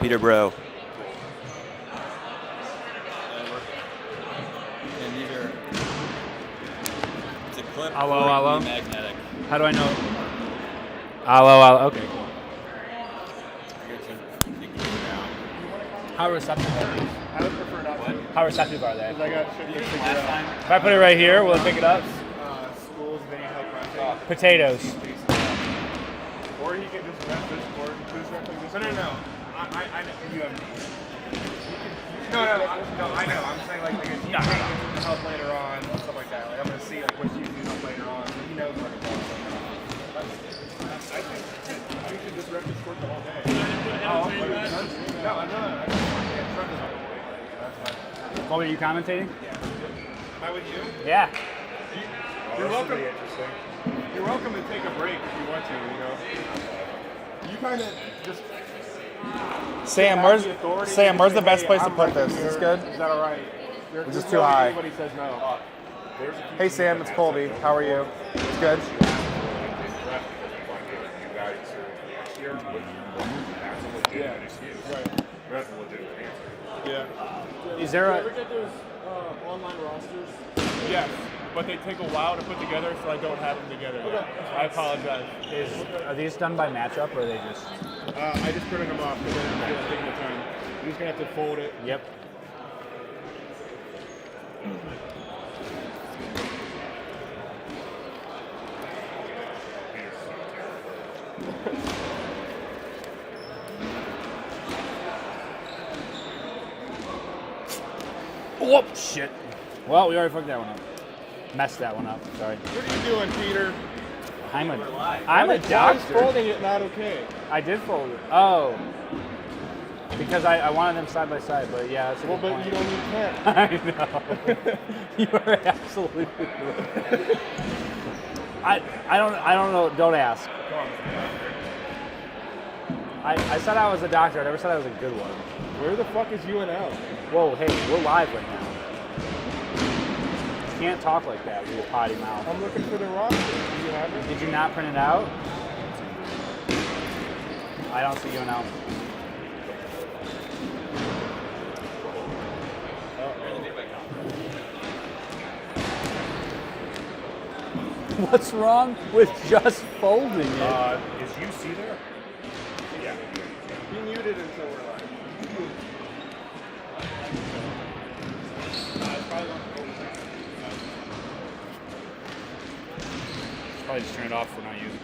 Peterborough. And these are, it's a clip Allo. magnetic. How do I know? Allo. Okay. How receptive are these? I would prefer not to. How receptive are they? Because I got shit to figure out. If I put it right here, will it pick it up? Schools, they need help running. Potatoes. Or he can just rent this board. No. I know. UMD. No, I know. I'm saying like if you can help later on, stuff like that. Like I'm gonna see like what's using help later on. He knows what it's all. I think we should just rent this board the whole day. No, I can't run this whole day. That's fine. Colby, are you commentating? Am I with you? Yeah. You're welcome. You're welcome to take a break if you want to. You know. You kind of just. Sam, where's the best place to put this? Is this good? Is that all right? Is this too high? Anybody says no. Hey Sam, it's Colby. How are you? It's good. Yeah. Right. Yeah. Is there You ever get those online rosters? Yes, but they take a while to put together, so I don't have them together yet. I apologize. Are these done by matchup, or are they just? I just printed them off because I'm taking the time. You're just gonna have to fold it. Yep. Whoop! Shit. Well, we already fucked that one up. Messed that one up. Sorry. What are you doing, Peter? I'm a Why is doctor. folding it not okay? I did fold it. Oh. Because I wanted them side by side, but yeah, that's a Well, good but point. you don't need pen. I know. You are absolutely right. I don't know. Don't ask. I said I was a doctor. I never said I was a good one. Where the fuck is UNL? Whoa, hey, we're live right now. You can't talk like that with your potty mouth. I'm looking for the roster. Do you have it? Did you not print it out? I don't see you now. What's wrong with just folding it? Is UC there? Yeah. Be muted until we're live. Probably just turn it off for not using it.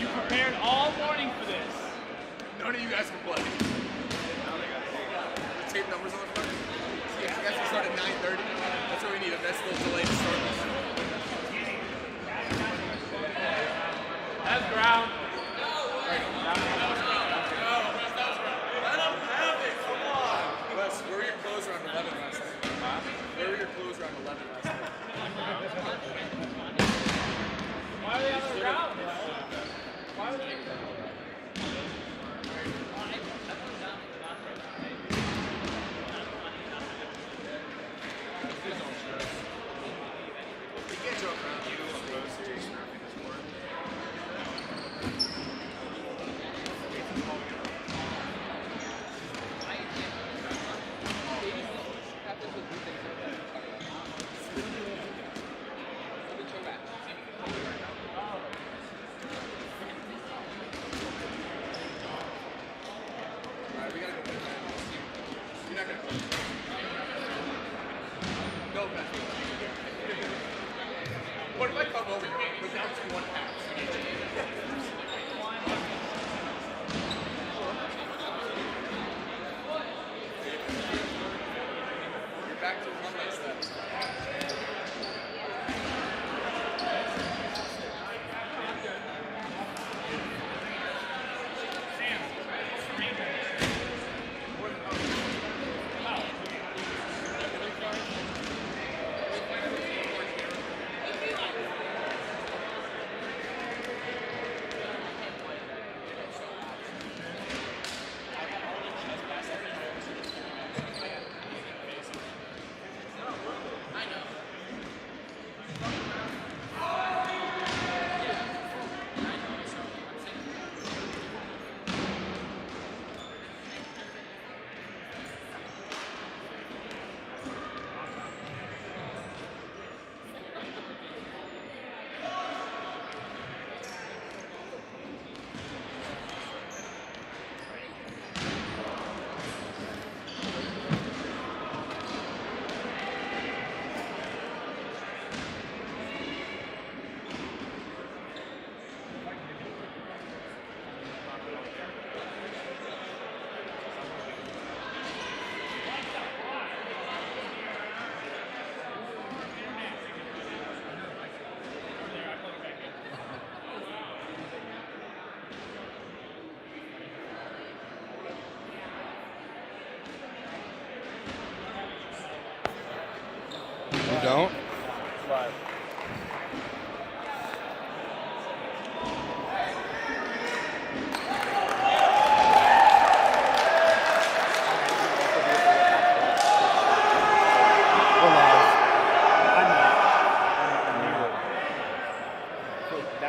You prepared all morning for this. None of you guys can play. The tape numbers on the front. Yeah, you guys can start at 9:30. That's what we need. A nice little delay to start this. That's ground. Wes, where were your clothes around 11 last night? Huh? Where were your clothes around 11 last night? Why are they on the ground? Why are they?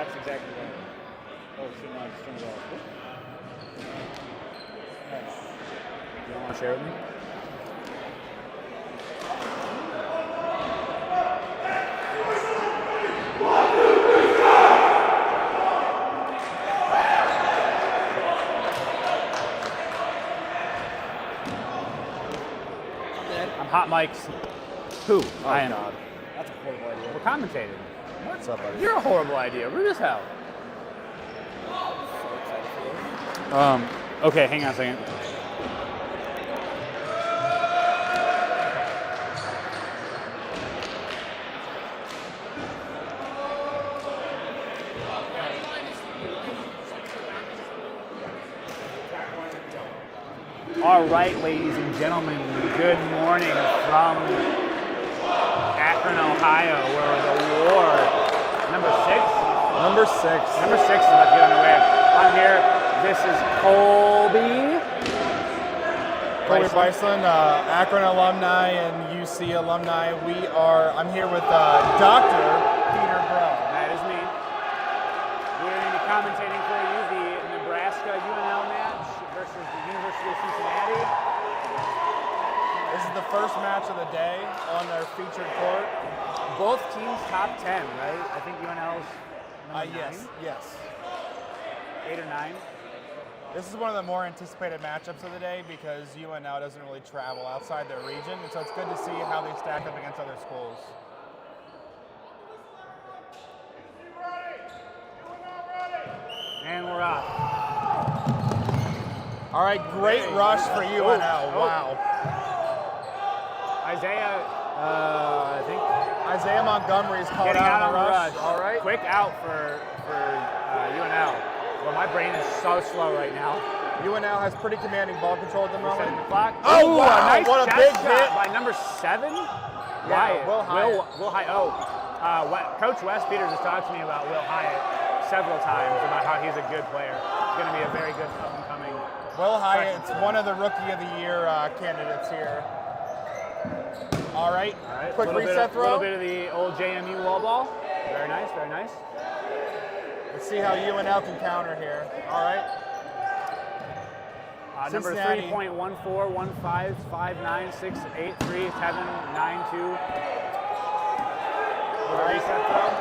That's exactly right. Oh, shit, no, I just turned it off. You don't want to share with me? I'm hot mics. Who? Oh, I am. God. That's a horrible idea. We're commentating. What's up, buddy? You're a horrible idea. Rude as hell. Okay, hang on a second. All right, ladies and gentlemen, good morning from Akron, Ohio, where the war, number 6? Number 6. Number 6 is about to get underway. I'm here. This is Colby. Colby Beisland, Akron alumni and UC alumni. I'm here with Dr. Peter Bro. That is me. We're going to be commentating for you the Nebraska UNL match versus the University of Cincinnati. This is the first match of the day on their featured court. Both teams top 10, right? I think UNL's number 9. Yes. 8 or 9. This is one of the more anticipated matchups of the day because UNL doesn't really travel outside their region, and so it's good to see how they stack up against other schools. And we're off. All right, great rush for UNL. Wow. Isaiah, I think, Isaiah Montgomery is called getting out out on the rush. All right. Quick out for UNL. Well, my brain is so slow right now. UNL has pretty commanding ball control at the moment. Setting the clock. Oh, wow, a nice what a chest big shot hit. by number 7. Yeah, Will Hyatt. Will Hyatt. Coach Wes Peters has talked to me about Will Hyatt several times about how he's a good player. He's going to be a very good up-and-coming. Will Hyatt's one of the Rookie of the Year candidates here. All right. Quick reset throw. A little bit of the old JMU wall ball. Very nice, very nice. Let's see how UNL can counter here. All right. Number Cincinnati. 3.141559683792. Reset throw.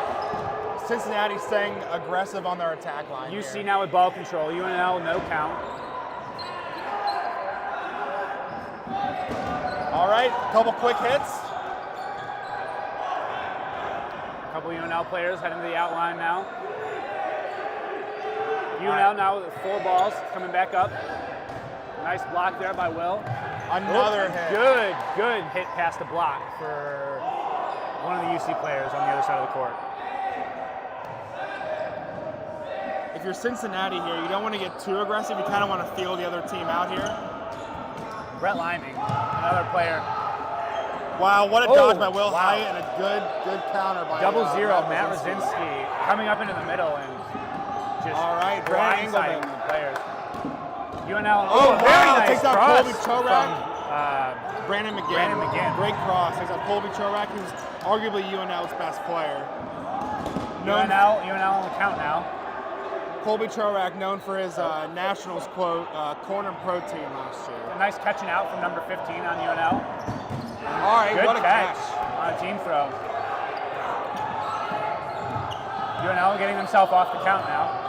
Cincinnati staying aggressive on their attack line. UC here. now with ball control. UNL no count. All right, a couple quick hits. A couple UNL players heading to the outline now. UNL now with 4 balls coming back up. Nice block there by Will. Another hit. Good hit past the block for one of the UC players on the other side of the court. If you're Cincinnati here, you don't want to get too aggressive. You kind of want to feel the other team out here. Brett Liming, another player. Wow, what a dodge by Will Hyatt and a good counter by Double zero, Matt Rosinski coming up into the middle and just blindsiding the players. UNL. Very nice takes out cross Colby Chorak. from Brandon McGinn. Great cross. Takes out Colby Chorak, who's arguably UNL's best player. UNL on the count now. Colby Chorak, known for his Nationals quote, corner protein last year. A nice catching out from number 15 on UNL. All right, Good what a catch on a team throw. UNL getting themselves off the count now.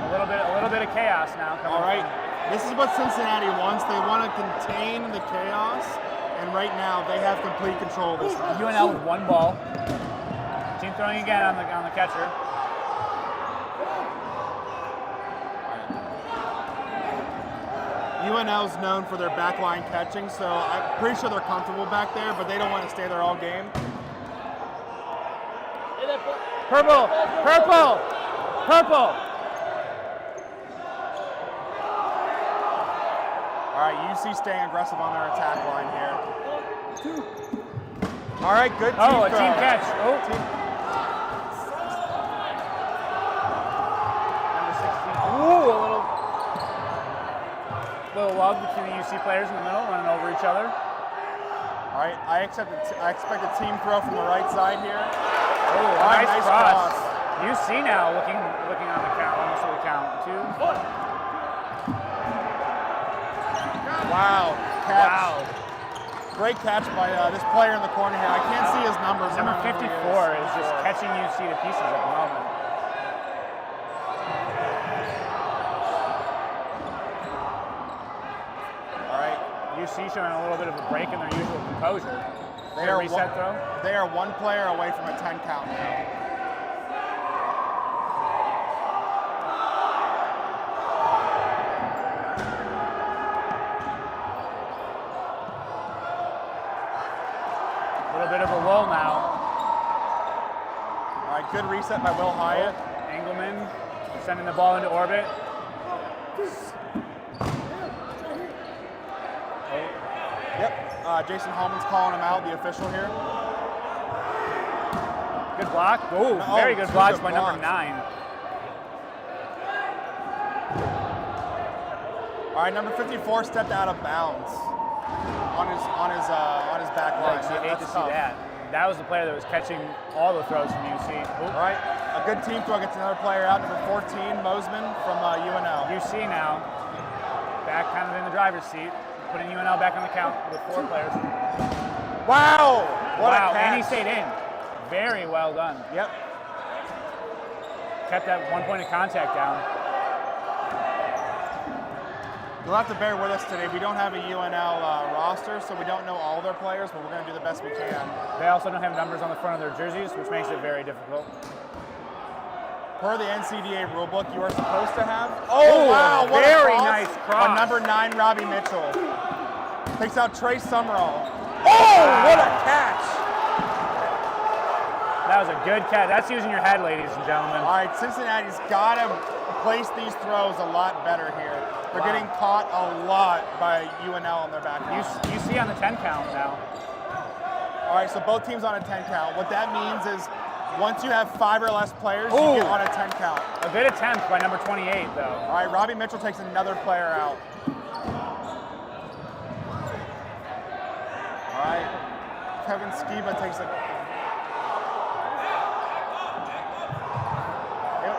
A little bit of chaos now coming. All right, this is what Cincinnati wants. They want to contain the chaos, and right now they have complete control of this match. UNL with 1 ball. Team throwing again on the catcher. UNL's known for their backline catching, so I'm pretty sure they're comfortable back there, but they don't want to stay there all game. Purple! All right, UC staying aggressive on their attack line here. All right, good team a throw. team catch. Number 16. Ooh, a little love between the UC players in the middle, running over each other. All right, I expect a team throw from the right side here. nice cross. cross. UC now looking on the count, almost to the count. 2. Wow, catch. Wow. Great catch by this player in the corner here. I can't see his numbers. Number I don't know 54 who he is just catching UC to pieces at the moment. All right. UC showing a little bit of a break in their usual composure. They are reset throw. They are one player away from a 10 count now. A little bit of a lull now. All right, good reset by Will Hyatt. Engelman sending the ball into orbit. Yep, Jason Hallman's calling him out, the official here. Good block. Oh, very good blocks by number 9. All right, number 54 stepped out of bounds on his back line. You hate to see that. That was the player that was catching all the throws from UC. All right, a good team throw gets another player out. Number 14, Mosman from UNL. UC now back kind of in the driver's seat, putting UNL back on the count with 4 players. Wow! What a catch. And he stayed in. Very well done. Yep. Kept that 1 point of contact down. You'll have to bear with us today. We don't have a UNL roster, so we don't know all their players, but we're going to do the best we can. They also don't have numbers on the front of their jerseys, which makes it very difficult. Per the NCDA rulebook, you are supposed to have. Oh, wow! What very a nice cross. On number 9, Robbie Mitchell takes out Trey Summerall. Oh, what a catch! That was a good catch. That's using your head, ladies and gentlemen. All right, Cincinnati's got to place these throws a lot better here. They're getting caught a lot by UNL on their back line. UC on the 10 count now. All right, so both teams on a 10 count. What that means is once you have 5 or less players, you get on a 10 count. A good attempt by number 28, though. All right, Robbie Mitchell takes another player out. All right, Kevin Skiba takes a...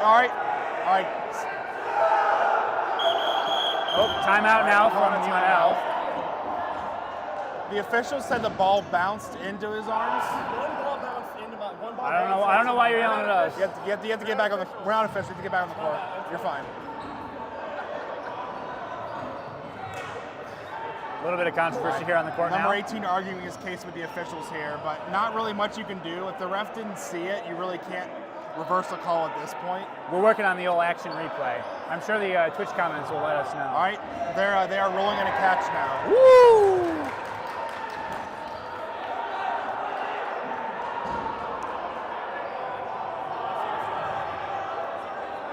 All right. Oh, timeout now from UNL. The officials said the ball bounced into his arms. I don't know why you're yelling at us. You have to get back on the. We're not official. You have to get back on the court. You're fine. A little bit of controversy here on the court Number now. 18 arguing his case with the officials here, but not really much you can do. If the ref didn't see it, you really can't reverse the call at this point. We're working on the old action replay. I'm sure the Twitch comments will let us know. All right, they are rolling in a catch now. Woo!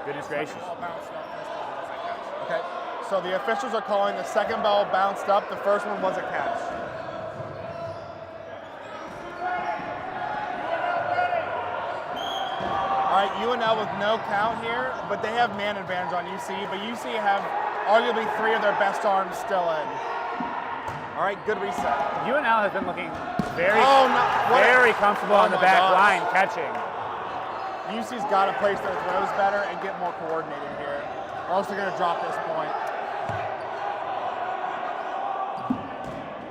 Goodness gracious. Okay, so the officials are calling the second ball bounced up. The first one was a catch. All right, UNL with no count here, but they have man advantage on UC, but UC have arguably 3 of their best arms still in. All right, good reset. UNL has been looking very, very comfortable on the back line catching. UC's got to place their throws better and get more coordinated here, or else they're going to drop this point.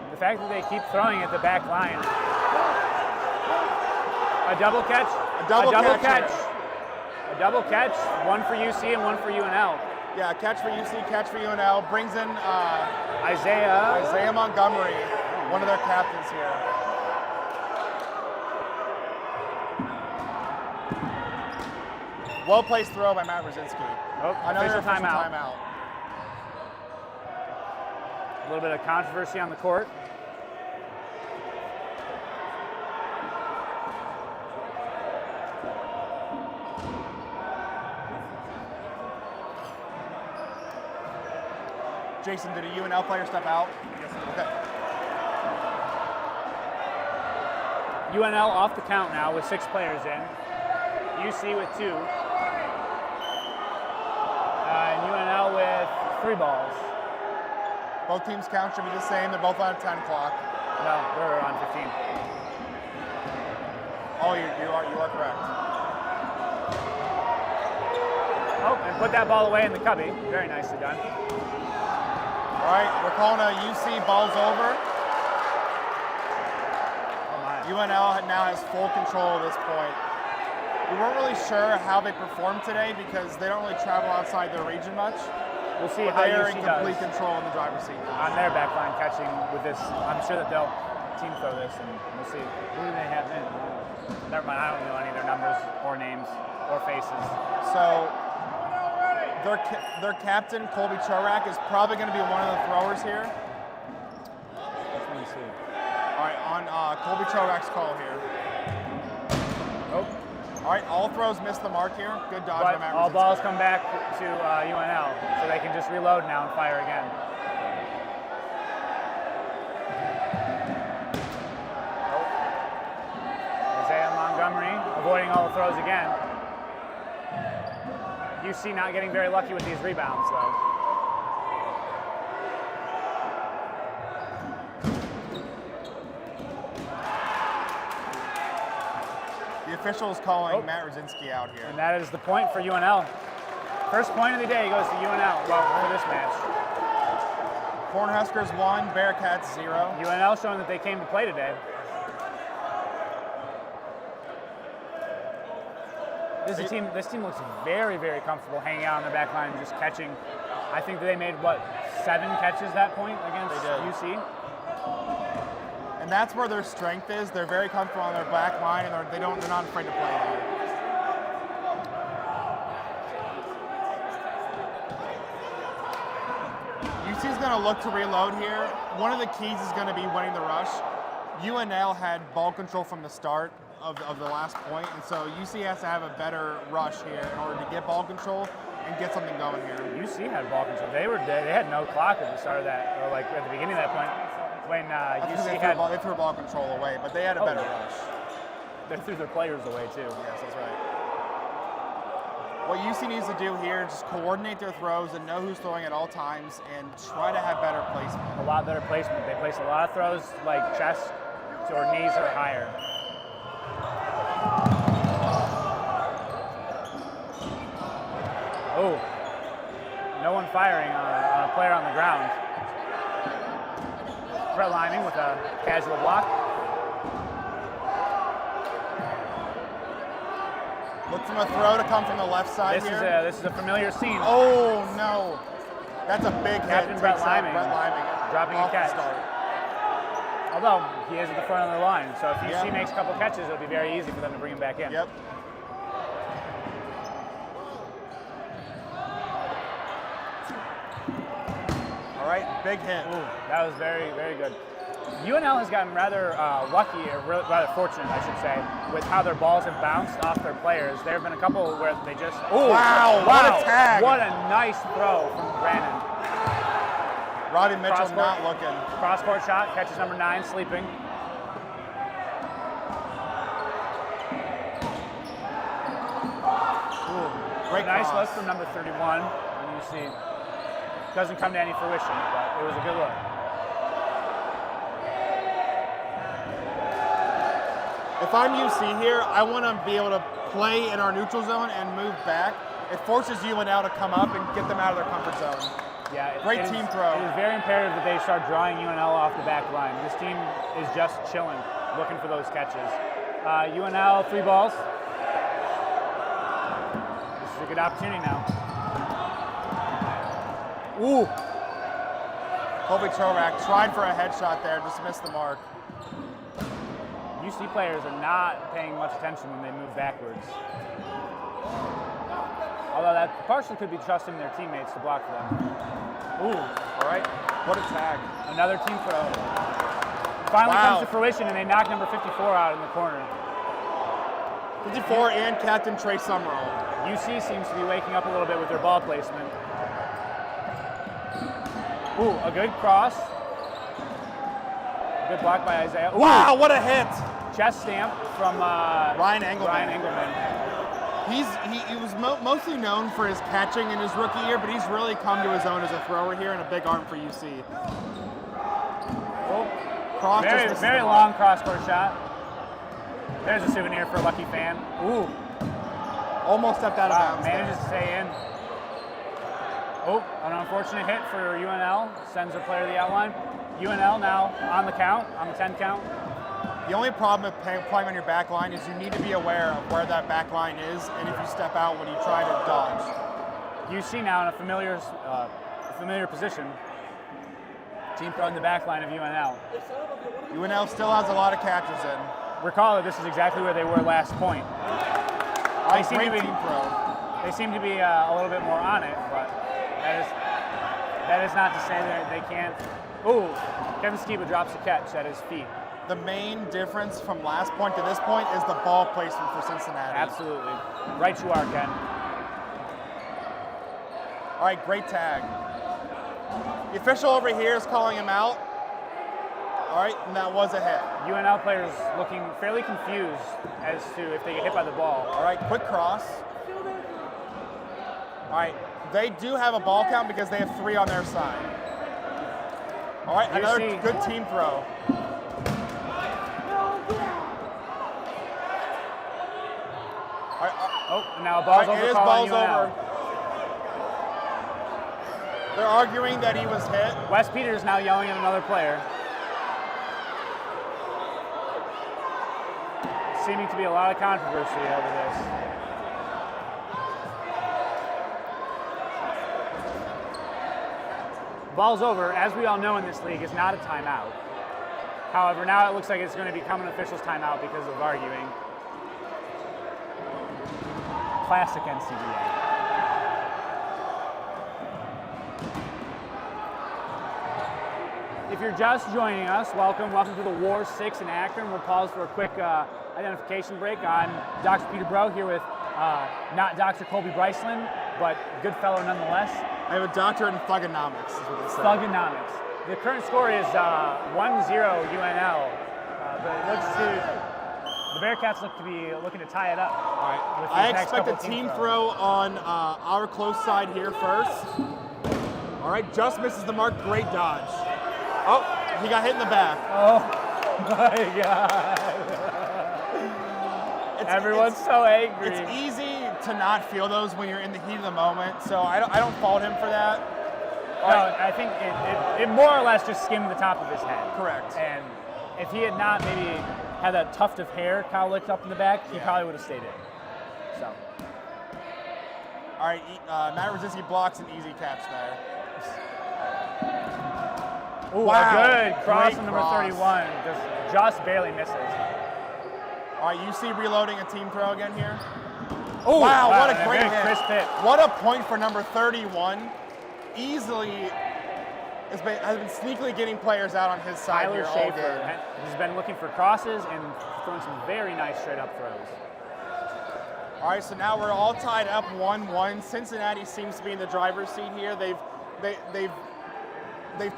The fact that they keep throwing at the back line. A double catch. A double catch. A double catch. One for UC and one for UNL. Yeah, catch for UC, catch for UNL. Brings in Isaiah Montgomery, one of their captains here. Well-placed throw by Matt Brzezinski. Oh, Another official timeout. timeout. A little bit of controversy on the court. Jason, did a UNL player step out? Yes. Okay. UNL off the count now with 6 players in. UC with 2. And UNL with 3 balls. Both teams' count should be the same. They're both on a 10 clock. No, they're on 15. Oh, you are correct. and put that ball away in the cubby. Very nicely done. All right, we're calling a UC balls over. Oh my. UNL now has full control at this point. We weren't really sure how they performed today because they don't really travel outside their region much. We'll see But how they are UC in does complete control in the driver's seat now. on their back line catching with this. I'm sure that they'll team throw this, and we'll see. Who do they have in? Never mind, I don't know any of their numbers or names or faces. So their captain, Colby Chorak, is probably going to be one of the throwers here. Let me see. All right, on Colby Chorak's call here. Nope. All right, all throws miss the mark here. Good dodge by But Matt all Rosinski. balls come back to UNL, so they can just reload now and fire again. Isaiah Montgomery avoiding all the throws again. UC not getting very lucky with these rebounds, though. The official is calling Matt Rosinski out here. And that is the point for UNL. First point of the day goes to UNL, well, for this match. Cornhuskers 1, Bearcats 0. UNL showing that they came to play today. This team looks very, very comfortable hanging out on their back line and just catching. I think that they made, what, 7 catches that point against UC? And that's where their strength is. They're very comfortable on their back line, and they're not afraid to play there. UC's going to look to reload here. One of the keys is going to be winning the rush. UNL had ball control from the start of the last point, and so UC has to have a better rush here in order to get ball control and get something going here. UC had ball control. They had no clock at the start of that, or like at the beginning of that point. When UC had they threw ball control away, but they had a better rush. They threw their players away too. Yes, that's right. What UC needs to do here is just coordinate their throws and know who's throwing at all times and try to have better placement. A lot better placement. They place a lot of throws like chest or knees or higher. Oh, no one firing on a player on the ground. Brett Liming with a casual block. Look from a throw to come from the left side here. This is a familiar scene. Oh no, that's a big Captain hit. Brett Takes out Liming dropping a catch. Start. Although he is at the front of the line, so if UC makes a couple catches, it'll be very easy for them to bring him back in. Yep. All right, big hit. Ooh, that was very, very good. UNL has gotten rather lucky, or rather fortunate, I should say, with how their balls have bounced off their players. There have been a couple where they just... Ooh, wow, what a tag. What a nice throw from Brandon. Robbie Mitchell not looking. Cross-court shot, catches number 9, sleeping. Ooh, great Nice cross. look from number 31. And you see, doesn't come to any fruition, but it was a good look. If I'm UC here, I want to be able to play in our neutral zone and move back. It forces UNL to come up and get them out of their comfort zone. Yeah, Great team throw. It is very imperative that they start drawing UNL off the back line. This team is just chilling, looking for those catches. UNL 3 balls. This is a good opportunity now. Ooh. Colby Chorak tried for a headshot there, just missed the mark. UC players are not paying much attention when they move backwards. Although that partially could be trusting their teammates to block for them. Ooh, all right. What a tag. Another team throw. Finally comes to fruition, and they knock number 54 out in the corner. 54 and Captain Trey Summerall. UC seems to be waking up a little bit with their ball placement. Ooh, a good cross. Good block by Isaiah. Ooh, wow, what a hit. Chest stamp from Ryan Engelman. Ryan Engelman. He was mostly known for his catching in his rookie year, but he's really come to his own as a thrower here and a big arm for UC. Oh, Cross very long cross-court shot. There's a souvenir for a lucky fan. Ooh. Almost stepped out of bounds. Manages to stay in. Oh, an unfortunate hit for UNL. Sends a player to the outline. UNL now on the count, on the 10 count. The only problem with playing on your back line is you need to be aware of where that back line is, and if you step out when you try to dodge. You see now in a familiar position, team throwing the back line of UNL. UNL still has a lot of catches in. Recall that this is exactly where they were last point. They seem Great to be, team throw. They seem to be a little bit more on it, but that is not to say that they can't. Ooh, Kevin Skiba drops a catch at his feet. The main difference from last point to this point is the ball placement for Cincinnati. Absolutely. Right you are, Ken. All right, great tag. The official over here is calling him out. All right, and that was a hit. UNL players looking fairly confused as to if they get hit by the ball. All right, quick cross. All right, they do have a ball count because they have 3 on their side. All right, another good team throw. All right, oh, now ball's over. It is ball's over. They're arguing that he was hit. Wes Peters now yelling at another player. Seeming to be a lot of controversy over this. Ball's over, as we all know in this league, is not a timeout. However, now it looks like it's going to become an official's timeout because of arguing. Classic NCDA. If you're just joining us, welcome to the War VI in Akron. We'll pause for a quick identification break. I'm Dr. Peter Bro here with not Dr. Colby Bryceland, but good fellow nonetheless. I have a doctorate in thugonomics, is what they say. Thugonomics. The current score is 1-0 UNL. But it looks to the Bearcats look to be looking to tie it up. All right. I expect a team throw on our close side here first. All right, just misses the mark. Great dodge. Oh, he got hit in the back. Oh my God! Everyone's so angry. It's easy to not feel those when you're in the heat of the moment, so I don't fault him for that. No, I think it more or less just skimmed the top of his head. Correct. And if he had not maybe had that tuft of hair cowlicked up in the back, he probably would have stayed in. So. All right, Matt Rosinski blocks an easy catch there. Ooh, wow. A good cross Great on number cross. 31. Just barely misses. All right, you see reloading a team throw again here. Ooh, wow, what a great very hit. crisp hit. What a point for number 31. Easily has been sneakily getting players out on his side Tyler here all Schaefer game. has been looking for crosses and throwing some very nice straight up throws. All right, so now we're all tied up 1-1. Cincinnati seems to be in the driver's seat here. They've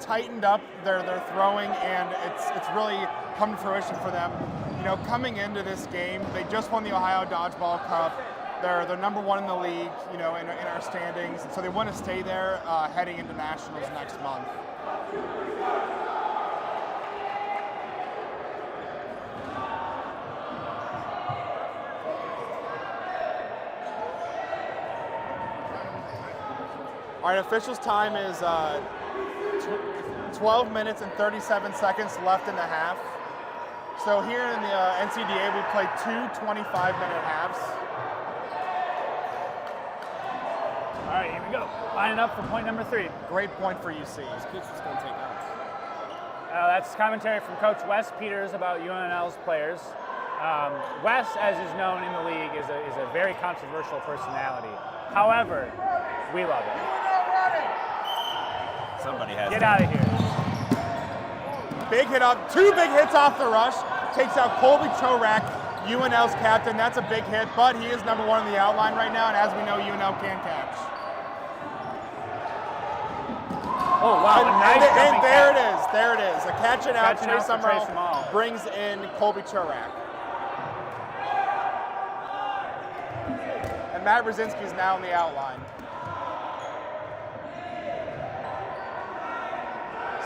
tightened up their throwing, and it's really come to fruition for them. You know, coming into this game, they just won the Ohio Dodgeball Cup. They're number 1 in the league, you know, in our standings, and so they want to stay there heading into nationals next month. All right, officials' time is 12 minutes and 37 seconds left in the half. So here in the NCDA, we played 2 25-minute halves. All right, here we go. Lining up for point number 3. Great point for UC. This kid's just going to take out. That's commentary from Coach Wes Peters about UNL's players. Wes, as is known in the league, is a very controversial personality. However, we love it. Somebody has Get out of here. Big hit up, 2 big hits off the rush. Takes out Colby Chorak, UNL's captain. That's a big hit, but he is number 1 in the outline right now, and as we know, UNL can catch. Oh, wow, a nice and jumping there catch. it is, there it is. A catch it out, Catching out Chase for Trey Summerall Summerall. brings in Colby Chorak. And Matt Brzezinski is now in the outline.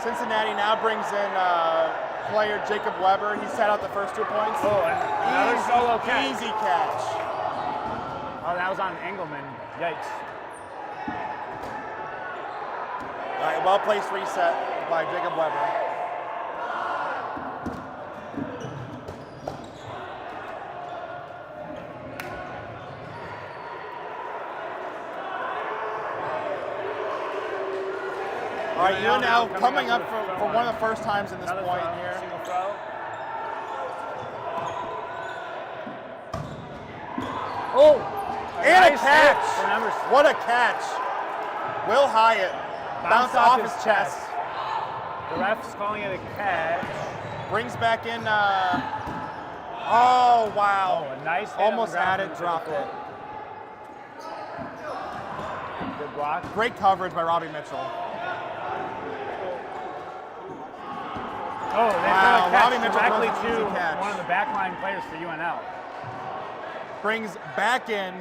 Cincinnati now brings in player Jacob Weber. He set out the first 2 points. Oh, and another solo catch. Easy catch. Oh, that was on Engelman. Yikes. All right, well-placed reset by Jacob Weber. All right, UNL coming up for one of the first times in this Another point throw, here. single throw. Oh, And nice a catch! hit for number What a catch! Will Hyatt bounced off his chest. The ref's calling it a catch. Brings back in, oh wow. Oh, a nice hit Almost on the ground had it, from the dropped it. Good block. Great coverage by Robbie Mitchell. Oh, they Wow, throw a catch Robbie Mitchell directly throws an to easy catch. one of the backline players for UNL. Brings back in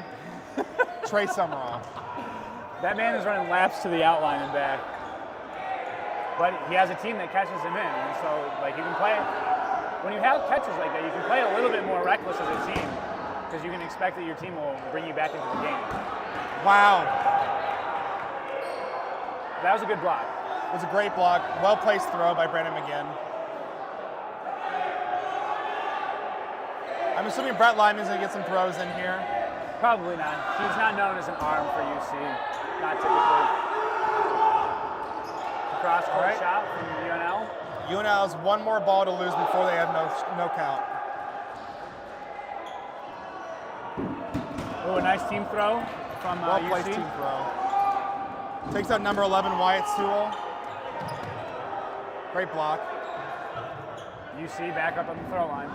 Trey Summerall. That man is running laps to the outline and back. But he has a team that catches him in, and so like you can play. When you have catches like that, you can play a little bit more reckless as a team because you can expect that your team will bring you back into the game. Wow, That was a good block. it was a great block. Well-placed throw by Brandon McGinn. I'm assuming Brett Lyman's gonna get some throws in here. Probably not. He's not known as an arm for UC. Not typically. Cross court Right. shot from UNL. UNL has one more ball to lose before they have no count. Oh, a nice team throw from Well-placed UC. team throw. Takes out number 11, Wyatt Sewell. Great block. UC back up on the throw line.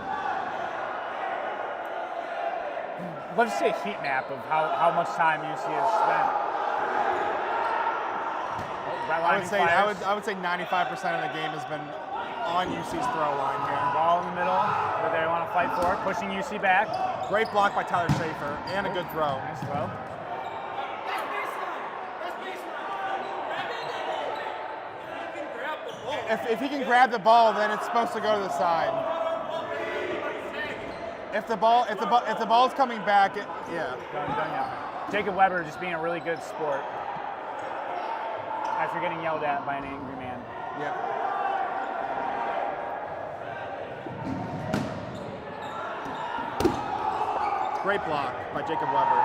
Let's see a heat map of how much time UC has spent. Oh, Brett Lyman fires. I would say 95% of the game has been on UC's throw line here. Ball in the middle that they want to fight for, pushing UC back. Great block by Tyler Schaefer and a good throw. Nice throw. If he can grab the ball, then it's supposed to go to the side. If the ball's coming back, yeah. Done, yeah. Jacob Weber just being a really good sport after getting yelled at by an angry man. Yeah. Great block by Jacob Weber.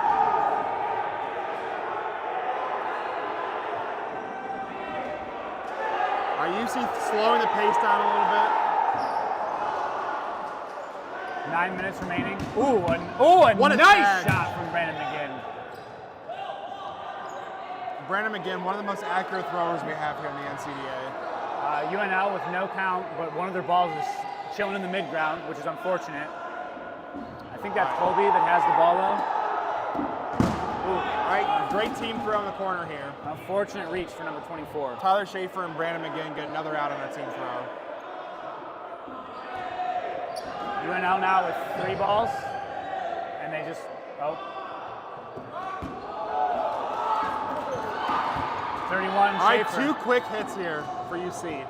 Are UC slowing the pace down a little bit? 9 minutes remaining. A What a nice tag. shot from Brandon McGinn. Brandon McGinn, one of the most accurate throwers we have here in the NCDA. UNL with no count, but one of their balls is chilling in the mid-ground, which is unfortunate. I think that's Colby that has the ball though. All right, great team throw in the corner here. Unfortunate reach for number 24. Tyler Schaefer and Brandon McGinn get another out on that team throw. UNL now with 3 balls, and they just, 31 All right, Schaefer. 2 quick hits here for UC.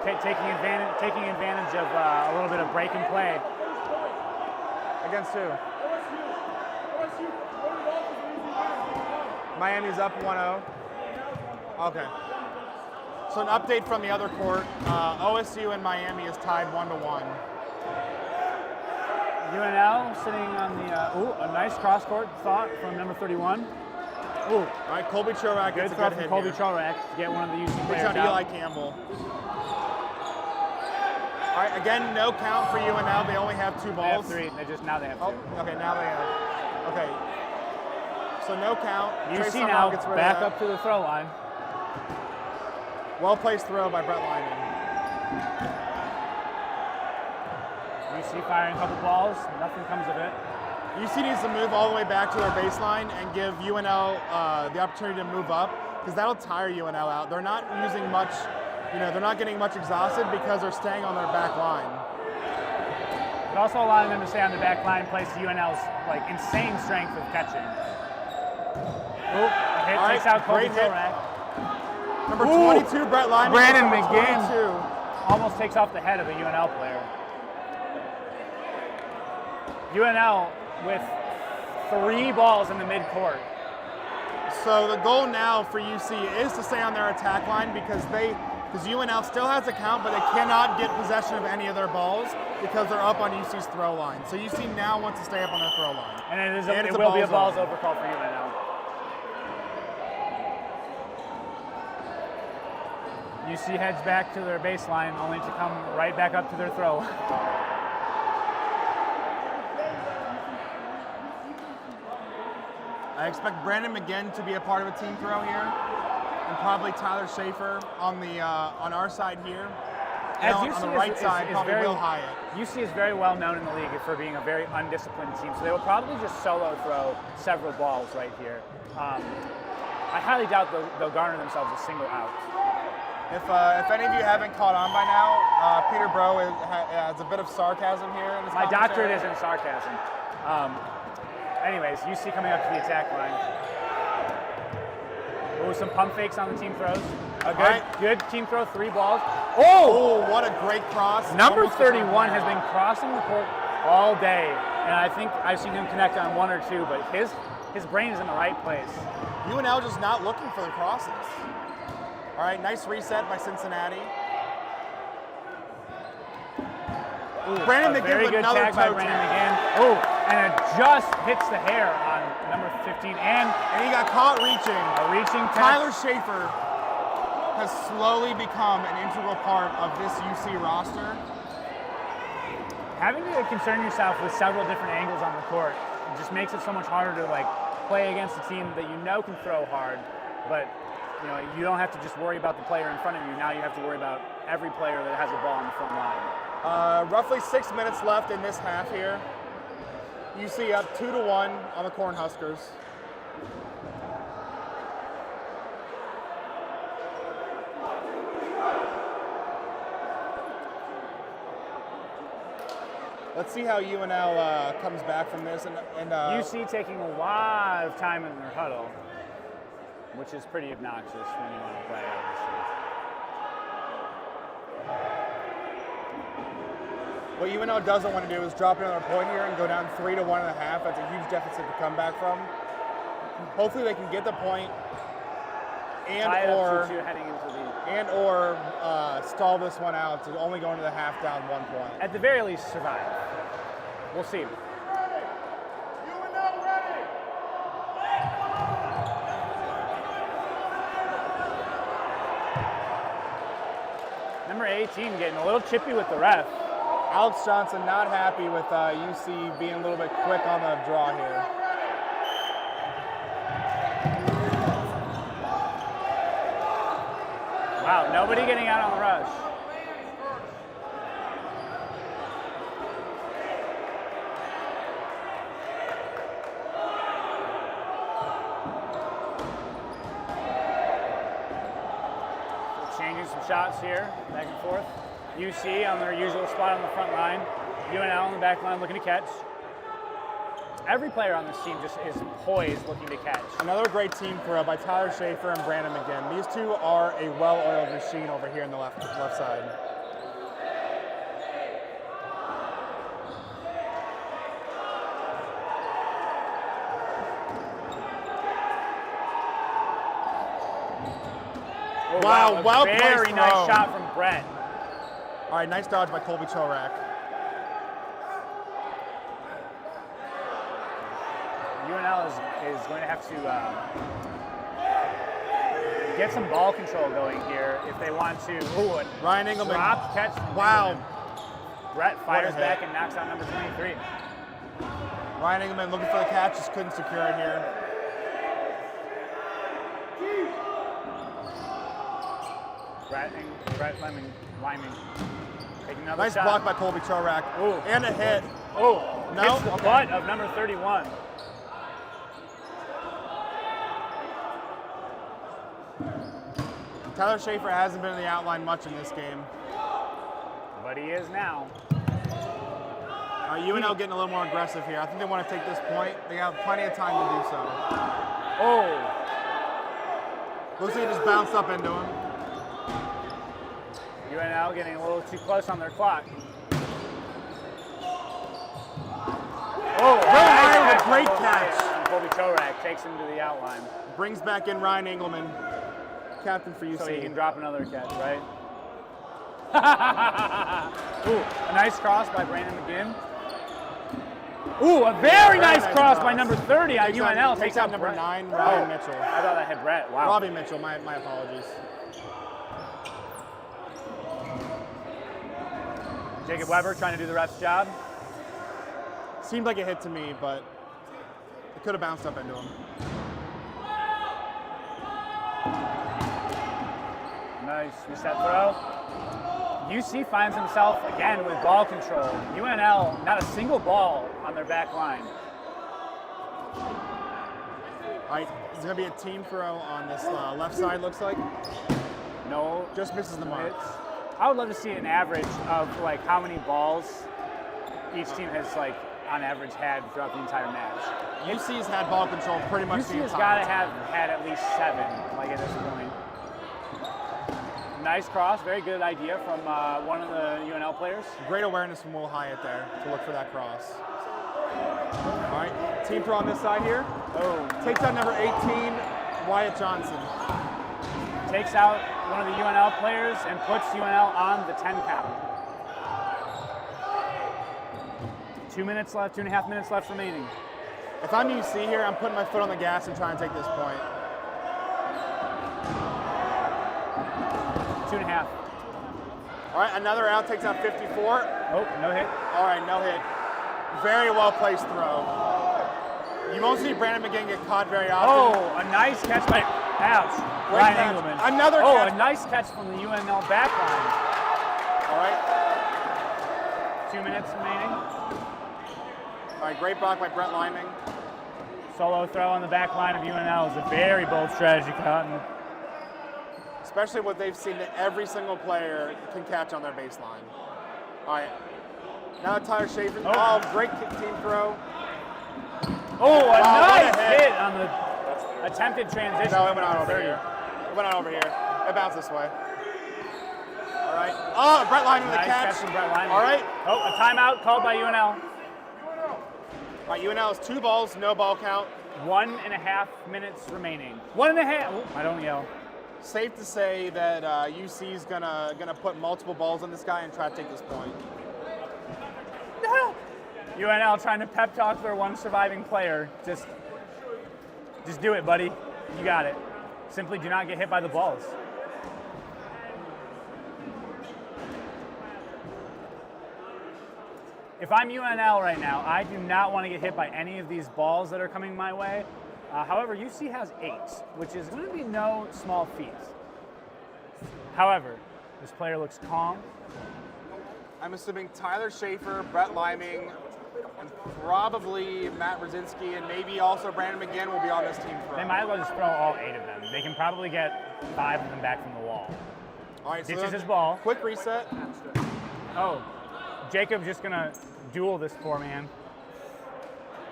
Taking advantage of a little bit of break and play. Against who? Miami's up 1-0. Okay. So an update from the other court. OSU and Miami is tied 1-1. UNL sitting on the, a nice cross-court thought from number 31. All right, Colby Chorak Good gets a throw good from hit Colby here. Chorak to get one of the UC Takes players out Eli out. Campbell. All right, again, no count for UNL. They only have 2 They have balls. 3. Now they have 2. Oh, okay, now they have. Okay. So no count. Trey UC Summerall now gets rid of back that. up to the throw line. Well-placed throw by Brett Lyman. UC firing a couple balls, nothing comes of it. UC needs to move all the way back to their baseline and give UNL the opportunity to move up, because that'll tire UNL out. They're not using much, they're not getting much exhausted because they're staying on their back line. But also allowing them to stay on the back line plays to UNL's insane strength of catching. A hit All takes right, out Colby great hit. Chorak. Number 22, Brett Lyman. Brandon Number McGinn. 22. Almost takes off the head of a UNL player. UNL with 3 balls in the midcourt. So the goal now for UC is to stay on their attack line because UNL still has a count, but they cannot get possession of any of their balls because they're up on UC's throw line. So UC now wants to stay up on their throw line. And it will be a balls over call for UNL. UC heads back to their baseline, only to come right back up to their throw. I expect Brandon McGinn to be a part of a team throw here, and probably Tyler Schaefer on the on our side here. On the right side, probably Will Hyatt. UC is very well known in the league for being a very undisciplined team, so they will probably just solo throw several balls right here. I highly doubt they'll garner themselves a single out. If any of you haven't caught on by now, Peter Bro has a bit of sarcasm here in his My commentary. doctorate is in sarcasm. Anyways, UC coming up to the attack line. Ooh, some pump fakes on the team throws. A good team throw, 3 balls. Oh, what a great cross. Number Almost 31 has been crossing the court all day, and I think I've seen him connect on 1 or 2, but his brain is in the right place. UNL just not looking for the crosses. All right, nice reset by Cincinnati. Ooh, Brandon McGinn very with good another tag by toe Brandon tap. McGinn. Oh, and it just hits the hair on number 15, and he got caught reaching. a reaching tap. Tyler Schaefer has slowly become an integral part of this UC roster. Having to concern yourself with several different angles on the court just makes it so much harder to play against a team that you know can throw hard, but you don't have to just worry about the player in front of you. Now you have to worry about every player that has a ball on the front line. Roughly 6 minutes left in this half here. UC up 2-1 on the Cornhuskers. Let's see how UNL comes back from this. And UC taking a lot of time in their huddle, which is pretty obnoxious when you want to play, obviously. What UNL doesn't want to do is drop another point here and go down 3-1 and a half. That's a huge deficit to come back from. Hopefully they can get the point or stall this one out to only go into the half down 1 point. At the very least, survive. We'll see. Number 18 getting a little chippy with the ref. Alex Johnson not happy with UC being a little bit quick on the draw here. Wow, nobody getting out on the rush. Changing some shots here, back and forth. UC on their usual spot on the front line. UNL on the back line looking to catch. Every player on this team just is poised looking to catch. Another great team throw by Tyler Schaefer and Brandon McGinn. These two are a well-oiled machine over here on the left side. Oh, wow, well very nice shot from Brett. All right, nice dodge by Colby Chorak. UNL is going to have to get some ball control going here if they want to. Ooh, Ryan Engelman. Drop catch from Wow. Engelman. Brett fires back and knocks out number 23. Ryan Engelman looking for the catch, just couldn't secure it here. Brett Lyman taking another Nice shot. block by Colby Chorak. Ooh. And a hit. Oh, No? hits the Okay. butt of number 31. Tyler Schaefer hasn't been in the outline much in this game. But he is now. UNL getting a little more aggressive here. I think they want to take this point. They have plenty of time to do so. Oh. Looks like he just bounced up into him. UNL getting a little too close on their clock. Oh, Will Hyatt with a great catch. Colby toe rack, takes him to the outline. Brings back in Ryan Engelman, captain for UC. So he can drop another catch, right? Ooh, a nice cross by Brandon McGinn. Ooh, a very nice cross by number 30 on UNL. Takes out number 9, Ryan Mitchell. I thought that hit Brett. Wow. Robbie Mitchell, my apologies. Jacob Weber trying to do the ref's job. Seemed like a hit to me, but it could have bounced up into him. Nice reset throw. UC finds himself again with ball control. UNL, not a single ball on their back line. All right, there's going to be a team throw on this left side, looks like. No. Just misses the mark. I would love to see an average of like how many balls each team has like on average had throughout the entire match. UC's had ball control pretty much the UC entire has got to time. have had at least 7 like at this point. Nice cross, very good idea from one of the UNL players. Great awareness from Will Hyatt there to look for that cross. All right, team throw on this side here. Oh, Takes out number 18, Wyatt Johnson. takes out one of the UNL players and puts UNL on the 10 count. 2 minutes left, 2.5 minutes left remaining. If I'm UC here, I'm putting my foot on the gas and trying to take this point. 2.5. All right, another out, takes out 54. Oh, no hit. All right, no hit. Very well placed throw. You won't see Brandon McGinn get caught very often. Oh, a nice catch by, ouch, Great Ryan catch. Engelman. Another catch. a nice catch from the UNL back line. All right. 2 minutes remaining. All right, great block by Brett Liming. Solo throw on the back line of UNL is a very bold strategy, Cotton. Especially what they've seen that every single player can catch on their baseline. All right. Now Tyler Chafin. Oh, great team throw. Oh, a Wow, nice what a hit. hit on the attempted transition. No, it went on over 30. here. It went on over here. It bounced this way. All right. Oh, Brett Lyman with the Nice catch. catch from Brett Lyman. All right. Oh, a timeout called by UNL. All right, UNL has 2 balls, no ball count. 1.5 minutes remaining. 1.5. Oh, I don't yell. Safe to say that UC is gonna put multiple balls on this guy and try to take this point. No. UNL trying to pep talk their one surviving player. Just do it, buddy. You got it. Simply do not get hit by the balls. If I'm UNL right now, I do not want to get hit by any of these balls that are coming my way. However, UC has 8, which is going to be no small feat. However, this player looks calm. I'm assuming Tyler Schaefer, Brett Liming, and probably Matt Brzezinski, and maybe also Brandon McGinn will be on this team. They might as well just throw all 8 of them. They can probably get 5 of them back from the wall. All right, so Ditches his ball. Quick reset. Oh, Jacob's just going to duel this poor man.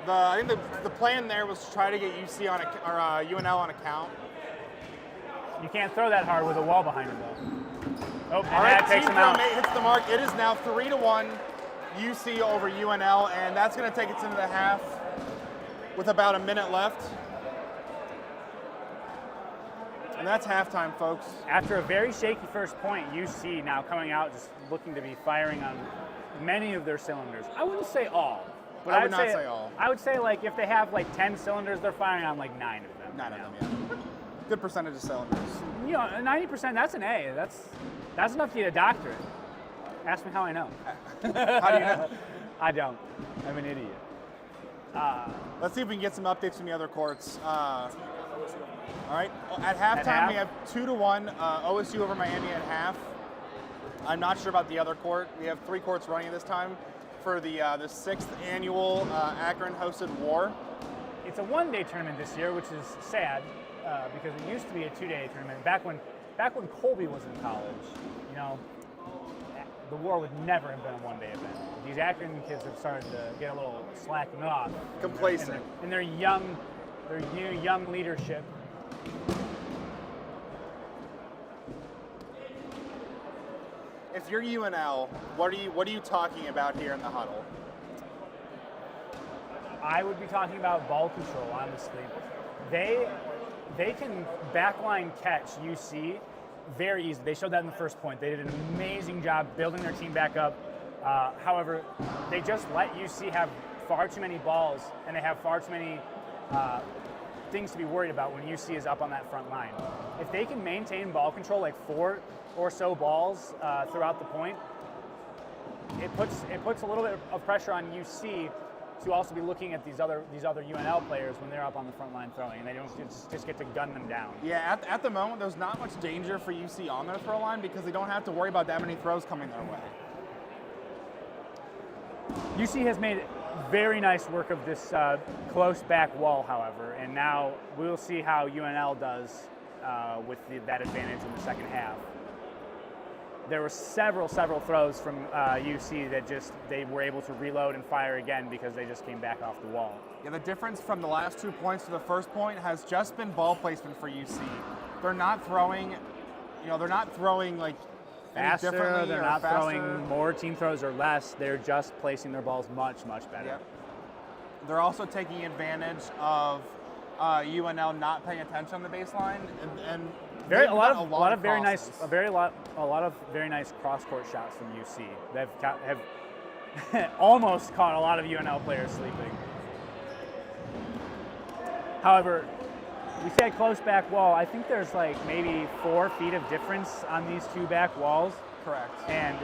I think the plan there was to try to get UC on UNL on a count. You can't throw that hard with a wall behind him, though. Oh, and All right, that takes team him out. throw hits the mark. It is now 3-1 UC over UNL, and that's going to take us into the half with about a minute left. And that's halftime, folks. After a very shaky first point, UC now coming out just looking to be firing on many of their cylinders. I wouldn't say all. But I would not say all. I would say like if they have like 10 cylinders, they're firing on like 9 of them. 9 of them, yeah. Good percentage of cylinders. You know, 90%, that's an A. That's enough to get a doctorate. Ask me how I know. How do you know? I don't. I'm an idiot. Let's see if we can get some updates from the other courts. All right, at halftime we have 2-1 OSU over Miami at half. I'm not sure about the other court. We have 3 courts running this time for the 6th annual Akron hosted War. It's a 1-day tournament this year, which is sad because it used to be a 2-day tournament. Back when Colby was in college, you know, the War would never have been a 1-day event. These Akron kids have started to get a little slacking off. Complacent. In their young leadership. If you're UNL, what are you talking about here in the huddle? I would be talking about ball control, honestly. They can backline catch UC very easily. They showed that in the first point. They did an amazing job building their team back up. However, they just let UC have far too many balls, and they have far too many things to be worried about when UC is up on that front line. If they can maintain ball control, like 4 or so balls throughout the point, it puts a little bit of pressure on UC to also be looking at these other UNL players when they're up on the front line throwing, and they don't just get to gun them down. Yeah, at the moment, there's not much danger for UC on their throw line because they don't have to worry about that many throws coming their way. UC has made very nice work of this close back wall, however, and now we'll see how UNL does with that advantage in the second half. There were several throws from UC that they were able to reload and fire again because they just came back off the wall. Yeah, the difference from the last 2 points to the first point has just been ball placement for UC. They're not throwing, like Faster, differently they're or not faster. throwing more team throws or less. They're just placing their balls much better. Yep. They're also taking advantage of UNL not paying attention on the baseline and A lot of very crosses. nice cross court shots from UC. Have almost caught a lot of UNL players sleeping. However, we said close back wall. I think there's like maybe 4 feet of difference on these 2 back walls. Correct. And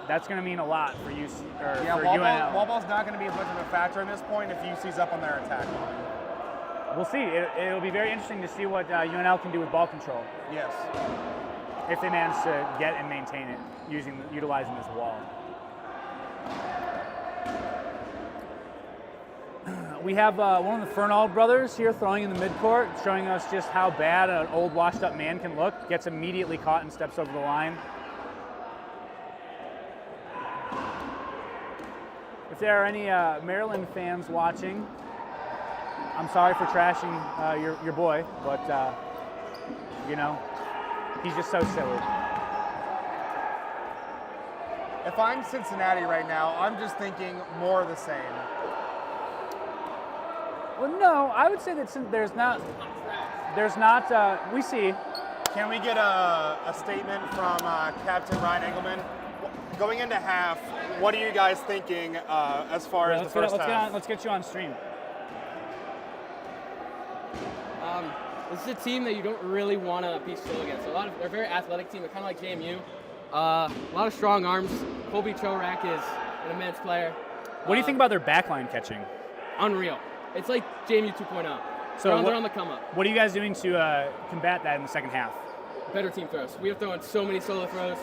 that's going to mean a lot for UC or Yeah, for wall UNL. ball's not going to be as much of a factor in this point if UC's up on their attack line. We'll see. It'll be very interesting to see what UNL can do with ball control Yes. if they manage to get and maintain it utilizing this wall. We have one of the Fernald brothers here throwing in the midcourt, showing us just how bad an old washed-up man can look. Gets immediately caught and steps over the line. If there are any Maryland fans watching, I'm sorry for trashing your boy, but he's just so silly. If I'm Cincinnati right now, I'm just thinking more of the same. Well, no, I would say that there's not. We see. Can we get a statement from Captain Ryan Engelman? Going into half, what are you guys thinking as far as the first half? Let's get you on stream. This is a team that you don't really want to be slow against. They're a very athletic team. They're kind of like JMU. A lot of strong arms. Colby Chorak is an immense player. What do you think about their backline catching? Unreal. It's like JMU 2.0. So they're on the come up. What are you guys doing to combat that in the second half? Better team throws. We have thrown so many solo throws.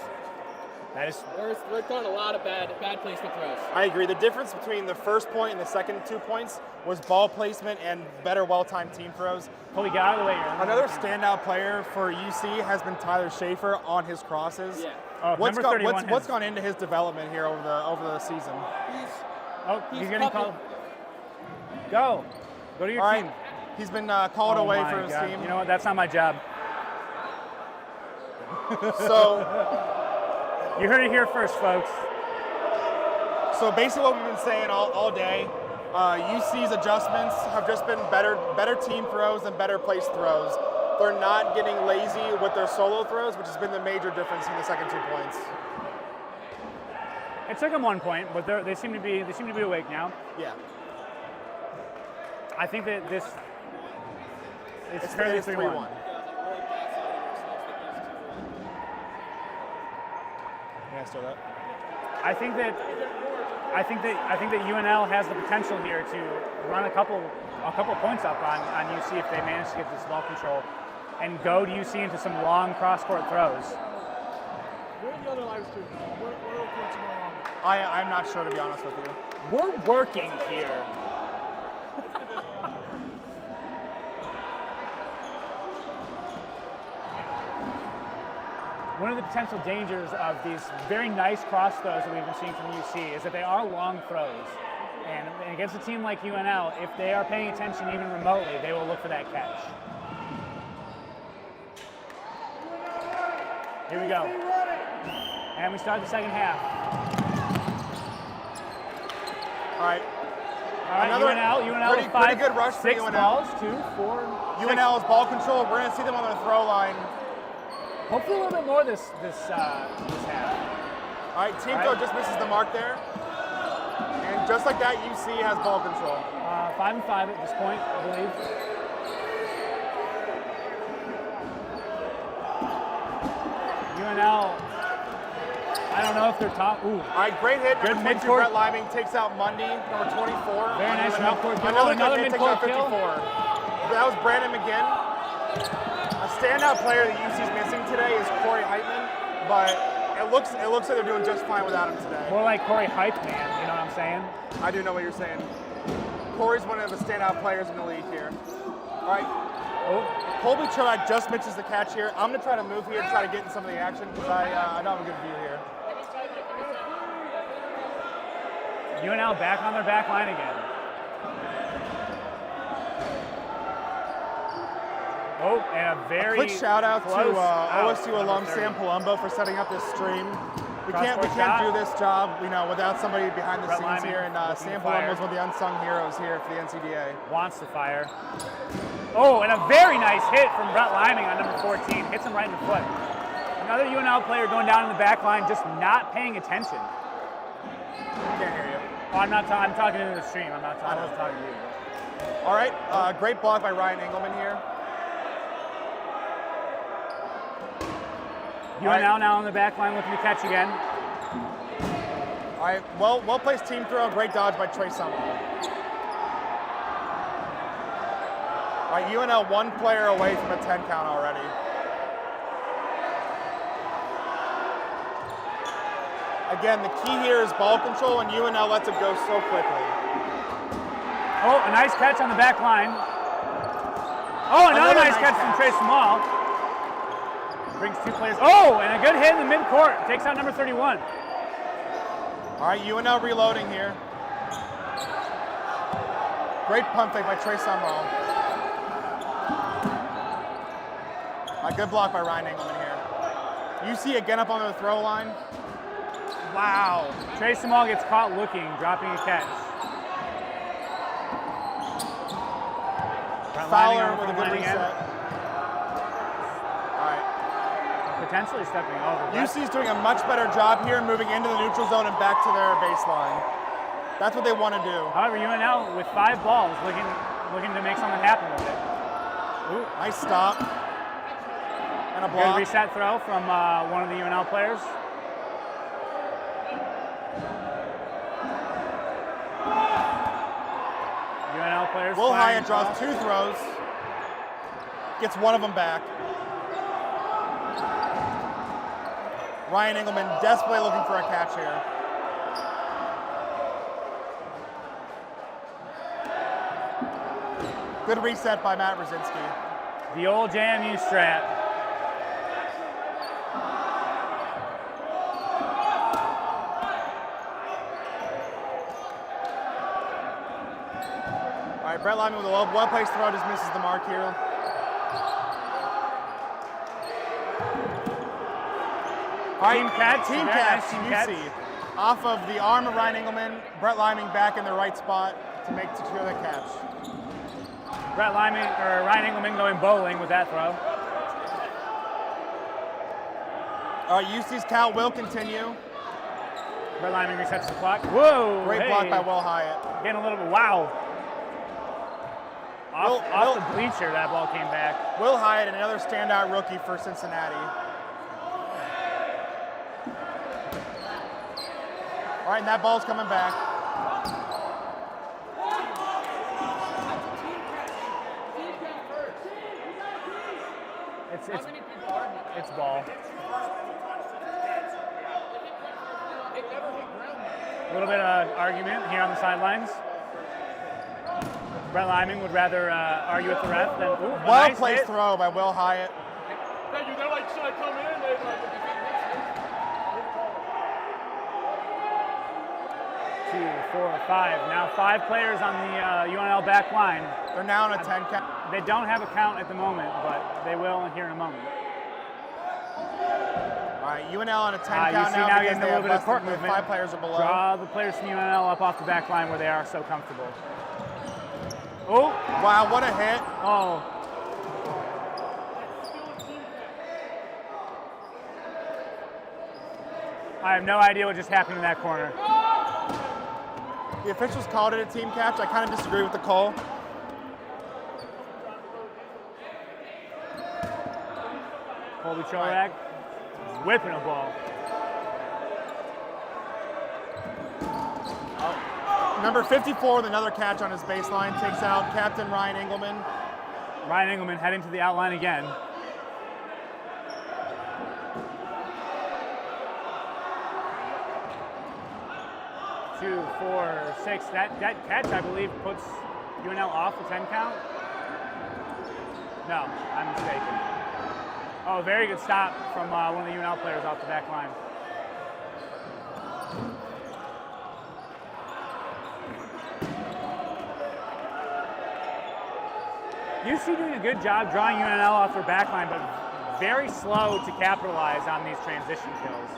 We're throwing a lot of bad placement throws. I agree. The difference between the first point and the second 2 points was ball placement and better well-timed team throws. Colby, get out of the way here. Another standout player for UC has been Tyler Schaefer on his crosses. Yeah. What's gone into his development here over the season? He's getting called. Go to your All team. right. He's been called away my for his God. team. You know what? That's not my job. So You heard it here first, folks. So basically what we've been saying all day, UC's adjustments have just been better team throws and better placed throws. They're not getting lazy with their solo throws, which has been the major difference in the second 2 points. It took them 1 point, but they seem to be awake now. Yeah. I think that it's It's fairly 3-1. Yeah, still that. I think that UNL has the potential here to run a couple points up on UC if they manage to get this ball control and go to UC into some long cross-court throws. Where are the other lives too? What are the points going on? I'm not sure, to be honest with you. We're working here. One of the potential dangers of these very nice cross throws that we've been seeing from UC is that they are long throws. And against a team like UNL, if they are paying attention even remotely, they will look for that catch. Here we go. And we start the second half. All right. right, Another UNL pretty, with five, pretty good rush for 6 UNL. balls, 2, 4, 6. UNL's ball control. We're going to see them on the throw line. Hopefully a little bit more this half. All right, Teamco just misses the mark there. And just like that, UC has ball control. 5 and 5 at this point, I believe. UNL, I don't know if they're top. Ooh. All right, great hit. Good Number 22, midcourt. Brett Liming takes out Mundy, number 24. Very nice UNL. midcourt kill. Another Another good hit, takes out midcourt kill. 54. That was Brandon McGinn. A standout player that UC's missing today is Corey Heitman, but it looks like they're doing just fine without him today. More like Corey Hype Man, you know what I'm saying? I do know what you're saying. Corey's one of the standout players in the league here. All right. Oh. Colby Chorak just misses the catch here. I'm going to try to move here and try to get in some of the action because I don't have a good view here. UNL back on their back line again. Oh, and a very quick shout out to OSU alum 30. Sam Palumbo for setting up this stream. We Cross-court can't shot. do this job, without somebody behind the Brett scenes Lyman here. And looking Sam to fire. Palumbo's one of the unsung heroes here for the NCDA. Wants to fire. Oh, and a very nice hit from Brett Liming on number 14. Hits him right in the foot. Another UNL player going down in the back line, just not paying attention. Can't hear you. Oh, I'm talking into the stream. I wasn't talking to you. All right, great block by Ryan Engelman here. UNL now on the back line looking to catch again. All right, well placed team throw. Great dodge by Trey Summerall. All right, UNL one player away from a 10 count already. Again, the key here is ball control, and UNL lets it go so quickly. Oh, a nice catch on the back line. Oh, another nice catch from Trey Small. Brings 2 players. Oh, and a good hit in the midcourt. Takes out number 31. All right, UNL reloading here. Great pump fake by Trey Summerall. A good block by Ryan Engelman here. UC again up on the throw line. Wow. Trey Small gets caught looking, dropping a catch. Fowler with a good reset. All right. Potentially stepping over. UC's doing a much better job here, moving into the neutral zone and back to their baseline. That's what they want to do. However, UNL with 5 balls, looking to make something happen with it. Ooh, nice stop. And a Good block. reset throw from one of the UNL players. UNL players. Will firing Hyatt draws ball. 2 throws. Gets one of them back. Ryan Engelman desperately looking for a catch here. Good reset by Matt Brzezinski. The old JMU strat. All right, Brett Lyman with a well-placed throw, just misses the mark here. All right, Team catch. Team Very catch, nice team UC. catch. Off of the arm of Ryan Engelman, Brett Lyman back in the right spot to secure the catch. Ryan Engelman going bowling with that throw. All right, UC's count will continue. Brett Lyman resets the clock. Whoa! Great block by Will Hyatt. Getting a little bit, wow. Off the bleacher, that ball came back. Will Hyatt, another standout rookie for Cincinnati. All right, and that ball's coming back. It's ball. A little bit of argument here on the sidelines. Brett Lyman would rather argue with the ref than Well-placed nice throw by Will Hyatt. Hey, you know, should I come in? Two, 4, 5. Now 5 players on the UNL back line. They're now in a 10 count. They don't have a count at the moment, but they will here in a moment. All right, UNL on a 10 count you see now now because getting they a little have bit of less court than movement. 5 players are below. Draw the players from UNL up off the back line where they are so comfortable. Oh! Wow, what a hit. Oh. I have no idea what just happened in that corner. The officials called it a team catch. I kind of disagree with the call. Colby Chorak whipping a ball. Number 54 with another catch on his baseline takes out Captain Ryan Engelman. Ryan Engelman heading to the outline again. Two, 4, 6. That catch, I believe, puts UNL off the 10 count. No, I'm mistaken. Oh, very good stop from one of the UNL players off the back line. UC doing a good job drawing UNL off their back line, but very slow to capitalize on these transition kills.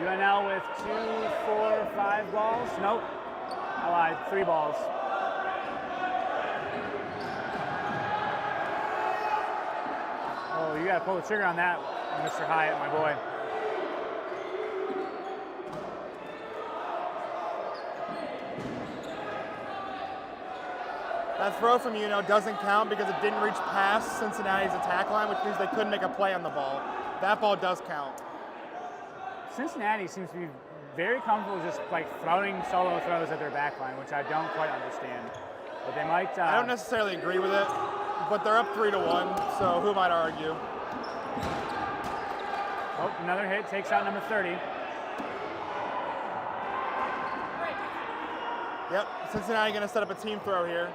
UNL with 2, 4, 5 balls. Nope, I lied, 3 balls. Oh, you gotta pull the trigger on that, Mr. Hyatt, my boy. That throw from UNL doesn't count because it didn't reach past Cincinnati's attack line, which means they couldn't make a play on the ball. That ball does count. Cincinnati seems to be very comfortable just like throwing solo throws at their back line, which I don't quite understand. But they might. I don't necessarily agree with it, but they're up 3-1, so who might argue? Oh, another hit takes out number 30. Yep, Cincinnati going to set up a team throw here.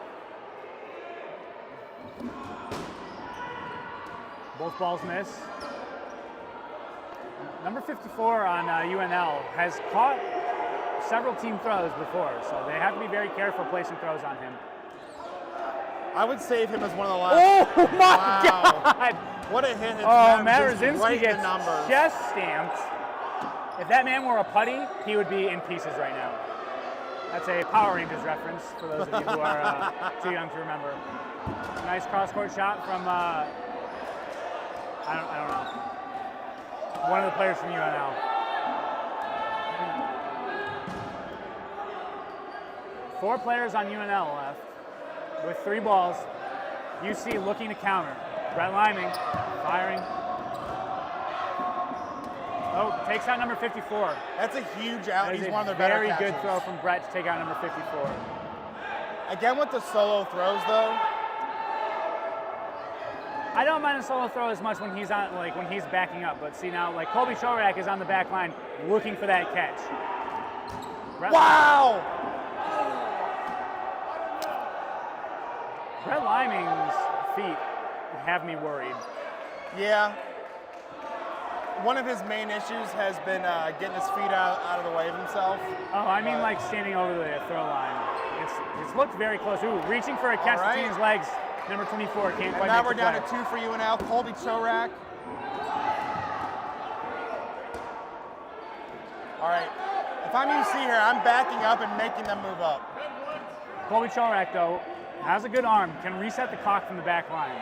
Both balls miss. Number 54 on UNL has caught several team throws before, so they have to be very careful placing throws on him. I would save him as one of the last. Oh my God! What a hit! Oh, Matt Rosinski right gets numbers. chest stamped. If that man were a putty, he would be in pieces right now. That's a Power Rangers reference for those of you who are too young to remember. Nice cross-court shot from I don't know. One of the players from UNL. Four players on UNL left with 3 balls. UC looking to counter. Brett Liming firing. Oh, takes out number 54. That's a huge out. That is He's a one of their better very catches. good throw from Brett to take out number 54. Again with the solo throws though. I don't mind a solo throw as much when he's on, like when he's backing up. But see now, like Colby Chorak is on the back line looking for that catch. Wow! Brett Liming's feet have me worried. Yeah. One of his main issues has been getting his feet out of the way of himself. Oh, I mean like standing over the throw line. It's looked very close. Ooh, reaching for a catch between his legs. Number 24 can't quite now make we're the down play. to 2 for UNL. Colby Chorak. All right. If I'm UC here, I'm backing up and making them move up. Colby Chorak, though, has a good arm. Can reset the clock from the back line.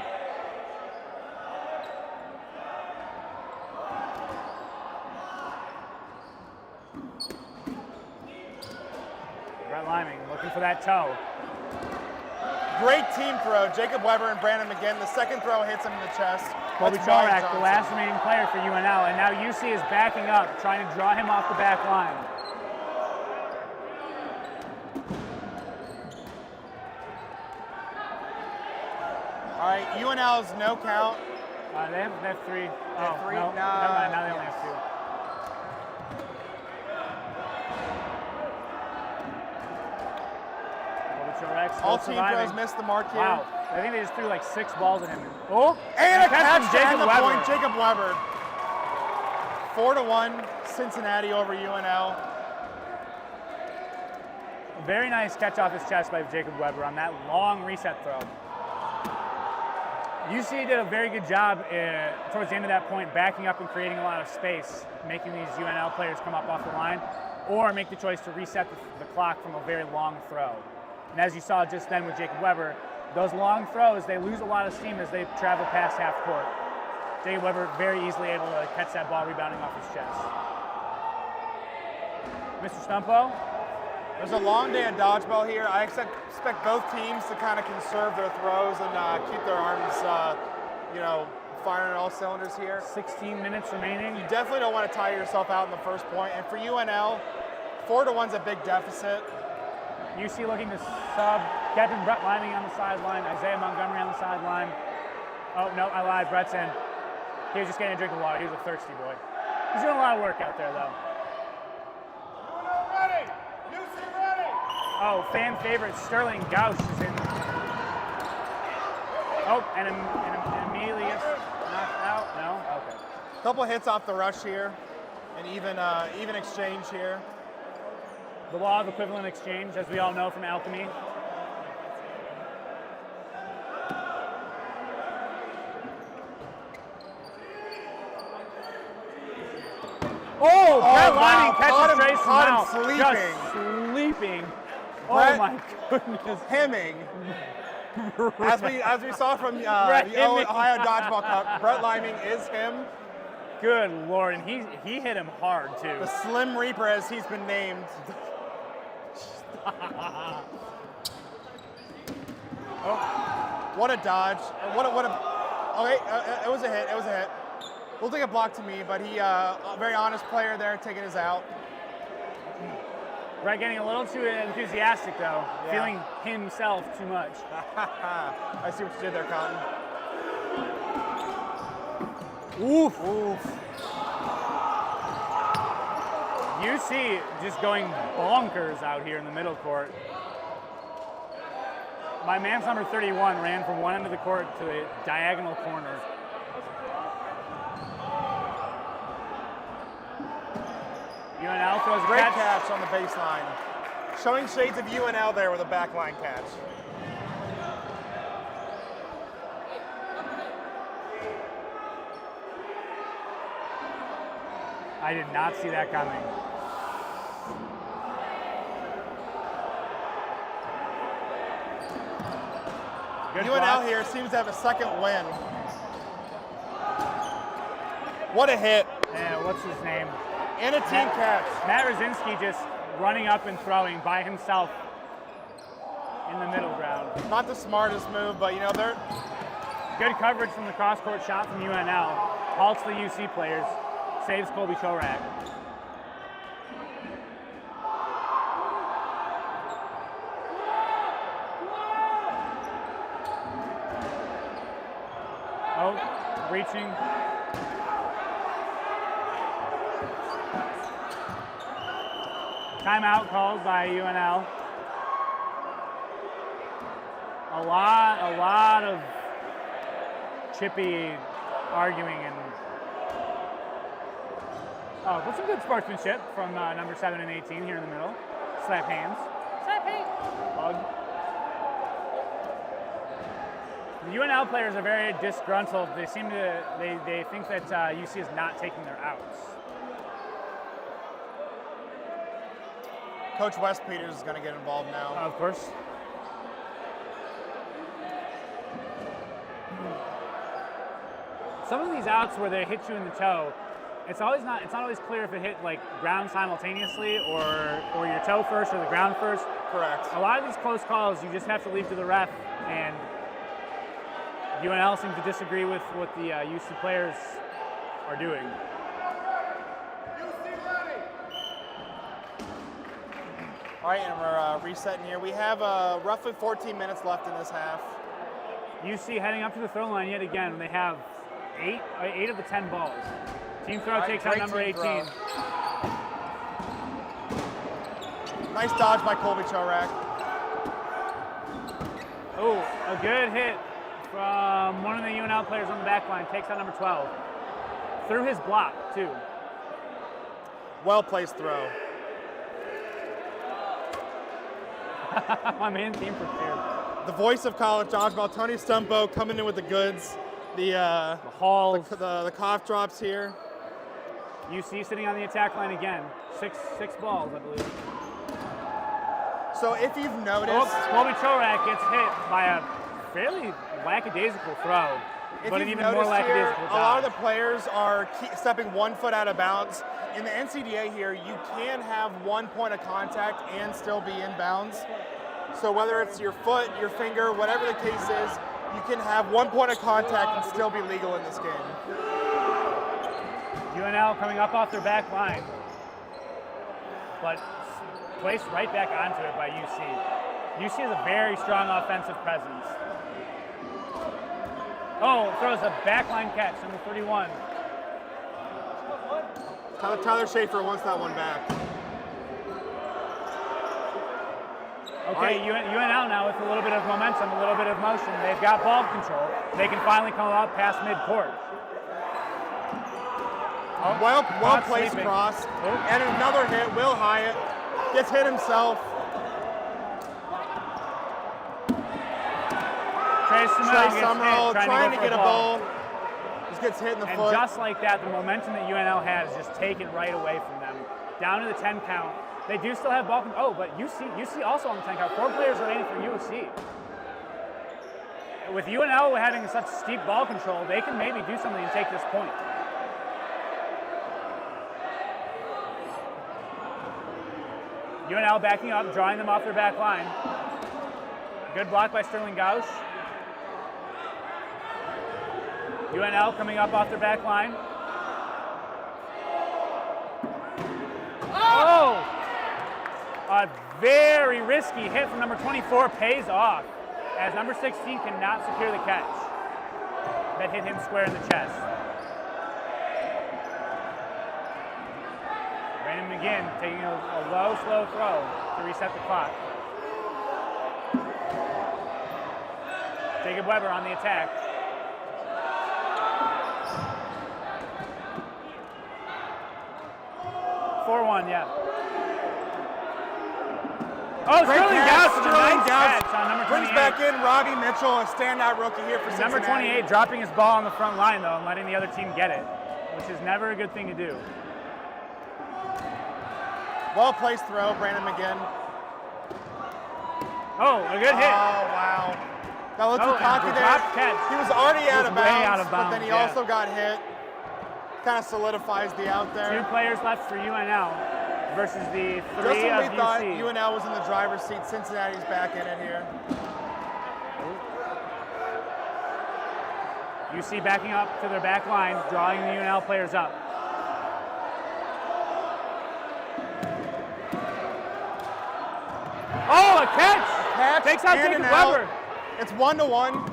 Brett Liming looking for that toe. Great team throw. Jacob Weber and Brandon McGinn. The second throw hits him in the chest. Colby That's Ryan Chorak, the Johnson. last remaining player for UNL, and now UC is backing up, trying to draw him off the back line. All right, UNL's no count. They have 3. They have 3? No, No. never mind. Now they only have 2. All team throws missed the mark here. Wow, I think they just threw like 6 balls at him. Oh, And a catch from to end the Weber. point, Jacob Weber. 4-1, Cincinnati over UNL. Very nice catch off his chest by Jacob Weber on that long reset throw. UC did a very good job towards the end of that point, backing up and creating a lot of space, making these UNL players come up off the line, or make the choice to reset the clock from a very long throw. And as you saw just then with Jacob Weber, those long throws, they lose a lot of steam as they travel past half court. Jacob Weber very easily able to catch that ball rebounding off his chest. Mr. Stumpo? There's a long day of dodgeball here. I expect both teams to kind of conserve their throws and keep their arms, firing on all cylinders here. 16 minutes remaining. You definitely don't want to tire yourself out in the first point. And for UNL, 4-1's a big deficit. UC looking to sub. Captain Brett Liming on the sideline. Isaiah Montgomery on the sideline. Oh, no, I lied. Brett's in. He was just getting a drink of water. He was a thirsty boy. He's doing a lot of work out there, though. Oh, fan favorite Sterling Gauch is in. Oh, and immediately gets knocked out. No? Okay. Couple hits off the rush here, and even exchange here. The law of equivalent exchange, as we all know from alchemy. Oh, Brett Liming catches Trace caught Mount. him Just sleeping. Brett, oh my goodness. Hemming. As we saw from the Ohio Dodgeball Cup, Brett Liming is him. Good Lord, and he hit him hard too. The Slim Reaper, as he's been named. Oh, what a dodge! What a. Okay, it was a hit. It was a hit. We'll take a block to me, but he a very honest player there, taking his out. Brett getting a little too enthusiastic though, Yeah. feeling himself too much. I see what you did there, Cotton. Oof. Oof. UC just going bonkers out here in the middle court. My man's number 31 ran from one end of the court to the diagonal corner. UNL throws a Great catch. catch on the baseline. Showing shades of UNL there with a backline catch. I did not see that coming. Good UNL block. here seems to have a second win. What a hit. Yeah, what's his name? And a team catch. Matt Rosinski just running up and throwing by himself in the middle ground. Not the smartest move, but they're Good coverage from the cross-court shot from UNL. Halts the UC players. Saves Colby Chorak. Oh, reaching. Timeout called by UNL. A lot of chippy arguing and but some good sportsmanship from number 7 and 18 here in the middle. Slap hands. Slap hands. Hug. The UNL players are very disgruntled. They seem to they think that UC is not taking their outs. Coach Wes Peters is going to get involved now. Of course. Some of these outs where they hit you in the toe, it's not always clear if it hit like ground simultaneously or your toe first or the ground first. Correct. A lot of these close calls you just have to leave to the ref, and UNL seems to disagree with what the UC players are doing. All right, and we're resetting here. We have roughly 14 minutes left in this half. UC heading up to the throw line yet again. They have eight of the 10 balls. Team throw takes out number 18. Throw. Nice dodge by Colby Chorak. Oh, a good hit from one of the UNL players on the back line. Takes out number 12. Through his block, too. Well-placed throw. My man came prepared. The voice of college dodgeball, Tony Stumpo, coming in with the goods. The Halls. the cough drops here. UC sitting on the attack line again. Six balls, I believe. So if you've noticed, Colby Chorak gets hit by a fairly lackadaisical throw, but an even more lackadaisical a lot of the players are stepping 1 foot out of bounds. In the NCDA here, you can have 1 point of contact and still be in bounds. So whether it's your foot, your finger, whatever the case is, you can have 1 point of contact and still be legal in this game. UNL coming up off their back line, but placed right back onto it by UC. UC has a very strong offensive presence. Oh, throws a backline catch, number 31. Tyler Schaefer wants that one back. Okay, UNL now with a little bit of momentum, a little bit of motion. They've got ball control. They can finally come up past midcourt. Oh, well placed cross. And another hit. Will Hyatt gets hit himself. Trey Summerall trying to get a ball. Just gets hit in the foot. And just like that, the momentum that UNL had is just taken right away from them. Down to the 10 count. They do still have ball control. Oh, but UC also on the 10 count. 4 players remaining for UC. With UNL having such steep ball control, they can maybe do something and take this point. UNL backing up, drawing them off their back line. Good block by Sterling Gausch. UNL coming up off their back line. Oh! A very risky hit from number 24 pays off, as number 16 cannot secure the catch. That hit him square in the chest. Brandon McGinn taking a low, slow throw to reset the clock. Jacob Weber on the attack. Yeah. Oh, Sterling Gauss with a nice catch on number 28. Brings back in Robbie Mitchell, a standout rookie here for Cincinnati. Number 28 dropping his ball on the front line, though, and letting the other team get it, which is never a good thing to do. Well-placed throw, Brandon McGinn. Oh, a good hit. Oh, wow. Got a little too cocky there. Catch. He was already out of bounds, but then he yeah. also got hit. Kind of solidifies the out there. 2 players left for UNL versus the 3 Just when of we thought UC. UNL was in the driver's seat, Cincinnati's back in it here. UC backing up to their back line, drawing the UNL players up. Oh, a catch! Takes out Jacob Weber. It's 1-1.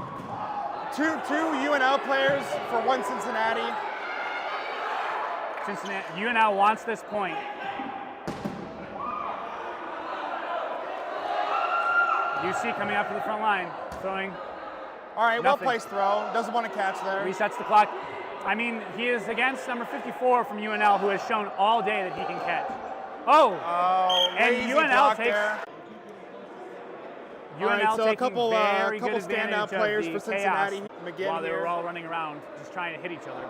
Two UNL players for 1 Cincinnati. UNL wants this point. UC coming up to the front line, throwing. All right, well-placed throw. Doesn't want to catch there. Resets the clock. I mean, he is against number 54 from UNL, who has shown all day that he can catch. Oh! And UNL takes. There. UNL right, so taking a couple standout players for Cincinnati. McGinn while they here. were all running around, just trying to hit each other.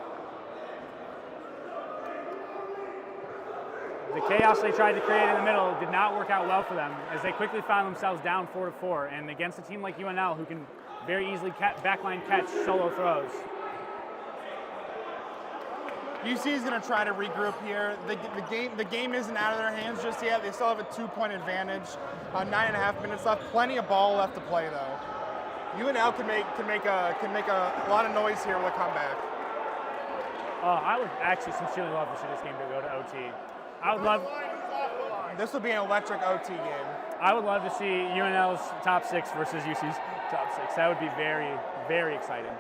The chaos they tried to create in the middle did not work out well for them, as they quickly found themselves down 4-4, and against a team like UNL, who can very easily backline catch solo throws. UC is going to try to regroup here. The game isn't out of their hands just yet. They still have a 2-point advantage. 9.5 minutes left. Plenty of ball left to play though. UNL can make a lot of noise here with a comeback. I would actually sincerely love to see this game go to OT. I would love. This would be an electric OT game. I would love to see UNL's top 6 versus UC's top 6. That would be very, very exciting.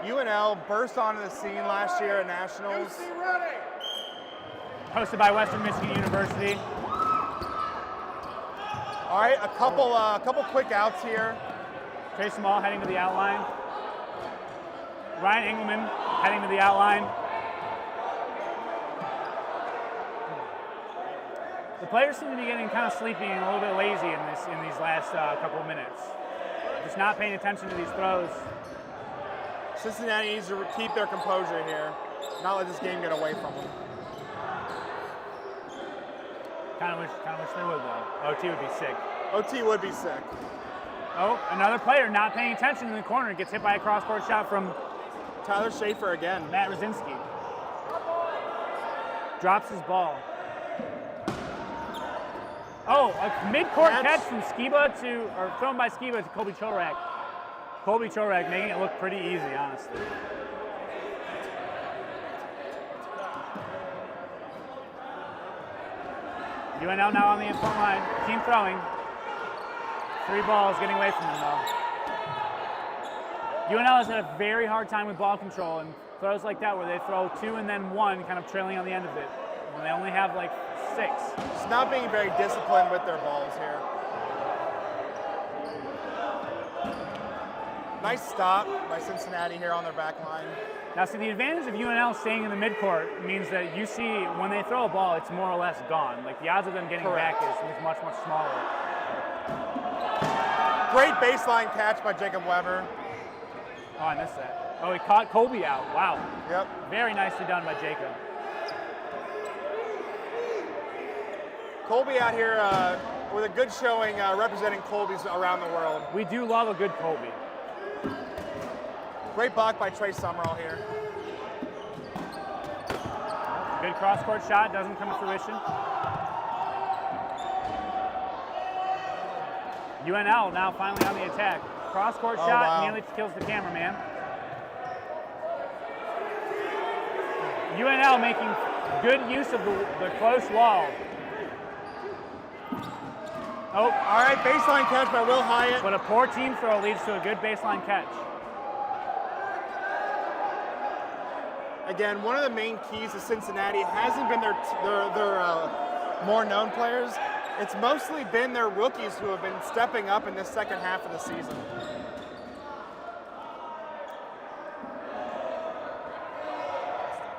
UNL burst onto the scene last year at Nationals. Hosted by Western Michigan University. All right, a couple quick outs here. Trey Small heading to the outline. Ryan Engelman heading to the outline. The players seem to be getting kind of sleepy and a little bit lazy in these last couple of minutes. Just not paying attention to these throws. Cincinnati needs to keep their composure here, not let this game get away from them. Kind of wish they would though. OT would be sick. OT would be sick. Oh, another player not paying attention in the corner gets hit by a cross-court shot from Tyler Schaefer again. Matt Rosinski. Drops his ball. Oh, a mid-court catch from thrown by Skiba to Colby Chorak. Colby Chorak making it look pretty easy, honestly. UNL now on the front line. Team throwing. 3 balls getting away from them though. UNL has had a very hard time with ball control, and throws like that where they throw 2 and then 1 kind of trailing on the end of it. And they only have like 6. Just not being very disciplined with their balls here. Nice stop by Cincinnati here on their back line. Now see, the advantage of UNL staying in the midcourt means that you see when they throw a ball, it's more or less gone. Like the odds of them getting back is much, much smaller. Great baseline catch by Jacob Weber. Oh, I missed that. Oh, he caught Colby out. Wow. Yep. Very nicely done by Jacob. Colby out here with a good showing representing Colby's around the world. We do love a good Colby. Great block by Trey Summerall here. Good cross-court shot, doesn't come to fruition. UNL now finally on the attack. Cross-court shot nearly kills the cameraman. UNL making good use of the close wall. Oh, all right, baseline catch by Will Hyatt. But a poor team throw leads to a good baseline catch. Again, one of the main keys to Cincinnati hasn't been their more known players. It's mostly been their rookies who have been stepping up in this second half of the season.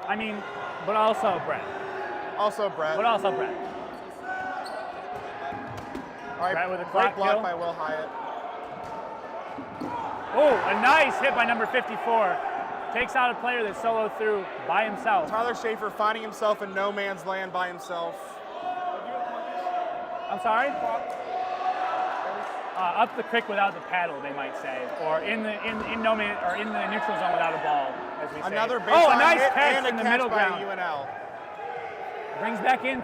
I mean, but also Brett. Also Brett. But also Brett. All right, Brett with a great clock block kill by Will Hyatt. Oh, a nice hit by number 54. Takes out a player that soloed through by himself. Tyler Schaefer finding himself in no man's land by himself. I'm sorry? Up the creek without the paddle, they might say, or in the no man or in the neutral zone without a ball, as we say. Another baseline a nice hit catch and a in the catch middle by ground. UNL. Brings back in,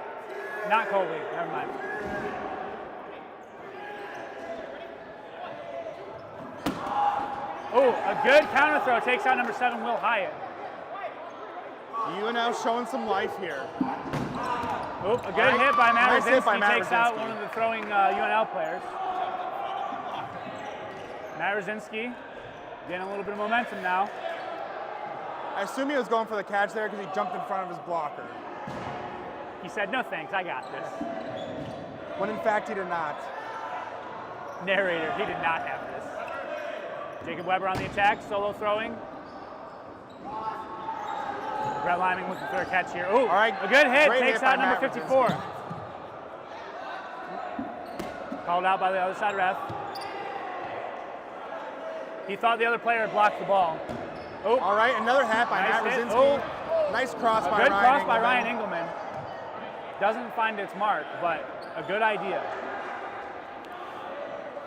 not Colby. Never mind. Oh, a good counter throw takes out number 7, Will Hyatt. UNL showing some life here. Oh, a good hit by Matt Nice hit by Rosinski Matt takes out Rosinski. one of the throwing UNL players. Matt Rosinski getting a little bit of momentum now. I assume he was going for the catch there because he jumped in front of his blocker. He said, no thanks, I got this. When in fact he did not. Narrator, he did not have this. Jacob Weber on the attack, solo throwing. Brett Liming looking for a catch here. Ooh, all right, a good hit, great takes hit out by number Matt 54. Rosinski. Called out by the other side ref. He thought the other player had blocked the ball. Oh, all right, another hat by Matt hit. Rosinski. Oh. Nice cross by Good Ryan cross Engelman. by Ryan Engelman. Doesn't find its mark, but a good idea.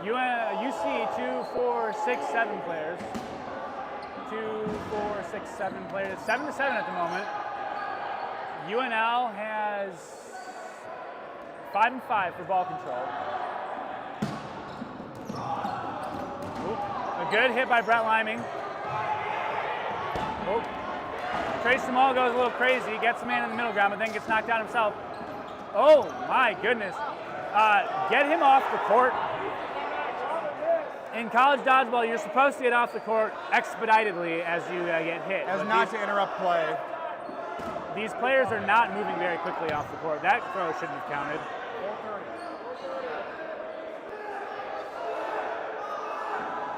UC 2, 4, 6, 7 players. 2, 4, 6, 7 players. 7 to 7 at the moment. UNL has 5 and 5 for ball control. Oop, a good hit by Brett Liming. Oh. Trace Small goes a little crazy, gets a man in the middle ground, but then gets knocked out himself. Oh my goodness. Get him off the court. In college dodgeball, you're supposed to get off the court expeditedly as you get hit. As not to interrupt play. These players are not moving very quickly off the court. That throw shouldn't have counted.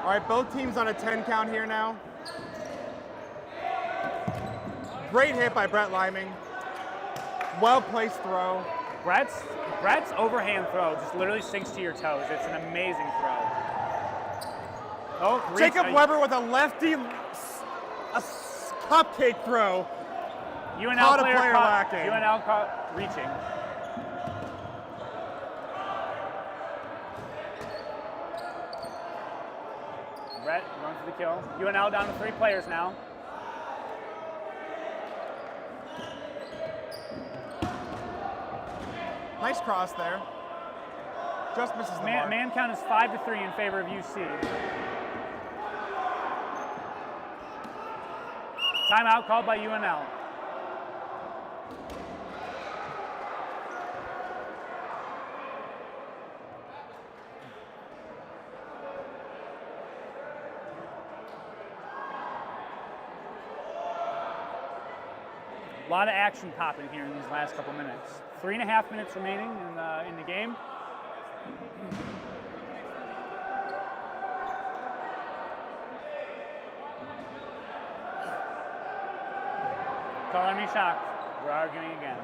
All right, both teams on a 10 count here now. Great hit by Brett Liming. Well-placed throw. Brett's overhand throw just literally sinks to your toes. It's an amazing throw. Oh, Jacob Weber with a lefty cupcake throw. UNL Caught a player lacking. UNL caught reaching. Brett going for the kill. UNL down to 3 players now. Nice cross there. Just misses the mark. Man count is 5-3 in favor of UC. Timeout called by UNL. A lot of action popping here in these last couple minutes. 3.5 minutes remaining in the game. Calling me shocked. We're arguing again.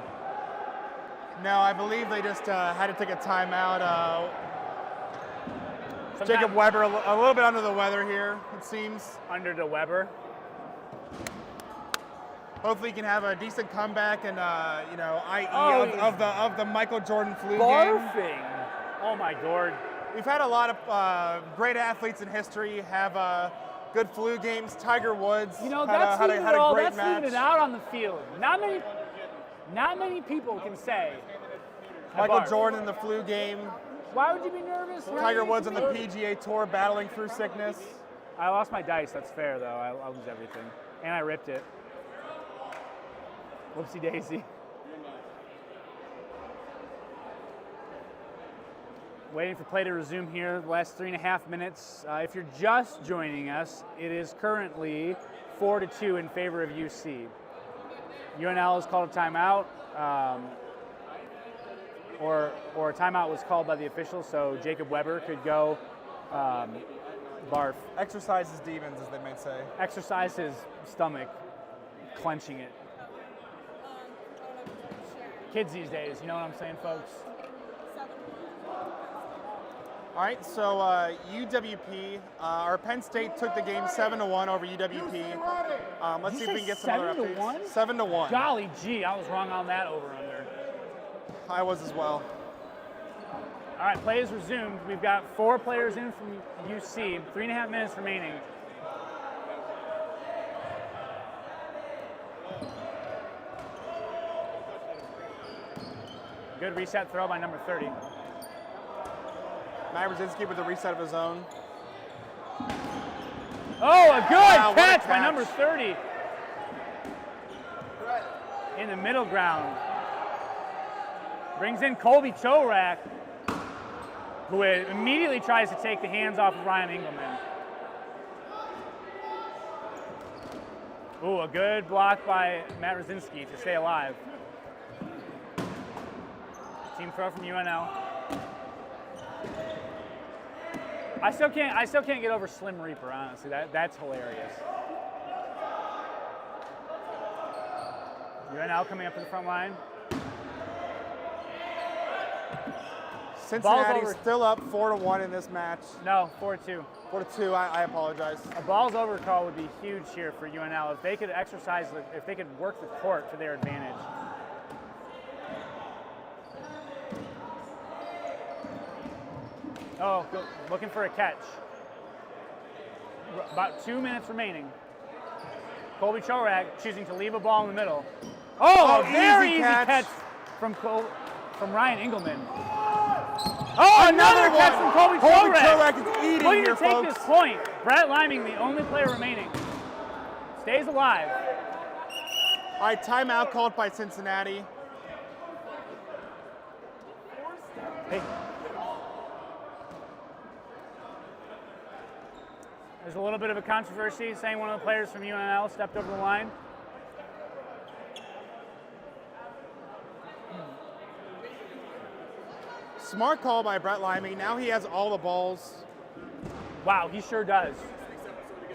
No, I believe they just had to take a timeout. Jacob Weber a little bit under the weather here, it seems. Under the Weber. Hopefully he can have a decent comeback and, i.e. Oh, of the Michael Jordan flu game. Barfing. Oh my God. We've had a lot of great athletes in history have good flu games. Tiger Woods You know, had that's a leaving great match. it out on the field. Not many people can say. I Michael barfed. Jordan in the flu game. Why would you be nervous? Tiger Woods on the PGA Tour battling through sickness. I lost my dice. That's fair, though. I'll lose everything. And I ripped it. Whoopsie daisy. Waiting for play to resume here. The last 3.5 minutes. If you're just joining us, it is currently 4-2 in favor of UC. UNL has called a timeout, or a timeout was called by the officials, so Jacob Weber could go barf. Exercise his demons, as they might say. Exercise his stomach, clenching it. Kids these days, you know what I'm saying, folks? All right, so UWP, or Penn State took the game 7-1 over UWP. Let's see if we can get some other updates. 7-1. Golly gee, I was wrong on that over-under. I was as well. All right, play is resumed. We've got 4 players in from UC, 3.5 minutes remaining. Good reset throw by number 30. Matt Brzezinski with a reset of his own. Oh, a good Wow, what a catch by catch. number 30. In the middle ground. Brings in Colby Chorak, who immediately tries to take the hands off of Ryan Engelman. Ooh, a good block by Matt Brzezinski to stay alive. Team throw from UNL. I still can't get over Slim Reaper, honestly. That's hilarious. UNL coming up to the front line. Cincinnati's still up 4-1 in this match. No, 4-2. 4-2, I apologize. A balls over call would be huge here for UNL if they could if they could work the court to their advantage. Oh, looking for a catch. About 2 minutes remaining. Colby Chorak choosing to leave a ball in the middle. Oh, a very easy catch from Ryan Engelman. Oh, another catch from Colby Chorak. Chorak is eating Looking here, to take folks. this point. Brett Liming, the only player remaining, stays alive. All right, timeout called by Cincinnati. Hey. There's a little bit of a controversy saying one of the players from UNL stepped over the line. Smart call by Brett Liming. Now he has all the balls. Wow, he sure does.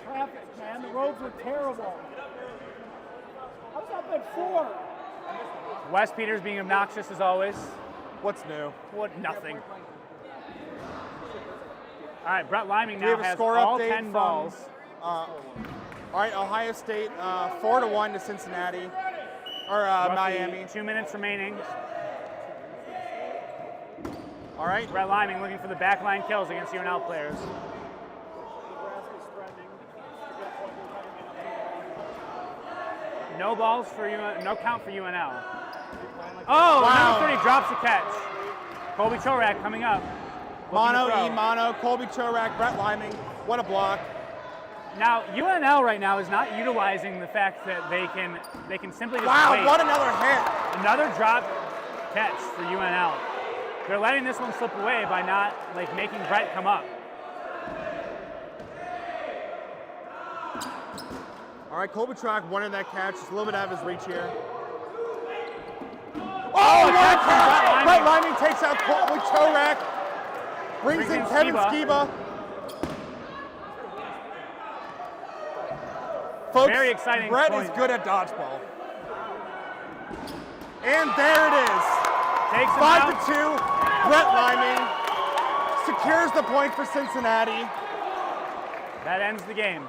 Traffic, man. The roads were terrible. I was up at 4. Wes Peters being obnoxious as always. What's new? What? Nothing. All right, Brett Liming We have now a has score all update 10 from, balls. All right, Ohio State 4-1 to Cincinnati, or Roughly Miami. 2 minutes remaining. All right. Brett Liming looking for the backline kills against UNL players. No balls for no count for UNL. Oh, Wow. number 30 drops the catch. Colby Chorak coming up. looking to Mono, throw. E-mono, Colby Chorak, Brett Liming. What a block. Now UNL right now is not utilizing the fact that they can simply just Wow, wait. what another hit. Another drop catch for UNL. They're letting this one slip away by not making Brett come up. All right, Colby Chorak wanted that catch. Just a little bit out of his reach here. Oh, what a catch from catch! Brett Brett Liming. Liming takes out Colby Chorak. Brings in Kevin Skiba. Folks, Very exciting Brett point. is good at dodgeball. And there it is. Takes him 5-2. Brett Liming secures the point for Cincinnati. That ends the game.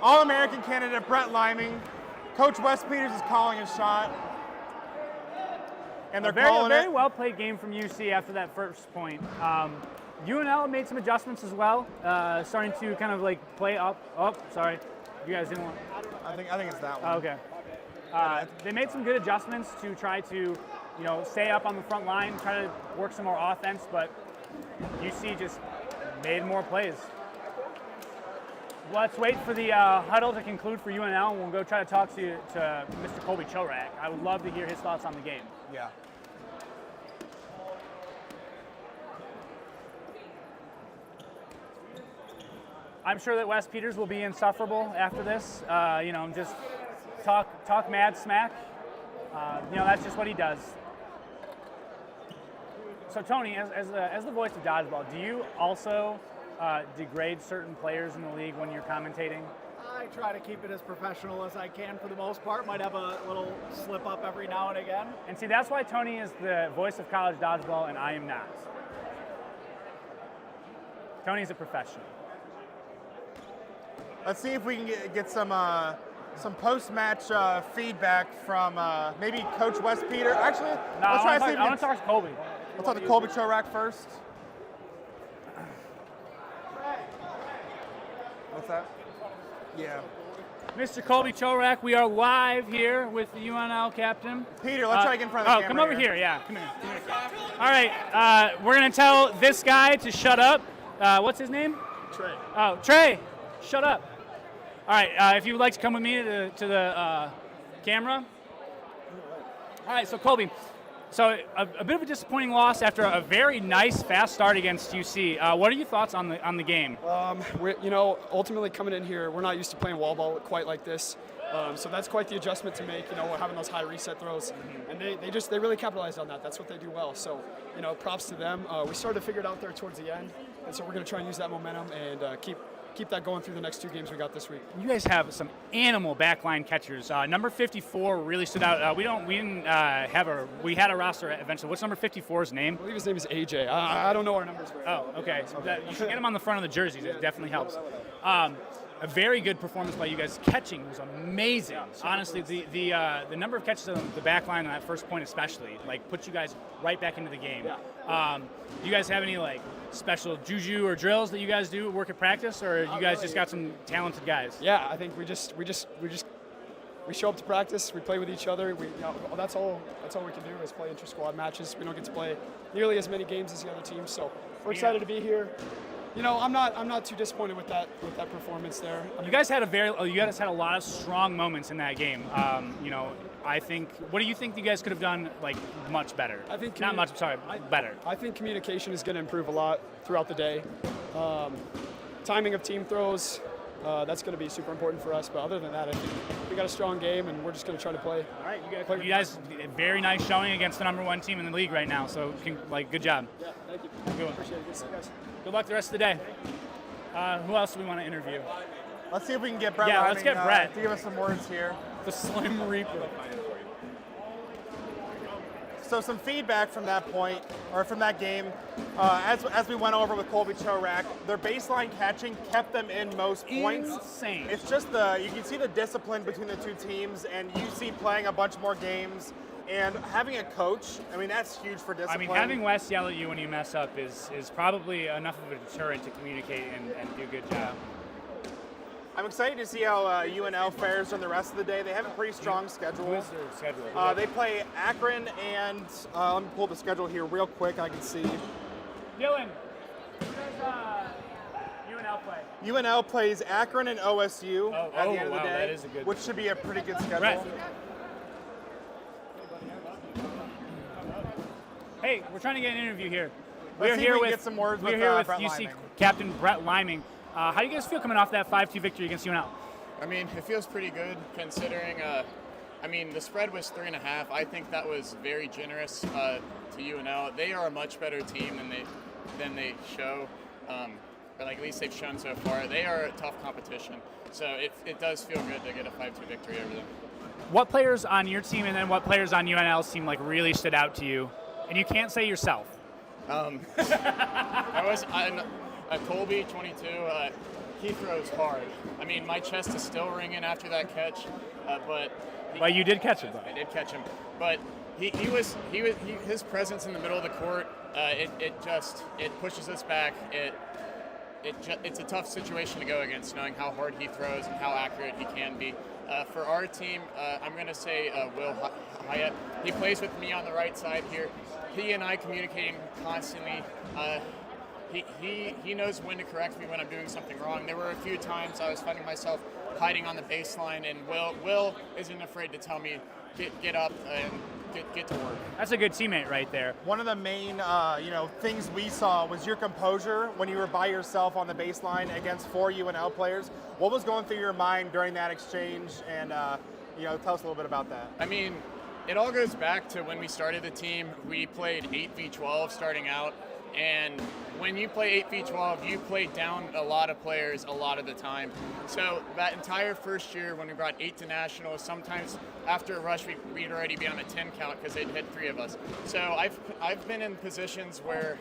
All-American candidate Brett Liming. Coach Wes Peters is calling a shot. And they're A very calling it. well played game from UC after that first point. UNL made some adjustments as well, starting to kind of play up. Oh, sorry, you guys didn't want. I think it's that one. Oh, okay. They made some good adjustments to try to, stay up on the front line, try to work some more offense, but UC just made more plays. Let's wait for the huddle to conclude for UNL, and we'll go try to talk to Mr. Colby Chorak. I would love to hear his thoughts on the game. Yeah. I'm sure that Wes Peters will be insufferable after this. Just talk mad smack. That's just what he does. So Tony, as the voice of Dodgeball, do you also degrade certain players in the league when you're commentating? I try to keep it as professional as I can for the most part. Might have a little slip up every now and again. And see, that's why Tony is the voice of college dodgeball and I am not. Tony's a professional. Let's see if we can get some post-match feedback from maybe Coach Wes Peters. Actually, No, let's try to see I if want we to talk to Colby. Let's talk to Colby Chorak first. What's that? Yeah. Mr. Colby Chorak, we are live here with the UNL captain. Peter, let's try to get in front of the camera. Come over here, yeah, come here. All right, we're going to tell this guy to shut up. What's his name? Trey. Oh, Trey, shut up. All right, if you would like to come with me to the camera. All right, so Colby, so a bit of a disappointing loss after a very nice, fast start against UC. What are your thoughts on the game? Ultimately coming in here, we're not used to playing wall ball quite like this. So that's quite the adjustment to make, having those high reset throws. And they really capitalized on that. That's what they do well. So, props to them. We started to figure it out there towards the end. And so we're going to try and use that momentum and keep that going through the next 2 games we got this week. You guys have some animal backline catchers. Number 54 really stood out. We had a roster eventually. What's number 54's name? I believe his name is AJ. I don't know our numbers very well. Oh, okay. So you should get him on the front of the jerseys. It definitely helps. A very good performance by you guys. Catching was amazing. Honestly, the number of catches on the back line on that first point especially, puts you guys right back into the game. Do you guys have any special juju or drills that you guys do work at practice, or you guys just got some talented guys? Yeah, I think we show up to practice, we play with each other. That's all we can do is play inter-squad matches. We don't get to play nearly as many games as the other teams, so we're excited to be here. I'm not too disappointed with that performance there. You guys had a lot of strong moments in that game. I think. What do you think you guys could have done much better? I think better. I think communication is going to improve a lot throughout the day. Timing of team throws, that's going to be super important for us. But other than that, I think we got a strong game, and we're just going to try to play. All right, you guys, very nice showing against the number 1 team in the league right now. So, good job. Yeah, thank you. Good one. Appreciate it. Good to see you guys. Good luck the rest of the day. Who else do we want to interview? Let's see if we can get Brett. Yeah, let's get Brett. To give us some words here. The Slim Reaper. So some feedback from that point, or from that game, as we went over with Colby Chorak, their baseline catching kept them in most points. Insane. It's just you can see the discipline between the two teams, and UC playing a bunch more games, and having a coach, I mean, that's huge for discipline. I mean, having Wes yell at you when you mess up is probably enough of a deterrent to communicate and do a good job. I'm excited to see how UNL fares on the rest of the day. They have a pretty strong schedule. Who's their schedule? They play Akron and, let me pull the schedule here real quick, I can see. Dylan, who does UNL play? UNL plays Akron and OSU at the end of the day, that is a good, which should be a pretty good schedule. Brett. Hey, we're trying to get an interview here. Let's see if we can get some words with UC Brett Liming. Captain Brett Liming. How do you guys feel coming off that 5-2 victory against UNL? I mean, it feels pretty good considering, I mean, the spread was 3.5. I think that was very generous to UNL. They are a much better team than they show, or like at least they've shown so far. They are a tough competition, so it does feel good to get a 5-2 victory over them. What players on your team and then what players on UNL's team like really stood out to you? And you can't say yourself. Colby, 22, he throws hard. I mean, my chest is still ringing after that catch, but you did catch him, though. I did catch him, but his presence in the middle of the court, it pushes us back. It's a tough situation to go against, knowing how hard he throws and how accurate he can be. For our team, I'm going to say Will Hyatt. He plays with me on the right side here. He and I communicating constantly. He knows when to correct me when I'm doing something wrong. There were a few times I was finding myself hiding on the baseline, and Will isn't afraid to tell me, get up and get to work. That's a good teammate right there. One of the main things we saw was your composure when you were by yourself on the baseline against 4 UNL players. What was going through your mind during that exchange? And tell us a little bit about that. I mean, it all goes back to when we started the team. We played 8v12 starting out, and when you play 8v12, you play down a lot of players a lot of the time. So that entire first year when we brought 8 to nationals, sometimes after a rush we'd already be on a 10 count because they'd hit 3 of us. So I've been in positions where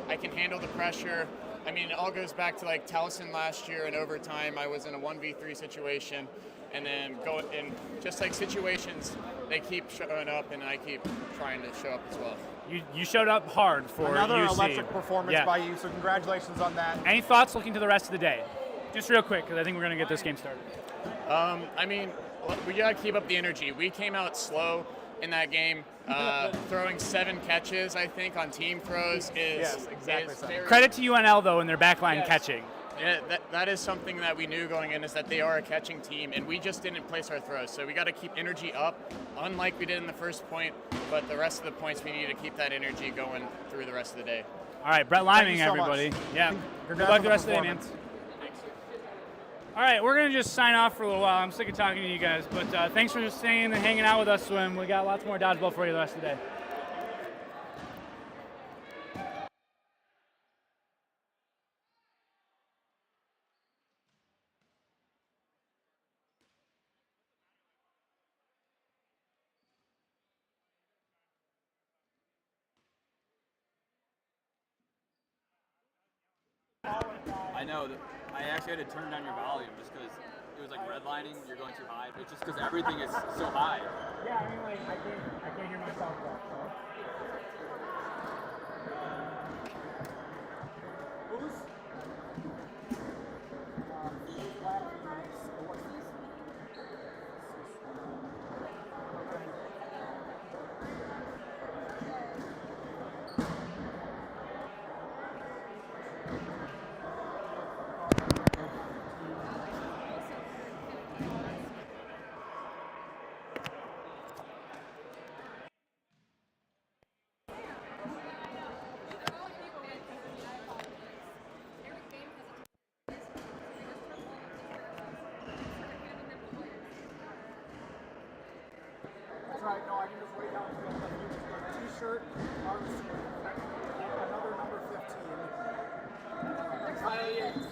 I can handle the pressure. I mean, it all goes back to like Towson last year in overtime. I was in a 1v3 situation, and then just like situations, they keep showing up, and I keep trying to show up as well. You showed up hard for Another UC. electric performance by you, so congratulations on that. Any thoughts looking to the rest of the day? Just real quick, because I think we're going to get this game started. I mean, we got to keep up the energy. We came out slow in that game. Throwing 7 catches, I think, on team throws is very Credit to UNL, though, in their backline catching. Yeah, that is something that we knew going in, is that they are a catching team, and we just didn't place our throws. So we got to keep energy up, unlike we did in the first point, but the rest of the points we need to keep that energy going through the rest of the day. All right, Brett Liming, Thank you so everybody. much. Yeah, good luck the rest of the day, man. All right, we're going to just sign off for a little while. I'm sick of talking to you guys, but thanks for just staying and hanging out with us, Swim. We got lots more dodgeball for you the rest of the day. I know. I actually had to turn down your volume just because it was like redlining. You're going too high, but just because everything is so high. Yeah, I mean, like, I can't hear myself. Right, no, I can just wait down to the t-shirt, arms, another number 15. Kyle Yates.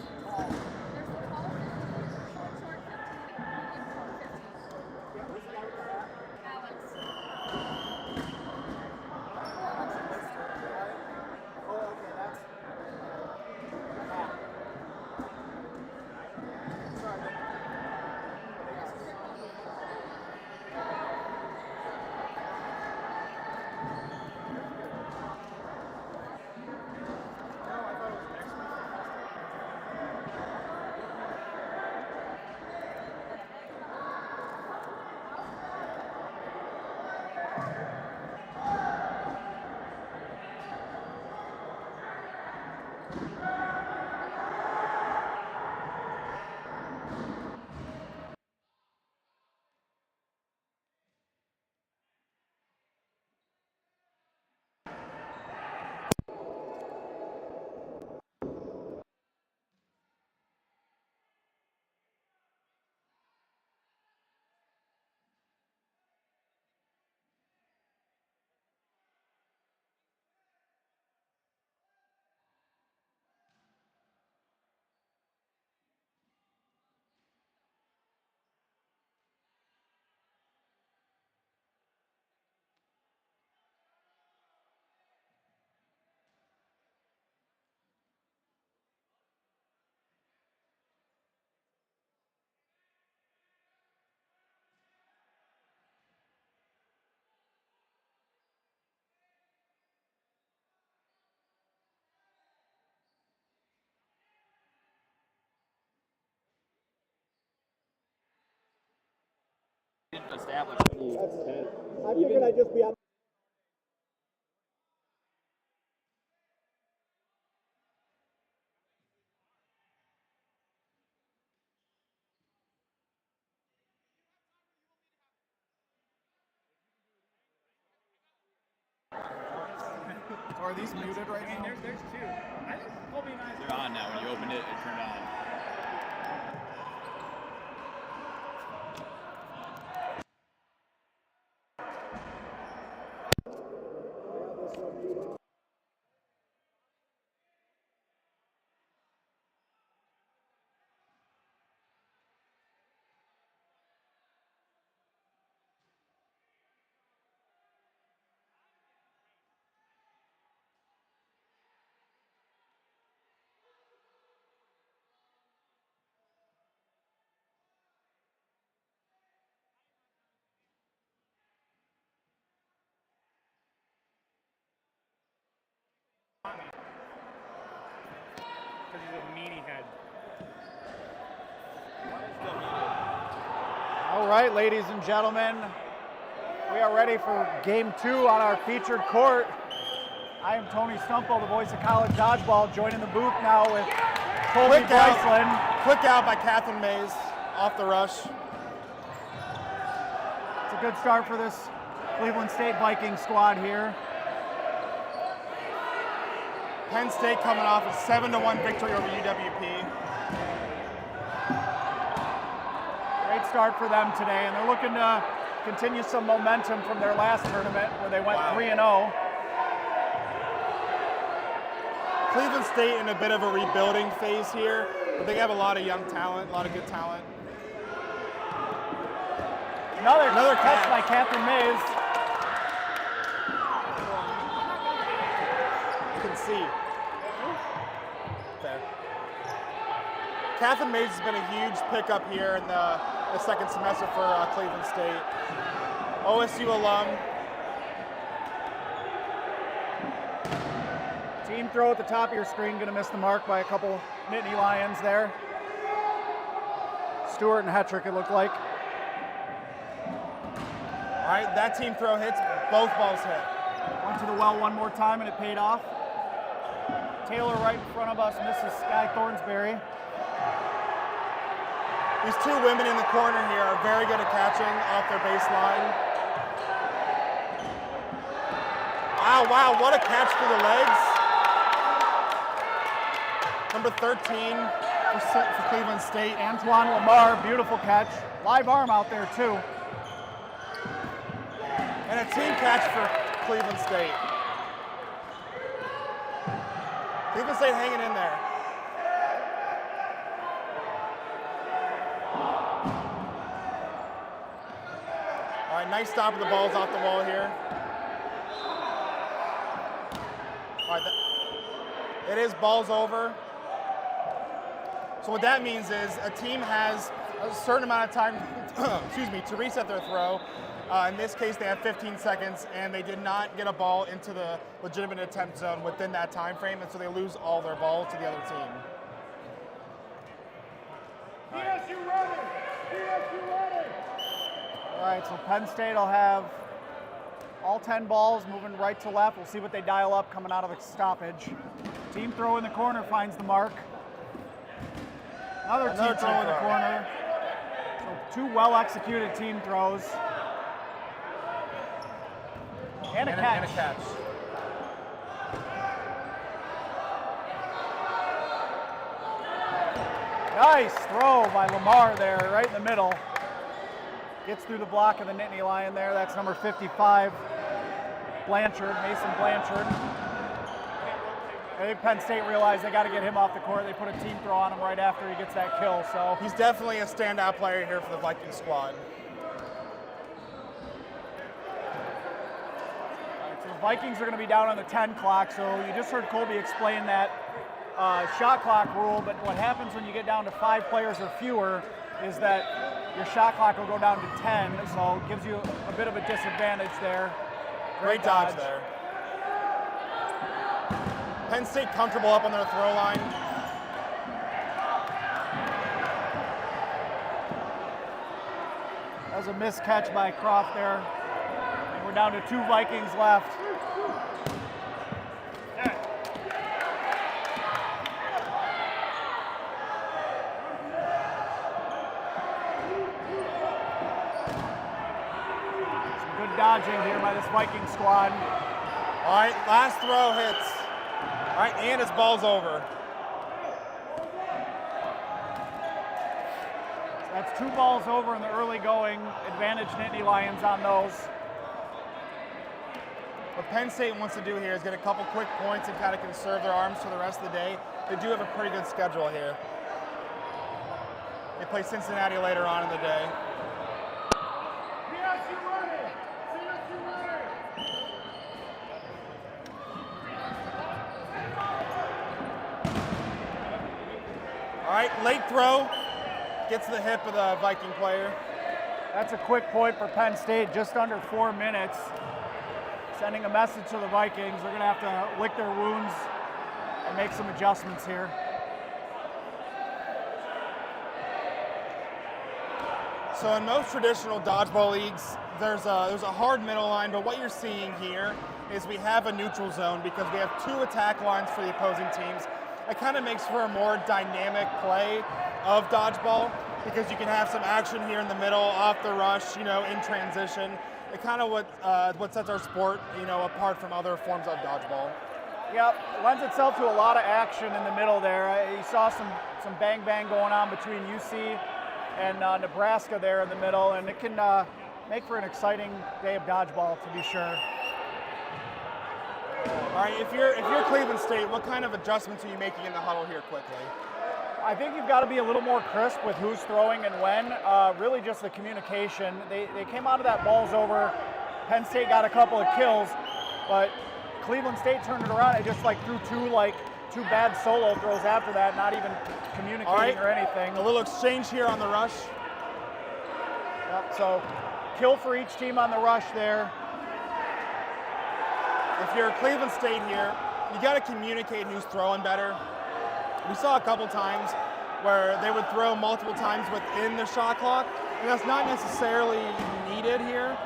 Established. I figured I'd just be out. Are these muted right now? There's two. I think Colby and I. They're on now. When you opened it, it turned on. Because he's a meanie head. All right, ladies and gentlemen, we are ready for game 2 on our featured court. I am Tony Stumple, the voice of college dodgeball, joining the booth now with Colby Bryceland. Quick out by Catherine Mays off the rush. It's a good start for this Cleveland State Viking squad here. Penn State coming off a 7-1 victory over UWP. Great start for them today, and they're looking to continue some momentum from their last tournament where they went 3-0. Cleveland State in a bit of a rebuilding phase here, but they have a lot of young talent, a lot of good talent. Another catch by Catherine Mays. You can see. There. Catherine Mays has been a huge pickup here in the second semester for Cleveland State. OSU alum. Team throw at the top of your screen, going to miss the mark by a couple Nittany Lions there. Stewart and Hetrick, it looked like. All right, that team throw hits, both balls hit. Went to the well one more time and it paid off. Taylor right in front of us, Mrs. Sky Thornsberry. These two women in the corner here are very good at catching off their baseline. Wow, what a catch through the legs. Number 13 for Cleveland State. Antoine Lamar, beautiful catch. Live arm out there too. And a team catch for Cleveland State. Cleveland State hanging in there. All right, nice stop of the balls off the wall here. All right, it is balls over. So what that means is a team has a certain amount of time, to reset their throw. In this case, they have 15 seconds, and they did not get a ball into the legitimate attempt zone within that time frame, and so they lose all their balls to the other team. All right, so Penn State will have all 10 balls moving right to left. We'll see what they dial up coming out of the stoppage. Team throw in the corner finds the mark. Another team throw in the corner. So two well-executed team throws. And a catch. Nice throw by Lamar there, right in the middle. Gets through the block of the Nittany Lion there. That's number 55, Blanchard, Mason Blanchard. I think Penn State realized they got to get him off the court. They put a team throw on him right after he gets that kill. So he's definitely a standout player here for the Viking squad. So the Vikings are going to be down on the 10 clock. So you just heard Colby explain that shot clock rule. But what happens when you get down to 5 players or fewer is that your shot clock will go down to 10. So it gives you a bit of a disadvantage there. Great dodge there. Penn State comfortable up on their throw line. That was a missed catch by Croft there. And we're down to 2 Vikings left. Some good dodging here by this Viking squad. All right, last throw hits. All right, and his ball's over. That's 2 balls over in the early going. Advantage Nittany Lions on those. What Penn State wants to do here is get a couple quick points and kind of conserve their arms for the rest of the day. They do have a pretty good schedule here. They play Cincinnati later on in the day. All right, late throw. Gets the hip of the Viking player. That's a quick point for Penn State, just under 4 minutes. Sending a message to the Vikings. They're gonna have to lick their wounds and make some adjustments here. So in most traditional dodgeball leagues, there's a hard middle line, but what you're seeing here is we have a neutral zone because we have 2 attack lines for the opposing teams. It kind of makes for a more dynamic play of dodgeball because you can have some action here in the middle, off the rush, in transition. It kind of what sets our sport, apart from other forms of dodgeball. Yep, lends itself to a lot of action in the middle there. You saw some bang bang going on between UC and Nebraska there in the middle, and it can make for an exciting day of dodgeball, to be sure. All right, if you're Cleveland State, what kind of adjustments are you making in the huddle here quickly? I think you've got to be a little more crisp with who's throwing and when. Really just the communication. They came out of that balls over. Penn State got a couple of kills, but Cleveland State turned it around. They just threw two bad solo throws after that, not even communicating or anything. A little exchange here on the rush. Yep, so kill for each team on the rush there. If you're Cleveland State here, you got to communicate who's throwing better. We saw a couple times where they would throw multiple times within the shot clock, and that's not necessarily needed here.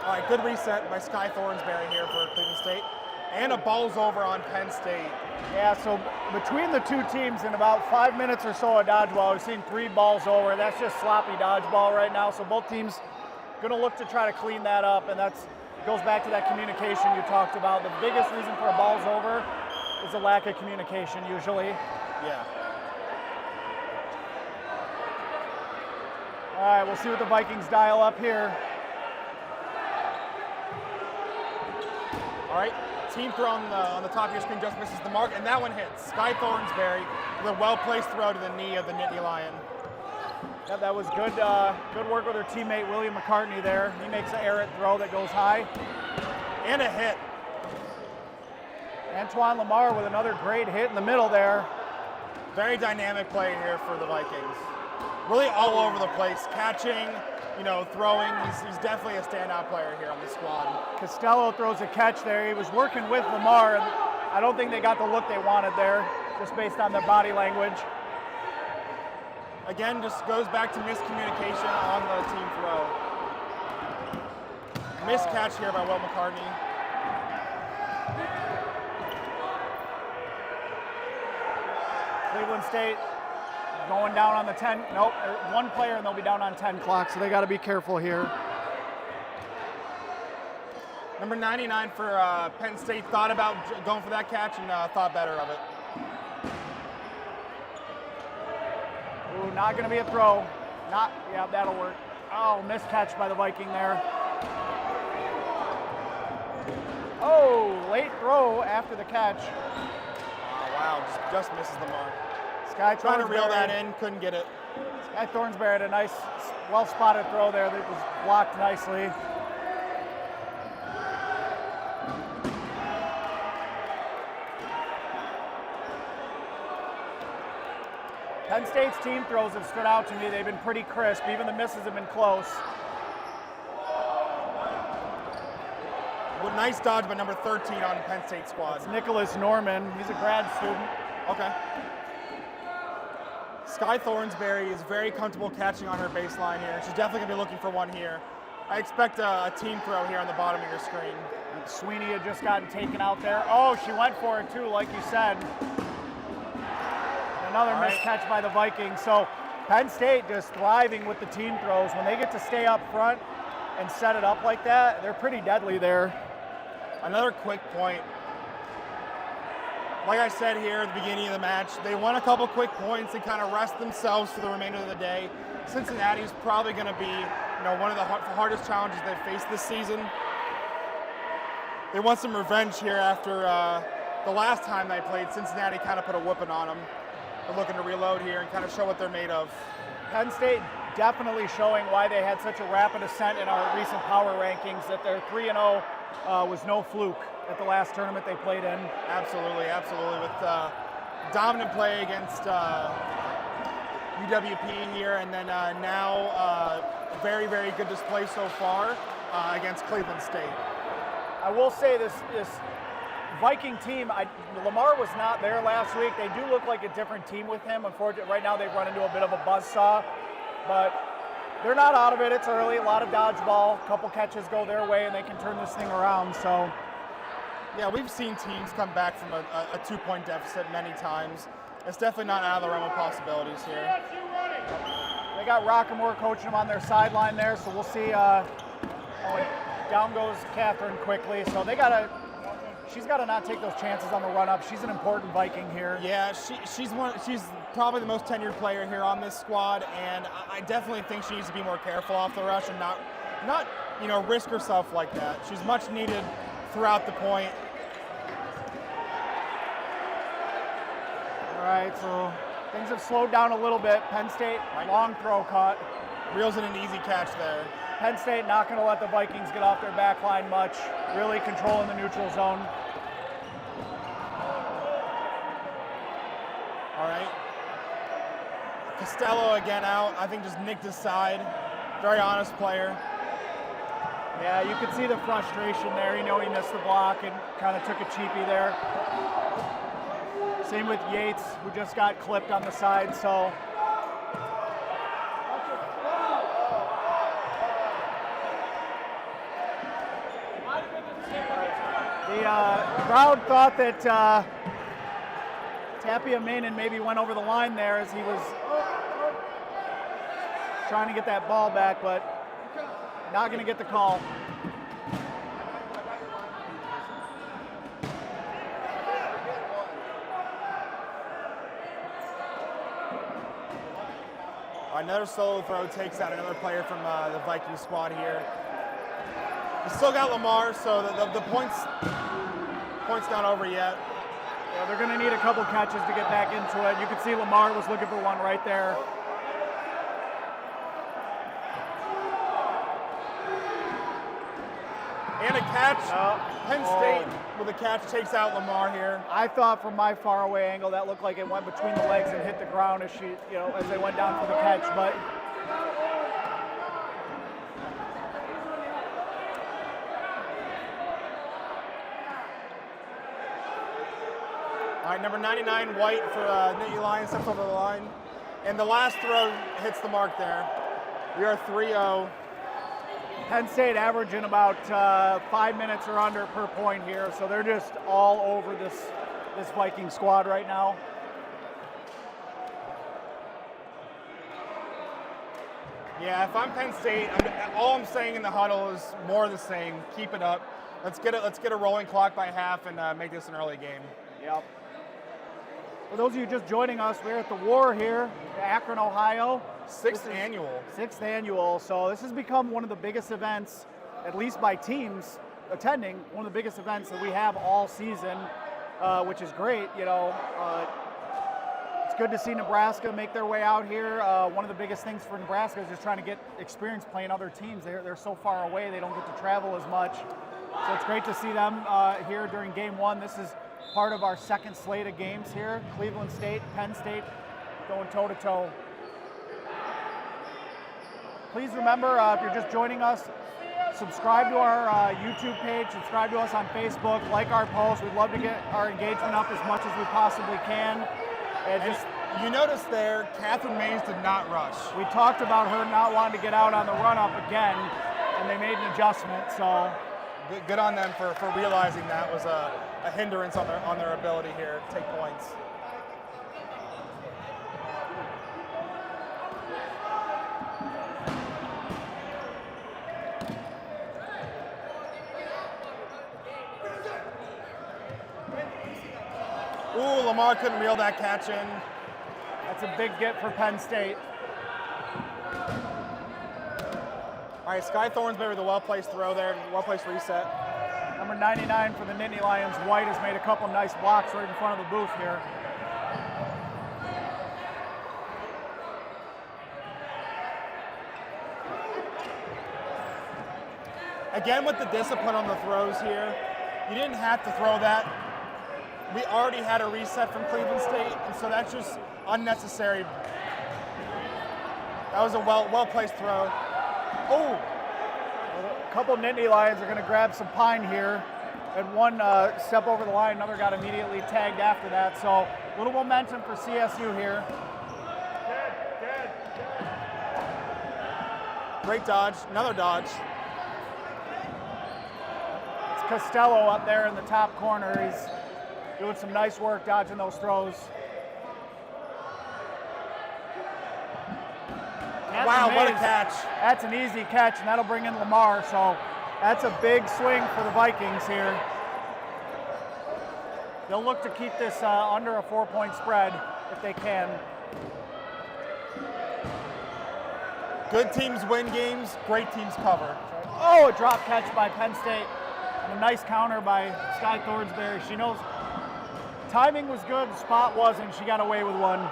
All right, good reset by Sky Thornsberry here for Cleveland State. And a ball's over on Penn State. Yeah, so between the 2 teams in about 5 minutes or so of dodgeball, we've seen 3 balls over. That's just sloppy dodgeball right now, so both teams going to look to try to clean that up, and that's goes back to that communication you talked about. The biggest reason for a ball's over is a lack of communication usually. Yeah. All right, we'll see what the Vikings dial up here. All right, team throw on the top of your screen just misses the mark, and that one hits. Sky Thornsberry with a well-placed throw to the knee of the Nittany Lion. Yeah, that was good good work with her teammate William McCartney there. He makes an errant throw that goes high. And a hit. Antoine Lamar with another great hit in the middle there. Very dynamic play here for the Vikings. Really all over the place, catching, throwing. He's definitely a standout player here on the squad. Costello throws a catch there. He was working with Lamar, and I don't think they got the look they wanted there, just based on their body language. Again, just goes back to miscommunication on the team throw. Missed catch here by Will McCartney. Cleveland State going down on the 10. Nope, 1 player and they'll be down on 10 clock, so they got to be careful here. Number 99 for Penn State thought about going for that catch and thought better of it. Ooh, not going to be a throw. Yeah, that'll work. Oh, missed catch by the Viking there. Oh, late throw after the catch. Oh, wow, just misses the mark. Sky trying to reel that in, couldn't get it. Sky Thornsberry had a nice, well-spotted throw there that was blocked nicely. Penn State's team throws have stood out to me. They've been pretty crisp. Even the misses have been close. Well, nice dodge by number 13 on Penn State squad. It's Nicholas Norman. He's a grad student. Okay. Sky Thornsberry is very comfortable catching on her baseline here. She's definitely going to be looking for one here. I expect a team throw here on the bottom of your screen. And Sweeney had just gotten taken out there. Oh, she went for it too, like you said. Another missed catch by the Vikings. So Penn State just thriving with the team throws. When they get to stay up front and set it up like that, they're pretty deadly there. Another quick point. Like I said here at the beginning of the match, they won a couple quick points and kind of rest themselves for the remainder of the day. Cincinnati's probably going to be, one of the hardest challenges they've faced this season. They want some revenge here after the last time they played. Cincinnati kind of put a whooping on them. They're looking to reload here and kind of show what they're made of. Penn State definitely showing why they had such a rapid ascent in our recent power rankings, that their 3-0 was no fluke at the last tournament they played in. Absolutely, absolutely. With dominant play against UWP here, and then now very, very good display so far against Cleveland State. I will say this Viking team, Lamar was not there last week. They do look like a different team with him. Unfortunately, right now they've run into a bit of a buzzsaw, but they're not out of it. It's early, a lot of dodgeball, a couple catches go their way, and they can turn this thing around. So, yeah, we've seen teams come back from a 2-point deficit many times. It's definitely not out of the realm of possibilities here. They got Rockamore coaching them on their sideline there, so we'll see. Down goes Catherine quickly, so she's got to not take those chances on the run up. She's an important Viking here. Yeah, she's probably the most tenured player here on this squad, and I definitely think she needs to be more careful off the rush and not risk herself like that. She's much needed throughout the point. All right, so things have slowed down a little bit. Penn State, long throw caught. Reels in an easy catch there. Penn State not going to let the Vikings get off their back line much, really controlling the neutral zone. All right. Costello again out. I think just nicked his side. Very honest player. Yeah, you could see the frustration there. He missed the block and kind of took a cheapie there. Same with Yates, who just got clipped on the side, so. The crowd thought that Tapia Mainen maybe went over the line there as he was trying to get that ball back, but not going to get the call. Another solo throw takes out another player from the Viking squad here. We still got Lamar, so the point's not over yet. Yeah, they're going to need a couple catches to get back into it. You can see Lamar was looking for one right there. And a catch. Penn State with a catch takes out Lamar here. I thought from my far away angle that looked like it went between the legs and hit the ground as as they went down for the catch, but all right, number 99, White for Nittany Lions, steps over the line. And the last throw hits the mark there. We are 3-0. Penn State averaging about 5 minutes or under per point here, so they're just all over this Viking squad right now. Yeah, if I'm Penn State, all I'm saying in the huddle is more of the same. Keep it up. Let's get a rolling clock by half and make this an early game. Yep. For those of you just joining us, we're at the War here, Akron, Ohio. Sixth annual. So this has become one of the biggest events, at least by teams attending, one of the biggest events that we have all season, which is great. It's good to see Nebraska make their way out here. One of the biggest things for Nebraska is just trying to get experience playing other teams. They're so far away, they don't get to travel as much. So it's great to see them here during game one. This is part of our second slate of games here. Cleveland State, Penn State going toe-to-toe. Please remember, if you're just joining us, subscribe to our YouTube page, subscribe to us on Facebook, like our posts. We'd love to get our engagement up as much as we possibly can. And just You notice there, Catherine Mays did not rush. We talked about her not wanting to get out on the run-up again, and they made an adjustment, so. Good on them for realizing that was a hindrance on their ability here to take points. Ooh, Lamar couldn't reel that catch in. That's a big get for Penn State. All right, Sky Thornsberry with a well-placed throw there, well-placed reset. Number 99 for the Nittany Lions, White, has made a couple nice blocks right in front of the booth here. Again, with the discipline on the throws here, you didn't have to throw that. We already had a reset from Cleveland State, and so that's just unnecessary. That was a well-placed throw. Oh! A couple Nittany Lions are going to grab some pine here, and one step over the line, another got immediately tagged after that, so a little momentum for CSU here. Great dodge, another dodge. It's Costello up there in the top corner. He's doing some nice work dodging those throws. Wow, what a catch. That's an easy catch, and that'll bring in Lamar, so that's a big swing for the Vikings here. They'll look to keep this under a 4-point spread if they can. Good teams win games, great teams cover. Oh, a drop catch by Penn State, and a nice counter by Sky Thornsberry. She knows timing was good, the spot wasn't. She got away with one.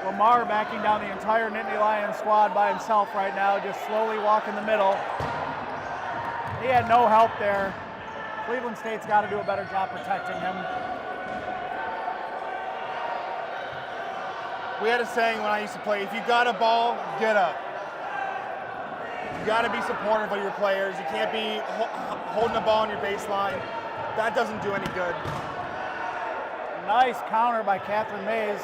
Lamar backing down the entire Nittany Lions squad by himself right now, just slowly walking the middle. He had no help there. Cleveland State's got to do a better job protecting him. We had a saying when I used to play, if you got a ball, get up. You got to be supportive of your players. You can't be holding the ball on your baseline. That doesn't do any good. Nice counter by Catherine Mays.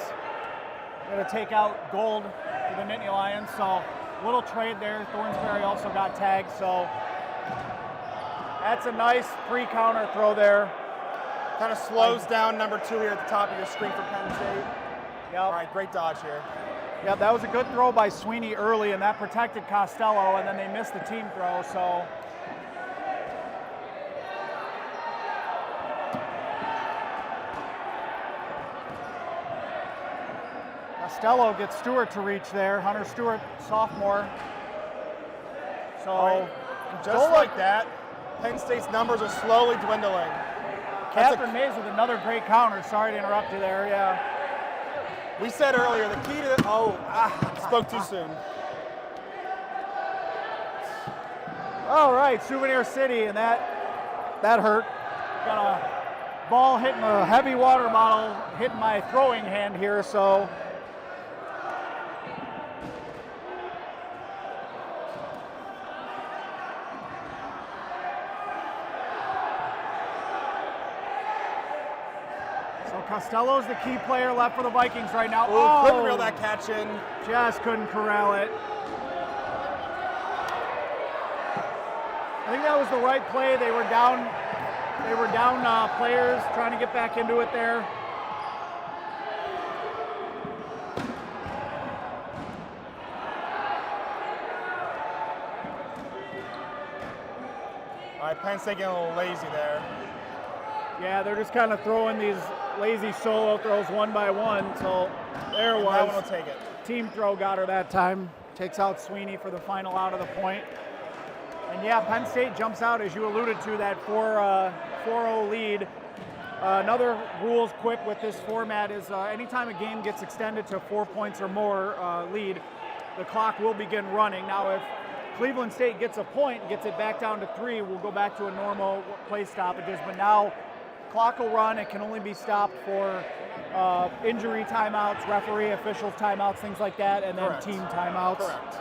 Going to take out Gold for the Nittany Lions, so little trade there. Thornsberry also got tagged, so that's a nice pre-counter throw there. Kind of slows down number 2 here at the top of your screen for Penn State. Yep. All right, great dodge here. Yeah, that was a good throw by Sweeney early, and that protected Costello, and then they missed the team throw, so. Costello gets Stewart to reach there. Hunter Stewart, sophomore. So, right. Just like that, Penn State's numbers are slowly dwindling. Catherine Mays with another great counter. Sorry to interrupt you there, yeah. We said earlier, the key to spoke too soon. All right, Souvenir City, and that hurt. Got a ball hitting a heavy water bottle, hitting my throwing hand here, so. Costello's the key player left for the Vikings right now. Oh, couldn't reel that catch in. Just couldn't corral it. I think that was the right play. They were down players, trying to get back into it there. All right, Penn State getting a little lazy there. Yeah, they're just kind of throwing these lazy solo throws one by one. So there it was. That one will take it. Team throw got her that time. Takes out Sweeney for the final out of the point. And yeah, Penn State jumps out, as you alluded to, that 4-0 lead. Another rules quick with this format is anytime a game gets extended to 4 points or more lead, the clock will begin running. Now, if Cleveland State gets a point, gets it back down to 3, we'll go back to a normal play stoppages. But now, clock will run. It can only be stopped for injury timeouts, referee, officials timeouts, things like that, and then team timeouts. Correct.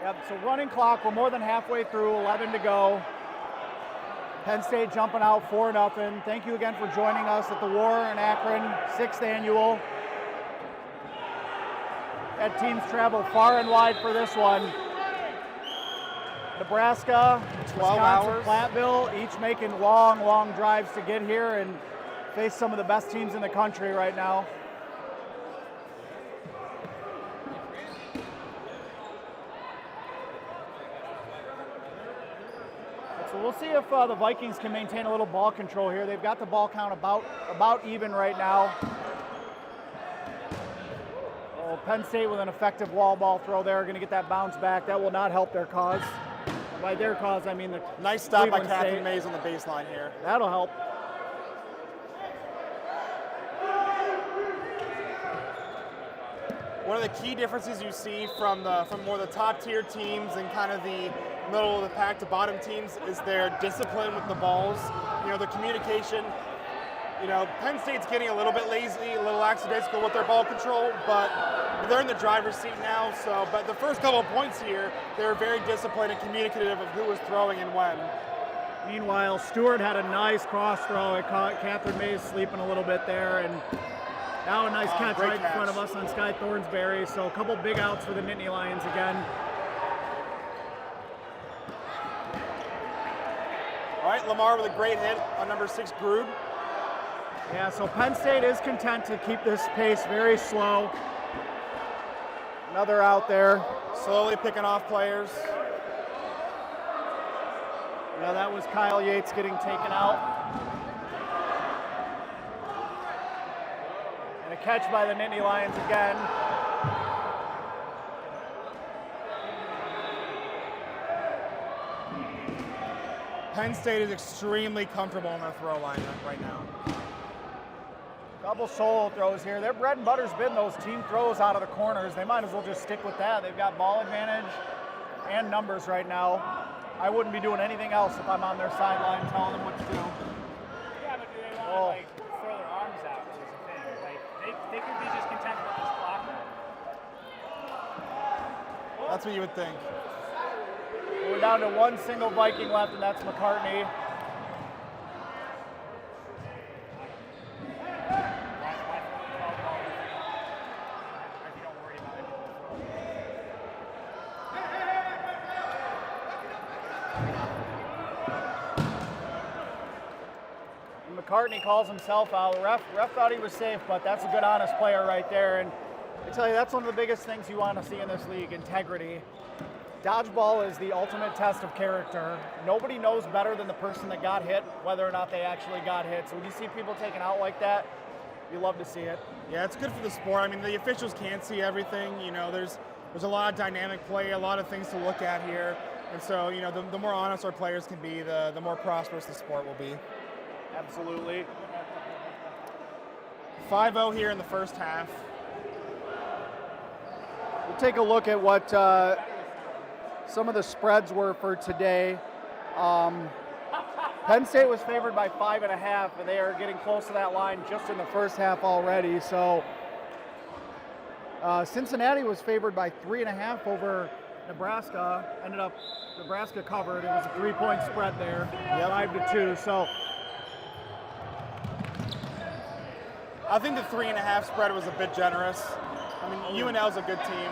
Yep, so running clock, we're more than halfway through, 11 to go. Penn State jumping out 4-0. Thank you again for joining us at the War in Akron, 6th annual. Had teams travel far and wide for this one. Nebraska, 12 hours. Platteville, each making long, long drives to get here and face some of the best teams in the country right now. So we'll see if the Vikings can maintain a little ball control here. They've got the ball count about even right now. Oh, Penn State with an effective wall ball throw there, going to get that bounce back. That will not help their cause. By their cause, I mean the Nice stop by Cleveland Catherine State. Mays on the baseline here. That'll help. One of the key differences you see from more of the top tier teams and kind of the middle of the pack to bottom teams is their discipline with the balls. You know, the communication. You know, Penn State's getting a little bit lazy, a little lackadaisical with their ball control, but they're in the driver's seat now. So, but the first couple of points here, they were very disciplined and communicative of who was throwing and when. Meanwhile, Stewart had a nice cross throw. It caught Catherine Mays sleeping a little bit there, and now a nice catch great right catch. in front of us on Sky Thornsberry. So a couple big outs for the Nittany Lions again. All right, Lamar with a great hit on number 6, Grube. Yeah, so Penn State is content to keep this pace very slow. Another out there. Slowly picking off players. Yeah, that was Kyle Yates getting taken out. And a catch by the Nittany Lions again. Penn State is extremely comfortable in their throw line right now. Couple solo throws here. Their bread and butter's been those team throws out of the corners. They might as well just stick with that. They've got ball advantage and numbers right now. I wouldn't be doing anything else if I'm on their sideline telling them what to do. Yeah, but do they want to like throw their arms out? Is the thing. Like they could be just content with this clock. That's what you would think. We're down to one single Viking left, and that's McCartney. McCartney calls himself out. The ref thought he was safe, but that's a good, honest player right there. And I tell you, that's one of the biggest things you want to see in this league, integrity. Dodgeball is the ultimate test of character. Nobody knows better than the person that got hit whether or not they actually got hit. So when you see people taken out like that, you love to see it. Yeah, it's good for the sport. I mean, the officials can't see everything. You know, there's a lot of dynamic play, a lot of things to look at here. And so, you know, the more honest our players can be, the more prosperous the sport will be. Absolutely. 5-0 here in the first half. We'll take a look at what some of the spreads were for today. Penn State was favored by 5.5, and they are getting close to that line just in the first half already. So Cincinnati was favored by 3.5 over Nebraska. Ended up Nebraska covered. It was a 3-point spread there, 5-2. So I think the 3.5 spread was a bit generous. I mean, UNL's a good team.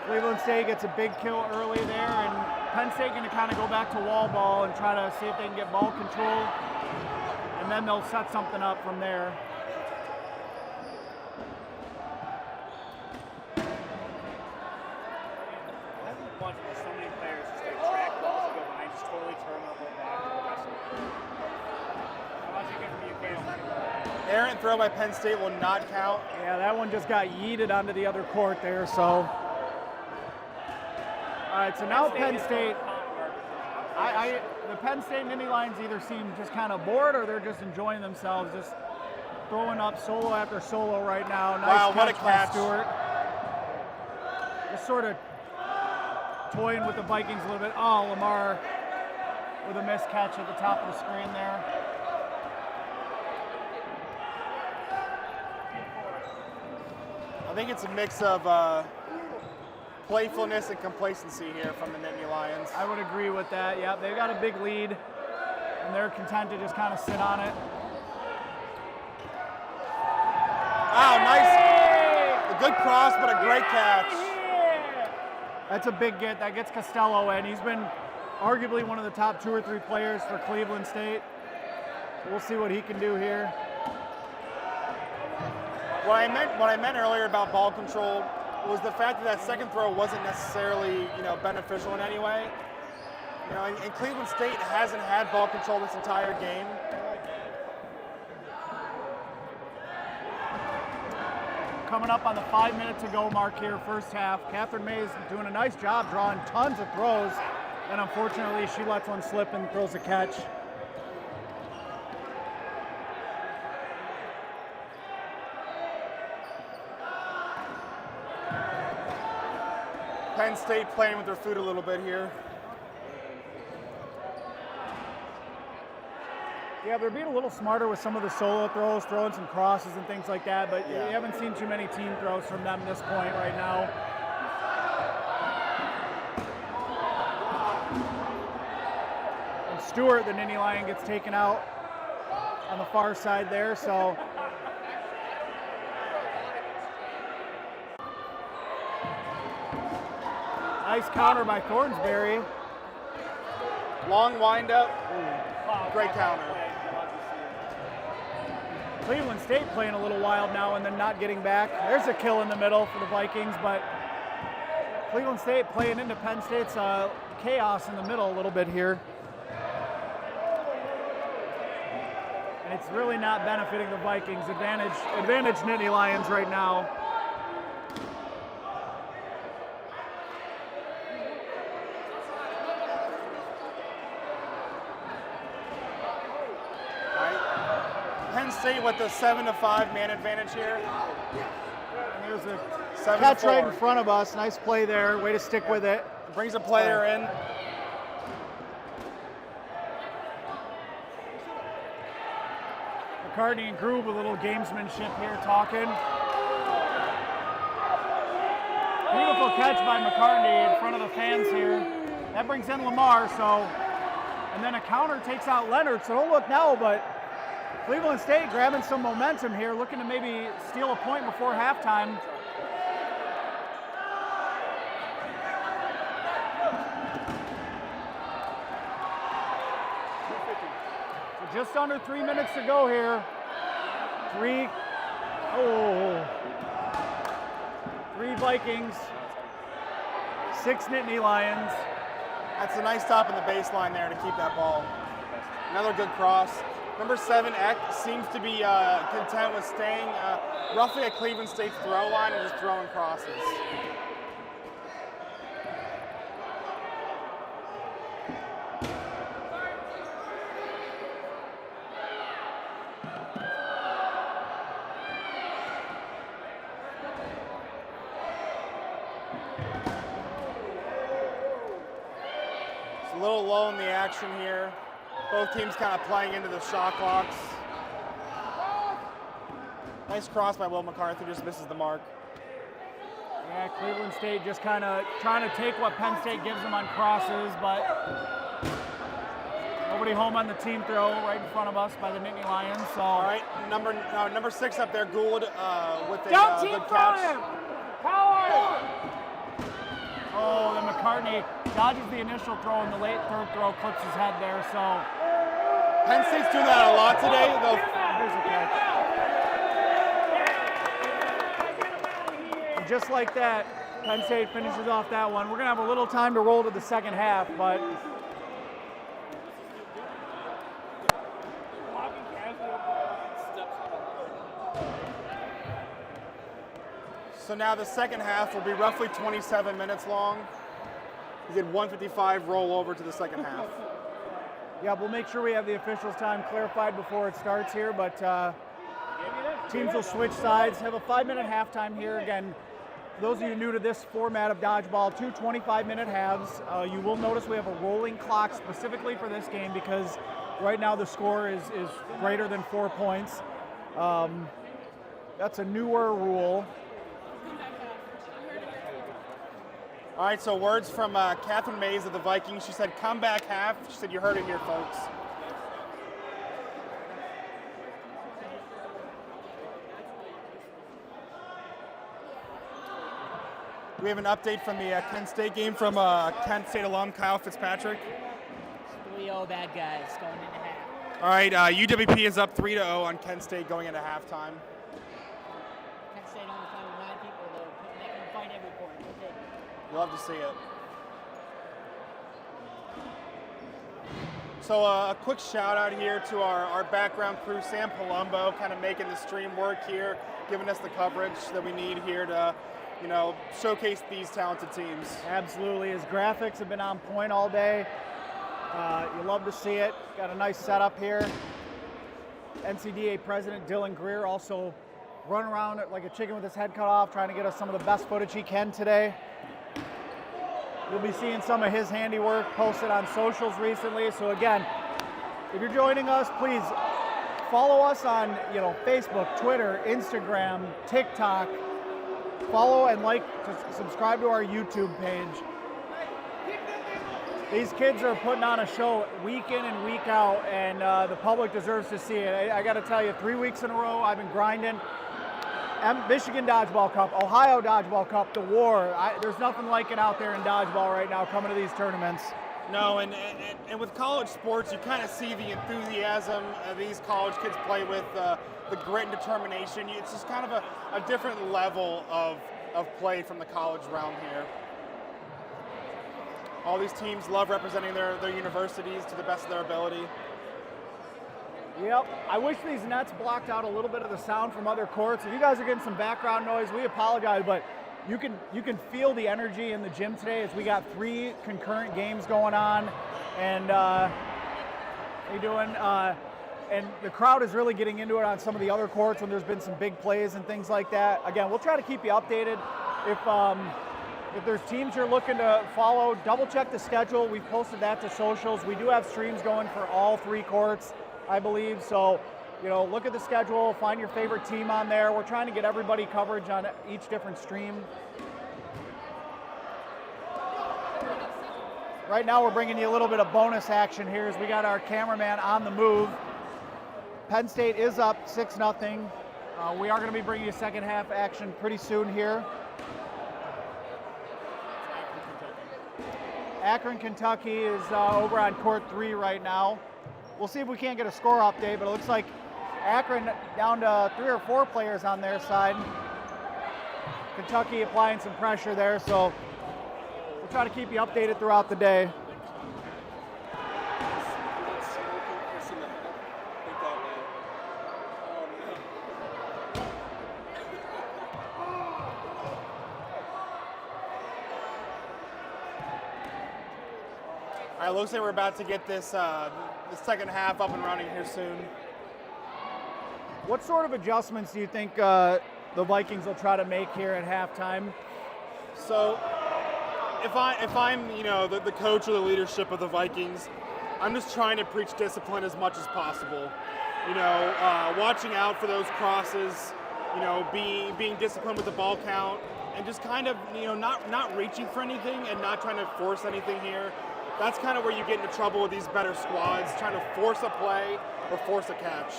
Cleveland State gets a big kill early there, and Penn State going to kind of go back to wall ball and try to see if they can get ball control, and then they'll set something up from there. Watching so many players just like track balls and go behind, just totally turn them back to the rest of the field. How much you get from UK? Errant throw by Penn State will not count. Yeah, that one just got yeeted onto the other court there, so. All right, so now Penn State, the Penn State Nittany Lions either seem just kind of bored or they're just enjoying themselves, just throwing up solo after solo right now. Nice Wow, what a by catch. Stewart. Just sort of toying with the Vikings a little bit. Oh, Lamar with a missed catch at the top of the screen there. I think it's a mix of playfulness and complacency here from the Nittany Lions. I would agree with that. Yeah, they've got a big lead, and they're content to just kind of sit on it. Wow, nice. A good cross, but a great catch. That's a big get. That gets Costello in. He's been arguably one of the top 2 or 3 players for Cleveland State. We'll see what he can do here. What I meant earlier about ball control was the fact that second throw wasn't necessarily, beneficial in any way. And Cleveland State hasn't had ball control this entire game. Coming up on the 5 minute to go mark here, first half. Catherine Mays doing a nice job drawing tons of throws, and unfortunately she lets one slip and throws a catch. Penn State playing with their food a little bit here. Yeah, they're being a little smarter with some of the solo throws, throwing some crosses and things like that, but you haven't seen too many team throws from them at this point right now. And Stewart, the Nittany Lion, gets taken out on the far side there, so. Nice counter by Thornsberry. Long windup. Great counter. Cleveland State playing a little wild now and then not getting back. There's a kill in the middle for the Vikings, but Cleveland State playing into Penn State's chaos in the middle a little bit here. And it's really not benefiting the Vikings. Advantage Nittany Lions right now. Penn State with the 7-5 man advantage here. And there's a catch right in front of us. Nice play there. Way to stick with it. Brings a player in. McCartney and Groove, a little gamesmanship here talking. Beautiful catch by McCartney in front of the fans here. That brings in Lamar, and then a counter takes out Leonard, so don't look now, but Cleveland State grabbing some momentum here, looking to maybe steal a point before halftime. So just under 3 minutes to go here. Three Vikings, 6 Nittany Lions. That's a nice stop in the baseline there to keep that ball. Another good cross. Number 7, Eck, seems to be content with staying roughly at Cleveland State's throw line and just throwing crosses. It's a little low in the action here. Both teams kind of playing into the shot clocks. Nice cross by Will McCarthy, just misses the mark. Yeah, Cleveland State just kind of trying to take what Penn State gives them on crosses, but nobody home on the team throw right in front of us by the Nittany Lions. So. All right, number 6 up there, Gould with a good catch. Oh, then McCartney dodges the initial throw, and the late third throw clips his head there. So Penn State's doing that a lot today. Here's a catch. And just like that, Penn State finishes off that one. We're gonna have a little time to roll to the second half, but. So now the second half will be roughly 27 minutes long. We did 1:55 roll over to the second half. Yeah, we'll make sure we have the officials' time clarified before it starts here, but teams will switch sides. Have a 5-minute halftime here. Again, those of you new to this format of dodgeball, 2 25-minute halves. You will notice we have a rolling clock specifically for this game because right now the score is greater than 4 points. That's a newer rule. All right, so words from Catherine Mays of the Vikings. She said, "Comeback half." She said, "You heard it here, folks." We have an update from the Kent State game from Kent State alum Kyle Fitzpatrick. 3-0 bad guys going into half. All right, UWP is up 3-0 on Kent State going into halftime. Kent State only playing with 9 people though, but they can fight every quarter. We'll take it. You love to see it. So a quick shout out here to our background crew, Sam Palumbo, kind of making the stream work here, giving us the coverage that we need here to, you know, showcase these talented teams. Absolutely. His graphics have been on point all day. You love to see it. Got a nice setup here. NCDA President Dylan Greer also running around like a chicken with his head cut off, trying to get us some of the best footage he can today. You'll be seeing some of his handiwork posted on socials recently. So again, if you're joining us, please follow us on, you know, Facebook, Twitter, Instagram, TikTok. Follow and subscribe to our YouTube page. These kids are putting on a show week in and week out, and the public deserves to see it. I got to tell you, 3 weeks in a row, I've been grinding. Michigan Dodgeball Cup, Ohio Dodgeball Cup, the war. There's nothing like it out there in dodgeball right now coming to these tournaments. No, and with college sports, you kind of see the enthusiasm these college kids play with, the grit and determination. It's just kind of a different level of play from the college realm here. All these teams love representing their universities to the best of their ability. Yep, I wish these nets blocked out a little bit of the sound from other courts. If you guys are getting some background noise, we apologize, but you can feel the energy in the gym today as we got 3 concurrent games going on, and how you doing? And the crowd is really getting into it on some of the other courts when there's been some big plays and things like that. Again, we'll try to keep you updated. If there's teams you're looking to follow, double check the schedule. We've posted that to socials. We do have streams going for all 3 courts, I believe. So, you know, look at the schedule, find your favorite team on there. We're trying to get everybody coverage on each different stream. Right now we're bringing you a little bit of bonus action here as we got our cameraman on the move. Penn State is up 6-0. We are going to be bringing you second half action pretty soon here. Akron, Kentucky is over on court 3 right now. We'll see if we can't get a score update, but it looks like Akron down to 3 or 4 players on their side. Kentucky applying some pressure there, so we'll try to keep you updated throughout the day. All right, looks like we're about to get this the second half up and running here soon. What sort of adjustments do you think the Vikings will try to make here at halftime? So, if I'm you know the coach or the leadership of the Vikings, I'm just trying to preach discipline as much as possible. You know, watching out for those crosses. You know, being disciplined with the ball count, and just kind of not reaching for anything and not trying to force anything here. That's kind of where you get into trouble with these better squads, trying to force a play or force a catch.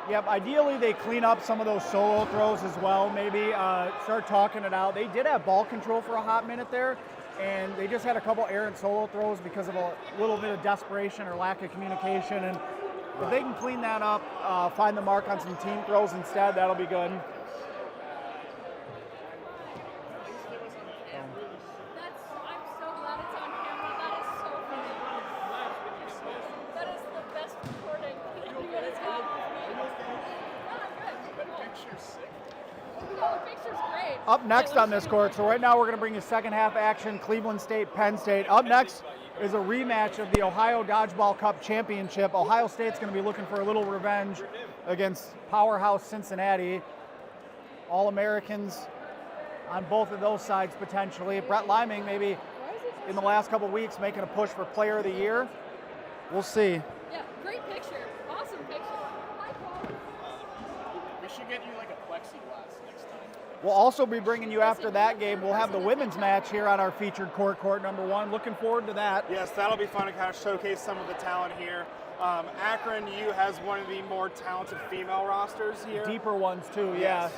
Yep, ideally they clean up some of those solo throws as well, maybe start talking it out. They did have ball control for a hot minute there, and they just had a couple errant solo throws because of a little bit of desperation or lack of communication. And if they can clean that up, find the mark on some team throws instead, that'll be good. Up next on this court, so right now we're going to bring you second half action, Cleveland State, Penn State. Up next is a rematch of the Ohio Dodgeball Cup Championship. Ohio State's going to be looking for a little revenge against powerhouse Cincinnati. All-Americans on both of those sides potentially. Brett Liming maybe in the last couple of weeks making a push for Player of the Year. We'll see. Yeah, great picture. Awesome picture. High quality. should get you like a plexiglass next time. We'll also be bringing you after that game. We'll have the women's match here on our featured court number 1. Looking forward to that. Yes, that'll be fun to kind of showcase some of the talent here. Akron U has one of the more talented female rosters here. Deeper ones too, Yes.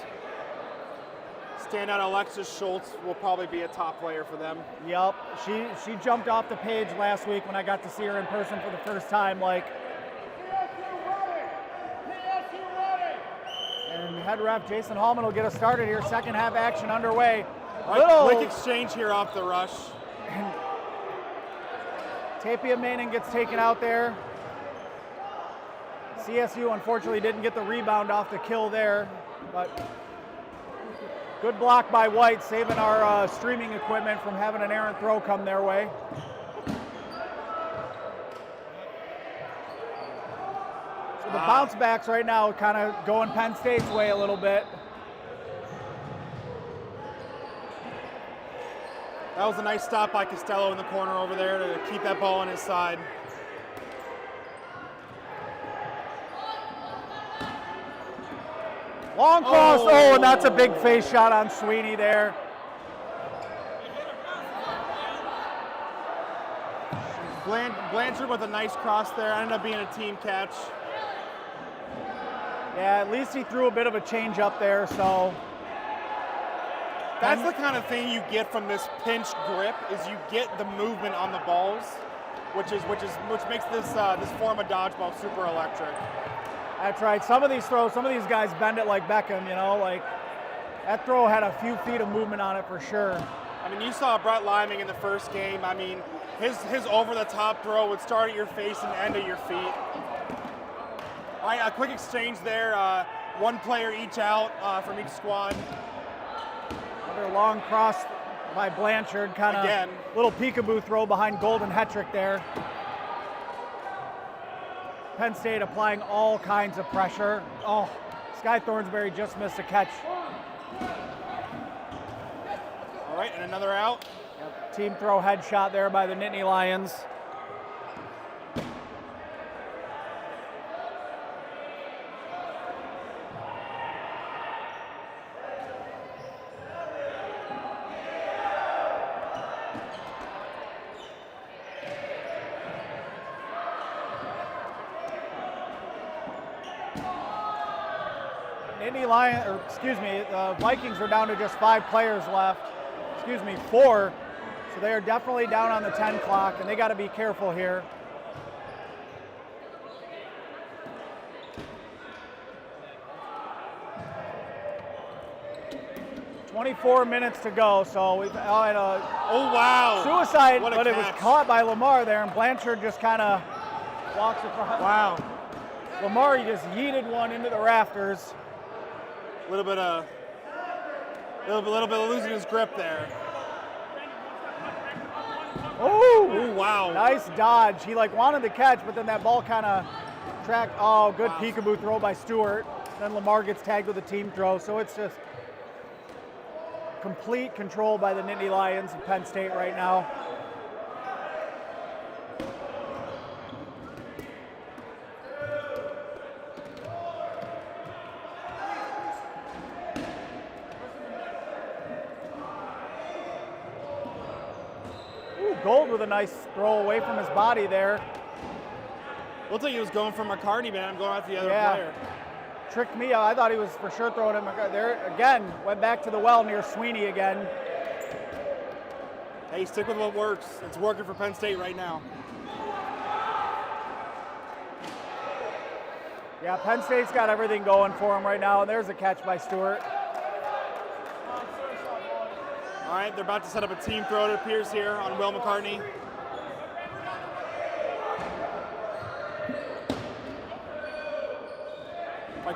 Standout Alexis Schultz will probably be a top player for them. Yep, she jumped off the page last week when I got to see her in person for the first time. And head ref Jason Hallman will get us started here. Second half action underway. Quick exchange here off the rush. Tapia Mainin gets taken out there. CSU unfortunately didn't get the rebound off the kill there, but good block by White, saving our streaming equipment from having an errant throw come their way. So the bounce backs right now kind of going Penn State's way a little bit. That was a nice stop by Costello in the corner over there to keep that ball on his side. Long cross, and that's a big face shot on Sweeney there. Blanchard with a nice cross there, ended up being a team catch. Yeah, at least he threw a bit of a change up there, so. That's the kind of thing you get from this pinch grip, is you get the movement on the balls, which makes this form of dodgeball super electric. That's right. Some of these throws, some of these guys bend it like Beckham, like that throw had a few feet of movement on it for sure. I mean, you saw Brett Liming in the first game. I mean, his over-the-top throw would start at your face and end at your feet. All right, a quick exchange there. One player each out from each squad. Another long cross by Blanchard, kind of little peekaboo throw behind Golden Hetrick there. Penn State applying all kinds of pressure. Oh, Sky Thornsberry just missed a catch. All right, and another out. Yep. Team throw headshot there by the Nittany Lions. The Vikings are down to just 5 players left. 4. So they are definitely down on the 10 clock, and they got to be careful here. "24 minutes to go, so we've had a suicide, but it was caught by Lamar there, and Blanchard just kind of walks across. Wow. Lamar just yeeted one into the rafters. A little bit of losing his grip there. Oh, wow. Nice dodge. He wanted the catch, but then that ball kind of tracked. Oh, good peekaboo throw by Stewart. Then Lamar gets tagged with a team throw. So it's just complete control by the Nittany Lions of Penn State right now. Gold with a nice throw away from his body there. Looked like he was going for McCartney, man. I'm going after the other player. Tricked me. I thought he was for sure throwing him there. Again, went back to the well near Sweeney again. Hey, stick with what works. It's working for Penn State right now. Yeah, Penn State's got everything going for him right now. And there's a catch by Stewart. All right, they're about to set up a team throw, it appears, here on Will McCartney.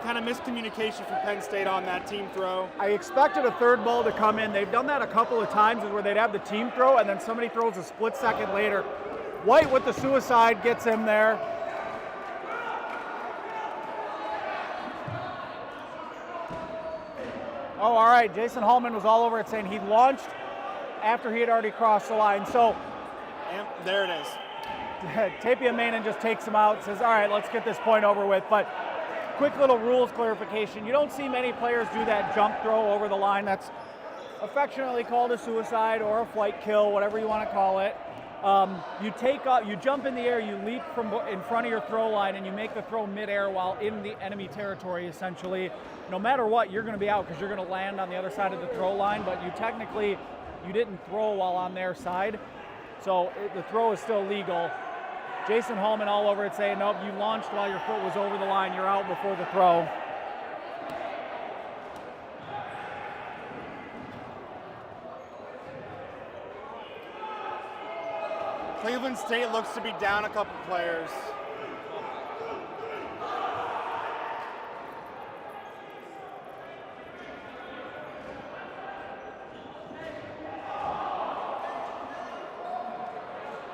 Kind of miscommunication from Penn State on that team throw. I expected a third ball to come in. They've done that a couple of times where they'd have the team throw and then somebody throws a split second later. White with the suicide gets him there. Oh, all right. Jason Hallman was all over it saying he launched after he had already crossed the line. So and there it is. Tapia Mainin just takes him out, says, all right, let's get this point over with. But quick little rules clarification. You don't see many players do that jump throw over the line. That's affectionately called a suicide or a flight kill, whatever you want to call it. You take up, you jump in the air, you leap from in front of your throw line, and you make the throw midair while in the enemy territory, essentially. No matter what, you're going to be out because you're going to land on the other side of the throw line, but you didn't throw while on their side, so the throw is still legal. Jason Hallman all over it saying, nope, you launched while your foot was over the line, you're out before the throw. Cleveland State looks to be down a couple players.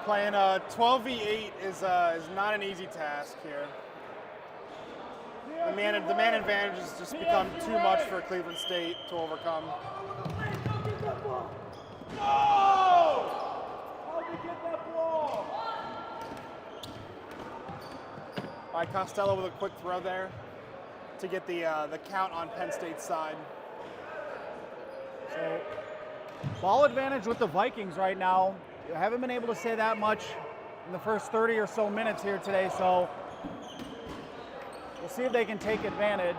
Playing 12v8 is not an easy task here. The man advantage has just become too much for Cleveland State to overcome. All right, Costello with a quick throw there to get the count on Penn State's side. So, ball advantage with the Vikings right now. You haven't been able to say that much in the first 30 or so minutes here today, so we'll see if they can take advantage.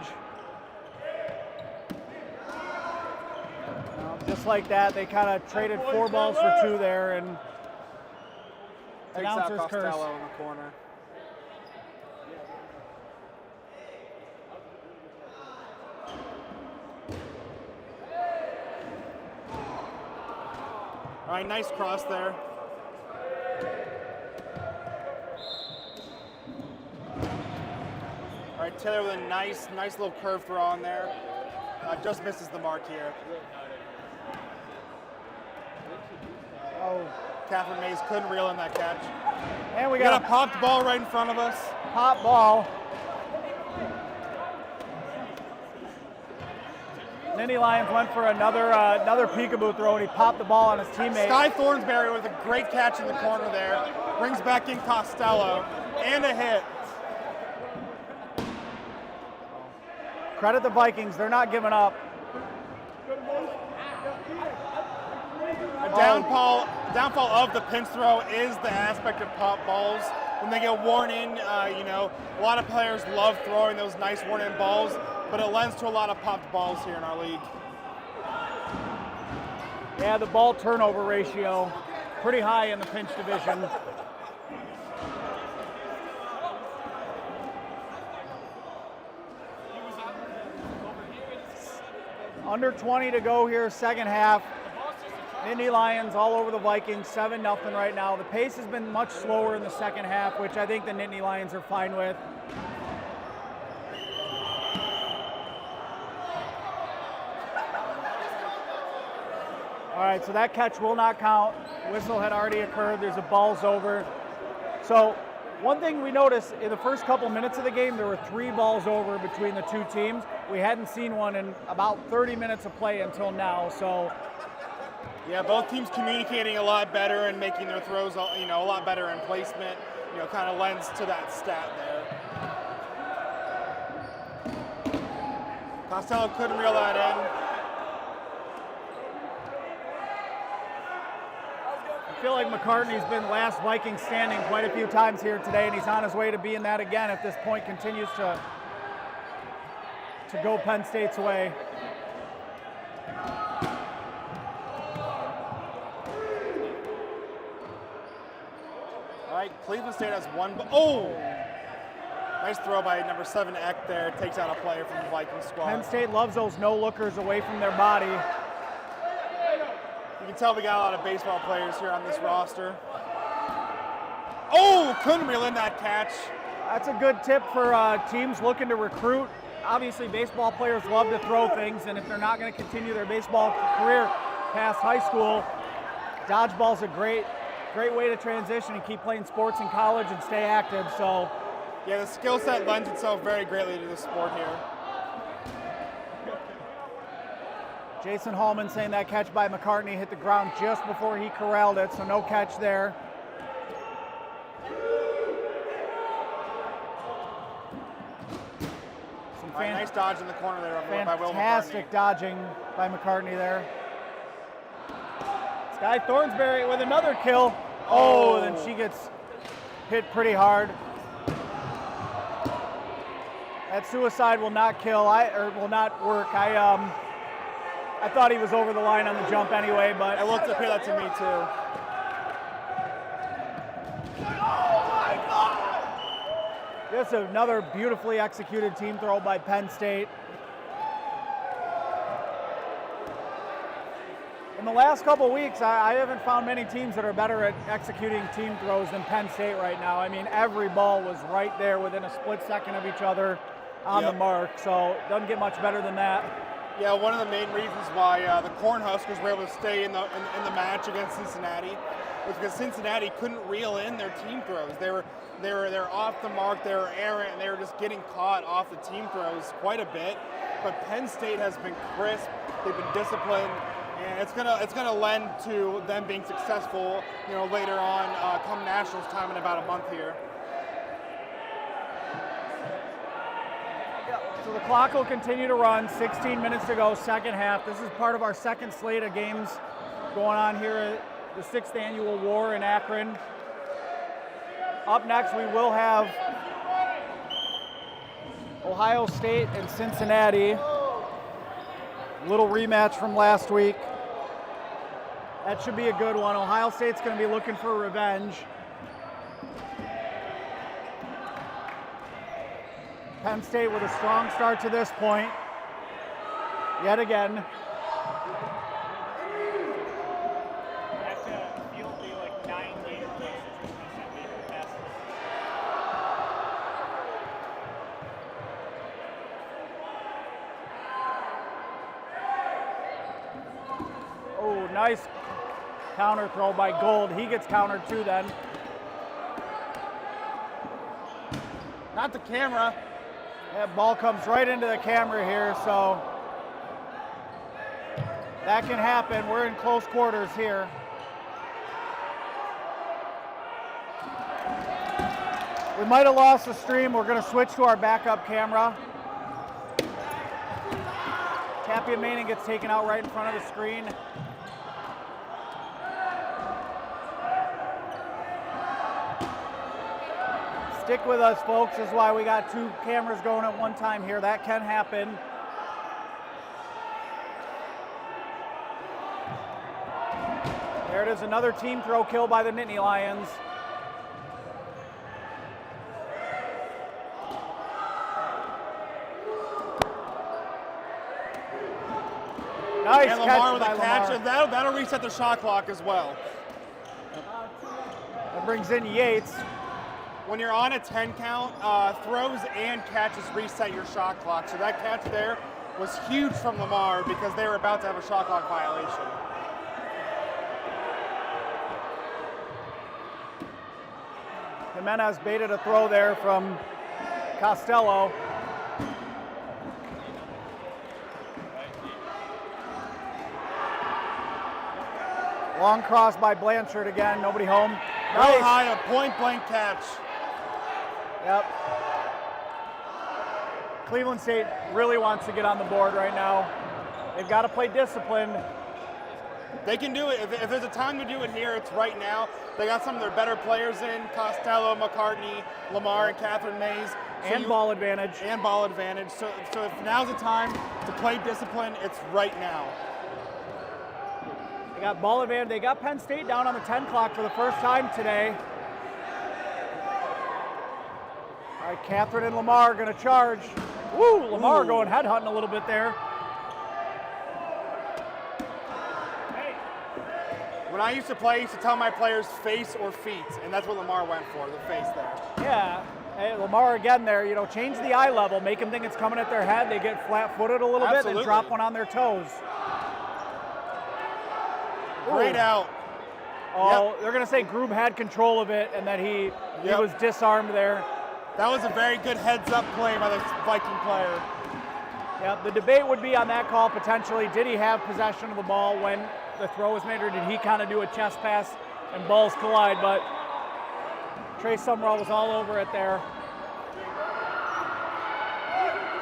Just like that, they kind of traded 4 balls for 2 there, and Takes out announcer's curse. Costello in the corner. All right, nice cross there. All right, Taylor with a nice little curve throw on there. Just misses the mark here. Oh, Catherine Mays couldn't reel in that catch. and we We got a popped ball right in front of us. pop ball. Nittany Lions went for another peekaboo throw, and he popped the ball on his teammate. Sky Thornsberry with a great catch in the corner there. Brings back in Costello and a hit. Credit the Vikings, they're not giving up. A downfall of the pinch throw is the aspect of pop balls. When they get worn in, a lot of players love throwing those nice worn in balls, but it lends to a lot of popped balls here in our league. Yeah, the ball turnover ratio, pretty high in the pinch division. Under 20 to go here, second half. Nittany Lions all over the Vikings, 7-0 right now. The pace has been much slower in the second half, which I think the Nittany Lions are fine with. All right, so that catch will not count. Whistle had already occurred. There's a balls over. So one thing we noticed in the first couple minutes of the game, there were 3 balls over between the two teams. We hadn't seen one in about 30 minutes of play until now. So yeah, both teams communicating a lot better and making their throws, a lot better in placement. Kind of lends to that stat there. Costello couldn't reel that in. I feel like McCartney's been last Viking standing quite a few times here today, and he's on his way to being that again if this point continues to go Penn State's way. All right, Cleveland State has one. Oh! Nice throw by number 7 Eck there. Takes out a player from the Viking squad. Penn State loves those no-lookers away from their body. You can tell we got a lot of baseball players here on this roster. Oh! Couldn't reel in that catch. That's a good tip for teams looking to recruit. Obviously, baseball players love to throw things, and if they're not going to continue their baseball career past high school, dodgeball's a great way to transition and keep playing sports in college and stay active. So, yeah, the skill set lends itself very greatly to this sport here. Jason Hallman saying that catch by McCartney hit the ground just before he corralled it, so no catch there. Nice dodge in the corner there by Will McCartney. Fantastic dodging by McCartney there. Sky Thornsberry with another kill. Oh, then she gets hit pretty hard. That suicide will not kill, or will not work. I thought he was over the line on the jump anyway, but it looked appear that to me too. This is another beautifully executed team throw by Penn State. In the last couple weeks, I haven't found many teams that are better at executing team throws than Penn State right now. I mean, every ball was right there within a split second of each other on the mark, so it doesn't get much better than that. Yeah, one of the main reasons why the Cornhuskers were able to stay in the match against Cincinnati was because Cincinnati couldn't reel in their team throws. They're off the mark, they were errant, and they were just getting caught off the team throws quite a bit. But Penn State has been crisp, they've been disciplined, and it's gonna lend to them being successful, later on come Nationals time in about a month here. So the clock will continue to run. 16 minutes to go, second half. This is part of our second slate of games going on here at the 6th Annual War in Akron. Up next, we will have Ohio State and Cincinnati. A little rematch from last week. That should be a good one. Ohio State's going to be looking for revenge. Penn State with a strong start to this point, yet again. Oh, nice counter throw by Gold. He gets countered too then. Not the camera. That ball comes right into the camera here, so that can happen. We're in close quarters here. We might have lost the stream. We're going to switch to our backup camera. Tapia Manning gets taken out right in front of the screen. Stick with us, folks. This is why we got two cameras going at one time here. That can happen. There it is, another team throw kill by the Nittany Lions. Nice and Lamar catch with by a catch, Lamar. and that'll reset the shot clock as well. That brings in Yates. When you're on a 10 count, throws and catches reset your shot clock. So that catch there was huge from Lamar because they were about to have a shot clock violation. Jimenez baited a throw there from Costello. Long cross by Blanchard again, nobody home. Nice. High, a point blank catch. Yep. Cleveland State really wants to get on the board right now. They've got to play disciplined. They can do it. If there's a time to do it here, it's right now. They got some of their better players in, Costello, McCartney, Lamar, and Catherine Mays. And ball advantage. And ball advantage. So if now's the time to play discipline, it's right now. They got ball advantage. They got Penn State down on the 10 clock for the first time today. All right, Catherine and Lamar are going to charge. Woo, Lamar going headhunting a little bit there. When I used to play, I used to tell my players face or feet, and that's what Lamar went for, the face there. Yeah, hey, Lamar again there, change the eye level, make them think it's coming at their head. They get flat-footed a little bit, then drop one on their toes. Great out. Oh, They're going to say Grube had control of it, and that he was disarmed there. That was a very good heads-up play by the Viking player. Yeah, the debate would be on that call potentially, did he have possession of the ball when the throw was made, or did he kind of do a chest pass and balls collide? But Trey Summerall was all over it there.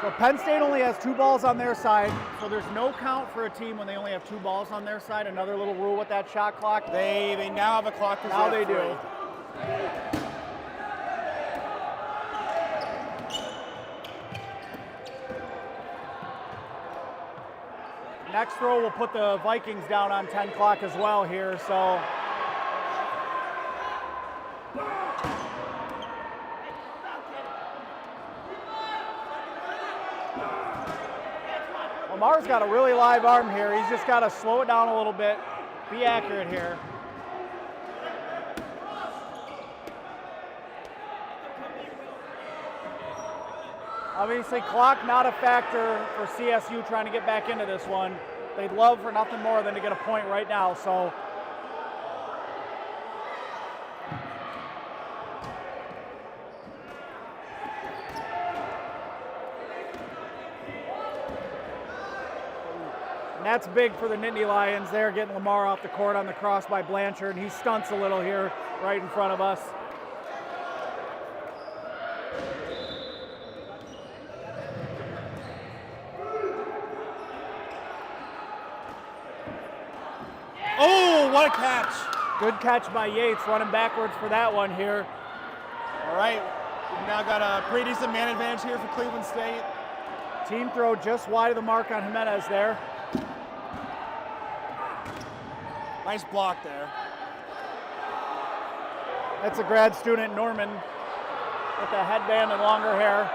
So Penn State only has 2 balls on their side, so there's no count for a team when they only have 2 balls on their side. Another little rule with that shot clock. They now have a clock. Now they do. Next throw will put the Vikings down on 10 clock as well here, so. Lamar's got a really live arm here. He's just got to slow it down a little bit, be accurate here. Obviously, clock not a factor for CSU trying to get back into this one. They'd love for nothing more than to get a point right now, so. And that's big for the Nittany Lions. They're getting Lamar off the court on the cross by Blanchard. He stunts a little here right in front of us. Oh, what a catch. Good catch by Yates, running backwards for that one here. All right, we've now got a pretty decent man advantage here for Cleveland State. Team throw just wide of the mark on Jimenez there. Nice block there. That's a grad student, Norman, with the headband and longer hair.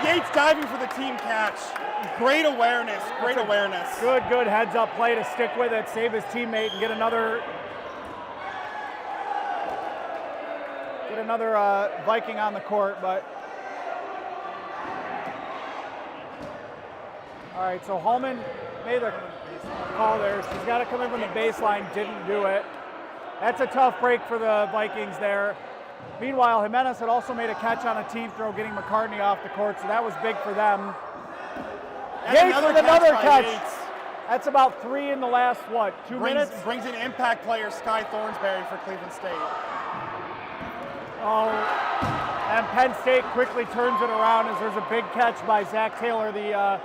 Yates diving for the team catch. Great awareness, great awareness. Good heads up play to stick with it, save his teammate and get another Viking on the court, but. All right, so Hallman made the call there. She's got to come in from the baseline, didn't do it. That's a tough break for the Vikings there. Meanwhile, Jimenez had also made a catch on a team throw, getting McCartney off the court, so that was big for them. Yates with another catch. That's about 3 in the last, 2 minutes? Brings in impact player Sky Thornsberry for Cleveland State. Oh, and Penn State quickly turns it around as there's a big catch by Zach Taylor, the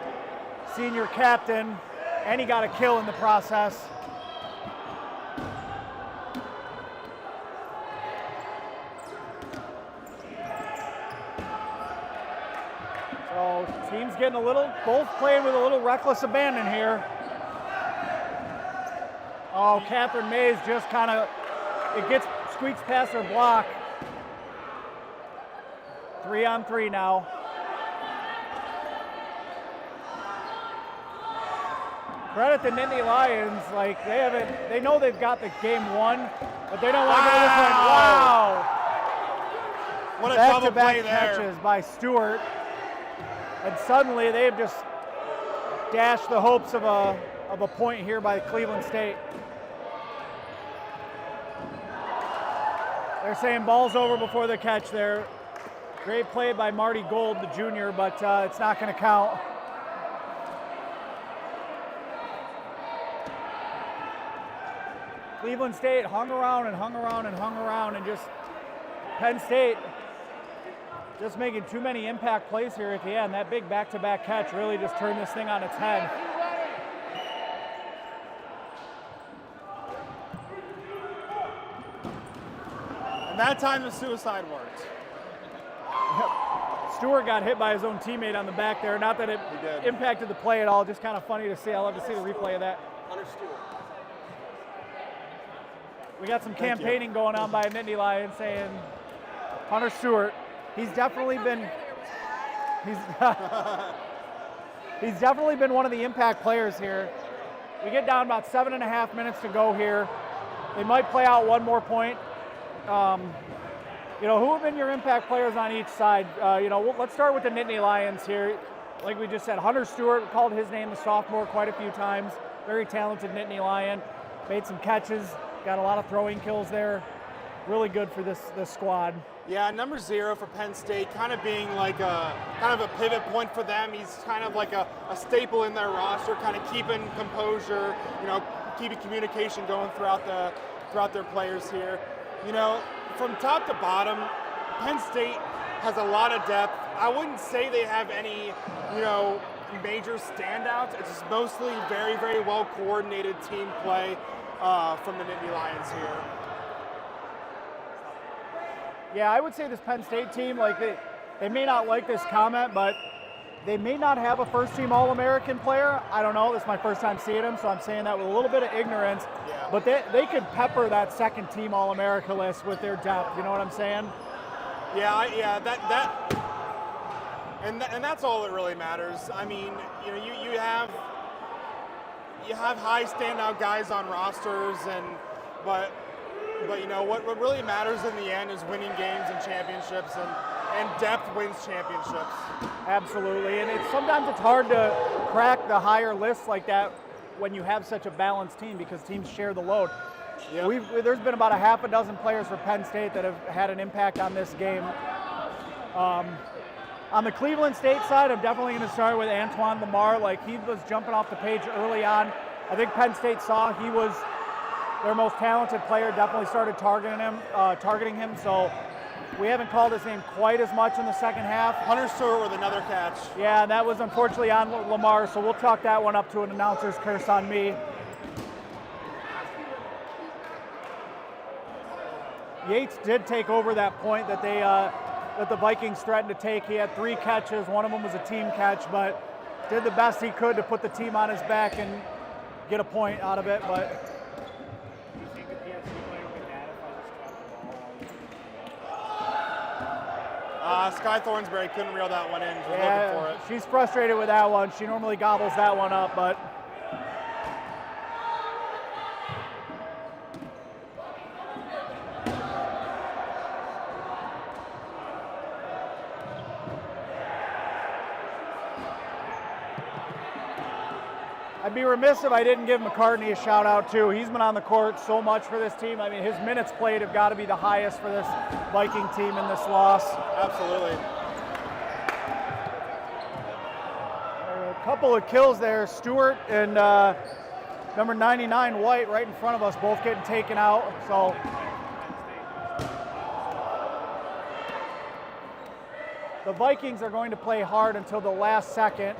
senior captain, and he got a kill in the process. So team's getting both playing with a little reckless abandon here. Oh, Catherine Mays just squeaks past her block. 3-on-3 now. Credit the Nittany Lions, they know they've got the game won, but they don't want to go this one. Wow! What a double play there. Back-to-back catches by Stewart. And suddenly they've just dashed the hopes of a point here by Cleveland State. They're saying ball's over before the catch there. Great play by Marty Gold, the junior, but it's not going to count. Cleveland State hung around and just Penn State just making too many impact plays here at the end. That big back-to-back catch really just turned this thing on its head. And that time the suicide worked. Yep. Stewart got hit by his own teammate on the back there. Not that it impacted the play at all, just kind of funny to see. I love to see the replay of that. Hunter Stewart. We got some campaigning going on by Nittany Lions saying Hunter Stewart. He's definitely been one of the impact players here. We get down about 7.5 minutes to go here. They might play out one more point. Who have been your impact players on each side? Let's start with the Nittany Lions here. Like we just said, Hunter Stewart, we called his name the sophomore quite a few times. Very talented Nittany Lion. Made some catches, got a lot of throwing kills there. really good for this squad. Yeah, number 0 for Penn State, kind of being like a pivot point for them. He's kind of like a staple in their roster, kind of keeping composure, keeping communication going throughout their players here. From top to bottom, Penn State has a lot of depth. I wouldn't say they have any, major standouts. It's just mostly very, very well coordinated team play from the Nittany Lions here. Yeah, I would say this Penn State team, like they may not like this comment, but they may not have a first-team All-American player. I don't know. This is my first time seeing him, so I'm saying that with a little bit of ignorance. Yeah. But they could pepper that second-team All-America list with their depth. You know what I'm saying? Yeah, and that's all that really matters. I mean, you have high standout guys on rosters, but what really matters in the end is winning games and championships, and depth wins championships. Absolutely, and sometimes it's hard to crack the higher lists like that when you have such a balanced team because teams share the load. Yep. There's been about a half a dozen players for Penn State that have had an impact on this game. On the Cleveland State side, I'm definitely going to start with Antoine Lamar. Like, he was jumping off the page early on. I think Penn State saw he was their most talented player, definitely started targeting him. So we haven't called his name quite as much in the second half. Hunter Stewart with another catch. Yeah, that was unfortunately on Lamar, so we'll chalk that one up to an announcer's curse on me. Yates did take over that point that that the Vikings threatened to take. He had 3 catches. One of them was a team catch, but did the best he could to put the team on his back and get a point out of it. But Sky Thornsberry couldn't reel that one in. yeah, looking for it. She's frustrated with that one. She normally gobbles that one up, but I'd be remiss if I didn't give McCartney a shout out too. He's been on the court so much for this team. I mean, his minutes played have got to be the highest for this Viking team in this loss. Absolutely. A couple of kills there. Stewart and number 99 White right in front of us, both getting taken out. So the Vikings are going to play hard until the last second.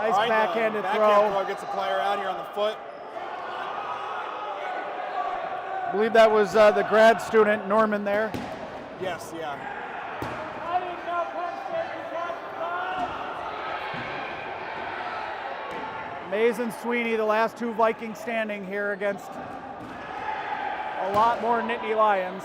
Nice backhanded throw. Gets a player out here on the foot. I believe that was the grad student, Norman, there. Yes, yeah. Mays and Sweeney, the last 2 Vikings standing here against a lot more Nittany Lions.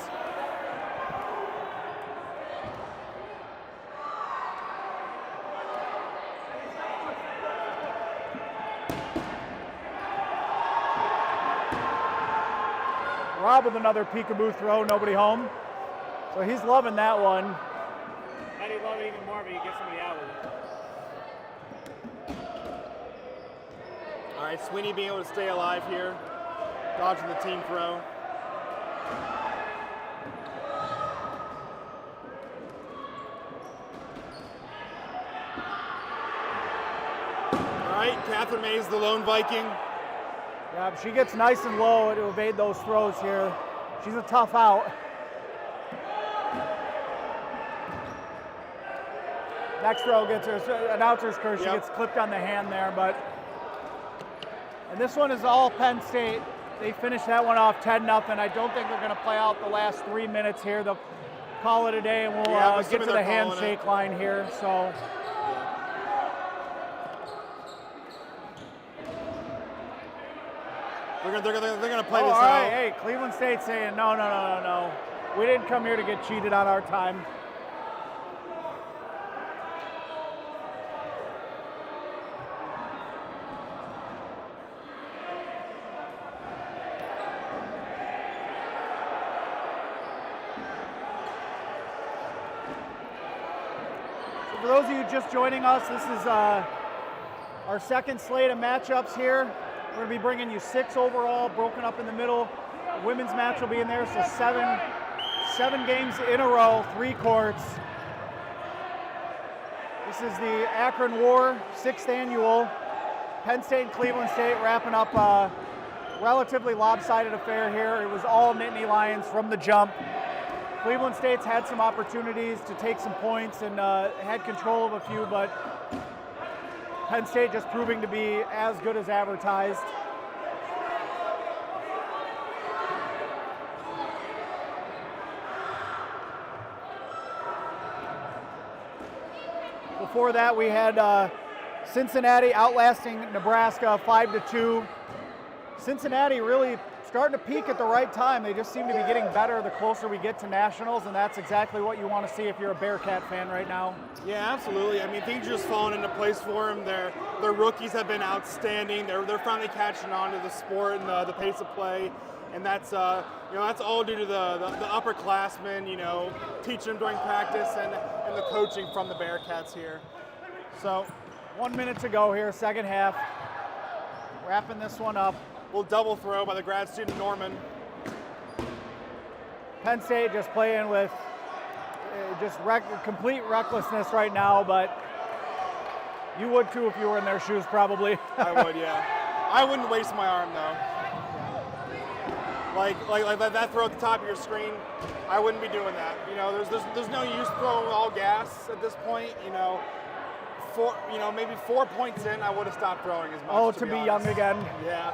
Rob with another peekaboo throw, nobody home. So he's loving that one. I'd love it even more, but you get somebody out with it. All right, Sweeney being able to stay alive here, dodging the team throw. All right, Catherine Mays, the lone Viking. Yeah, she gets nice and low to evade those throws here. She's a tough out. Next throw gets her announcer's curse. She gets clipped on the hand there, and this one is all Penn State. They finish that one off 10-0. I don't think they're going to play out the last 3 minutes here. They'll call it a day, and we'll get to the handshake line here. So. They're gonna play this all right, out. hey, Cleveland State saying no. We didn't come here to get cheated on our time. So for those of you just joining us, this is Our second slate of matchups here. We're going to be bringing you 6 overall, broken up in the middle. The women's match will be in there, so seven games in a row, 3 courts. This is the Akron War 6th annual. Penn State and Cleveland State wrapping up a relatively lopsided affair here. It was all Nittany Lions from the jump. Cleveland State's had some opportunities to take some points and had control of a few, but Penn State just proving to be as good as advertised. Before that, we had Cincinnati outlasting Nebraska 5-2. Cincinnati really starting to peak at the right time. They just seem to be getting better the closer we get to nationals, and that's exactly what you want to see if you're a Bearcat fan right now. Yeah, absolutely. I mean, things are just falling into place for them. Their rookies have been outstanding. They're finally catching on to the sport and the pace of play, and that's that's all due to the upperclassmen, teaching them during practice and the coaching from the Bearcats here. So 1 minute to go here, second half. Wrapping this one up. Little double throw by the grad student Norman. Penn State just playing with complete recklessness right now, but you would too if you were in their shoes probably. I would, yeah. I wouldn't waste my arm though. Like that throw at the top of your screen, I wouldn't be doing that. There's no use throwing all gas at this point. Maybe 4 points in, I would have stopped throwing as much. Oh, to be young again. Yeah.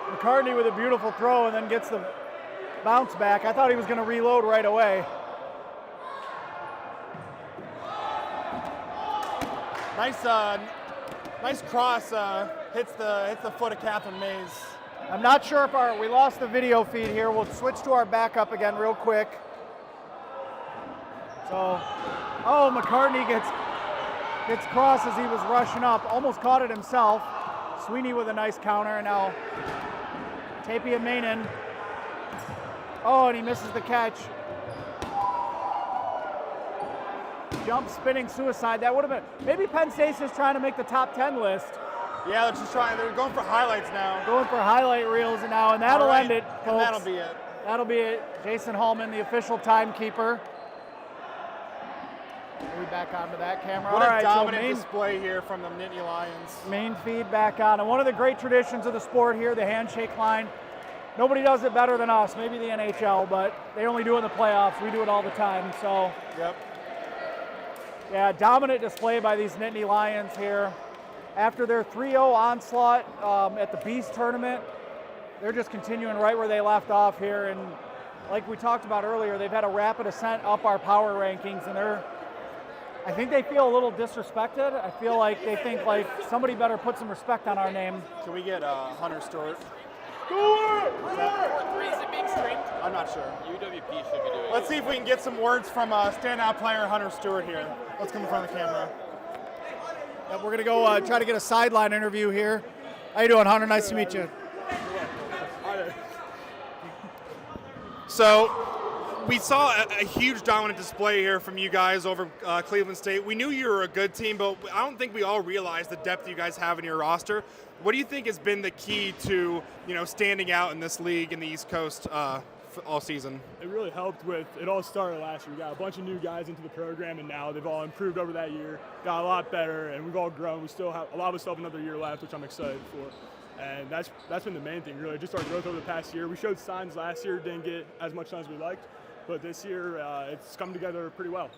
McCartney with a beautiful throw and then gets the bounce back. I thought he was going to reload right away. Nice cross hits the foot of Catherine Mays. I'm not sure if we lost the video feed here. We'll switch to our backup again real quick. So, McCartney gets crossed as he was rushing up. Almost caught it himself. Sweeney with a nice counter, and now Tapia Mainen. Oh, and he misses the catch. Jump spinning suicide. That would have been, maybe Penn State's just trying to make the top 10 list. Yeah, they're just trying. They're going for highlights now. Going for highlight reels now, and that'll end it, folks. And that'll be it. That'll be it. Jason Hallman, the official timekeeper. Maybe back onto that camera. What a dominant display here from the Nittany Lions. Main feed back on. And one of the great traditions of the sport here, the handshake line. Nobody does it better than us, maybe the NHL, but they only do it in the playoffs. We do it all the time, so. Yep. Yeah, dominant display by these Nittany Lions here. After their 3-0 onslaught at the Beast tournament, they're just continuing right where they left off here. And like we talked about earlier, they've had a rapid ascent up our power rankings, and I think they feel a little disrespected. I feel like they think like somebody better put some respect on our name. Can we get Hunter Stewart? I'm not sure. UWP should be doing it. Let's see if we can get some words from standout player Hunter Stewart here. Let's come in front of the camera. We're going to go try to get a sideline interview here. How you doing, Hunter? Nice to meet you. So we saw a huge dominant display here from you guys over Cleveland State. We knew you were a good team, but I don't think we all realized the depth you guys have in your roster. What do you think has been the key to standing out in this league in the East Coast all season? It really helped with, it all started last year. We got a bunch of new guys into the program, and now they've all improved over that year, got a lot better, and we've all grown. We still have, a lot of us still have another year left, which I'm excited for. And that's been the main thing, really, just our growth over the past year. We showed signs last year, didn't get as much time as we liked, but this year it's come together pretty well.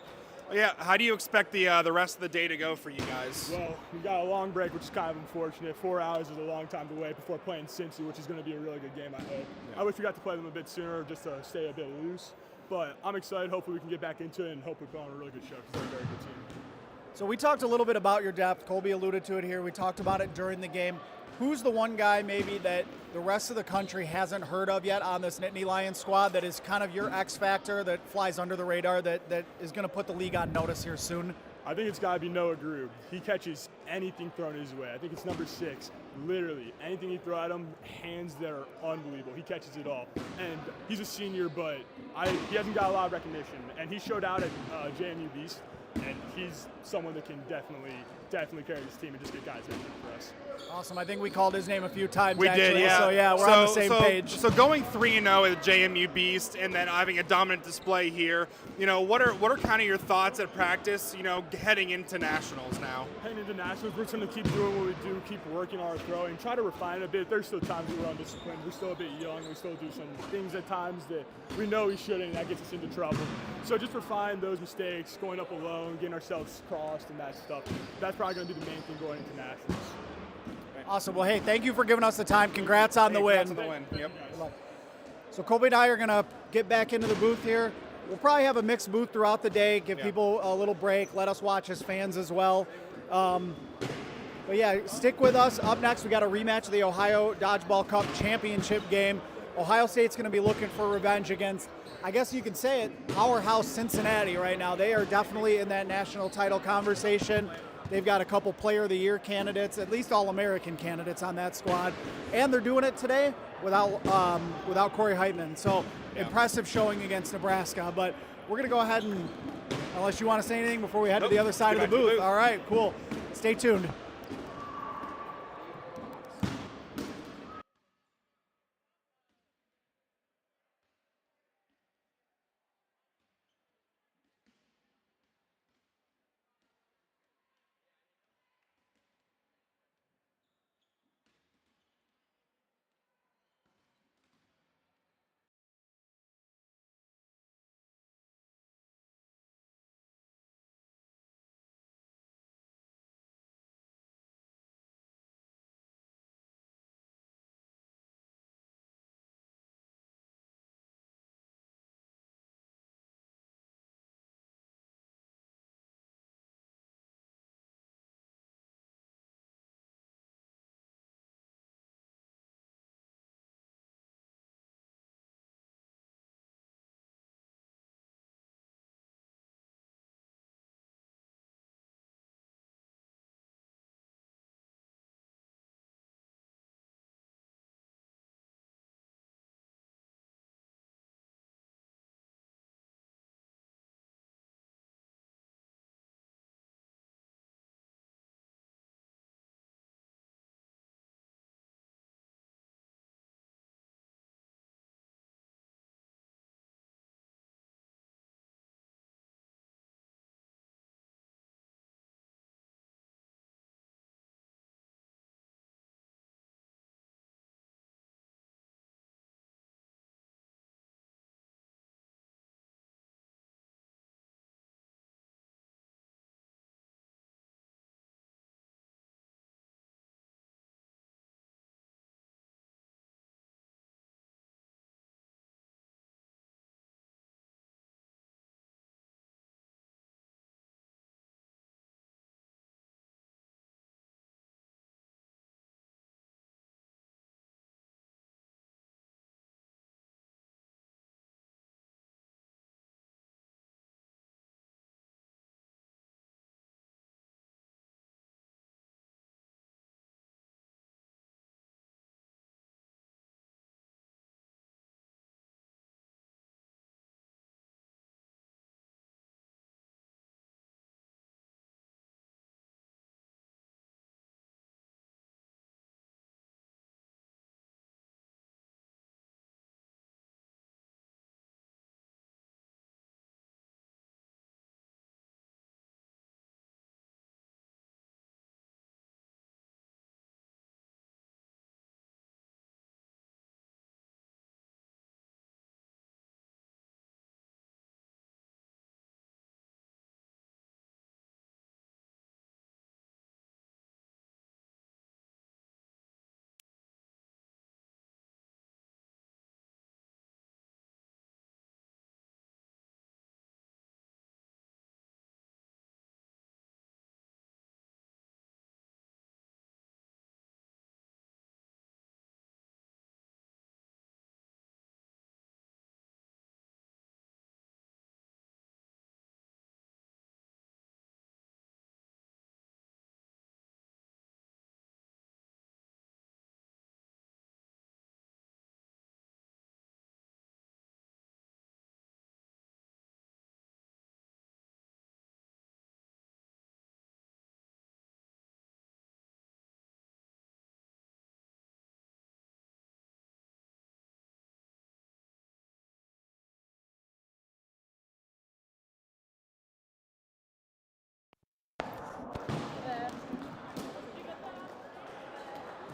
Yeah, how do you expect the rest of the day to go for you guys? Well, we got a long break, which is kind of unfortunate. 4 hours is a long time to wait before playing Cincy, which is going to be a really good game, I hope. Yeah. I wish we got to play them a bit sooner just to stay a bit loose. But I'm excited. Hopefully we can get back into it and hope we put on a really good show because they're a very good team. So we talked a little bit about your depth. Colby alluded to it here. We talked about it during the game. Who's the one guy maybe that the rest of the country hasn't heard of yet on this Nittany Lions squad that is kind of your X factor that flies under the radar that is going to put the league on notice here soon? I think it's got to be Noah Grube. He catches anything thrown his way. I think it's number 6. Literally, anything you throw at him, hands that are unbelievable. He catches it all. And he's a senior, but he hasn't got a lot of recognition. And he showed out at JMU Beast and he's someone that can definitely carry this team and just get guys ready for us. Awesome. I think we called his name a few times. We actually, did, yeah. So yeah, we're on the same page. So going 3-0 with JMU Beast, and then having a dominant display here. What are kind of your thoughts at practice? Heading into nationals now. Heading into nationals, we're going to keep doing what we do, keep working on our throwing, try to refine it a bit. There's still times where we're undisciplined. We're still a bit young. We still do some things at times that we know we shouldn't, and that gets us into trouble. So just refine those mistakes, going up alone, getting ourselves crossed, and that stuff. That's probably going to be the main thing going into nationals. Awesome. Well, hey, thank you for giving us the time. Congrats on the win. Congrats on the win. Yep. So Colby and I are going to get back into the booth here. We'll probably have a mixed booth throughout the day, give people a little break, let us watch as fans as well. But yeah, stick with us. Up next, we got a rematch of the Ohio Dodgeball Cup championship game. Ohio State's going to be looking for revenge against, I guess you can say it, powerhouse Cincinnati right now. They are definitely in that national title conversation. They've got a couple Player of the Year candidates, at least All-American candidates on that squad, and they're doing it today without Corey Heitman. So impressive showing against Nebraska. But we're going to go ahead and, unless you want to say anything before we head to the other side of the booth. All right, cool. Stay tuned.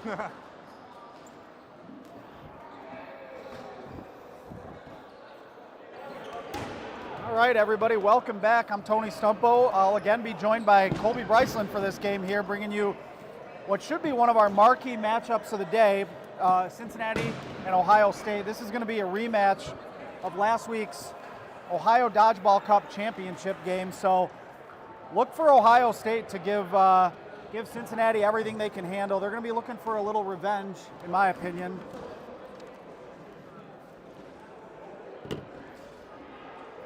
All right, everybody, welcome back. I'm Tony Stumpo. I'll again be joined by Colby Bryceland for this game here, bringing you what should be one of our marquee matchups of the day, Cincinnati and Ohio State. This is going to be a rematch of last week's Ohio Dodgeball Cup championship game. So look for Ohio State to give Cincinnati everything they can handle. They're going to be looking for a little revenge, in my opinion.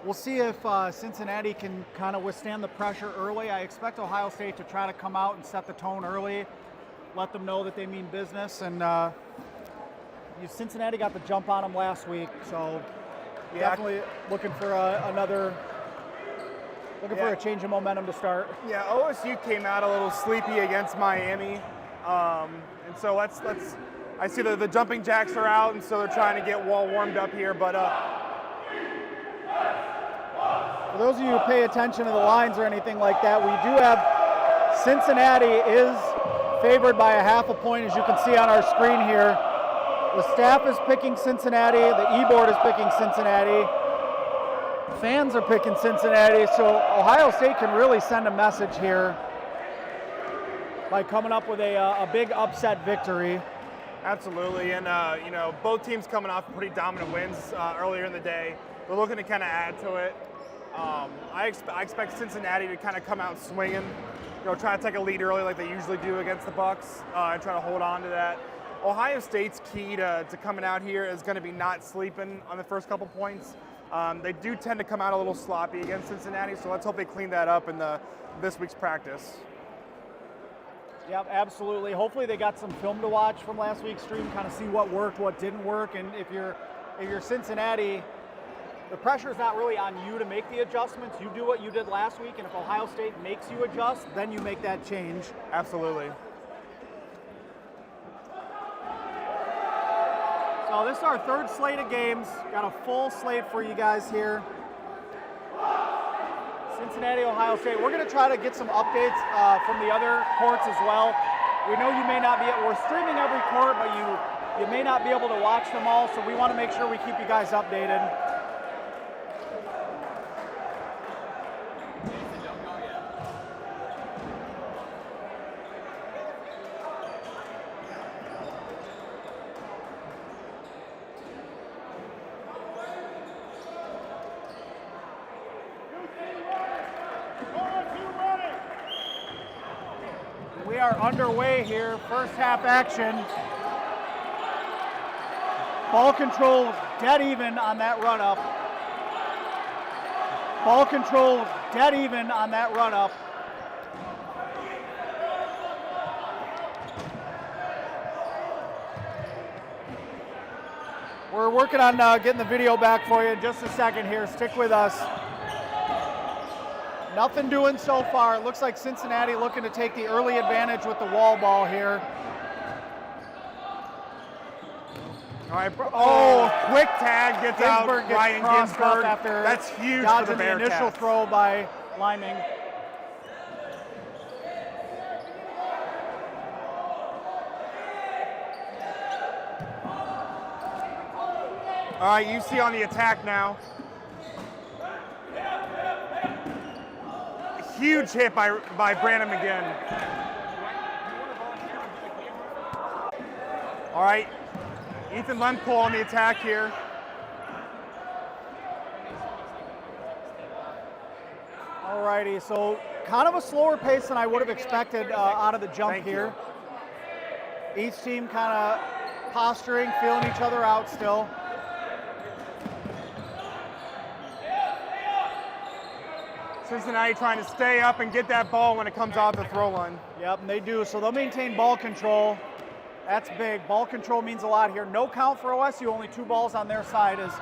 We'll see if Cincinnati can kind of withstand the pressure early. I expect Ohio State to try to come out and set the tone early, let them know that they mean business. And Cincinnati got the jump on them last week, so definitely looking for for a change of momentum to start. Yeah, OSU came out a little sleepy against Miami, and so I see the jumping jacks are out, and so they're trying to get well warmed up here. But for those of you who pay attention to the lines or anything like that, we do have Cincinnati is favored by a half a point, as you can see on our screen here. The staff is picking Cincinnati, the e-board is picking Cincinnati, fans are picking Cincinnati, so Ohio State can really send a message here by coming up with a big upset victory. Absolutely, and both teams coming off pretty dominant wins earlier in the day. We're looking to kind of add to it. I expect Cincinnati to kind of come out swinging, try to take a lead early like they usually do against the Bucks, and try to hold on to that. Ohio State's key to coming out here is going to be not sleeping on the first couple points. They do tend to come out a little sloppy against Cincinnati, so let's hope they clean that up in this week's practice. Yep, absolutely. Hopefully they got some film to watch from last week's stream, kind of see what worked, what didn't work, and if you're Cincinnati, the pressure is not really on you to make the adjustments. You do what you did last week, and if Ohio State makes you adjust, then you make that change. Absolutely. So this is our third slate of games. Got a full slate for you guys here. Cincinnati, Ohio State. We're going to try to get some updates from the other courts as well. We know you may not be, we're streaming every court, but you may not be able to watch them all, so we want to make sure we keep you guys updated. We are underway here, first half action. Ball control dead even on that run up. Ball control dead even on that run up. We're working on getting the video back for you in just a second here. Stick with us. Nothing doing so far. It looks like Cincinnati looking to take the early advantage with the wall ball here. All right, quick tag gets out. Ryan Ginsberg. After that's huge dodging for the the initial throw by Liming. All right, UC on the attack now. Huge hit by Brandon McGinn. All right, Ethan Lemko on the attack here. All righty, so kind of a slower pace than I would have expected out of the jump here. Each team kind of posturing, feeling each other out still. Cincinnati trying to stay up and get that ball when it comes off the throw line. Yep, and they do. So they'll maintain ball control. That's big. Ball control means a lot here. No count for OSU, only 2 balls on their side as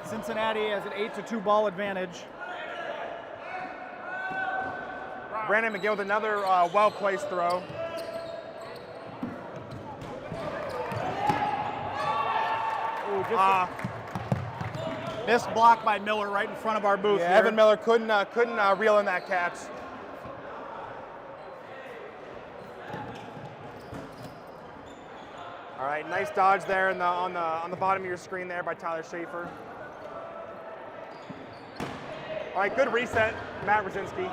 Cincinnati has an 8-2 ball advantage. Brandon McGill with another well-placed throw. Ooh, missed block by Miller right in front of our booth. Yeah, here. Evan Miller couldn't reel in that catch. All right, nice dodge there on the bottom of your screen there by Tyler Schaefer. All right, good reset, Matt Rosinski.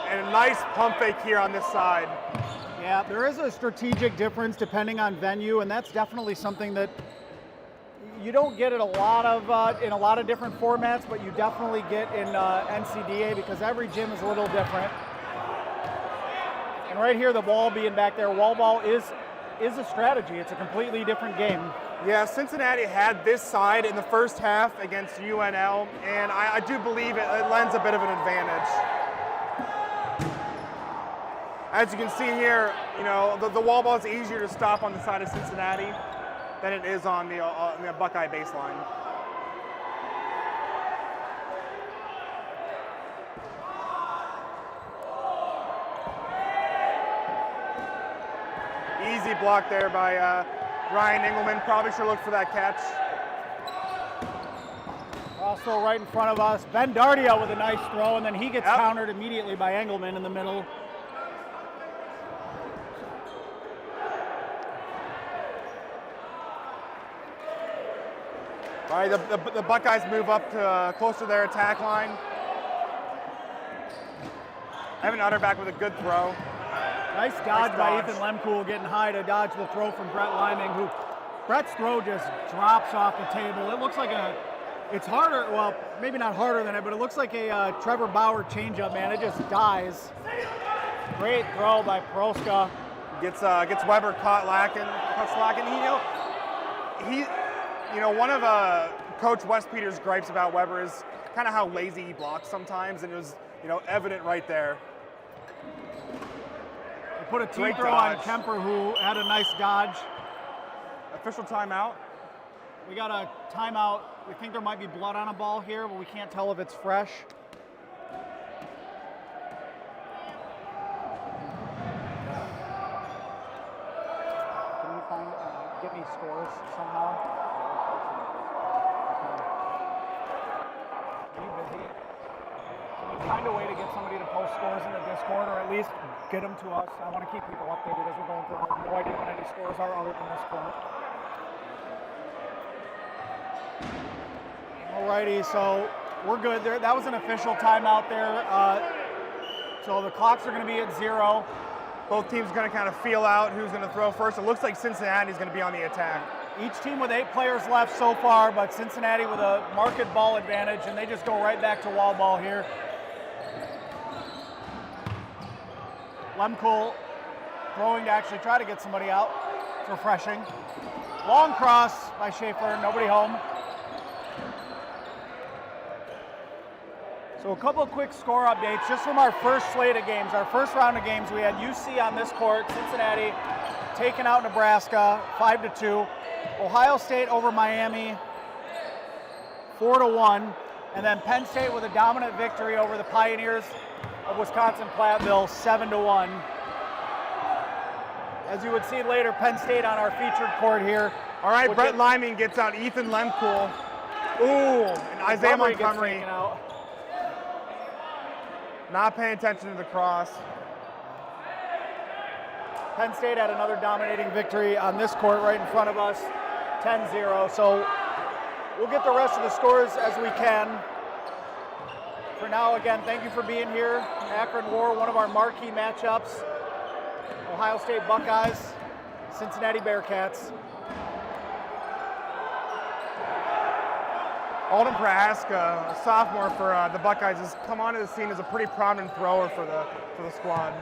And a nice pump fake here on this side. Yeah, there is a strategic difference depending on venue, and that's definitely something that you don't get it a lot of in a lot of different formats, but you definitely get in NCDA because every gym is a little different. And right here, the wall being back there, wall ball is a strategy. It's a completely different game. Yeah, Cincinnati had this side in the first half against UNL, and I do believe it lends a bit of an advantage. As you can see here, you know, the wall ball is easier to stop on the side of Cincinnati than it is on the Buckeye baseline. Easy block there by Ryan Engelman. Probably should look for that catch. Also right in front of us, Ben Dardia with a nice throw, and then he gets countered immediately by Engelman in the middle. All right, the Buckeyes move up to close to their attack line. Evan Utterback with a good throw. Nice dodge by Ethan Lemkool, getting high to dodge the throw from Brett Liming, who Brett's throw just drops off the table. It looks like it's harder, well, maybe not harder than it, but it looks like a Trevor Bauer changeup, man. It just dies. Great throw by Proska. Gets Weber caught slacking. You know, one of Coach Wes Peters' gripes about Weber is kind of how lazy he blocks sometimes, and it was, you know, evident right there. They put a team throw on Kemper, who had a nice dodge. Official timeout. We got a timeout. We think there might be blood on a ball here, but we can't tell if it's fresh. Can you get me scores somehow? Are you busy? Can you find a way to get somebody to post scores in the Discord, or at least get them to us? I want to keep people updated as we're going through. I have no idea what any scores are other than this point. Alrighty, so we're good there. That was an official timeout there. So the clocks are going to be at 0. Both teams are going to kind of feel out who's going to throw first. It looks like Cincinnati's going to be on the attack. Each team with 8 players left so far, but Cincinnati with a market ball advantage, and they just go right back to wall ball here. Lemkool throwing to actually try to get somebody out. It's refreshing. Long cross by Schaefer, nobody home. So a couple of quick score updates just from our first slate of games. Our first round of games, we had UC on this court, Cincinnati taking out Nebraska 5-2. Ohio State over Miami 4-1. And then Penn State with a dominant victory over the Pioneers of Wisconsin-Platteville 7-1. As you would see later, Penn State on our featured court here. All right, Brett Liming gets out Ethan Lemkool. Ooh, and Isaiah Montgomery. Not paying attention to the cross. Penn State had another dominating victory on this court right in front of us, 10-0. So we'll get the rest of the scores as we can. For now, again, thank you for being here. Akron War, one of our marquee matchups. Ohio State Buckeyes, Cincinnati Bearcats. Alden Prohaska, a sophomore for the Buckeyes, has come onto the scene as a pretty prominent thrower for the squad.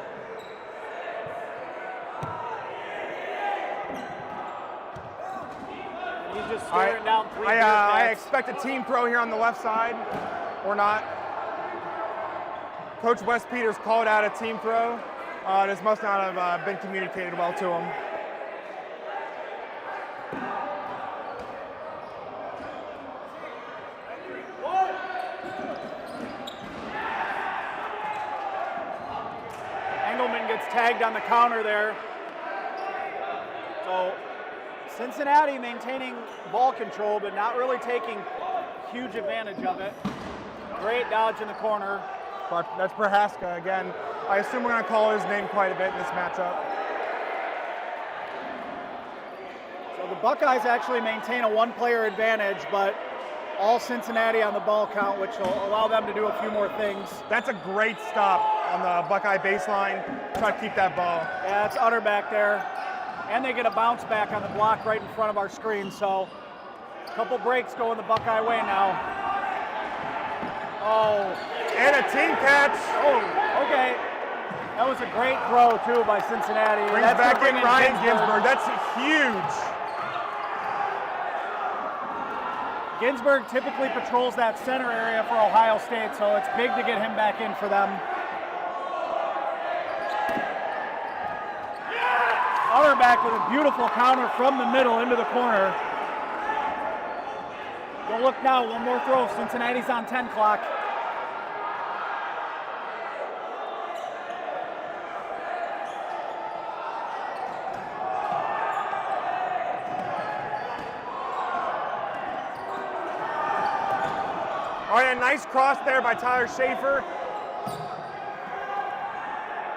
He's just staring down 3 I expect a team throw here on the left side, or not. Coach Wes Peters called out a team throw. This must not have been communicated well to him. Engelman gets tagged on the counter there. So Cincinnati maintaining ball control, but not really taking huge advantage of it. Great dodge in the corner. But that's Prohaska again. I assume we're going to call his name quite a bit in this matchup. So the Buckeyes actually maintain a one-player advantage, but all Cincinnati on the ball count, which will allow them to do a few more things. That's a great stop on the Buckeye baseline. Try to keep that ball. Yeah, it's Utterback there. And they get a bounce back on the block right in front of our screen. So a couple breaks going the Buckeye way now. Oh. And a team catch. Oh, okay. That was a great throw, too, by Cincinnati. Brings back in Ryan Ginsburg. That's huge. Ginsburg typically patrols that center area for Ohio State, so it's big to get him back in for them. Utterback with a beautiful counter from the middle into the corner. Don't look now, one more throw. Cincinnati's on 10 clock. All right, a nice cross there by Tyler Schaefer.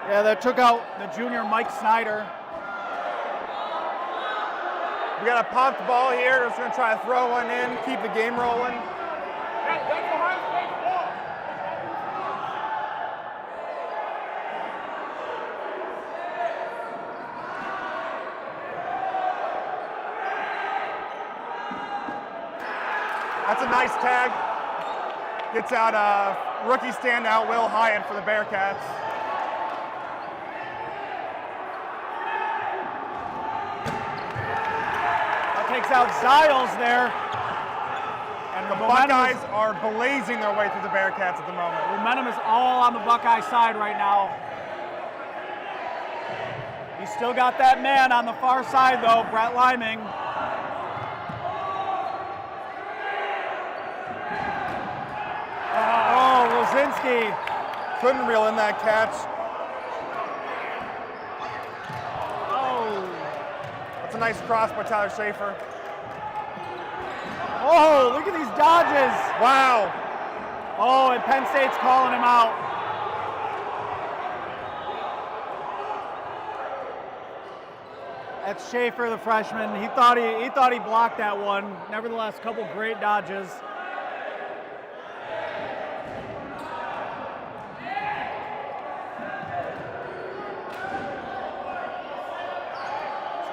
Yeah, that took out the junior Mike Snyder. We got a popped ball here. Just gonna try to throw one in, keep the game rolling. That's a nice tag. Gets out rookie standout Will Hyatt for the Bearcats. That takes out Ziles there. And The Buckeyes are blazing their way through the Bearcats at the moment. Momentum is all on the Buckeye side right now. He's still got that man on the far side though, Brett Liming. Oh, Rosinski. Couldn't reel in that catch. Oh. That's a nice cross by Tyler Schaefer. Oh, look at these dodges. Wow. Oh, and Penn State's calling him out. That's Schaefer, the freshman. He thought he blocked that one. Nevertheless, a couple great dodges.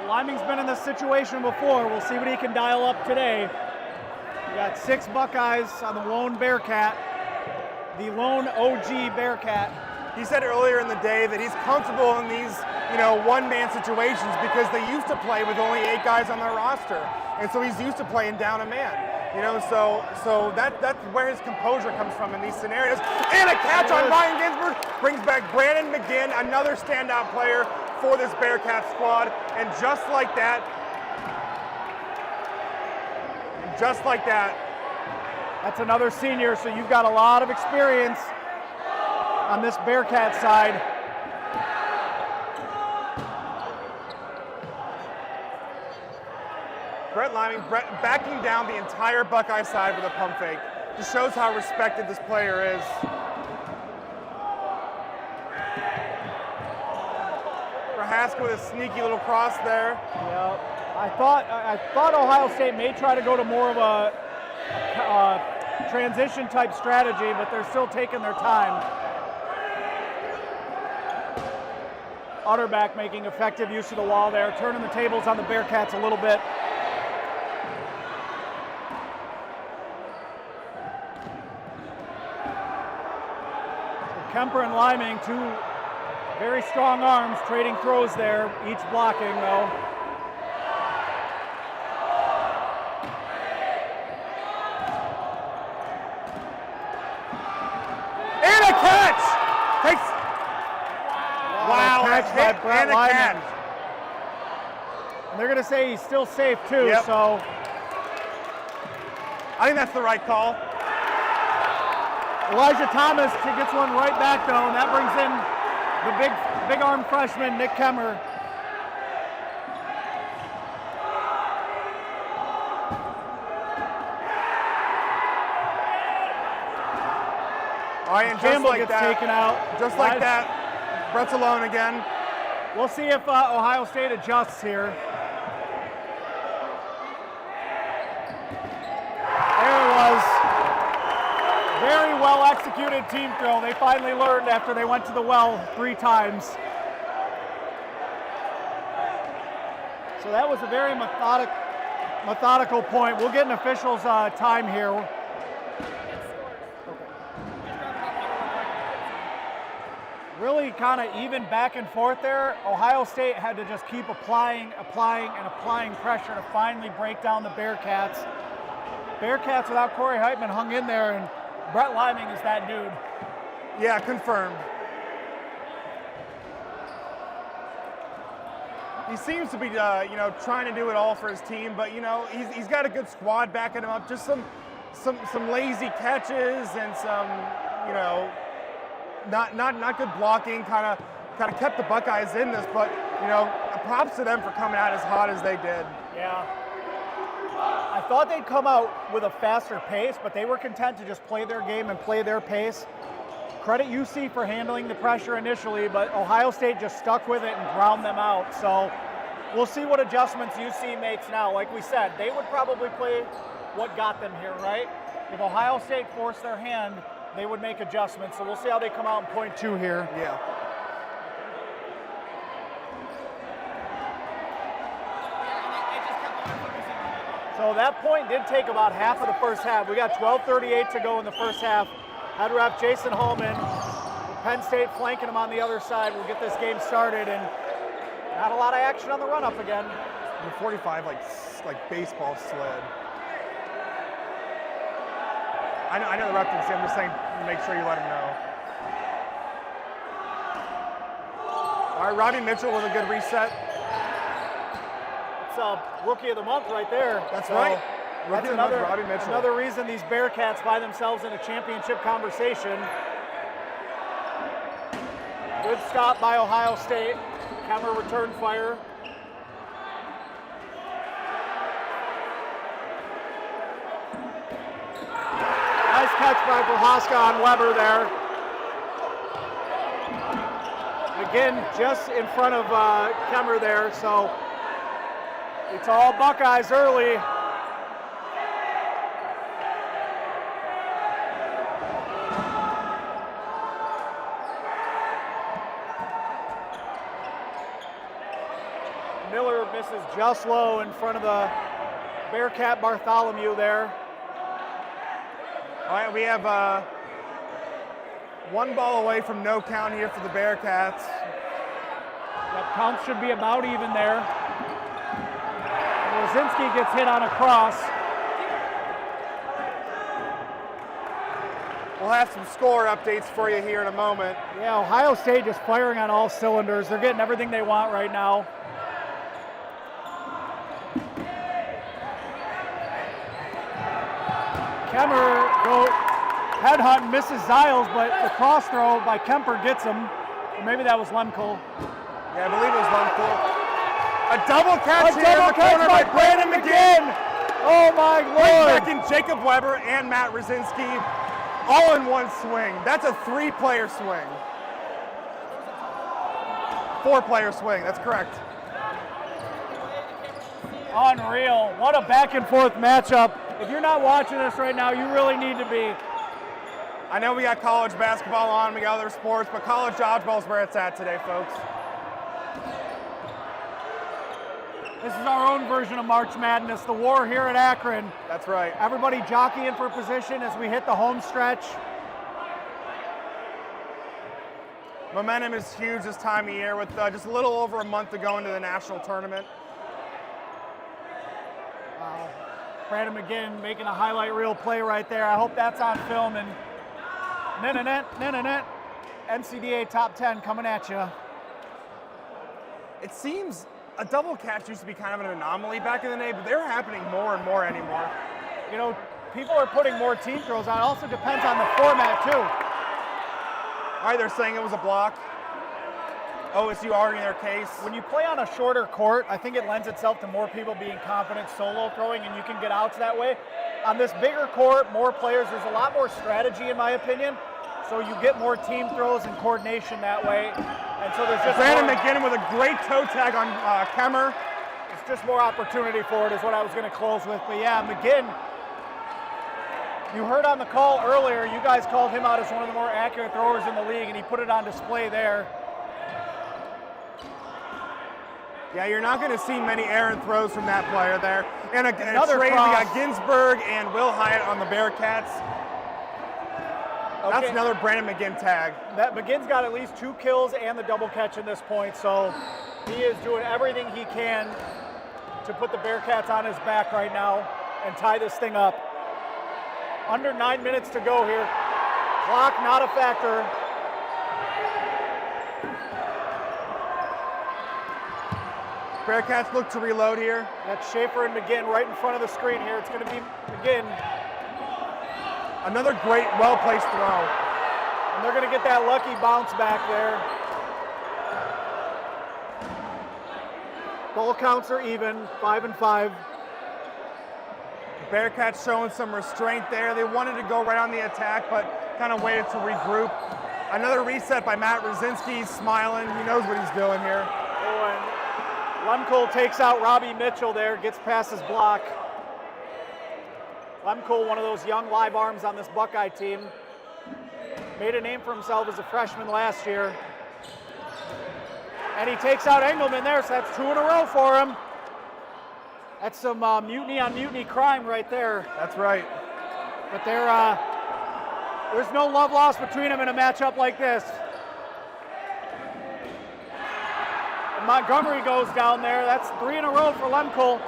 Liming's been in this situation before. We'll see what he can dial up today. We got 6 Buckeyes on the lone Bearcat, the lone OG Bearcat. He said earlier in the day that he's comfortable in these, one-man situations because they used to play with only 8 guys on their roster, and so he's used to playing down a man. So that's where his composure comes from in these scenarios. And a catch on Ryan Ginsburg brings back Brandon McGinn, another standout player for this Bearcat squad. And just like that, that's another senior, so you've got a lot of experience on this Bearcat side. Brett Liming backing down the entire Buckeye side with a pump fake. Just shows how respected this player is. Haskell with a sneaky little cross there. Yeah, I thought Ohio State may try to go to more of a transition type strategy, but they're still taking their time. Utterback making effective use of the wall there, turning the tables on the Bearcats a little bit. Kemper and Liming, 2 very strong arms, trading throws there, each blocking though. And a catch! Wow, catch by Brett Liming. catch. And they're gonna say he's still safe too, Yep. so. I think that's the right call. Elijah Thomas gets one right back though, and that brings in the big arm freshman, Nick Kemmer. All right, and Campbell just like gets that, taken out. Just like that, Brett's alone again. We'll see if Ohio State adjusts here. very well executed team throw. They finally learned after they went to the well 3 times. So that was a very methodical point. We'll get an official's time here. Really kind of even back and forth there. Ohio State had to just keep applying pressure to finally break down the Bearcats. Bearcats without Corey Heitman hung in there, and Brett Liming is that dude. Yeah, confirmed. He seems to be, trying to do it all for his team, but he's got a good squad backing him up. Just some lazy catches and some, not good blocking. Kind of kept the Buckeyes in this, but props to them for coming out as hot as they did. Yeah. I thought they'd come out with a faster pace, but they were content to just play their game and play their pace. Credit UC for handling the pressure initially, but Ohio State just stuck with it and ground them out. So we'll see what adjustments UC makes now. Like we said, they would probably play what got them here, right? If Ohio State forced their hand, they would make adjustments. So we'll see how they come out in point 2 here. Yeah. So that point did take about half of the first half. We got 12:38 to go in the first half. Head ref Jason Hallman, Penn State flanking him on the other side. We'll get this game started, and not a lot of action on the run-up again. The 45 like baseball sled. I know the ref didn't see. I'm just saying, make sure you let him know. All right, Robbie Mitchell with a good reset. It's Rookie of the Month right there. That's so right. That's another reason these Bearcats find themselves in a championship conversation. Good stop by Ohio State. Kemmer return fire. Nice catch by Prohaska on Weber there. Again, just in front of Kemmer there, so it's all Buckeyes early. Miller misses just low in front of the Bearcat Bartholomew there. All right, we have 1 ball away from no count here for the Bearcats. That count should be about even there. Rosinski gets hit on a cross. We'll have some score updates for you here in a moment. Yeah, Ohio State just firing on all cylinders. They're getting everything they want right now. Kemmer go headhunt, misses Ziles, but the cross throw by Kemper gets him. Or maybe that was Lemko. Yeah, I believe it was Lemko. A double catch here in the corner by Brandon McGinn. Oh my Lord. Back in Jacob Weber and Matt Rosinski, all in one swing. That's a 3-player swing. 4-player swing, that's correct. Unreal. What a back and forth matchup. If you're not watching this right now, you really need to be. I know we got college basketball on, we got other sports, but college dodgeball is where it's at today, folks. This is our own version of March Madness, the war here at Akron. That's right. Everybody jockeying for position as we hit the home stretch. Momentum is huge this time of year with just a little over a month to go into the national tournament. Wow. Brandon McGinn making a highlight reel play right there. I hope that's on film. And NCDA top 10 coming at you. It seems a double catch used to be kind of an anomaly back in the day, but they're happening more and more anymore. You know, people are putting more team throws on. It also depends on the format, too. All right, they're saying it was a block. OSU arguing their case. When you play on a shorter court, I think it lends itself to more people being confident solo throwing, and you can get outs that way. On this bigger court, more players, there's a lot more strategy in my opinion, so you get more team throws and coordination that way. And so there's just Brandon McGinn with a great toe tag on Kemmer. It's just more opportunity for it is what I was going to close with. But yeah, McGinn You heard on the call earlier, you guys called him out as one of the more accurate throwers in the league, and he put it on display there. Yeah, you're not going to see many errant throws from that player there. And a Another trade, we cross. got Ginsburg and Will Hyatt on the Bearcats. That's another Brandon McGinn tag. That McGinn's got at least 2 kills and the double catch in this point, so he is doing everything he can to put the Bearcats on his back right now and tie this thing up. Under 9 minutes to go here. Clock not a factor. Bearcats look to reload here. That's Schaefer and McGinn right in front of the screen here. It's going to be McGinn. Another great, well-placed throw. And they're going to get that lucky bounce back there. Ball counts are even, 5 and 5. Bearcats showing some restraint there. They wanted to go right on the attack, but kind of waited to regroup. Another reset by Matt Rosinski. He's smiling. He knows what he's doing here. Oh, and Lemcole takes out Robbie Mitchell there, gets past his block. Lemcole, one of those young live arms on this Buckeye team. Made a name for himself as a freshman last year. And he takes out Engelman there, so that's 2 in a row for him. That's some mutiny on mutiny crime right there. That's right. But there's no love lost between them in a matchup like this. And Montgomery goes down there. That's 3 in a row for Lemcole.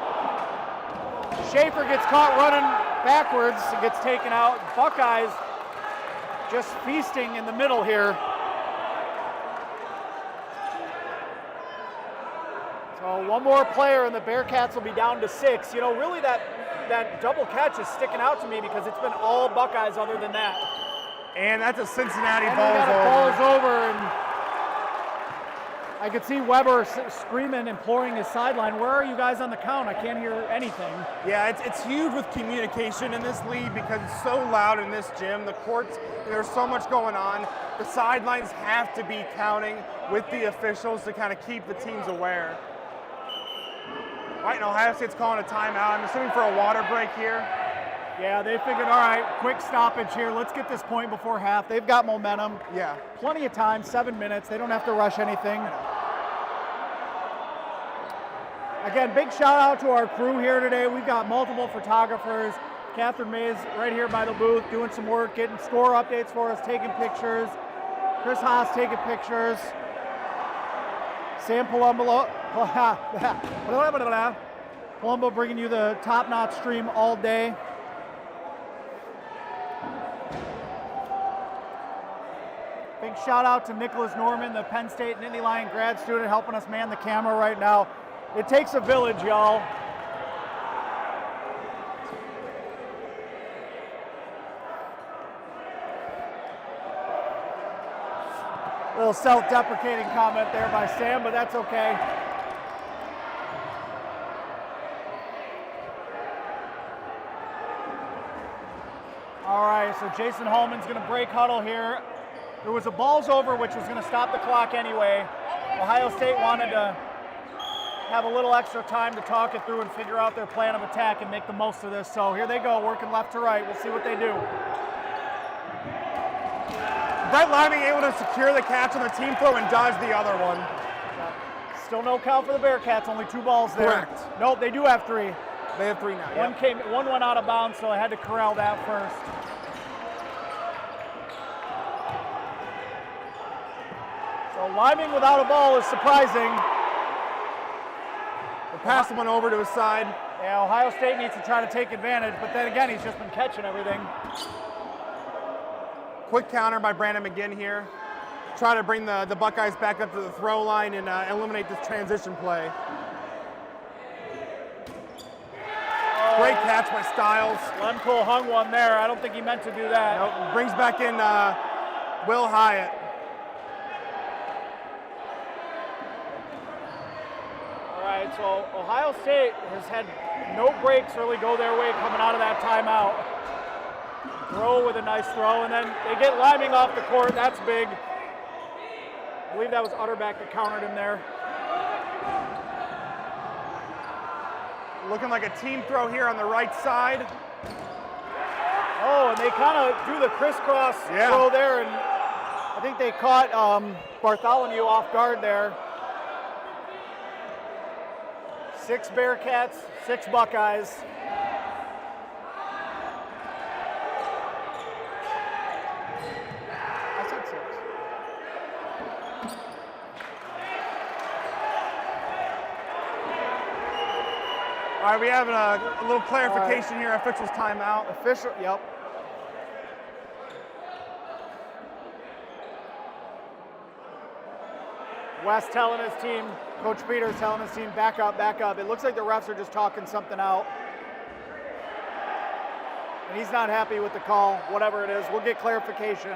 Schaefer gets caught running backwards and gets taken out. Buckeyes just feasting in the middle here. So one more player and the Bearcats will be down to 6. You know, really that double catch is sticking out to me because it's been all Buckeyes other than that. And that's a Cincinnati And ball's over. And I could see Weber screaming, imploring his sideline, where are you guys on the count? I can't hear anything. Yeah, it's huge with communication in this league because it's so loud in this gym. The courts, there's so much going on. The sidelines have to be counting with the officials to kind of keep the teams aware. Right, and Ohio State's calling a timeout. I'm assuming for a water break here. Yeah, they figured, all right, quick stoppage here. Let's get this point before half. They've got momentum. Yeah. Plenty of time, 7 minutes. They don't have to rush anything. Again, big shout out to our crew here today. We've got multiple photographers. Catherine Mays right here by the booth doing some work, getting score updates for us, taking pictures. Chris Haas taking pictures. Sam Palumbo, Palumbo bringing you the top-notch stream all day. Big shout out to Nicholas Norman, the Penn State Nittany Lion grad student, helping us man the camera right now. It takes a village, y'all. A little self-deprecating comment there by Sam, but that's okay. All right, so Jason Hallman's going to break huddle here. There was a balls over, which was going to stop the clock anyway. Ohio State wanted to have a little extra time to talk it through and figure out their plan of attack and make the most of this. So here they go, working left to right. We'll see what they do. Brett Liming able to secure the catch on the team throw and dodge the other one. Still no count for the Bearcats, only 2 balls there. Correct. Nope, they do have 3. They have 3 now. One went out of bounds, so I had to corral that first. So Liming without a ball is surprising. The pass went over to his side. Yeah, Ohio State needs to try to take advantage, but then again, he's just been catching everything. Quick counter by Brandon McGinn here. Try to bring the Buckeyes back up to the throw line and eliminate this transition play. Great catch by Styles. Lemcole hung one there. I don't think he meant to do that. Nope. Brings back in Will Hyatt. All right, so Ohio State has had no breaks really go their way coming out of that timeout. Throw with a nice throw, and then they get Liming off the court. That's big. I believe that was Utterback that countered him there. Looking like a team throw here on the right side. Oh, and they kind of do the crisscross throw there, and I think they caught Bartholomew off guard there. 6 Bearcats, 6 Buckeyes. I said 6. All right, we have a little clarification here. Officials timeout. Yep. Wes telling his team, Coach Peters telling his team, back up, back up. It looks like the refs are just talking something out. And he's not happy with the call, whatever it is. We'll get clarification.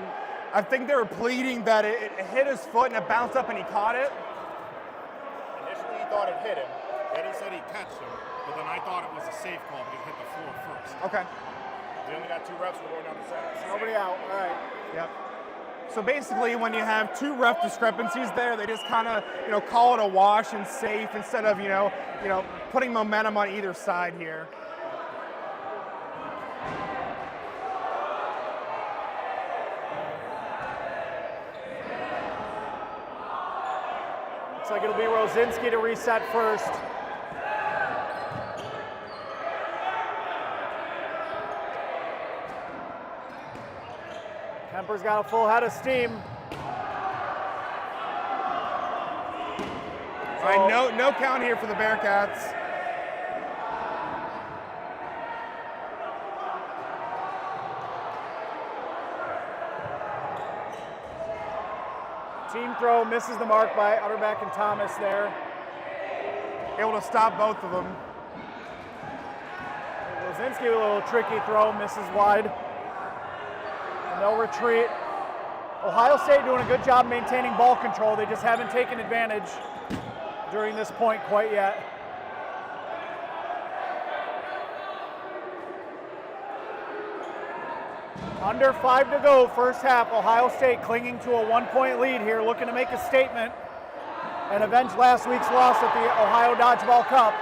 I think they were pleading that it hit his foot and it bounced up and he caught it. Initially, he thought it hit him. Then he said he touched him. But then I thought it was a safe call because it hit the floor first. Okay. We only got 2 refs who were going down the center. Nobody out. All right. Yep. So basically, when you have 2 ref discrepancies there, they just kind of, call it a wash and safe instead of, putting momentum on either side here. Looks like it'll be Rosinski to reset first. Kemper's got a full head of steam. All right, no count here for the Bearcats. Team throw misses the mark by Utterback and Thomas there. Able to stop both of them. Rosinski with a little tricky throw, misses wide. No retreat. Ohio State doing a good job maintaining ball control. They just haven't taken advantage during this point quite yet. Under 5 to go, first half. Ohio State clinging to a 1-point lead here, looking to make a statement and avenge last week's loss at the Ohio Dodgeball Cup.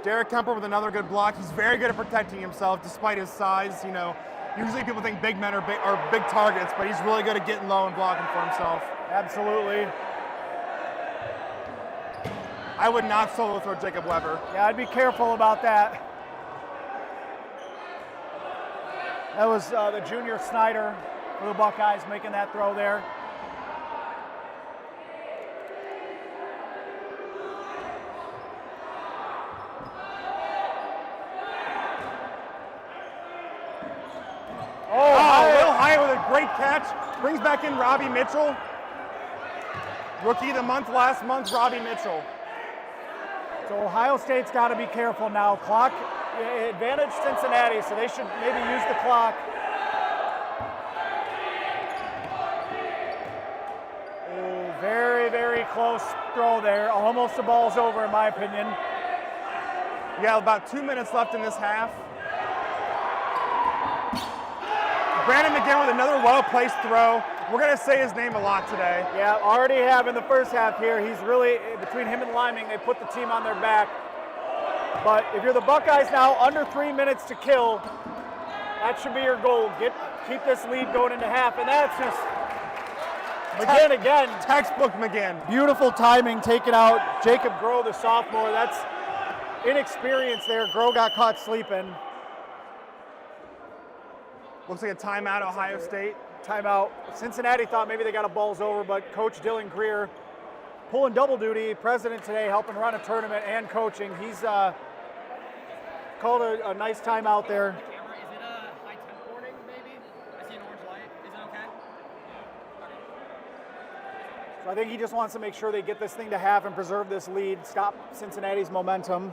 Derek Kemper with another good block. He's very good at protecting himself despite his size. Usually people think big men are big targets, but he's really good at getting low and blocking for himself. Absolutely. I would not solo throw Jacob Weber. Yeah, I'd be careful about that. That was the junior Snyder for the Buckeyes making that throw there. Will Hyatt with a great catch. Brings back in Robbie Mitchell. Rookie of the month last month, Robbie Mitchell. So Ohio State's got to be careful now. Clock advantage Cincinnati, so they should maybe use the clock. Oh, very, very close throw there. Almost the ball's over in my opinion. We got about 2 minutes left in this half. Brandon McGinn with another well-placed throw. We're going to say his name a lot today. Yeah, already have in the first half here. He's really, between him and Liming, they put the team on their back. But if you're the Buckeyes now, under 3 minutes to kill, that should be your goal. Keep this lead going into half, and that's just McGinn again. Textbook McGinn. Beautiful timing, taking out Jacob Groh, the sophomore. That's inexperience there. Groh got caught sleeping. Looks like a timeout, Ohio State. Timeout. Cincinnati thought maybe they got a balls over, but Coach Dylan Greer pulling double duty. President today helping run a tournament and coaching. He's called a nice timeout there. Camera, is it a high temp warning, maybe? I see an orange light. Is it okay? So I think he just wants to make sure they get this thing to half and preserve this lead, stop Cincinnati's momentum.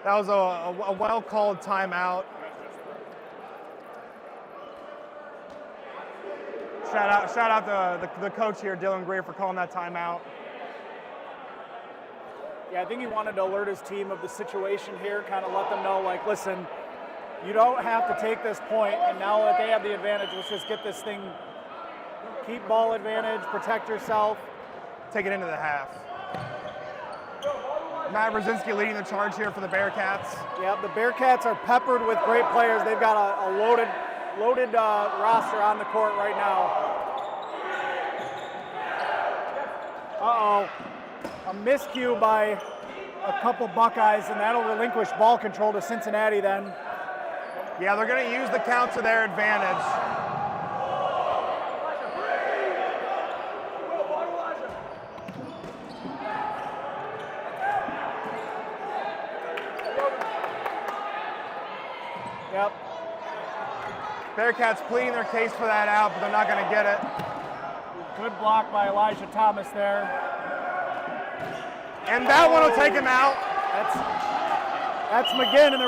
That was a well-called timeout. Shout out the coach here, Dylan Greer, for calling that timeout. Yeah, I think he wanted to alert his team of the situation here, kind of let them know, like, listen, you don't have to take this point, and now that they have the advantage, let's just get this thing, keep ball advantage, protect yourself. Take it into the half. Matt Brzezinski leading the charge here for the Bearcats. Yeah, the Bearcats are peppered with great players. They've got a loaded roster on the court right now. Uh-oh, a miscue by a couple Buckeyes, and that'll relinquish ball control to Cincinnati then. Yeah, they're going to use the count to their advantage. Yep. Bearcats pleading their case for that out, but they're not going to get it. Good block by Elijah Thomas there. And that one will take him out. That's McGinn, and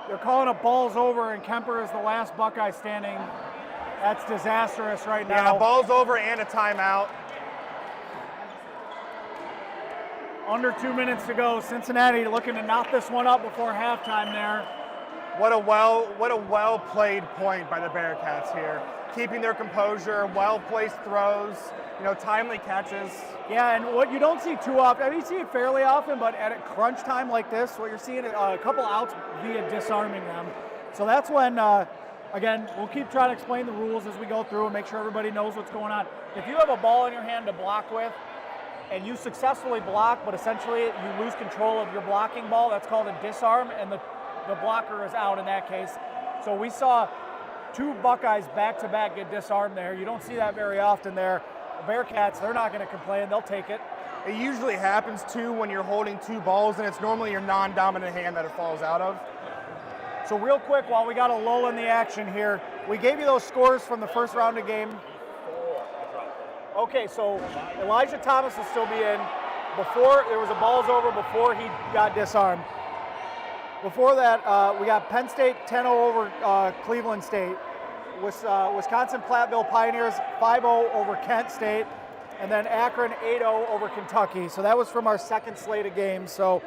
they're calling it balls over, and Kemper is the last Buckeye standing. That's disastrous right now. Yeah, balls over and a timeout. Under 2 minutes to go. Cincinnati looking to knock this one up before halftime there. What a well played point by the Bearcats here. Keeping their composure, well-placed throws, timely catches. Yeah, and what you don't see too often, I mean, you see it fairly often, but at a crunch time like this, what you're seeing a couple outs via disarming them. So that's when, again, we'll keep trying to explain the rules as we go through and make sure everybody knows what's going on. If you have a ball in your hand to block with, and you successfully block, but essentially you lose control of your blocking ball, that's called a disarm, and the blocker is out in that case. So we saw two Buckeyes back-to-back get disarmed there. You don't see that very often there. The Bearcats, they're not going to complain. They'll take it. It usually happens, too, when you're holding two balls, and it's normally your non-dominant hand that it falls out of. So real quick, while we got a lull in the action here, we gave you those scores from the first round of game. Okay, so Elijah Thomas will still be in. Before, there was a balls over before he got disarmed. Before that, we got Penn State 10-0 over Cleveland State. Wisconsin Platteville Pioneers 5-0 over Kent State. And then Akron 8-0 over Kentucky. So that was from our second slate of games. So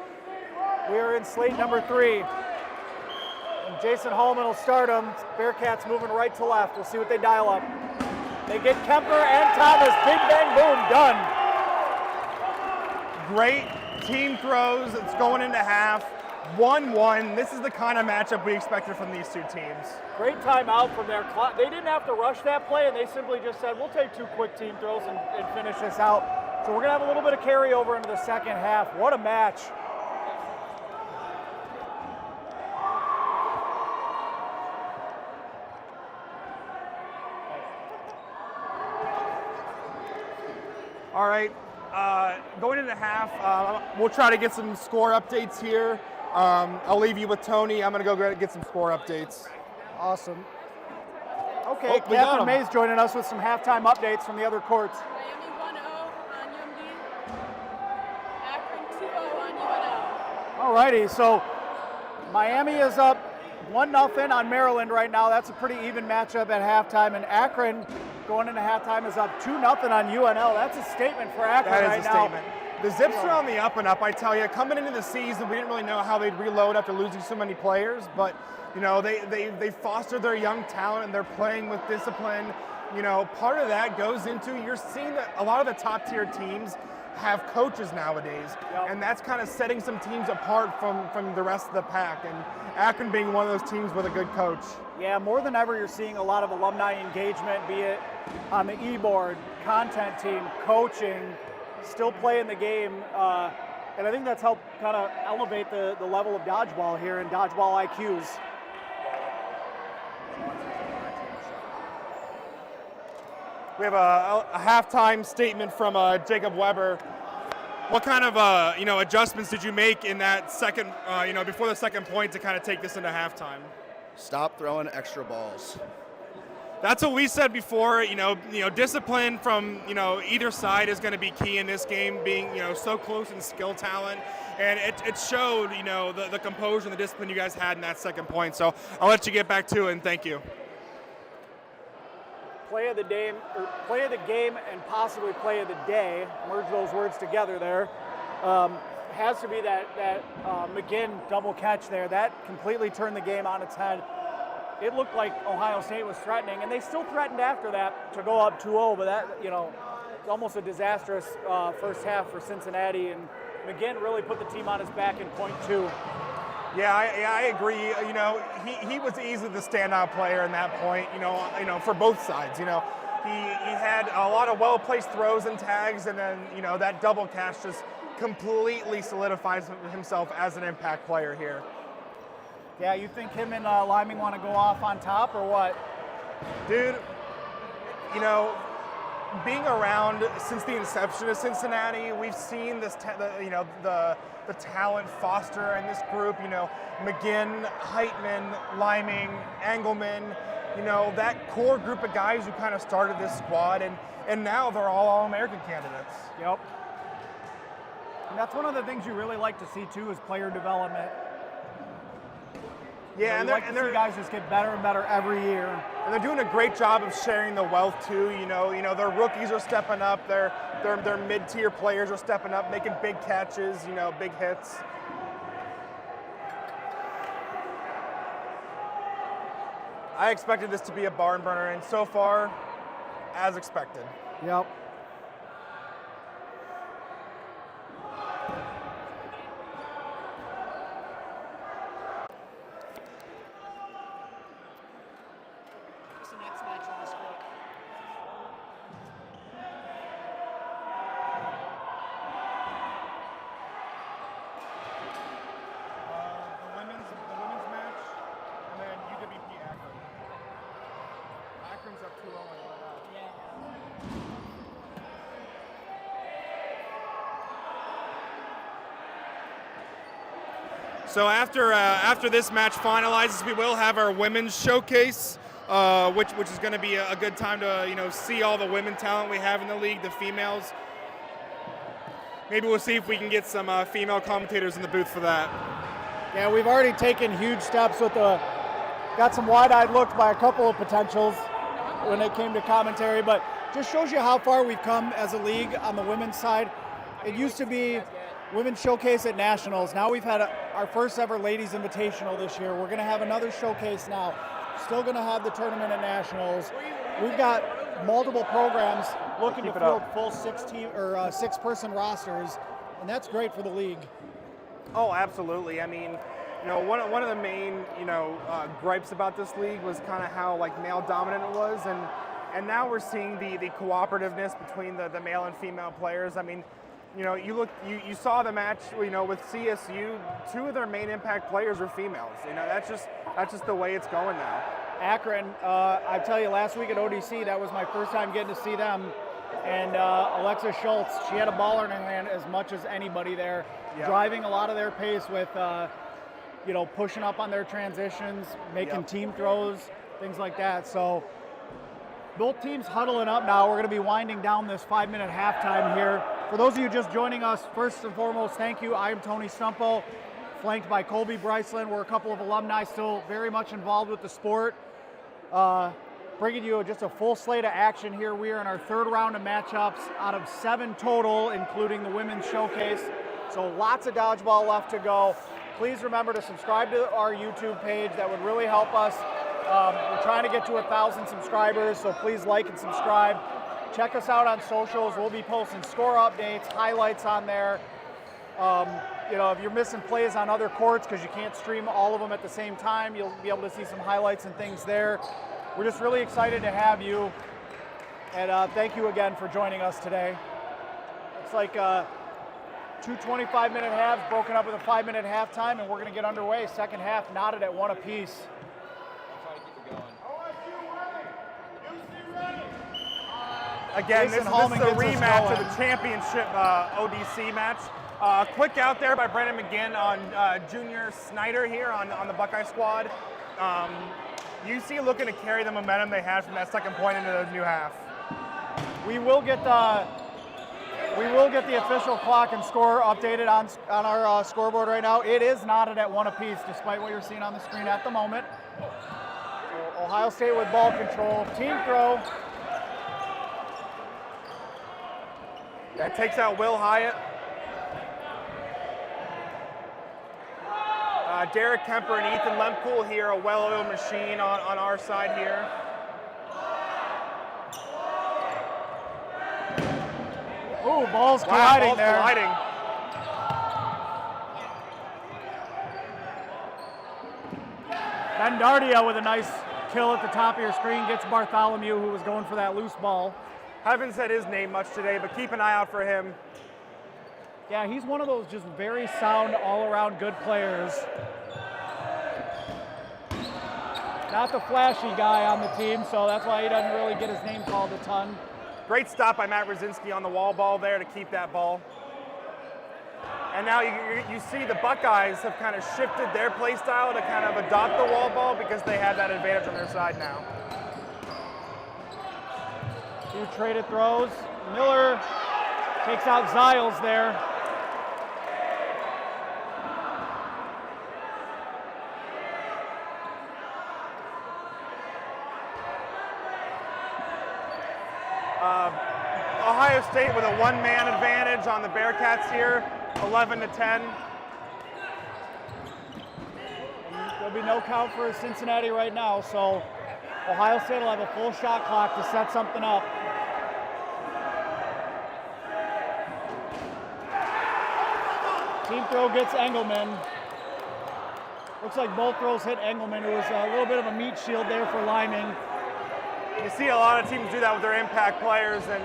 we are in slate number 3. And Jason Hallman will start them. Bearcats moving right to left. We'll see what they dial up. They get Kemper and Thomas. Big bang boom, done. Great team throws. It's going into half. 1-1. This is the kind of matchup we expected from these two teams. Great timeout from their clock. They didn't have to rush that play, and they simply just said, we'll take 2 quick team throws and finish this out. So we're going to have a little bit of carryover into the second half. What a match. All right, going into half, we'll try to get some score updates here. I'll leave you with Tony. I'm going to go get some score updates. Awesome. Okay, Catherine May's joining us with some halftime updates from the other courts. Miami 1-0 on UMD. Akron 2-0 on UNL. All righty, so Miami is up 1-0 on Maryland right now. That's a pretty even matchup at halftime. And Akron, going into halftime, is up 2-0 on UNL. That's a statement for Akron right now. That is a statement. The Zips are on the up and up, I tell you. Coming into the season, we didn't really know how they'd reload after losing so many players, but they fostered their young talent and they're playing with discipline. Part of that goes into, you're seeing that a lot of the top tier teams have coaches nowadays, and that's kind of setting some teams apart from the rest of the pack, and Akron being one of those teams with a good coach. Yeah, more than ever, you're seeing a lot of alumni engagement, be it on the e-board, content team, coaching, still playing the game, and I think that's helped kind of elevate the level of dodgeball here and dodgeball IQs. We have a halftime statement from Jacob Weber. What kind of adjustments did you make in that second, before the second point to kind of take this into halftime? Stop throwing extra balls. That's what we said before. Discipline from either side is going to be key in this game. Being so close in skill talent, and it showed, you know, the composure and the discipline you guys had in that second point. So I'll let you get back to it, and thank you. Play of the game, and possibly play of the day. Merge those words together there. Has to be that McGinn double catch there. That completely turned the game on its head. It looked like Ohio State was threatening, and they still threatened after that to go up 2-0, but that, you know, it's almost a disastrous first half for Cincinnati, and McGinn really put the team on his back in point 2. Yeah, I agree. You know, he was easily the standout player in that point. You know, for both sides. You know, he had a lot of well-placed throws and tags, and then, you know, that double catch just completely solidifies himself as an impact player here. Yeah, you think him and Liming want to go off on top or what? Dude, you know, being around since the inception of Cincinnati, we've seen this, the talent foster in this group. You know, McGinn, Heitman, Liming, Engelman. You know, that core group of guys who kind of started this squad, and now they're all All-American candidates. Yep. And that's one of the things you really like to see too, is player development. Yeah, and they're guys just get better and better every year. And they're doing a great job of sharing the wealth too. You know, their rookies are stepping up. Their mid-tier players are stepping up, making big catches. You know, big hits. I expected this to be a barn burner, and so far, as expected. Yep. So after this match finalizes, we will have our women's showcase, which is going to be a good time to see all the women talent we have in the league, the females. Maybe we'll see if we can get some female commentators in the booth for that. Yeah, we've already taken huge steps with got some wide-eyed looks by a couple of potentials when it came to commentary, but just shows you how far we've come as a league on the women's side. It used to be Women's Showcase at Nationals. Now we've had our first ever Ladies Invitational this year. We're going to have another showcase now. Still going to have the tournament at Nationals. We've got multiple programs looking to field full 6-person rosters, and that's great for the league. Oh, absolutely. I mean, one of the main gripes about this league was kind of how male dominant it was, and now we're seeing the cooperativeness between the male and female players. I mean, you saw the match, with CSU. 2 of their main impact players were females. That's just the way it's going now. Akron, I tell you, last week at ODC, that was my first time getting to see them. And Alexa Schultz, she had a ball in her hand as much as anybody there, driving a lot of their pace with, pushing up on their transitions, making team throws, things like that. So both teams huddling up now. We're going to be winding down this 5-minute halftime here. For those of you just joining us, first and foremost, thank you. I am Tony Stumpo, flanked by Colby Bryceland. We're a couple of alumni still very much involved with the sport. Bringing you just a full slate of action here. We are in our 3rd round of matchups out of 7 total, including the women's showcase. So lots of dodgeball left to go. Please remember to subscribe to our YouTube page. That would really help us. We're trying to get to 1,000 subscribers, so please like and subscribe. Check us out on socials. We'll be posting score updates, highlights on there. If you're missing plays on other courts because you can't stream all of them at the same time, you'll be able to see some highlights and things there. We're just really excited to have you, and thank you again for joining us today. It's like 2 25-minute halves broken up with a 5-minute halftime, and we're going to get underway. Second half knotted at 1 apiece. Again, this is the rematch of the championship ODC match. Quick out there by Brandon McGinn on Junior Snyder here on the Buckeye squad. UC looking to carry the momentum they had from that second point into the new half. We will get We will get the official clock and score updated on our scoreboard right now. It is knotted at 1 apiece, despite what you're seeing on the screen at the moment. So Ohio State with ball control. Team throw. That takes out Will Hyatt. Derek Kemper and Ethan Lempool here, a well-oiled machine on our side here. Ooh, ball's colliding ball's there. Colliding. Bendardia with a nice kill at the top of your screen gets Bartholomew, who was going for that loose ball. Haven't said his name much today, but keep an eye out for him. Yeah, he's one of those just very sound, all-around good players. Not the flashy guy on the team, so that's why he doesn't really get his name called a ton. Great stop by Matt Rosinski on the wall ball there to keep that ball. And now you see the Buckeyes have kind of shifted their play style to kind of adopt the wall ball because they have that advantage on their side now. 2 traded throws. Miller takes out Ziles there. Ohio State with a one-man advantage on the Bearcats here, 11-10. There'll be no count for Cincinnati right now, so Ohio State will have a full shot clock to set something up. Team throw gets Engelman. Looks like both throws hit Engelman, who was a little bit of a meat shield there for Liming. You see a lot of teams do that with their impact players, and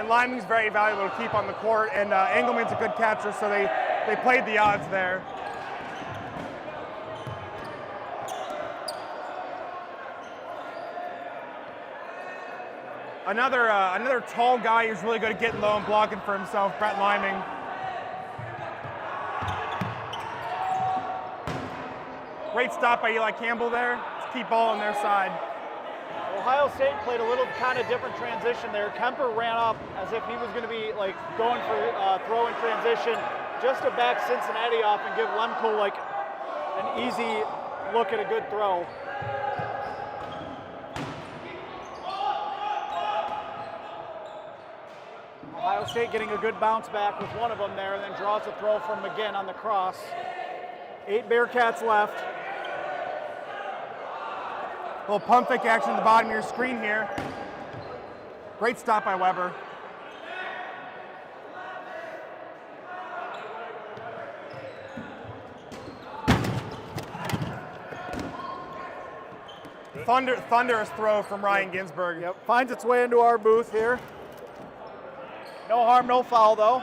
Liming's very valuable to keep on the court, and Engelman's a good catcher, so they played the odds there. Another tall guy who's really good at getting low and blocking for himself, Brett Liming. Great stop by Eli Campbell there. Let's keep ball on their side. Ohio State played a little kind of different transition there. Kemper ran up as if he was going to be like going for throw in transition just to back Cincinnati off and give Lemko like an easy look at a good throw. Ohio State getting a good bounce back with one of them there, and then draws a throw from McGinn on the cross. 8 Bearcats left. A little pump fake action at the bottom of your screen here. Great stop by Weber. Thunderous throw from Ryan Ginsberg. Yep, finds its way into our booth here. No harm, no foul though.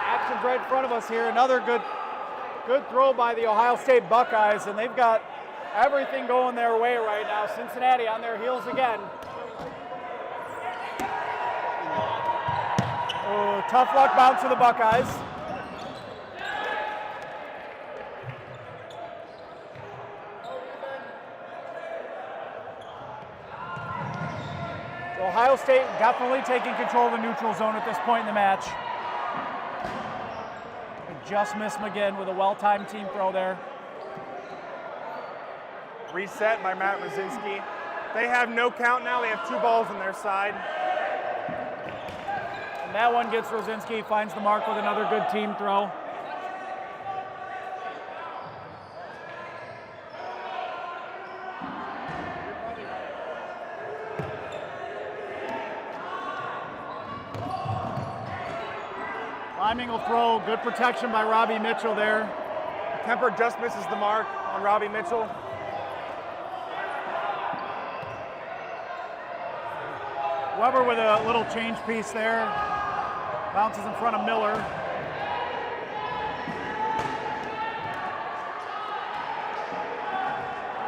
Action's right in front of us here. Another good throw by the Ohio State Buckeyes, and they've got everything going their way right now. Cincinnati on their heels again. Oh, tough luck bounce to the Buckeyes. Ohio State definitely taking control of the neutral zone at this point in the match. They just missed McGinn with a well-timed team throw there. Reset by Matt Rosinski. They have no count now. They have 2 balls on their side. And that one gets Rosinski, finds the mark with another good team throw. Liming will throw, good protection by Robbie Mitchell there. Kemper just misses the mark on Robbie Mitchell. Weber with a little change piece there. Bounces in front of Miller.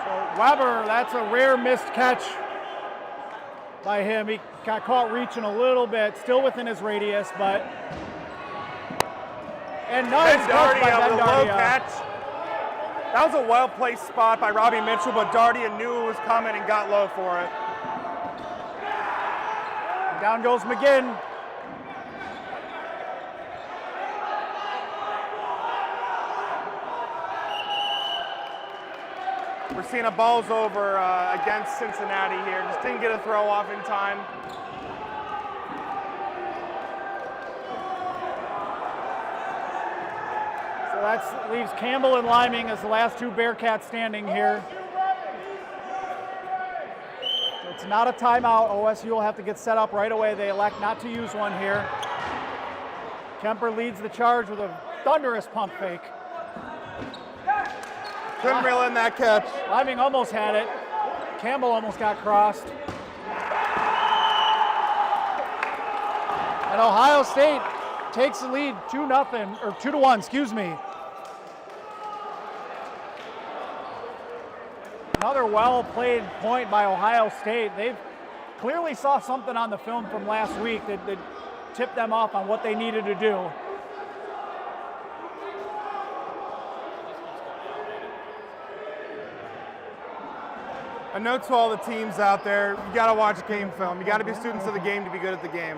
So Weber, that's a rare missed catch by him. He got caught reaching a little bit, still within his radius, but. And nice catch by with a low catch. That was a well-placed spot by Robbie Mitchell, but Dardia knew it was coming and got low for it. Down goes McGinn. We're seeing a balls over against Cincinnati here. Just didn't get a throw off in time. So that leaves Campbell and Liming as the last two Bearcats standing here. So it's not a timeout. OSU will have to get set up right away. They elect not to use one here. Kemper leads the charge with a thunderous pump fake. Couldn't reel in that catch. Liming almost had it. Campbell almost got crossed. And Ohio State takes the lead 2-0, or 2-1, excuse me. Another well-played point by Ohio State. They clearly saw something on the film from last week that tipped them off on what they needed to do. A note to all the teams out there, you gotta watch game film. You gotta be students of the game to be good at the game.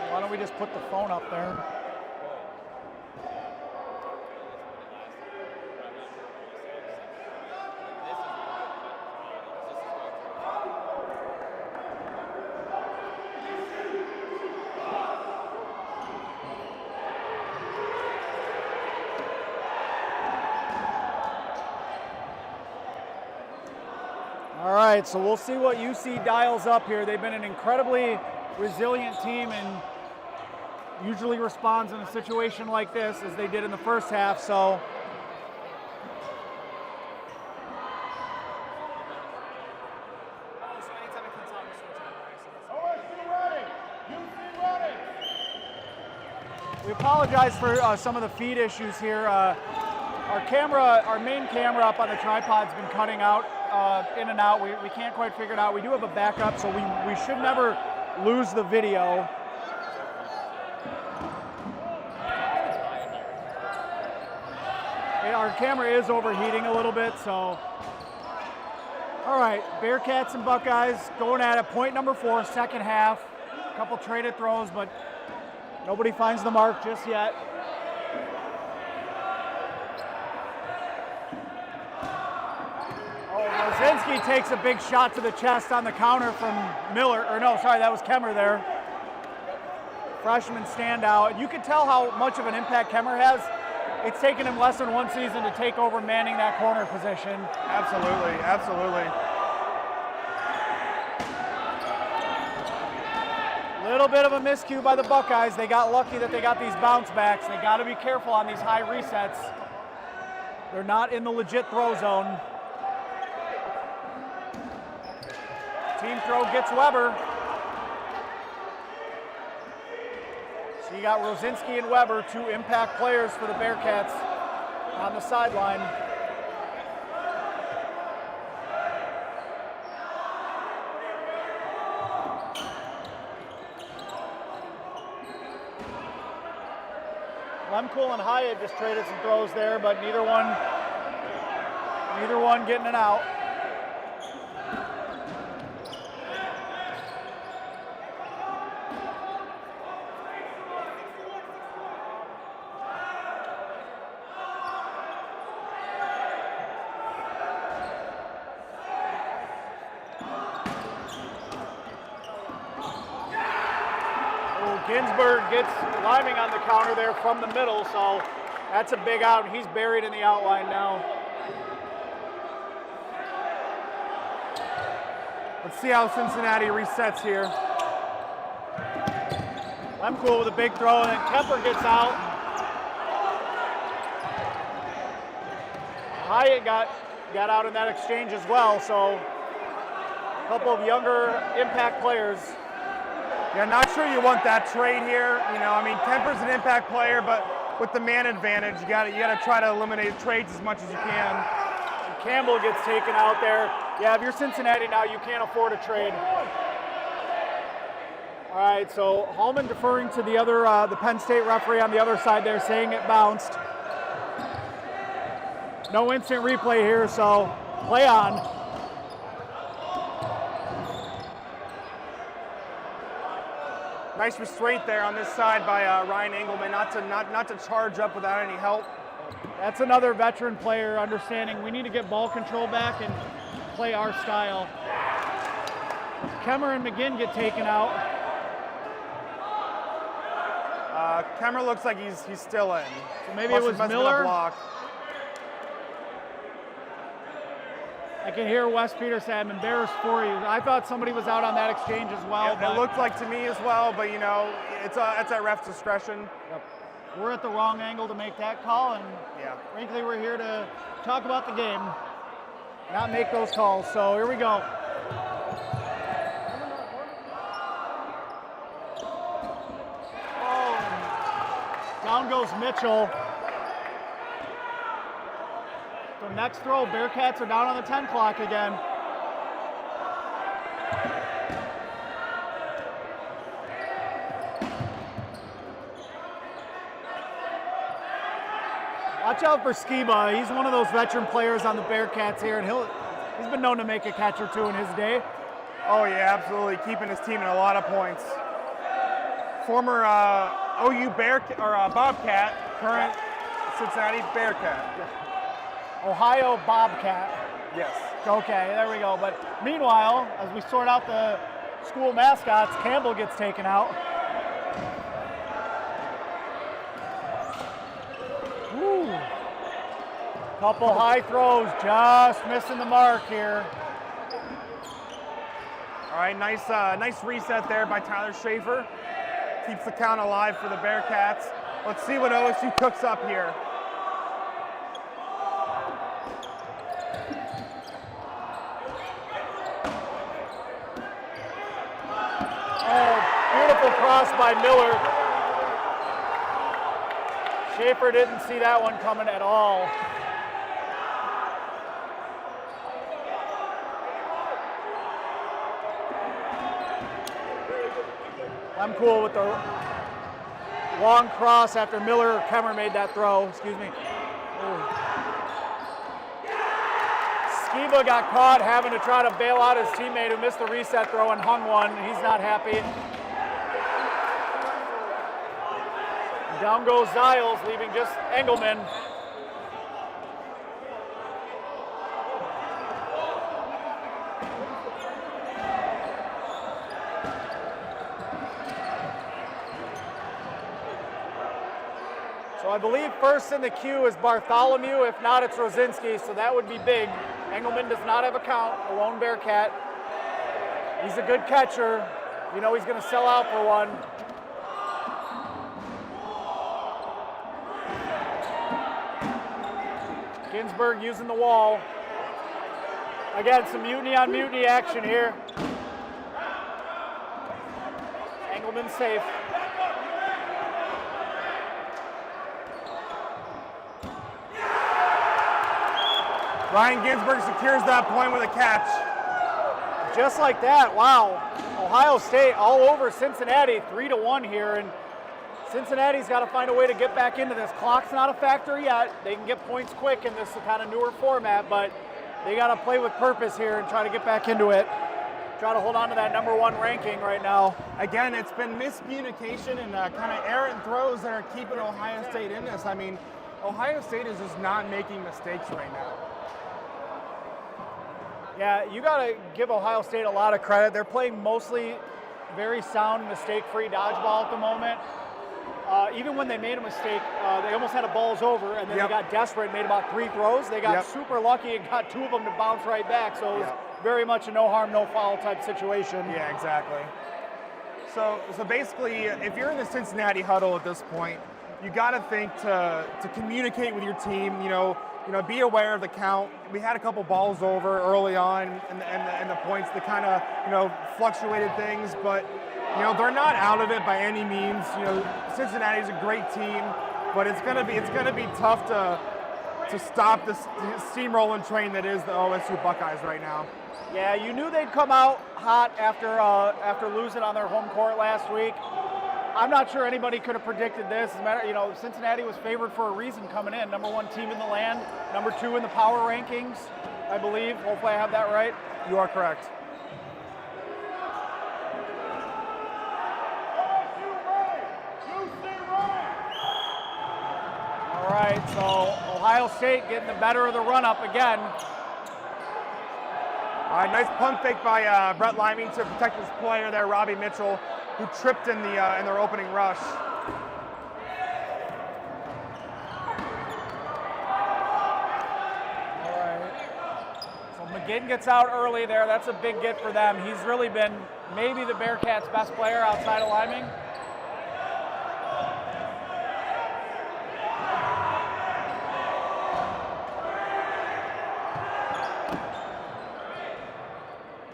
Why don't we just put the phone up there? All right, so we'll see what UC dials up here. They've been an incredibly resilient team and usually responds in a situation like this as they did in the first half, so. We apologize for some of the feed issues here. Our main camera up on the tripod's been cutting out in and out. We can't quite figure it out. We do have a backup, so we should never lose the video. Our camera is overheating a little bit, so. All right, Bearcats and Buckeyes going at it. Point number 4, second half. A couple traded throws, but nobody finds the mark just yet. Rosinski takes a big shot to the chest on the counter from Miller, or no, sorry, that was Kemmer there. Freshman standout. You can tell how much of an impact Kemmer has. It's taken him less than one season to take over manning that corner position. Absolutely, absolutely. Little bit of a miscue by the Buckeyes. They got lucky that they got these bounce backs. They got to be careful on these high resets. They're not in the legit throw zone. Team throw gets Weber. So you got Rosinski and Weber, two impact players for the Bearcats on the sideline. Lemkool and Hyatt just traded some throws there, but neither one getting it out. Ginsburg gets Liming on the counter there from the middle, so that's a big out. He's buried in the outline now. Let's see how Cincinnati resets here. Lemkool with a big throw, and then Kemper gets out. Hyatt got out in that exchange as well, so a couple of younger impact players. Yeah, not sure you want that trade here. You know, I mean, Kemper's an impact player, but with the man advantage, you got to try to eliminate trades as much as you can. And Campbell gets taken out there. Yeah, if you're Cincinnati now, you can't afford a trade. All right, so Hallman deferring to the other, the Penn State referee on the other side there, saying it bounced. No instant replay here, so play on. Nice restraint there on this side by Ryan Engelman, not to charge up without any help. That's another veteran player understanding we need to get ball control back and play our style. Kemmer and McGinn get taken out. Kemmer looks like he's still in. So maybe it was Miller. Block. I can hear Wes Peters say, I'm embarrassed for you. I thought somebody was out on that exchange as well. It looked like to me as well, but you know, it's at ref's discretion. Yep. We're at the wrong angle to make that call, and yeah, frankly, we're here to talk about the game, not make those calls. So here we go. Down goes Mitchell. So next throw, Bearcats are down on the 10 clock again. Watch out for Skiba. He's one of those veteran players on the Bearcats here, and he's been known to make a catch or two in his day. Oh yeah, absolutely, keeping his team in a lot of points. Former OU Bobcat, current Cincinnati Bearcat. Ohio Bobcat. Yes. Okay, there we go. But meanwhile, as we sort out the school mascots, Campbell gets taken out. Woo. Couple high throws, just missing the mark here. All right, nice reset there by Tyler Schaefer. Keeps the count alive for the Bearcats. Let's see what OSU cooks up here. Oh, beautiful cross by Miller. Schaefer didn't see that one coming at all. I'm cool with the long cross after Kemmer made that throw. Excuse me. Ooh. Skiba got caught having to try to bail out his teammate who missed the reset throw and hung one. He's not happy. Down goes Ziles, leaving just Engelman. So I believe first in the queue is Bartholomew. If not, it's Rosinski, so that would be big. Engelman does not have a count, a lone Bearcat. He's a good catcher. You know he's going to sell out for one. Ginsburg using the wall. Again, some mutiny on mutiny action here. Engelman safe. Ryan Ginsburg secures that point with a catch. Just like that, wow. Ohio State all over Cincinnati, 3-1 here, and Cincinnati's got to find a way to get back into this. Clock's not a factor yet. They can get points quick in this kind of newer format, but they got to play with purpose here and try to get back into it. Try to hold on to that #1 ranking right now. Again, it's been miscommunication and kind of errant throws that are keeping Ohio State in this. I mean, Ohio State is just not making mistakes right now. Yeah, you got to give Ohio State a lot of credit. They're playing mostly very sound, mistake-free dodgeball at the moment. Even when they made a mistake, they almost had a balls over, and then they got desperate and made about 3 throws. They got super lucky and got 2 of them to bounce right back, so it was very much a no harm, no foul type situation. Yeah, exactly. So basically, if you're in the Cincinnati huddle at this point, you got to think to communicate with your team. You know, be aware of the count. We had a couple balls over early on, and the points that kind of fluctuated things, but they're not out of it by any means. Cincinnati's a great team, but it's gonna be tough to to stop this steamrolling train that is the OSU Buckeyes right now. Yeah, you knew they'd come out hot after losing on their home court last week. I'm not sure anybody could have predicted this. As a matter, Cincinnati was favored for a reason coming in. Number 1 team in the land, number 2 in the power rankings, I believe. Hopefully I have that right. You are correct. All right, so Ohio State getting the better of the run-up again. All right, nice pump fake by Brett Liming to protect his player there, Robbie Mitchell, who tripped in their opening rush. All right. So McGinn gets out early there. That's a big get for them. He's really been maybe the Bearcats' best player outside of Liming.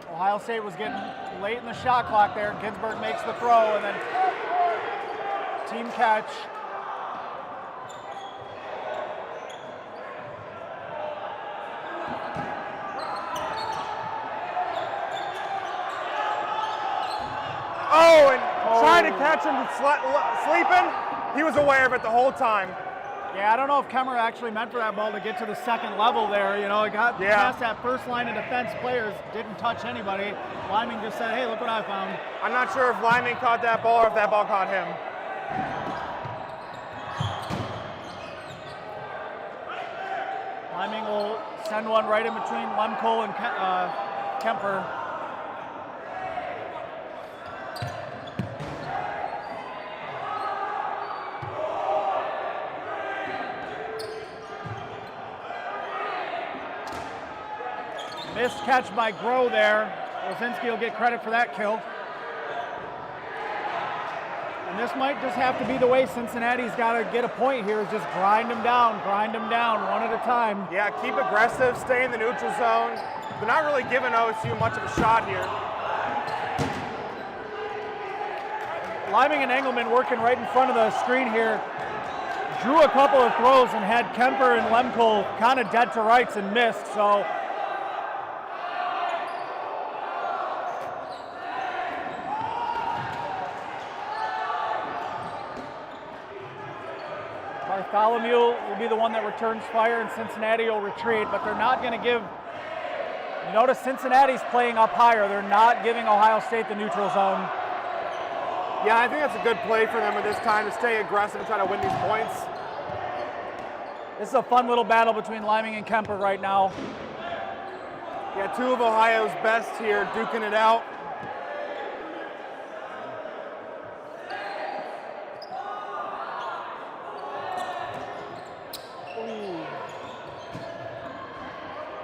Ohio State was getting late in the shot clock there. Ginsburg makes the throw, and then team catch. Oh, and trying to catch him sleeping, he was aware of it the whole time. Yeah, I don't know if Kemmer actually meant for that ball to get to the second level there. It got past that first line of defense players, didn't touch anybody. Liming just said, hey, look what I found. I'm not sure if Liming caught that ball or if that ball caught him. Liming will send one right in between Lemko and Kemper. Missed catch by Groh there. Rosinski will get credit for that kill. And this might just have to be the way Cincinnati's got to get a point here, is just grind them down one at a time. Yeah, keep aggressive, stay in the neutral zone. They're not really giving OSU much of a shot here. Liming and Engelman working right in front of the screen here. Drew a couple of throws and had Kemper and Lemko kind of dead to rights and missed, so Bartholomew will be the one that returns fire, and Cincinnati will retreat, but they're not going to give. You notice Cincinnati's playing up higher. They're not giving Ohio State the neutral zone. Yeah, I think that's a good play for them at this time to stay aggressive and try to win these points. This is a fun little battle between Liming and Kemper right now. Yeah, 2 of Ohio's best here, duking it out.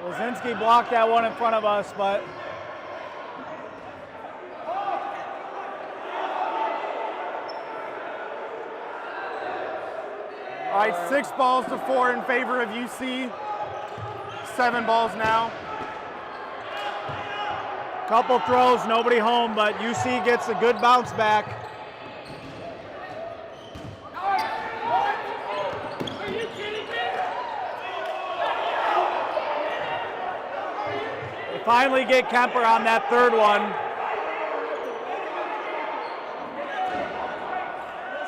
Rosinski blocked that one in front of us, but all right, 6 balls to 4 in favor of UC. 7 balls now. Couple throws, nobody home, but UC gets a good bounce back. Finally get Kemper on that third one.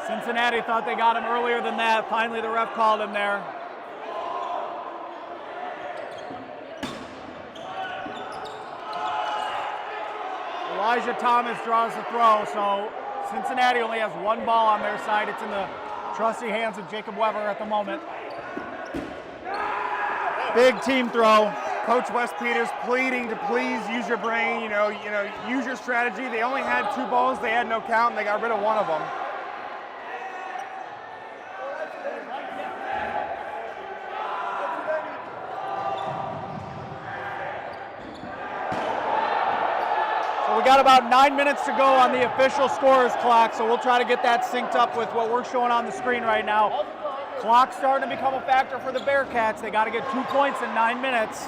Cincinnati thought they got him earlier than that. Finally the ref called him there. Elijah Thomas draws the throw, so Cincinnati only has 1 ball on their side. It's in the trusty hands of Jacob Weber at the moment. Big team throw. Coach Wes Peters pleading to please use your brain, use your strategy. They only had 2 balls, they had no count, and they got rid of 1 of them. So we got about 9 minutes to go on the official scorer's clock, so we'll try to get that synced up with what we're showing on the screen right now. Clock's starting to become a factor for the Bearcats. They got to get 2 points in 9 minutes.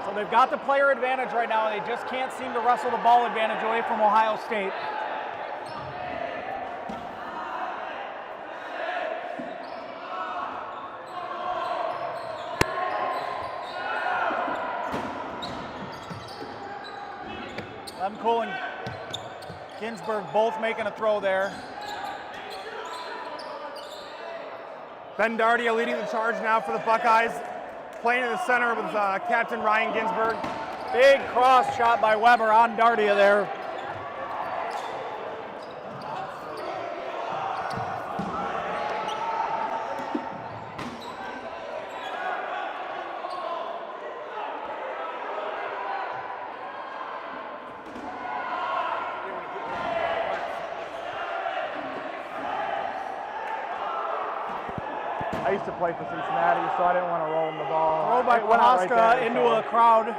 So they've got the player advantage right now, and they just can't seem to wrestle the ball advantage away from Ohio State. Uncool and Ginsburg both making a throw there. Ben Dardia leading the charge now for the Buckeyes, playing in the center with Captain Ryan Ginsburg. Big cross shot by Weber on Dardia there. I used to play for Cincinnati, so I didn't want to roll him the ball. Throw by It went out right Prohaska there, into so. a crowd,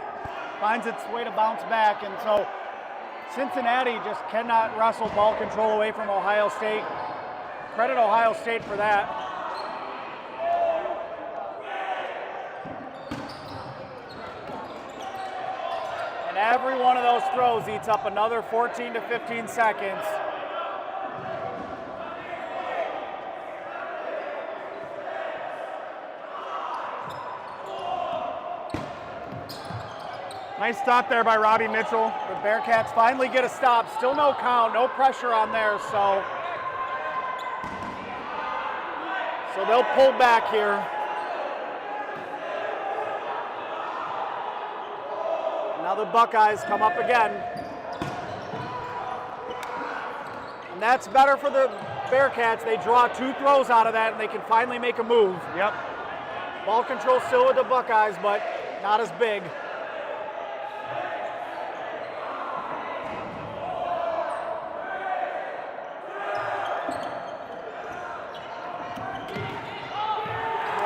finds its way to bounce back, and so Cincinnati just cannot wrestle ball control away from Ohio State. Credit Ohio State for that. And every one of those throws eats up another 14 to 15 seconds. Nice stop there by Robbie Mitchell. The Bearcats finally get a stop. Still no count, no pressure on there, so they'll pull back here. Now the Buckeyes come up again. And that's better for the Bearcats. They draw 2 throws out of that and they can finally make a move. Yep. Ball control still with the Buckeyes, but not as big.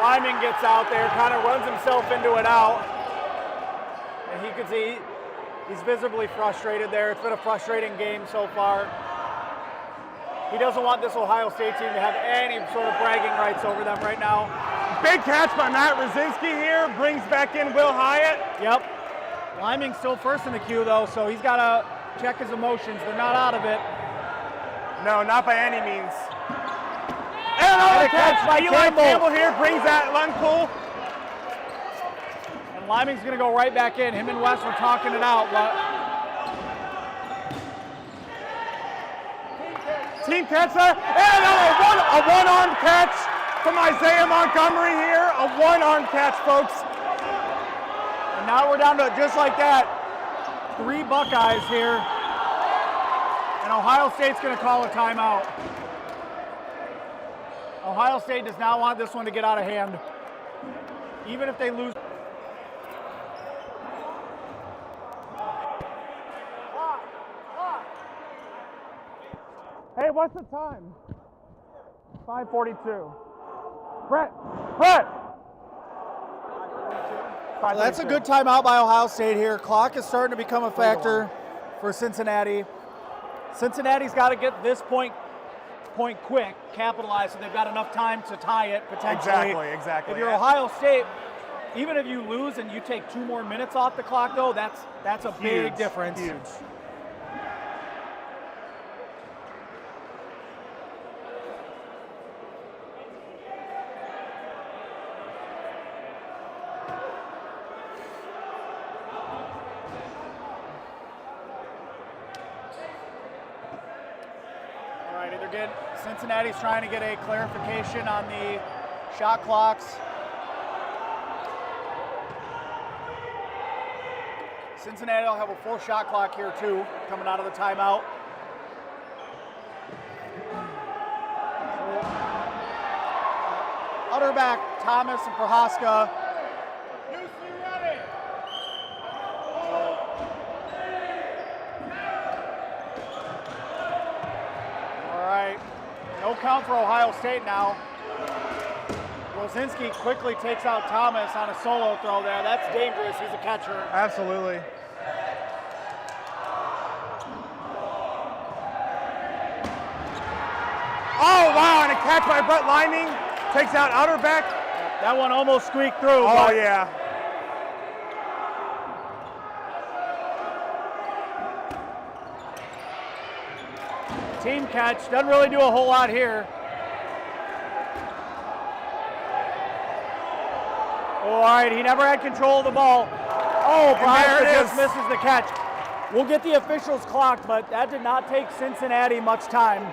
Lyman gets out there, kind of runs himself into an out. And he could see he's visibly frustrated there. It's been a frustrating game so far. He doesn't want this Ohio State team to have any sort of bragging rights over them right now. Big catch by Matt Rosinski here, brings back in Will Hyatt. Yep. Lyming's still first in the queue though, so he's got to check his emotions. They're not out of it. No, not by any means. And another catch by Eli Campbell here, brings that Uncool. And Lyming's going to go right back in. Him and Wes were talking it out, but team catch there, and a one-armed catch from Isaiah Montgomery here. A one-armed catch, folks. And now we're down to, just like that, 3 Buckeyes here. And Ohio State's going to call a timeout. Ohio State does not want this one to get out of hand. Even if they lose. Hey, what's the time? 5:42. Brett! So that's a good timeout by Ohio State here. Clock is starting to become a factor for Cincinnati. Cincinnati's got to get this point quick, capitalize, so they've got enough time to tie it potentially. Exactly. If you're Ohio State, even if you lose and you take 2 more minutes off the clock, though, that's a big difference. Huge. Cincinnati's trying to get a clarification on the shot clocks. Cincinnati will have a full shot clock here too, coming out of the timeout. Utterback, Thomas, and Prohaska. No count for Ohio State now. Rosinski quickly takes out Thomas on a solo throw there. That's dangerous. He's a catcher. Absolutely. Oh, wow, and a catch by Brett Lyming. Takes out Utterback. That one almost squeaked through. Oh, yeah. Team catch, doesn't really do a whole lot here. All right, he never had control of the ball. Oh, Prohaska just misses the catch. We'll get the officials clocked, but that did not take Cincinnati much time.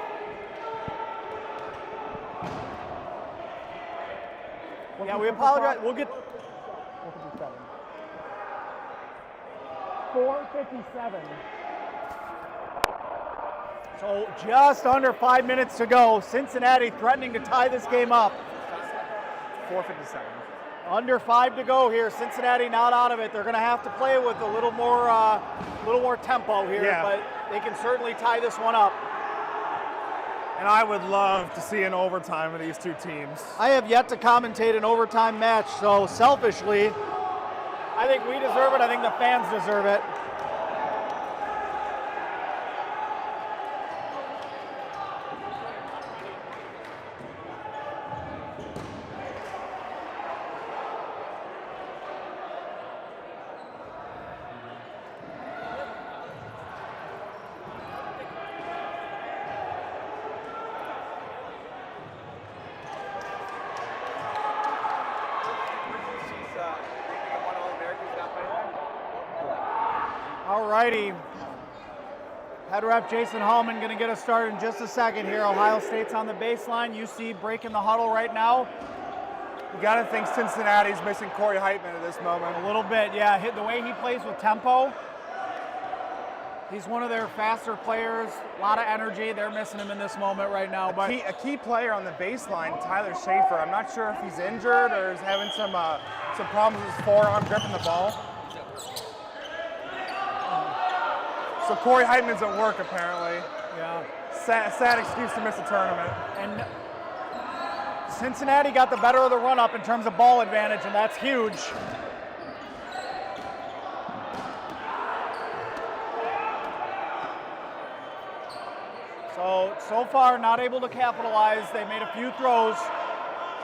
Yeah, we apologize. We'll get 4:57. So just under 5 minutes to go. Cincinnati threatening to tie this game up. 4:57. Under 5 to go here. Cincinnati not out of it. They're going to have to play with a little more tempo here, but they can certainly tie this one up. And I would love to see an overtime of these two teams. I have yet to commentate an overtime match, so selfishly, I think we deserve it. I think the fans deserve it. Alrighty. Head ref Jason Hallman going to get us started in just a second here. Ohio State's on the baseline. UC breaking the huddle right now. You got to think Cincinnati's missing Corey Heitman at this moment. A little bit, yeah. The way he plays with tempo, he's one of their faster players. A lot of energy. They're missing him in this moment right now. But a key player on the baseline, Tyler Schaefer. I'm not sure if he's injured or is having some problems with his forearm gripping the ball. So Corey Heitman's at work apparently. Yeah. Sad excuse to miss a tournament. And Cincinnati got the better of the run-up in terms of ball advantage, and that's huge. So far not able to capitalize. They made a few throws.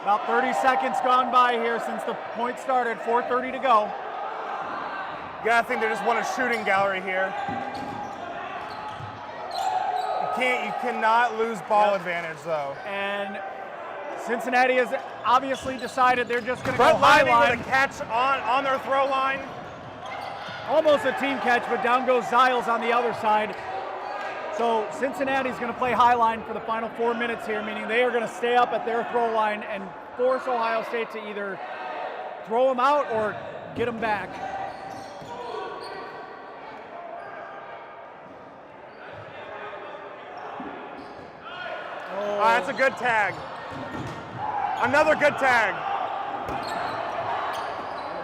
About 30 seconds gone by here since the point started, 4:30 to go. You gotta think they just want a shooting gallery here. You cannot lose ball advantage though. And Cincinnati has obviously decided they're just going to go high line. With a catch on their throw line. Almost a team catch, but down goes Ziles on the other side. So Cincinnati's going to play high line for the final 4 minutes here, meaning they are going to stay up at their throw line and force Ohio State to either throw them out or get them back. Oh, that's a good tag. Another good tag.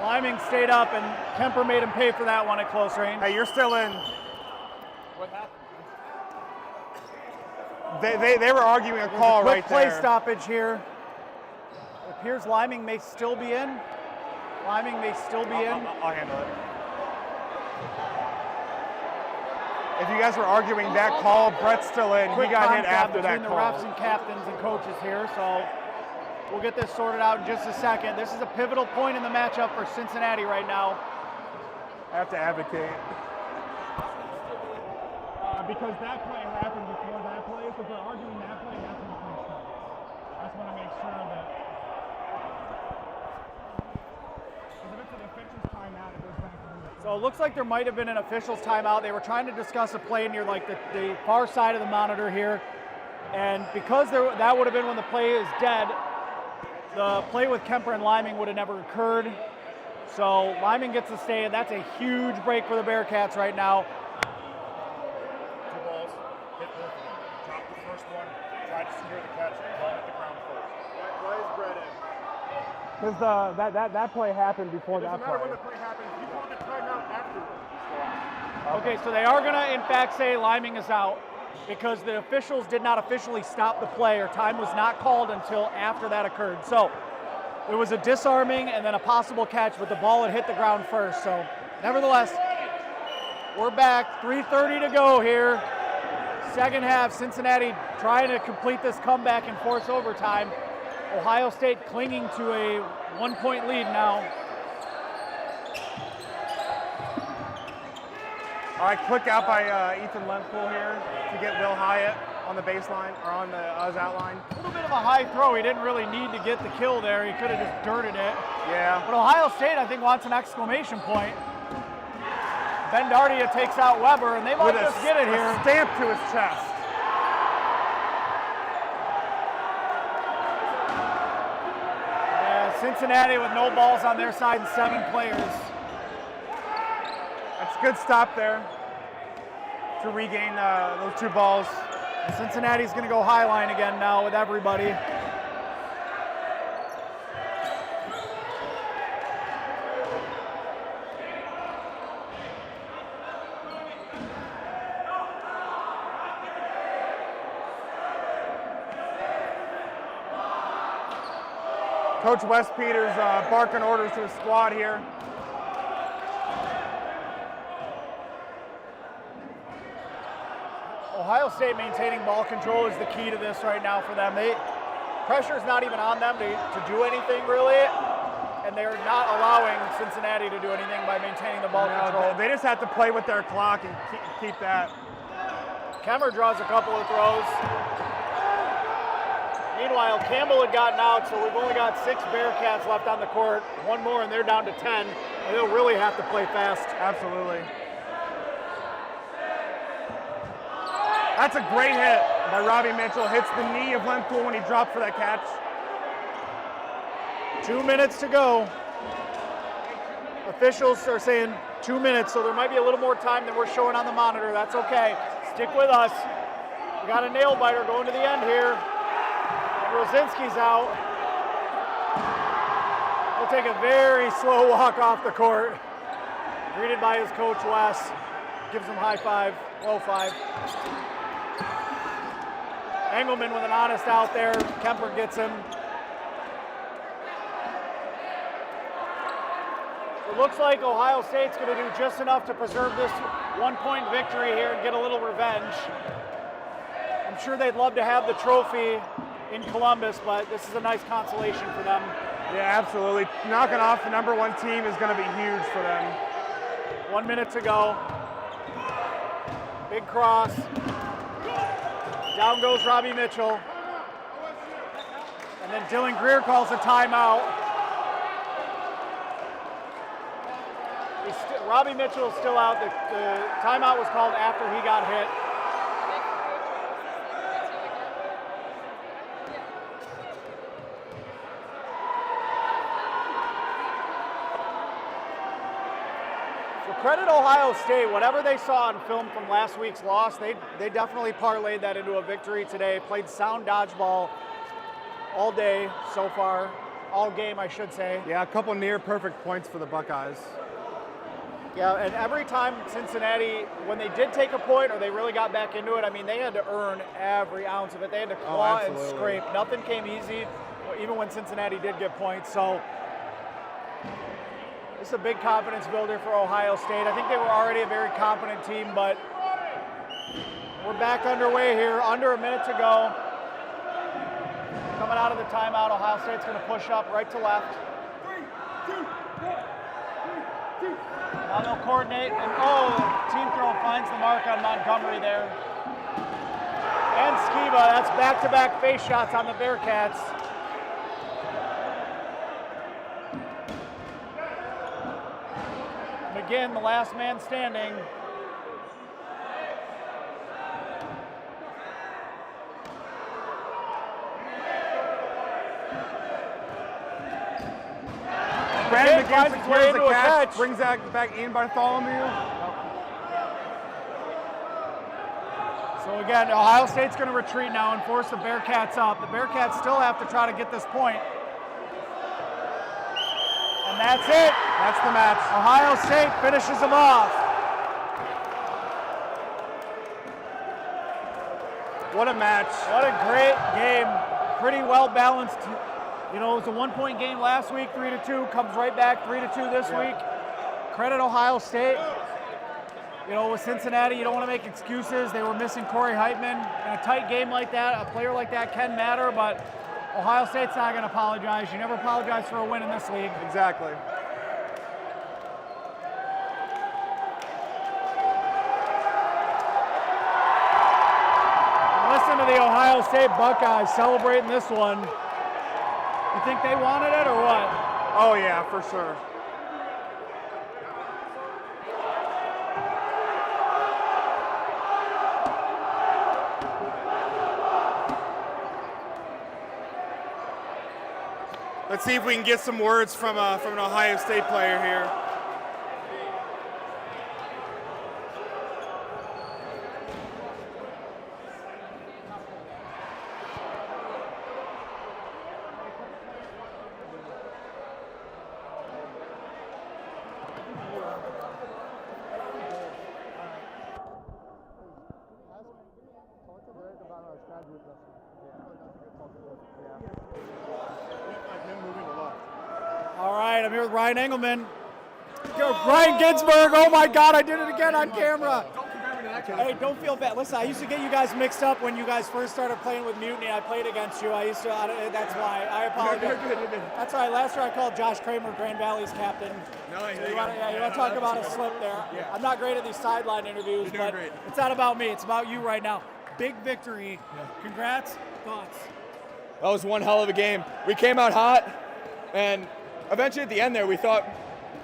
Liming stayed up, and Kemper made him pay for that one at close range. Hey, you're still in. What happened? They were arguing a call right there. Quick play stoppage here. It appears Liming may still be in. Liming may still be in. I'll handle it. If you guys were arguing that call, Brett's still in. He got hit after that call. Between the refs and captains and coaches here, so we'll get this sorted out in just a second. This is a pivotal point in the matchup for Cincinnati right now. I have to advocate. Because that play happened before that play, so if they're arguing that play, that's when the play starts. I just want to make sure that. Because if it's an official's timeout, it goes back to the. So it looks like there might have been an official's timeout. They were trying to discuss a play near like the far side of the monitor here. And because that would have been when the play is dead, the play with Kemper and Liming would have never occurred. So Liming gets to stay, and that's a huge break for the Bearcats right now. Two balls, hit both of them. Drop the first one, try to secure the catch, ball hit the ground first. Why is Brett in? Because that play happened before that play. It doesn't matter when the play happens. You call the timeout afterwards. Okay, so they are going to, in fact, say Liming is out because the officials did not officially stop the play, or time was not called until after that occurred. So there was a disarming and then a possible catch, but the ball had hit the ground first. So nevertheless, we're back. 3:30 to go here. Second half, Cincinnati trying to complete this comeback and force overtime. Ohio State clinging to a 1-point lead now. All right, quick out by Ethan Lempool here to get Will Hyatt on the baseline, or on the outline. A little bit of a high throw. He didn't really need to get the kill there. He could have just dirted it. Yeah. But Ohio State, I think, wants an exclamation point. Bendardia takes out Weber, and they might With just get it here. a stamp to his chest. Yeah, Cincinnati with no balls on their side and 7 players. That's a good stop there to regain those 2 balls. And Cincinnati's going to go high line again now with everybody. Coach Wes Peters barking orders to his squad here. Ohio State maintaining ball control is the key to this right now for them. Pressure's not even on them to do anything really, and they're not allowing Cincinnati to do anything by maintaining the ball control. They just have to play with their clock and keep that. Kemmer draws a couple of throws. Meanwhile, Campbell had gotten out, so we've only got 6 Bearcats left on the court. 1 more and they're down to 10. And they'll really have to play fast. Absolutely. That's a great hit by Robbie Mitchell. Hits the knee of Lempool when he dropped for that catch. 2 minutes to go. Officials are saying 2 minutes, so there might be a little more time than we're showing on the monitor. That's okay. Stick with us. We got a nail biter going to the end here. Rosinski's out. He'll take a very slow walk off the court. Greeted by his coach, Wes. Gives him high five, low five. Engelman with an honest out there. Kemper gets him. It looks like Ohio State's going to do just enough to preserve this 1-point victory here and get a little revenge. I'm sure they'd love to have the trophy in Columbus, but this is a nice consolation for them. Yeah, absolutely. Knocking off the #1 team is going to be huge for them. 1 minute to go. Big cross. Down goes Robbie Mitchell. And then Dylan Greer calls a timeout. Robbie Mitchell is still out. The timeout was called after he got hit. Credit Ohio State, whatever they saw on film from last week's loss, they definitely parlayed that into a victory today. Played sound dodgeball all day so far, all game I should say. Yeah, a couple near perfect points for the Buckeyes. Yeah, and every time Cincinnati, when they did take a point or they really got back into it, I mean, they had to earn every ounce of it. They had to claw and scrape. Nothing came easy, even when Cincinnati did get points. So this is a big confidence builder for Ohio State. I think they were already a very competent team, but we're back underway here. Under a minute to go. Coming out of the timeout, Ohio State's going to push up right to left. Now they'll coordinate, and team throw finds the mark on Montgomery there. And Skiba, that's back-to-back face shots on the Bearcats. Again, the last man standing. Brandon finds his way into a catch. Brings that back in Bartholomew. So again, Ohio State's going to retreat now and force the Bearcats up. The Bearcats still have to try to get this point. And that's it. That's the match. Ohio State finishes them off. What a match. What a great game. Pretty well balanced. You know, it was a 1-point game last week, 3-2, comes right back 3-2 this week. Credit Ohio State. You know, with Cincinnati, you don't want to make excuses. They were missing Corey Heitman. In a tight game like that, a player like that can matter, but Ohio State's not going to apologize. You never apologize for a win in this league. Exactly. Listen to the Ohio State Buckeyes celebrating this one. You think they wanted it or what? Oh yeah, for sure. Let's see if we can get some words from an Ohio State player here. All right, I'm here with Ryan Engelman. Ryan Ginsberg, oh my God, I did it again on camera. Hey, don't feel bad. Listen, I used to get you guys mixed up when you guys first started playing with Mutiny. I played against you. That's why. I apologize. That's all right. Last year I called Josh Kramer Grand Valley's captain. No, So you want to talk about a slip there. Yeah. I'm not great at these sideline interviews, but great. it's not about me. It's about you right now. Big victory. Congrats. Thoughts? That was one hell of a game. We came out hot, and eventually at the end there, we thought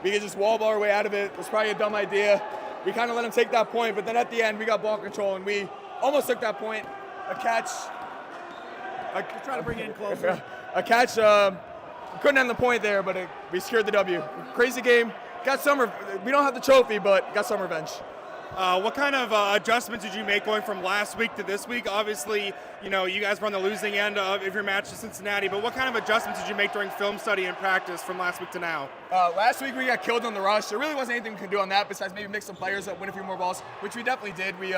we could just wall ball our way out of it. It was probably a dumb idea. We kind of let them take that point, but then at the end, we got ball control, and we almost took that point. A catch. Just try to bring it in closer. A catch. Couldn't end the point there, but we secured the W. Crazy game. Got some. We don't have the trophy, but got some revenge. What kind of adjustments did you make going from last week to this week? Obviously, you guys were on the losing end of your match to Cincinnati, but what kind of adjustments did you make during film study and practice from last week to now? Last week we got killed on the rush. There really wasn't anything we could do on that besides maybe mix some players up, win a few more balls, which we definitely did. We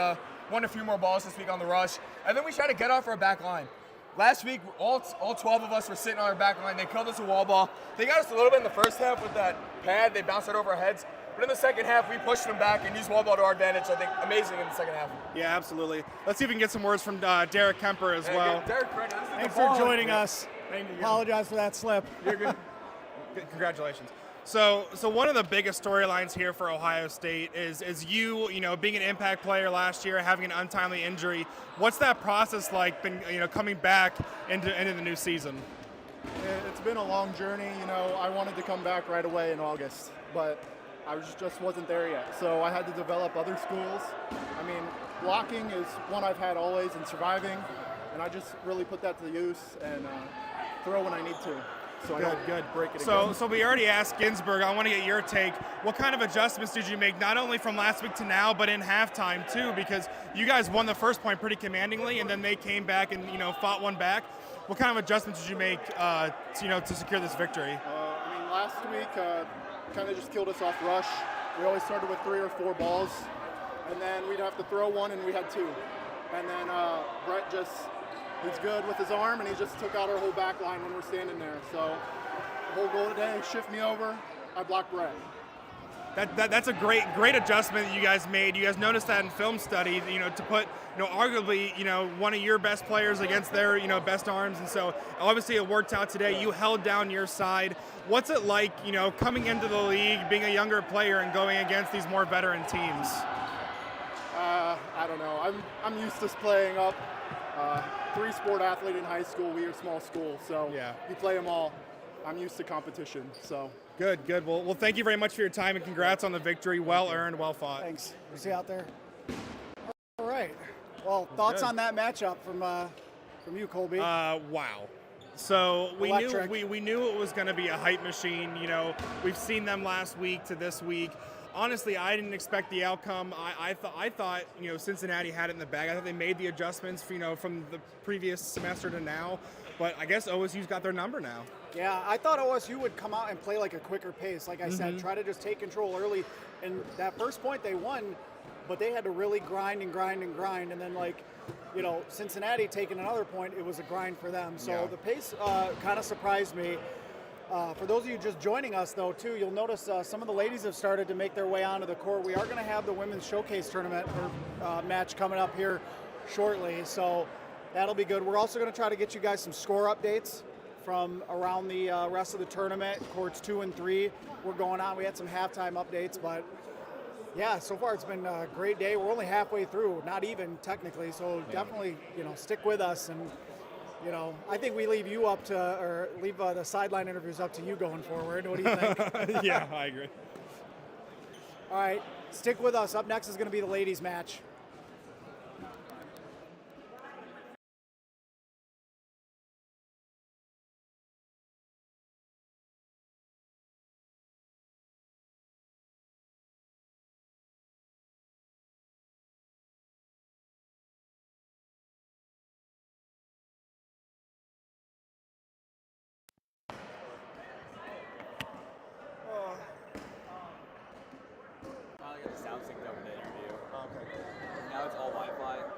won a few more balls this week on the rush, and then we tried to get off our back line. Last week, all 12 of us were sitting on our back line. They killed us a wall ball. They got us a little bit in the first half with that pad. They bounced it over our heads. But in the second half, we pushed them back and used wall ball to our advantage. I think amazing in the second half. Yeah, absolutely. Let's see if we can get some words from Derek Kemper as well. Derek, Thanks for joining us. Apologize for that slip. You're good. Congratulations. So one of the biggest storylines here for Ohio State is you being an impact player last year, having an untimely injury. What's that process like? Been coming back into the new season? It's been a long journey. I wanted to come back right away in August, but I just wasn't there yet. So I had to develop other skills. I mean, blocking is one I've had always, and surviving, and I just really put that to use and throw when I need to. So I don't break it again. So we already asked Ginsberg. I want to get your take. What kind of adjustments did you make, not only from last week to now, but in halftime too? Because you guys won the first point pretty commandingly, and then they came back and fought one back. What kind of adjustments did you make to secure this victory? I mean, last week kind of just killed us off rush. We always started with 3 or 4 balls, and then we'd have to throw one, and we had 2. And then Brett he's good with his arm, and he just took out our whole back line when we're standing there. So the whole goal today, shift me over, I blocked Brett. That's a great adjustment that you guys made. You guys noticed that in film study, to put, arguably, one of your best players against their, best arms. And so obviously it worked out today. You held down your side. What's it like, coming into the league, being a younger player and going against these more veteran teams? I don't know. I'm used to playing up. 3-sport athlete in high school. We are a small school, so you play them all. I'm used to competition, so. Good. Well, thank you very much for your time, and congrats on the victory. Well earned, well fought. Thanks. We'll see you out there. All right. Well, thoughts on that matchup from you, Colby? Wow. So we Electric. knew it was going to be a hype machine. We've seen them last week to this week. Honestly, I didn't expect the outcome. I thought Cincinnati had it in the bag. I thought they made the adjustments from the previous semester to now. But I guess OSU's got their number now. Yeah, I thought OSU would come out and play like a quicker pace. Like I said, try to just take control early. And that first point they won, but they had to really grind. And then Cincinnati taking another point, it was a grind for them. So the pace kind of surprised me. For those of you just joining us, though, too, you'll notice some of the ladies have started to make their way onto the court. We are going to have the women's showcase tournament match coming up here shortly, so that'll be good. We're also going to try to get you guys some score updates from around the rest of the tournament. Courts 2 and 3 we're going on. We had some halftime updates, but yeah, so far it's been a great day. We're only halfway through, not even technically, so definitely stick with us. And I think we leave you up to, or leave the sideline interviews up to you going forward. What do you think? Yeah, I agree. All right, stick with us. Up next is going to be the ladies' match. Now it's all Wi-Fi.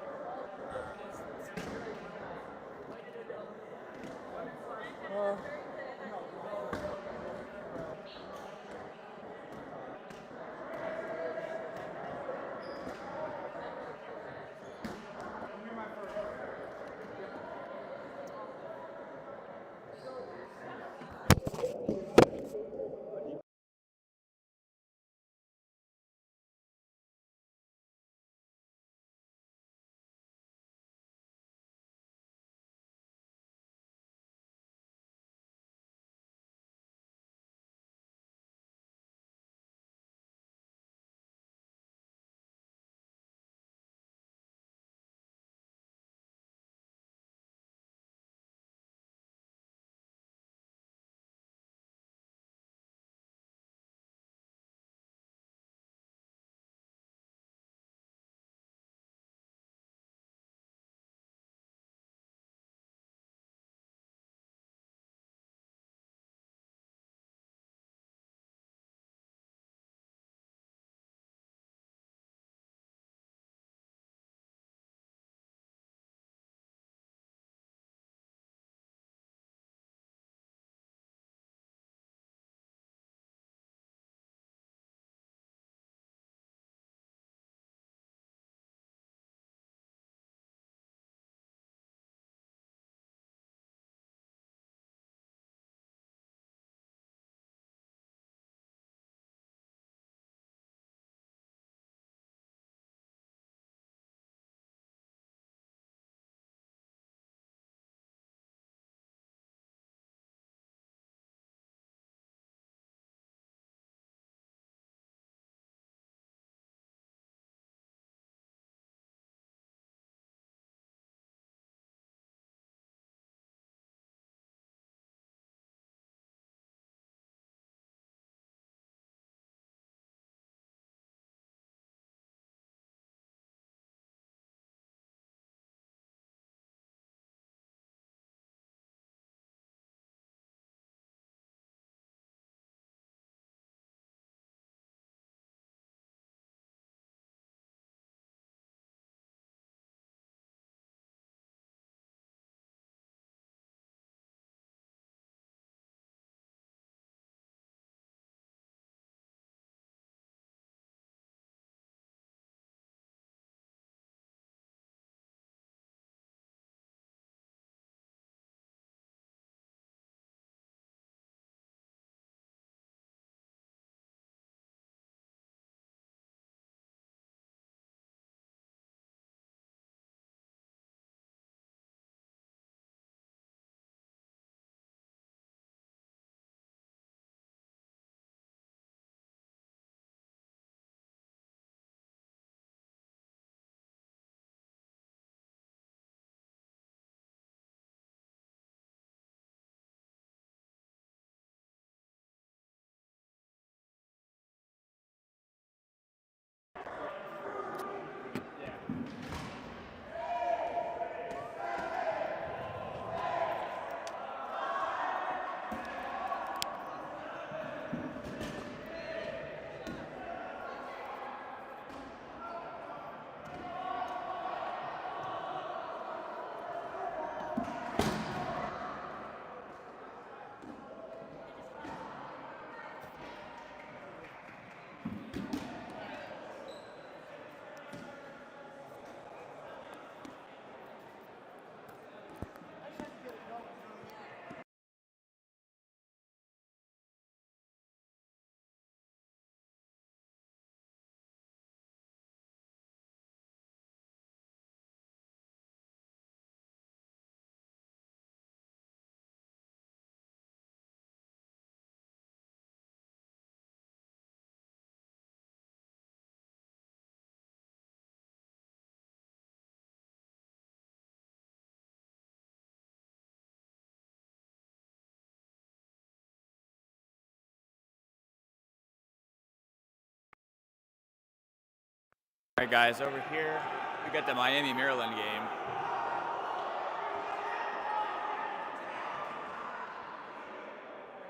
All right, guys, over here we got the Miami Maryland game.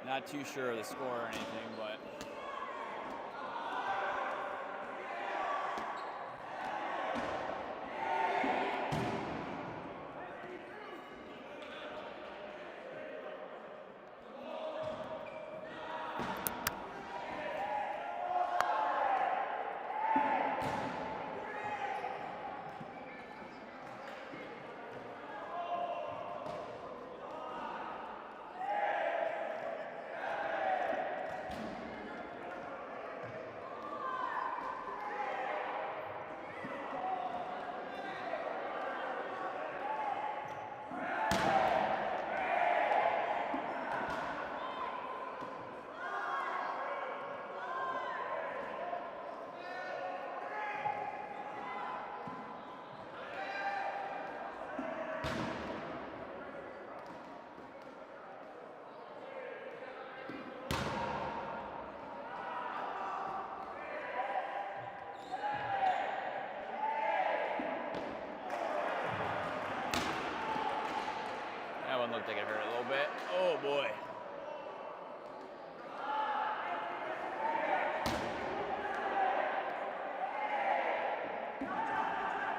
Not too sure of the score or anything, but one looked like it hurt a little bit. Oh boy.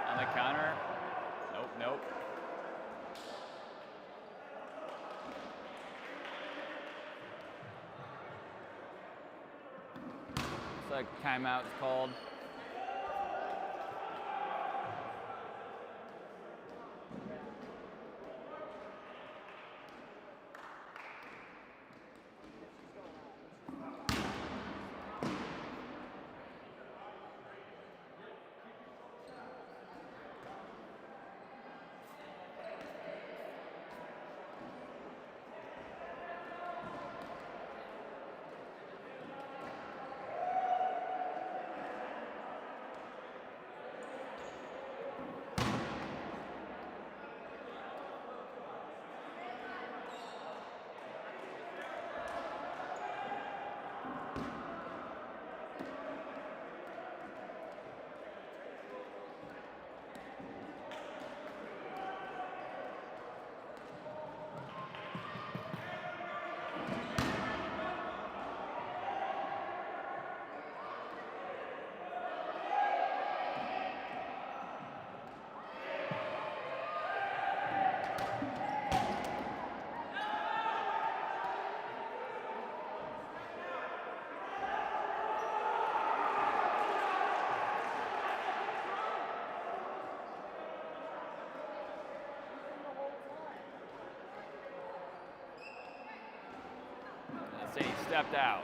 On the counter. Nope, nope. Looks like timeout is called. Let's see, stepped out.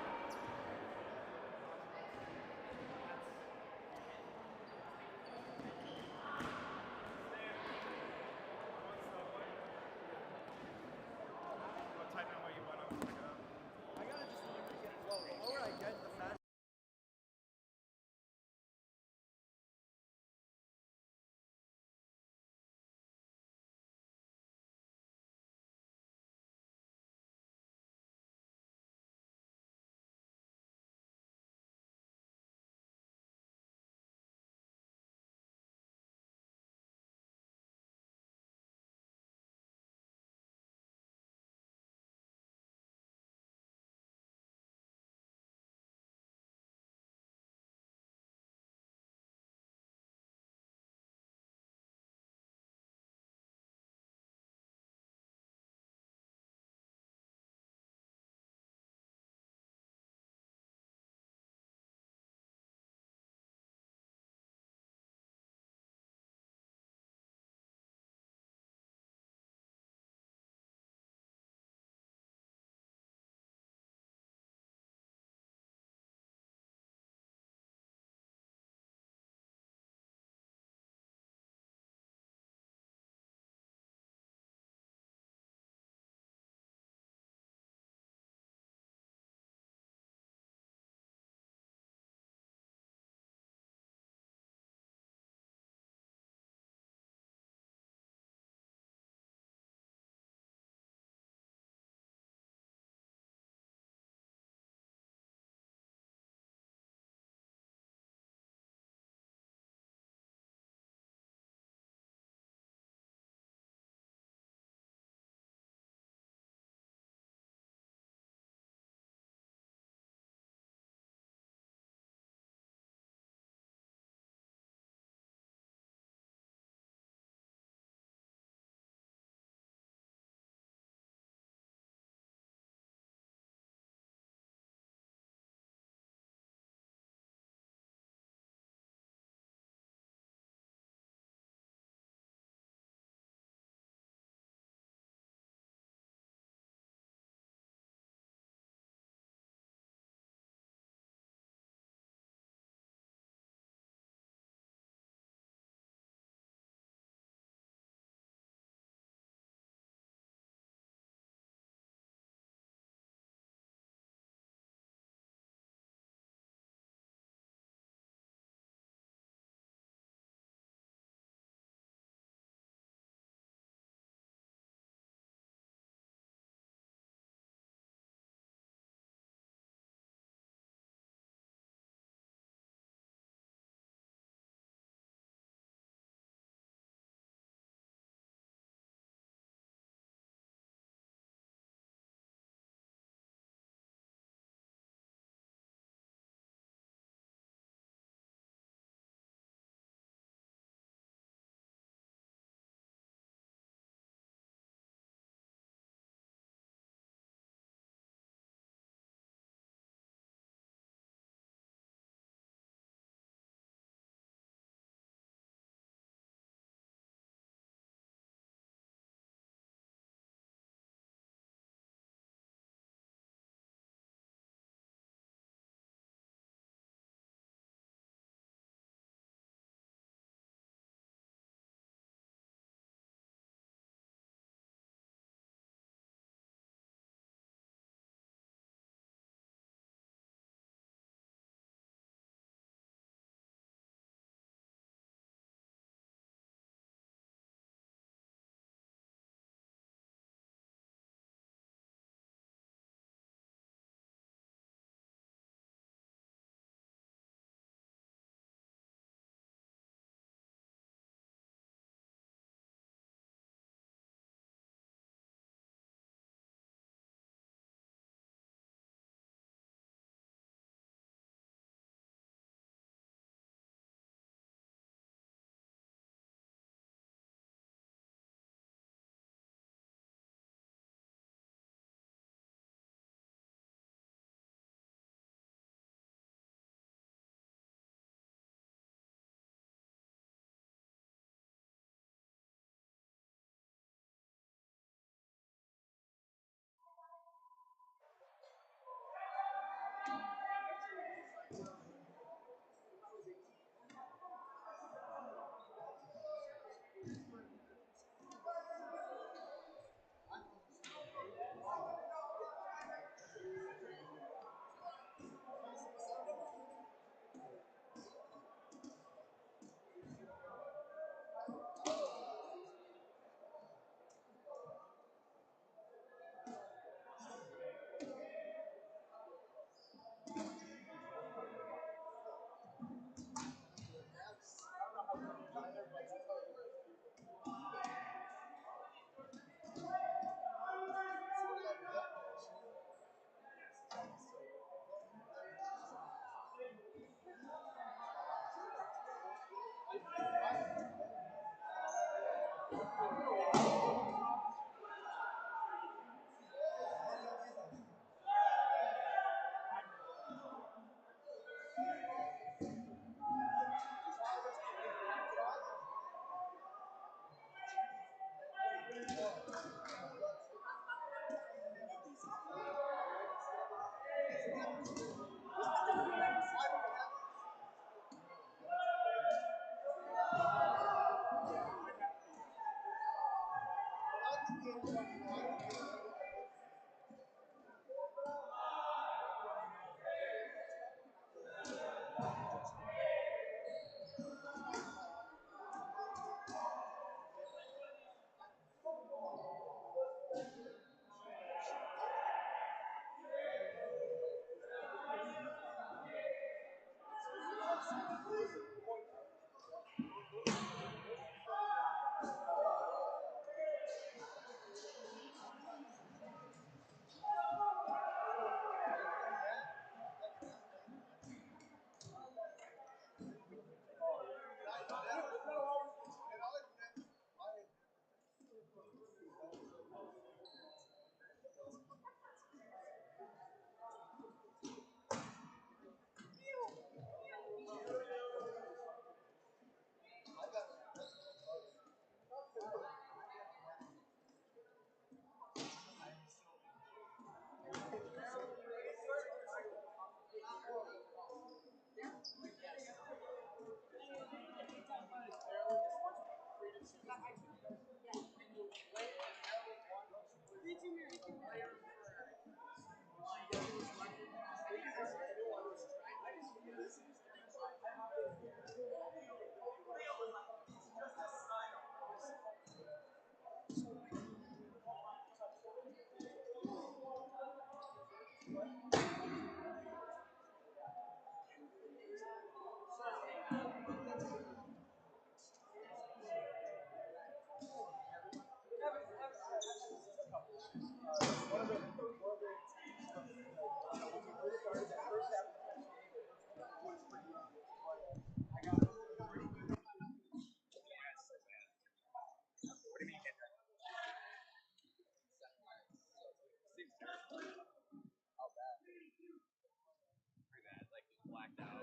Blacked out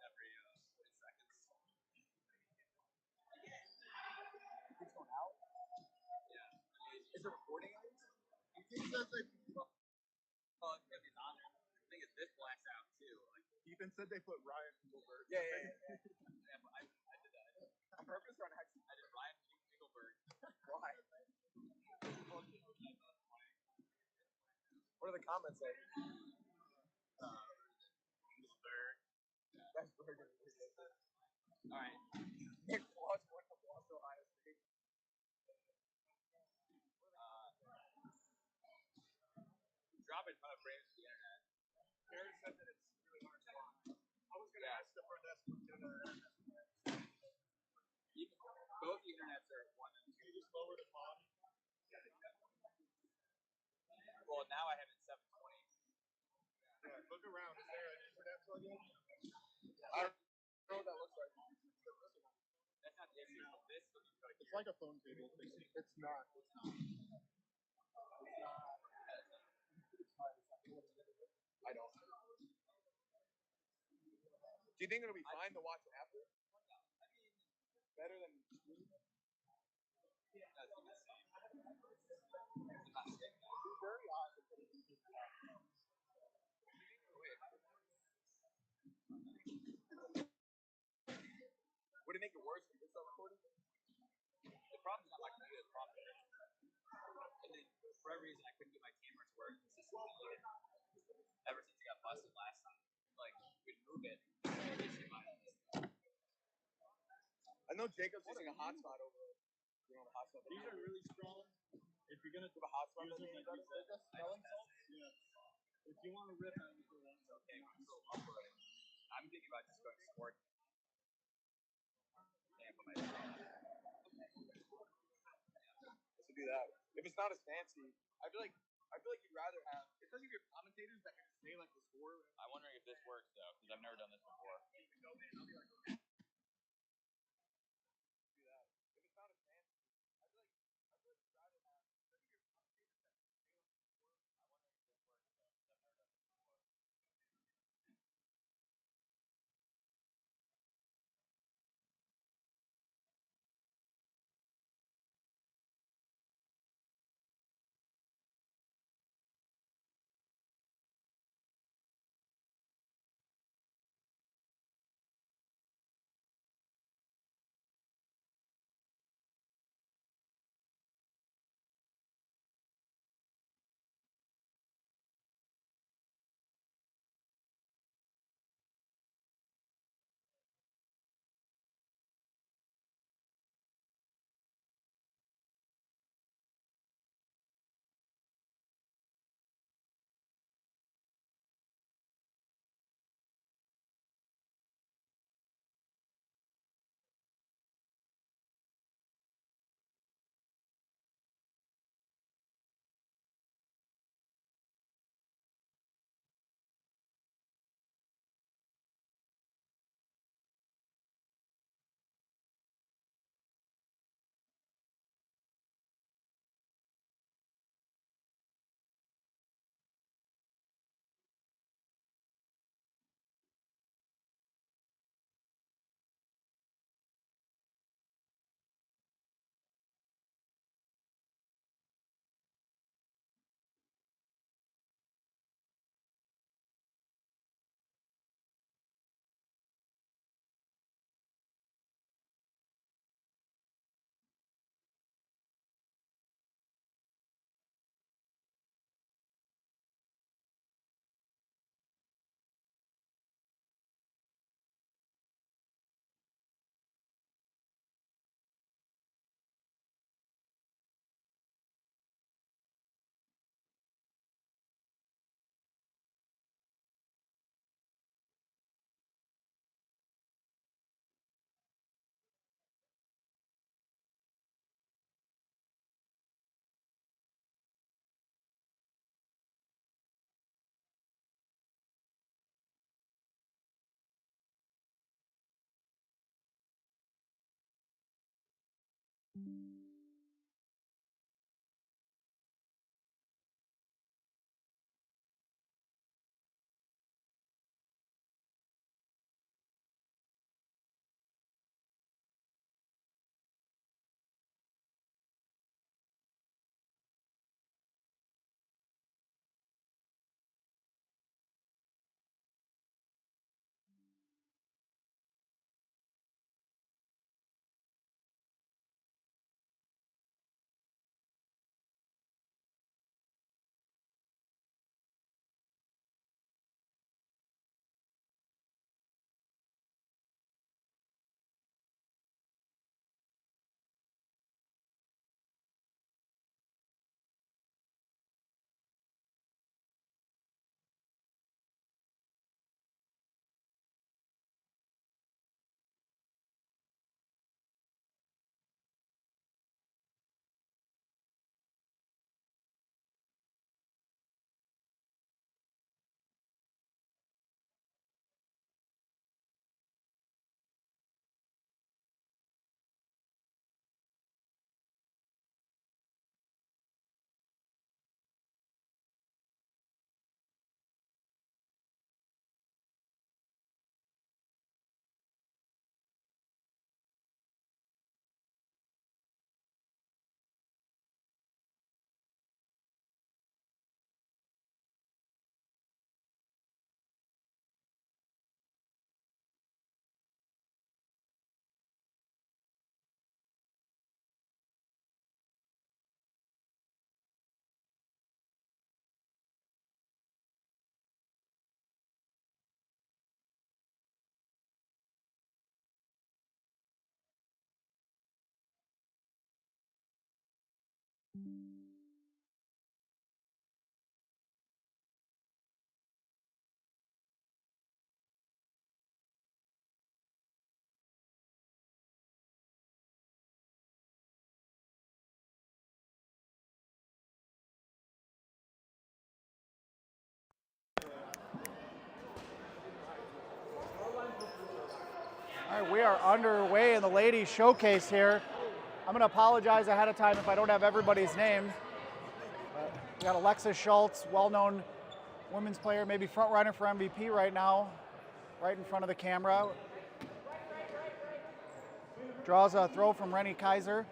every 40 seconds. It's going out? Yeah. Is it recording at least? He says they. Well, if it's on there, the thing is, this blacks out too. Like, Ethan said they put Ryan Engelberg. yeah, but I did that. On purpose or on accident? I did Ryan Engelberg. Why? What do the comments say? Engelberg. That's Bergen. All right. Nick Floss went to Boston, Ohio State. Dropping a ton of frames to the internet. Aaron said that it's really hard to find. I was going to ask the front desk what Both the internets are 1 and 2. Can you just lower the font? Well, now I have it 720. Yeah, look around. Is there an internet plug-in? I don't know what that looks like. That's not the issue. This looks like It's like a phone cable. It's not. It's not. I don't. Do you think it'll be fine to watch it after? Better than streaming? That's the same. It's very odd to put it in. Would it make it worse if you start recording? The problem's not my computer. The problem is, and then for whatever reason, I couldn't get my camera to work consistently ever since it got busted last time. Like, we'd move it. I know Jacob's using a hotspot over it. You know, the hotspot. These are really strong. If you're going to do a hotspot, use them like this, smelling salts? Yeah. If you want to rip on it, okay, I'm still uploading. I'm thinking about just going sport. To do that. If it's not as fancy, I feel like you'd rather have, especially if you're commentators that can just say like the score. I'm wondering if this works though, because I've never done this before. Do that. If it's not as fancy. All right, we are underway in the ladies showcase here. I'm going to apologize ahead of time if I don't have everybody's name. We got Alexis Schultz, well-known women's player, maybe front runner for MVP right now, right in front of the camera. Draws a throw from Rennie Kaiser.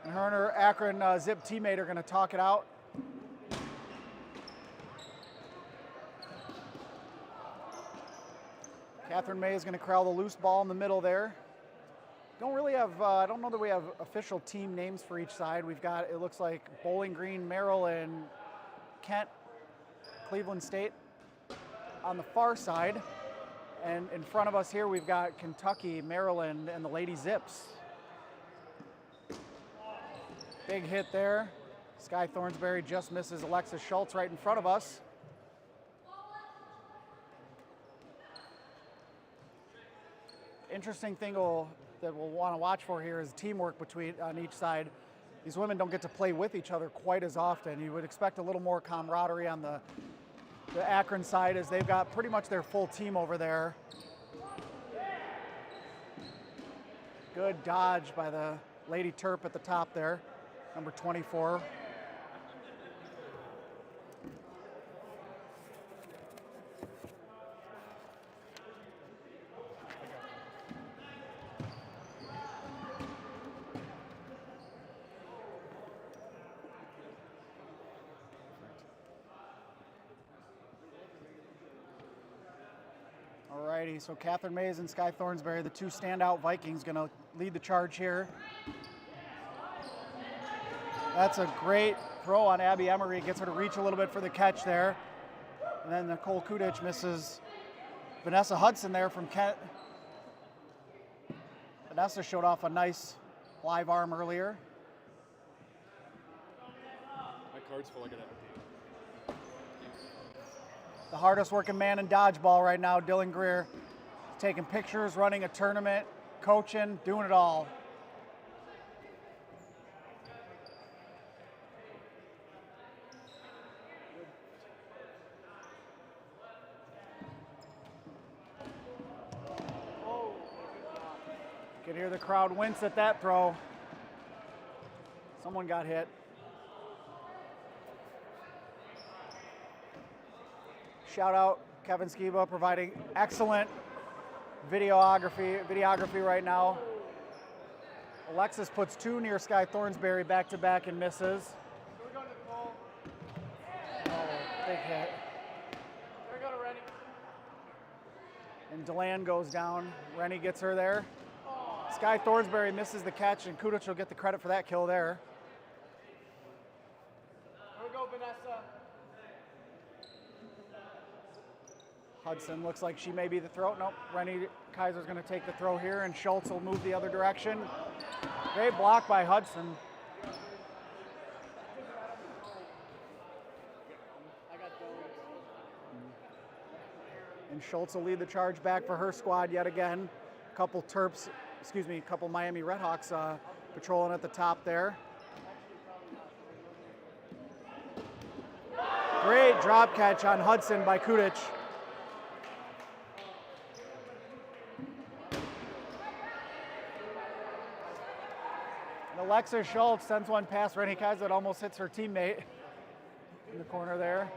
And her and her Akron Zip teammate are going to talk it out. Catherine May is going to corral the loose ball in the middle there. Don't really have, I don't know that we have official team names for each side. We've got, it looks like Bowling Green, Merrill, and Kent, Cleveland State on the far side. And in front of us here, we've got Kentucky, Maryland, and the Lady Zips. Big hit there. Sky Thornsberry just misses Alexis Schultz right in front of us. Interesting thing that we'll want to watch for here is teamwork on each side. These women don't get to play with each other quite as often. You would expect a little more camaraderie on the Akron side, as they've got pretty much their full team over there. Good dodge by the Lady Terp at the top there, number 24. Alrighty, so Catherine Mays and Sky Thornsberry, the two standout Vikings, going to lead the charge here. That's a great throw on Abby Emery. Gets her to reach a little bit for the catch there. And then Nicole Kudich misses Vanessa Hudson there from Kent. Vanessa showed off a nice live arm earlier. My card's full, I gotta empty. The hardest working man in dodgeball right now, Dylan Greer. Taking pictures, running a tournament, coaching, doing it all. You can hear the crowd wince at that throw. Someone got hit. Shout out Kevin Skiba, providing excellent videography right now. Alexis puts two near Sky Thornsberry back to back and misses. Oh, big hit. And Deland goes down. Rennie gets her there. Sky Thornsberry misses the catch, and Kudich will get the credit for that kill there. Here we go, Vanessa. Hudson looks like she may be the throw. Nope, Rennie Kaiser's going to take the throw here, and Schultz will move the other direction. Great block by Hudson. And Schultz will lead the charge back for her squad yet again. A couple Miami Redhawks patrolling at the top there. Great drop catch on Hudson by Kudich. Alexis Schultz sends one past Rennie Kaiser that almost hits her teammate in the corner there.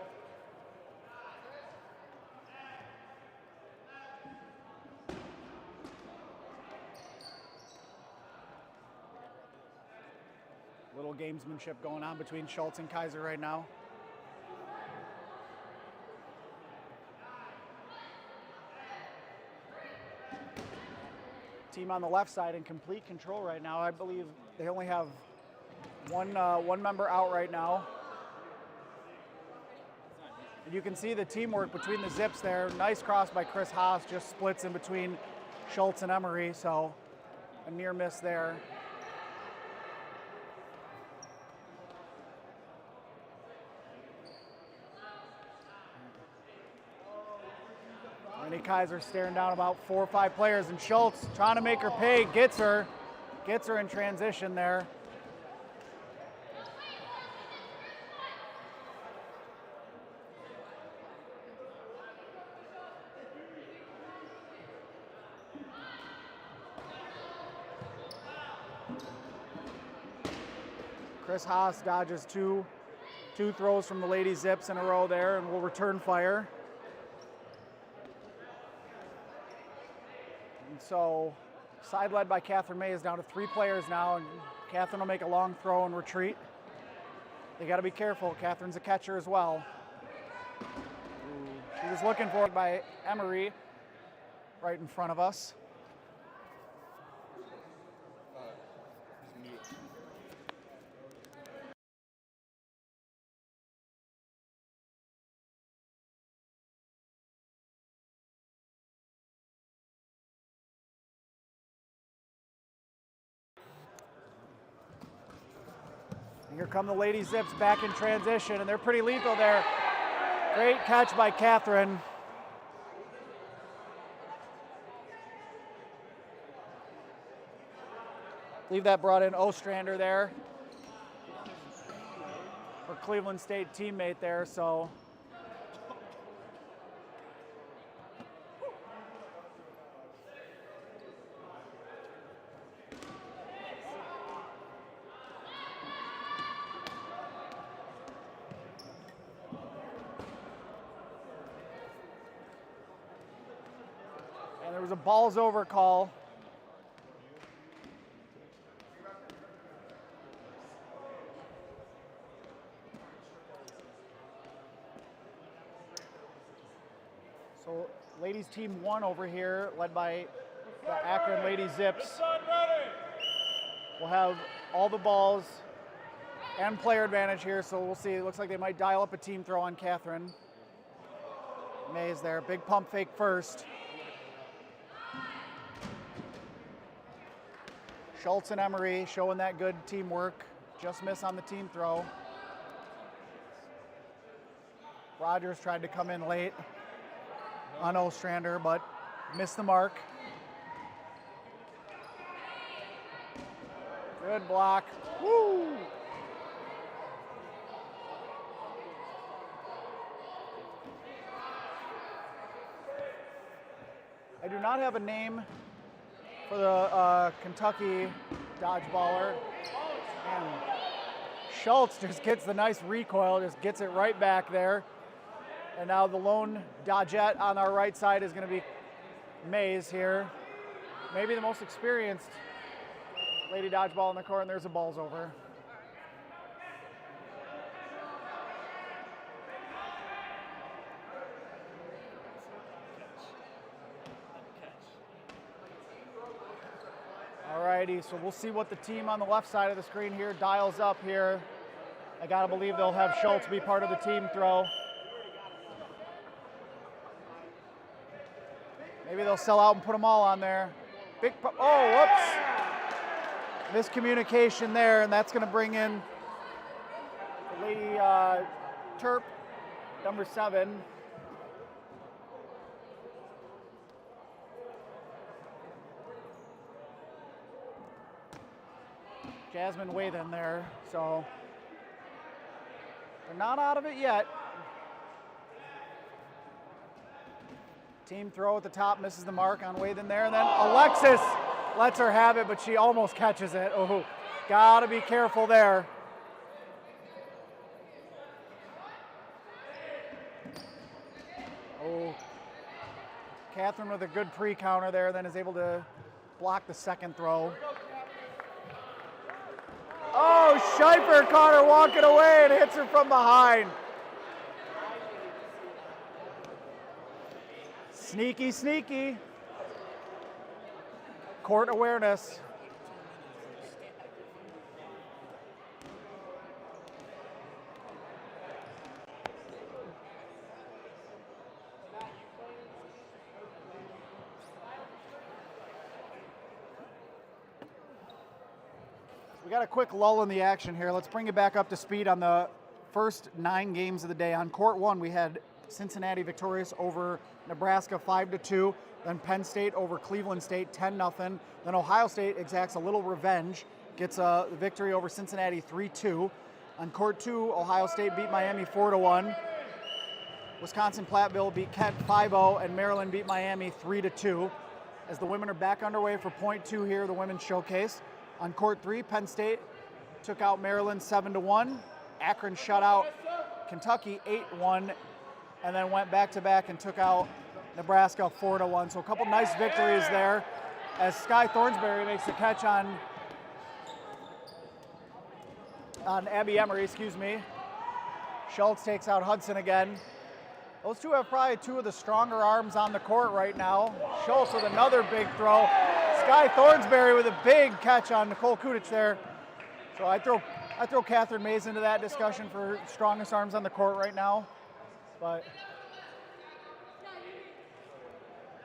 Little gamesmanship going on between Schultz and Kaiser right now. Team on the left side in complete control right now. I believe they only have one member out right now. And you can see the teamwork between the Zips there. Nice cross by Chris Haas, just splits in between Schultz and Emery, so a near miss there. Kaiser staring down about 4 or 5 players, and Schultz trying to make her pay, gets her in transition there. Chris Haas dodges two throws from the Lady Zips in a row there and will return fire. And so side led by Catherine May is down to 3 players now, and Catherine will make a long throw and retreat. They got to be careful. Catherine's a catcher as well. She was looking for it by Emery right in front of us. Here come the Lady Zips back in transition, and they're pretty lethal there. Great catch by Catherine. I believe that brought in Ostrander there. Her Cleveland State teammate there, so. And there was a balls over call. So ladies team 1 over here, led by the Akron Lady Zips, will have all the balls and player advantage here, so we'll see. It looks like they might dial up a team throw on Catherine. Mays there, big pump fake first. Schultz and Emery showing that good teamwork. Just miss on the team throw. Rogers tried to come in late on Ostrander, but missed the mark. Good block. Woo! I do not have a name for the Kentucky dodgeballer. And Schultz just gets the nice recoil, just gets it right back there. And now the lone dodgette on our right side is going to be Mays here. Maybe the most experienced lady dodgeball in the court, and there's a balls over. Alrighty, so we'll see what the team on the left side of the screen here dials up here. I gotta believe they'll have Schultz be part of the team throw. Maybe they'll sell out and put them all on there. Oh, whoops. Miscommunication there, and that's gonna bring in the lady Terp, number 7. Jasmine Wathen there, so they're not out of it yet. Team throw at the top, misses the mark on Wathen there, and then Alexis lets her have it, but she almost catches it. Oh, gotta be careful there. Oh, Catherine with a good pre-counter there, then is able to block the second throw. Oh, Scheifer caught her walking away and hits her from behind. Sneaky, sneaky. Court awareness. We got a quick lull in the action here. Let's bring it back up to speed on the first 9 games of the day. On court 1, we had Cincinnati victorious over Nebraska 5-2. Then Penn State over Cleveland State 10-0. Then Ohio State exacts a little revenge, gets a victory over Cincinnati 3-2. On court 2, Ohio State beat Miami 4-1. Wisconsin Platteville beat Kent 5-0, and Maryland beat Miami 3-2. As the women are back underway for point 2 here, the women's showcase. On court 3, Penn State took out Maryland 7-1. Akron shut out Kentucky 8-1, and then went back-to-back and took out Nebraska 4-1. So a couple nice victories there as Sky Thornsberry makes the catch on Abby Emery, excuse me. Schultz takes out Hudson again. Those two have probably two of the stronger arms on the court right now. Schultz with another big throw. Sky Thornsberry with a big catch on Nicole Kudic there. So I throw Catherine Mays into that discussion for strongest arms on the court right now. But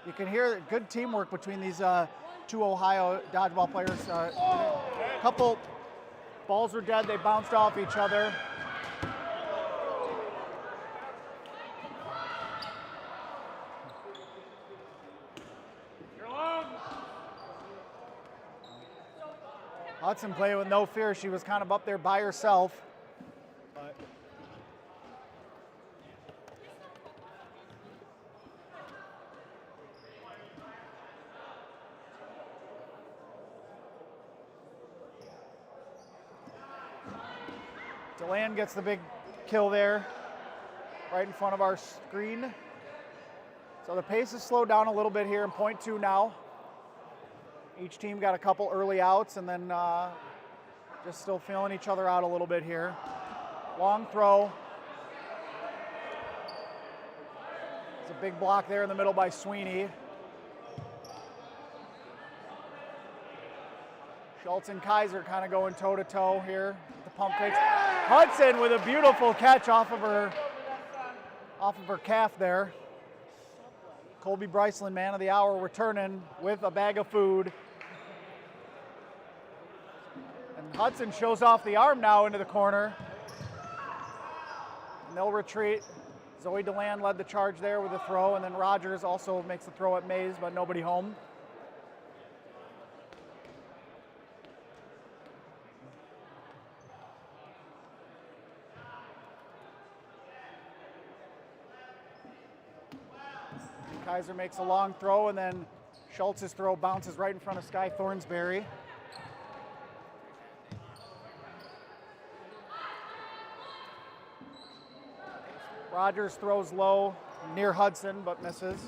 you can hear good teamwork between these two Ohio dodgeball players. A couple balls were dead, they bounced off each other. Hudson playing with no fear. She was kind of up there by herself. But DeLand gets the big kill there, right in front of our screen. So the pace has slowed down a little bit here in point 2 now. Each team got a couple early outs and then just still feeling each other out a little bit here. Long throw. There's a big block there in the middle by Sweeney. Schultz and Kaiser kind of going toe-to-toe here with the pump fakes. Hudson with a beautiful catch off of her calf there. Colby Bryceland, man of the hour, returning with a bag of food. And Hudson shows off the arm now into the corner. And they'll retreat. Zoe DeLand led the charge there with a throw, and then Rogers also makes the throw at Mays, but nobody home. Kaiser makes a long throw, and then Schultz's throw bounces right in front of Sky Thornsberry. Rogers throws low near Hudson, but misses.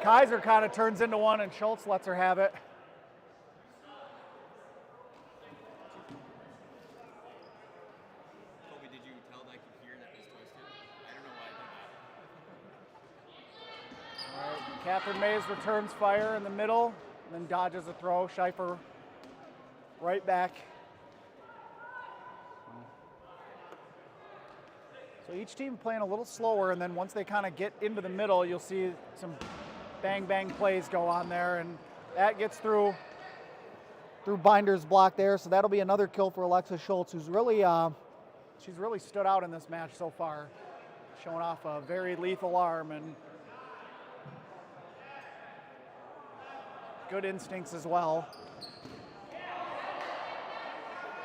Kaiser kind of turns into one, and Schultz lets her have it. Colby, did you tell that you hear that was twisted? I don't know why I did that. All right, Catherine Mays returns fire in the middle, and then dodges a throw. Schleifer right back. So each team playing a little slower, and then once they kind of get into the middle, you'll see some bang plays go on there, and that gets through Binder's block there. So that'll be another kill for Alexis Schultz, who's really she's really stood out in this match so far, showing off a very lethal arm and good instincts as well.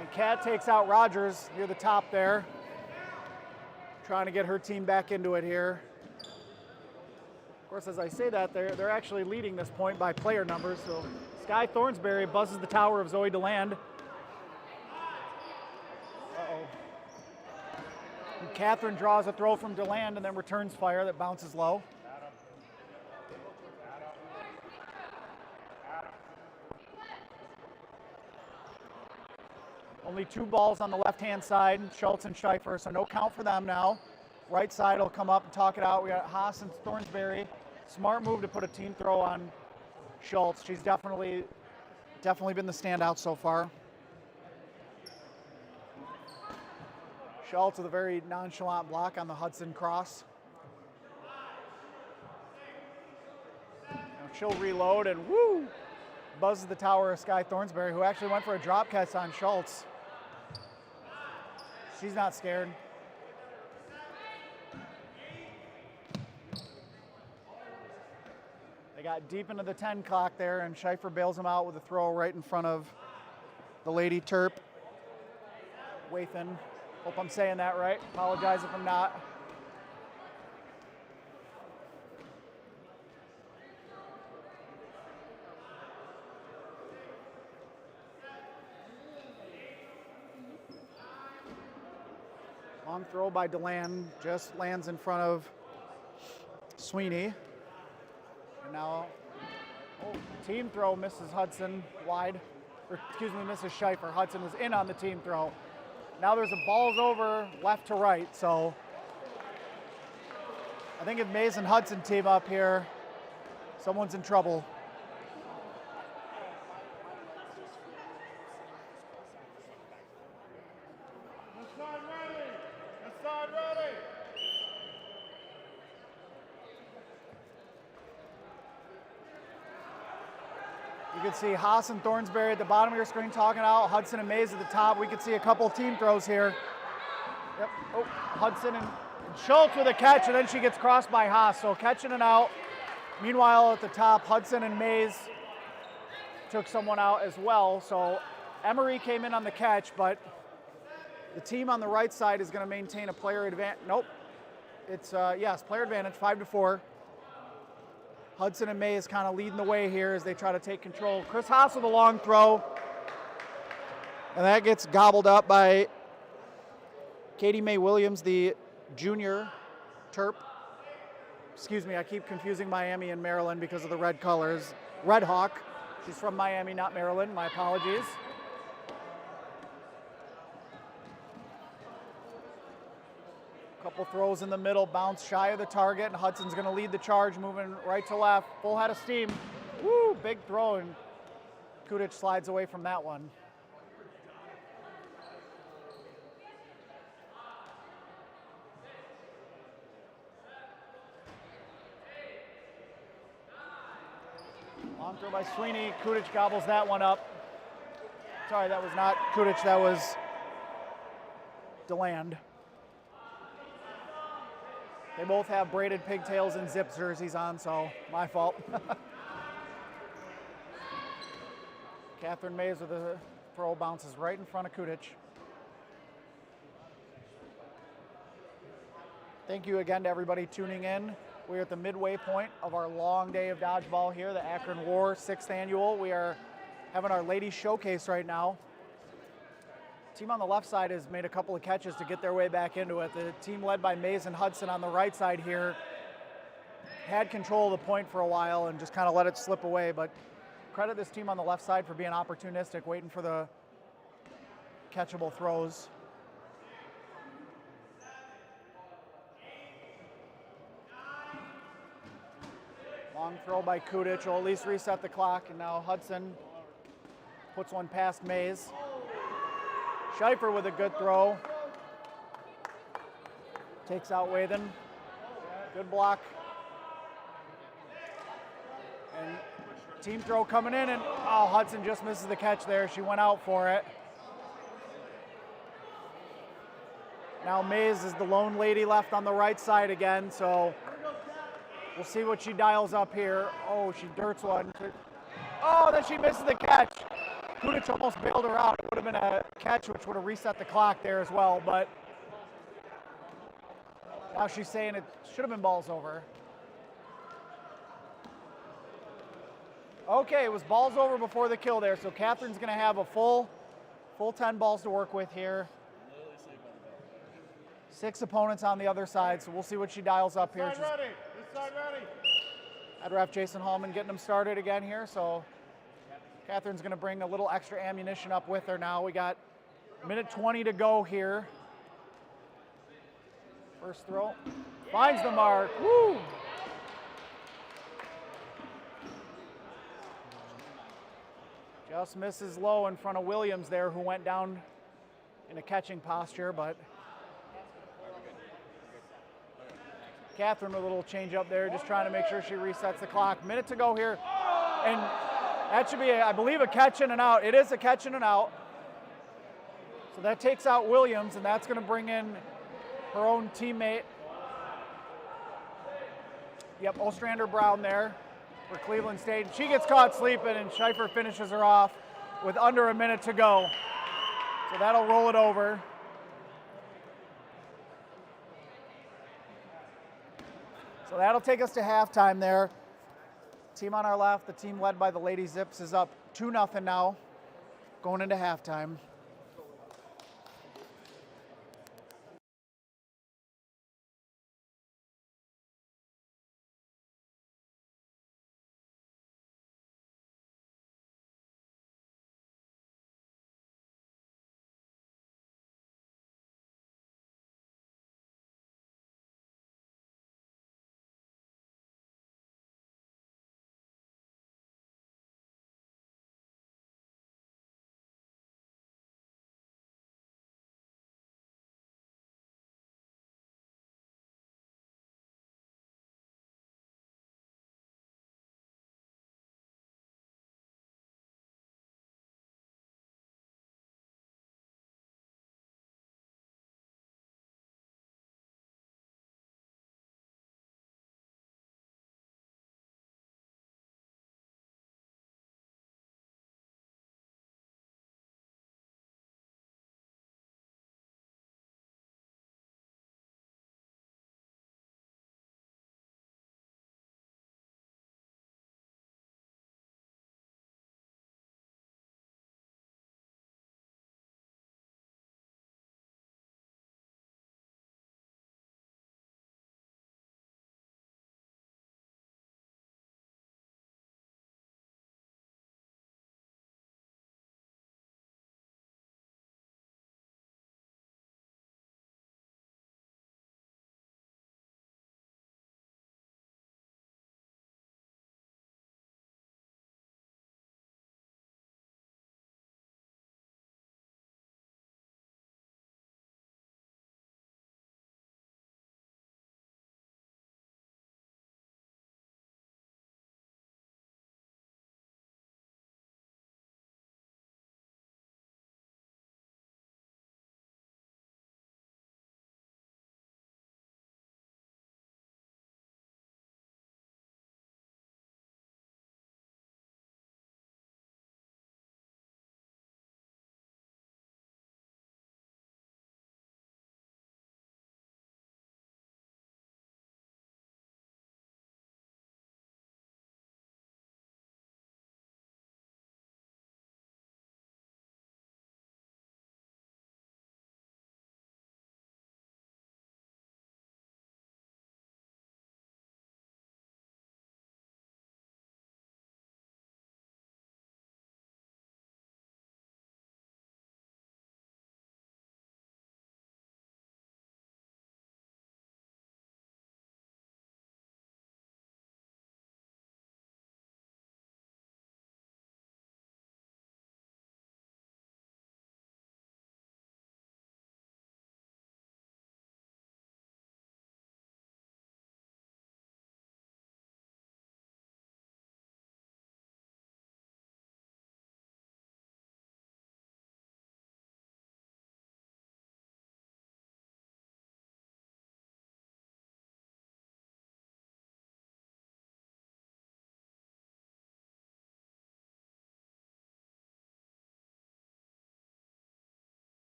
And Kat takes out Rogers near the top there, trying to get her team back into it here. Of course, as I say that, they're actually leading this point by player numbers. So Sky Thornsberry buzzes the tower of Zoe DeLand. Uh-oh. And Catherine draws a throw from DeLand and then returns fire that bounces low. Only 2 balls on the left-hand side, Schultz and Schleifer, so no count for them now. Right side will come up and talk it out. We got Haas and Thornsberry. Smart move to put a team throw on Schultz. She's definitely been the standout so far. Schultz with a very nonchalant block on the Hudson cross. Now she'll reload and woo! Buzzes the tower of Sky Thornsberry, who actually went for a drop catch on Schultz. She's not scared. They got deep into the 10 clock there, and Schaefer bails him out with a throw right in front of the Lady Terp. Wathan. Hope I'm saying that right. Apologize if I'm not. Long throw by DeLand, just lands in front of Sweeney. And now, team throw misses Hudson wide, or excuse me, misses Schaefer. Hudson was in on the team throw. Now there's a balls over left to right, so I think if Mays and Hudson team up here, someone's in trouble. You can see Haas and Thornsberry at the bottom of your screen talking out, Hudson and Mays at the top. We can see a couple team throws here. Yep. Oh, Hudson and Schultz with a catch, and then she gets crossed by Haas. So catching it out. Meanwhile, at the top, Hudson and Mays took someone out as well. So Emery came in on the catch, but the team on the right side is going to maintain a player advantage. Nope. It's, yes, player advantage, 5-4. Hudson and Mays kind of leading the way here as they try to take control. Chris Haas with a long throw. And that gets gobbled up by Katie Mae Williams, the junior Terp. Excuse me, I keep confusing Miami and Maryland because of the red colors. Red Hawk. She's from Miami, not Maryland. My apologies. Couple throws in the middle, bounce shy of the target, and Hudson's going to lead the charge, moving right to left, full head of steam. Woo, big throw, and Kudic slides away from that one. Long throw by Sweeney. Kudic gobbles that one up. Sorry, that was not Kudic, that was DeLand. They both have braided pigtails and zip jerseys on, so my fault. Catherine Mays with a throw, bounces right in front of Kudic. Thank you again to everybody tuning in. We're at the midway point of our long day of dodgeball here, the Akron War 6th annual. We are having our ladies showcase right now. Team on the left side has made a couple of catches to get their way back into it. The team led by Mays and Hudson on the right side here had control of the point for a while and just kind of let it slip away, but credit this team on the left side for being opportunistic, waiting for the catchable throws. Long throw by Kudic will at least reset the clock, and now Hudson puts one past Mays. Schaefer with a good throw. Takes out Wathan. Good block. And team throw coming in, and oh, Hudson just misses the catch there. She went out for it. Now Mays is the lone lady left on the right side again, so we'll see what she dials up here. Oh, she dirts one. Oh, then she misses the catch. Kudic almost bailed her out. It would have been a catch which would have reset the clock there as well, but now she's saying it should have been balls over. Okay, it was balls over before the kill there, so Catherine's going to have a full 10 balls to work with here. 6 opponents on the other side, so we'll see what she dials up here. This side ready. This side ready. Head ref Jason Hallman getting them started again here, so Catherine's going to bring a little extra ammunition up with her now. We got minute 20 to go here. First throw. Finds the mark. Woo! Just misses low in front of Williams there, who went down in a catching posture, but Catherine with a little change up there, just trying to make sure she resets the clock. Minute to go here. And that should be, I believe, a catch in and out. It is a catch in and out. So that takes out Williams, and that's going to bring in her own teammate. Yep, Ostrander Brown there. for Cleveland State. She gets caught sleeping, and Schaefer finishes her off with under a minute to go. So that'll roll it over. So that'll take us to halftime there. Team on our left, the team led by the Lady Zips, is up 2-0 now, going into halftime.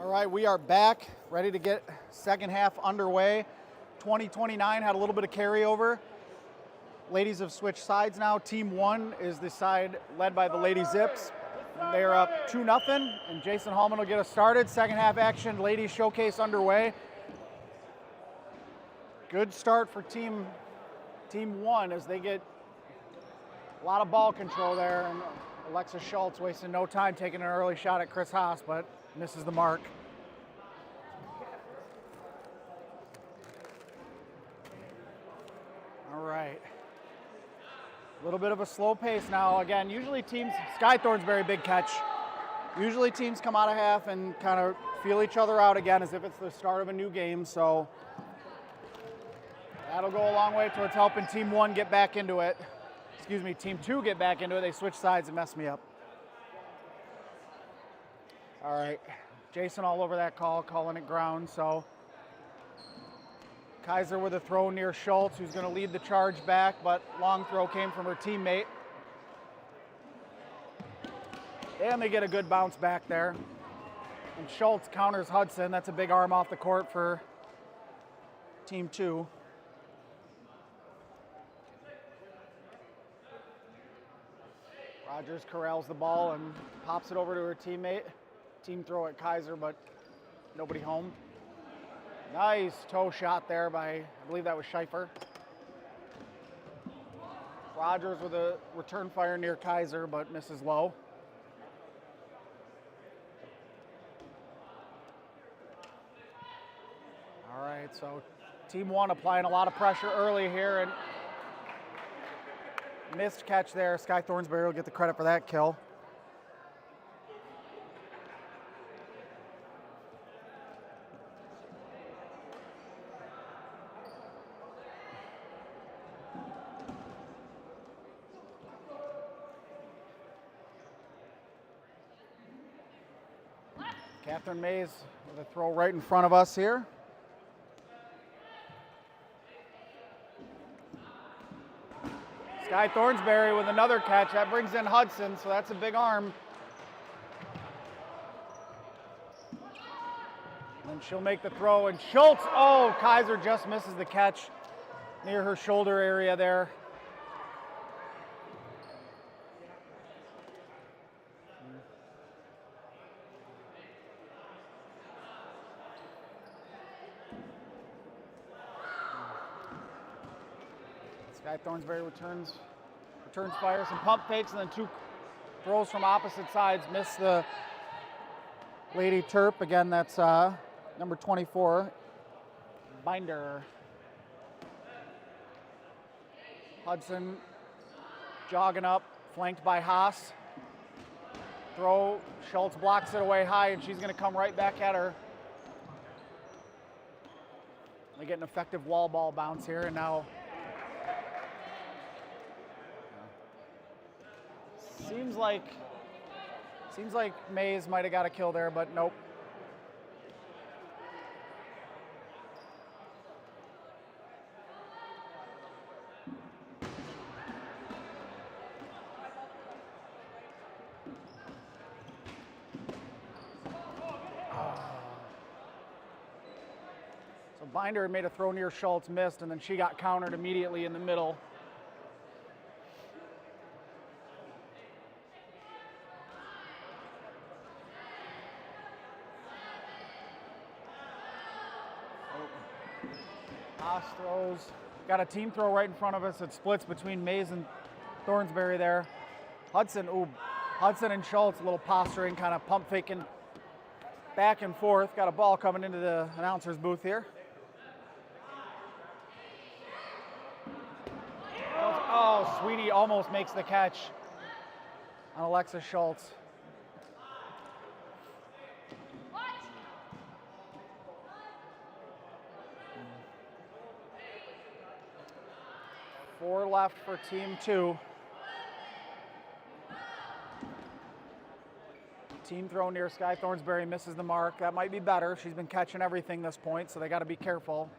All right, we are back, ready to get second half underway. 2029 had a little bit of carryover. Ladies have switched sides now. Team 1 is the side led by the Lady Zips. They're up 2-0, and Jason Hallman will get us started. Second half action, ladies showcase underway. Good start for team 1 as they get a lot of ball control there, and Alexa Schultz wasting no time taking an early shot at Chris Haas, but misses the mark. All right. A little bit of a slow pace now. Again, usually teams, Sky Thornsberry, big catch. Usually teams come out of half and kind of feel each other out again as if it's the start of a new game, so that'll go a long way towards helping Team 1 get back into it. Excuse me, Team 2 get back into it. They switch sides and mess me up. All right, Jason all over that call, calling it ground, so Kaiser with a throw near Schultz, who's going to lead the charge back, but long throw came from her teammate. And they get a good bounce back there. And Schultz counters Hudson. That's a big arm off the court for Team 2. Rogers corrals the ball and pops it over to her teammate. Team throw at Kaiser, but nobody home. Nice toe shot there by, I believe that was Schaefer. Rogers with a return fire near Kaiser, but misses low. All right, so Team 1 applying a lot of pressure early here, and missed catch there. Sky Thornsberry will get the credit for that kill. Catherine Mays with a throw right in front of us here. Sky Thornsberry with another catch. That brings in Hudson, so that's a big arm. And she'll make the throw, and Schultz, oh, Kaiser just misses the catch near her shoulder area there. Sky Thornsberry returns fire, some pump fakes, and then two throws from opposite sides. Miss the Lady Terp. Again, that's number 24, Binder. Hudson jogging up, flanked by Haas. Throw, Schultz blocks it away high, and she's gonna come right back at her. They get an effective wall ball bounce here, and now seems like Mays might have got a kill there, but nope. So Binder had made a throw near Schultz, missed, and then she got countered immediately in the middle. Haas throws. Got a team throw right in front of us. It splits between Mays and Thornsberry there. Hudson and Schultz, a little posturing, kind of pump faking back and forth. Got a ball coming into the announcer's booth here. Oh, Sweetie almost makes the catch on Alexa Schultz. Four left for Team 2. Team throw near Sky Thornsberry misses the mark. That might be better. She's been catching everything this point, so they got to be careful.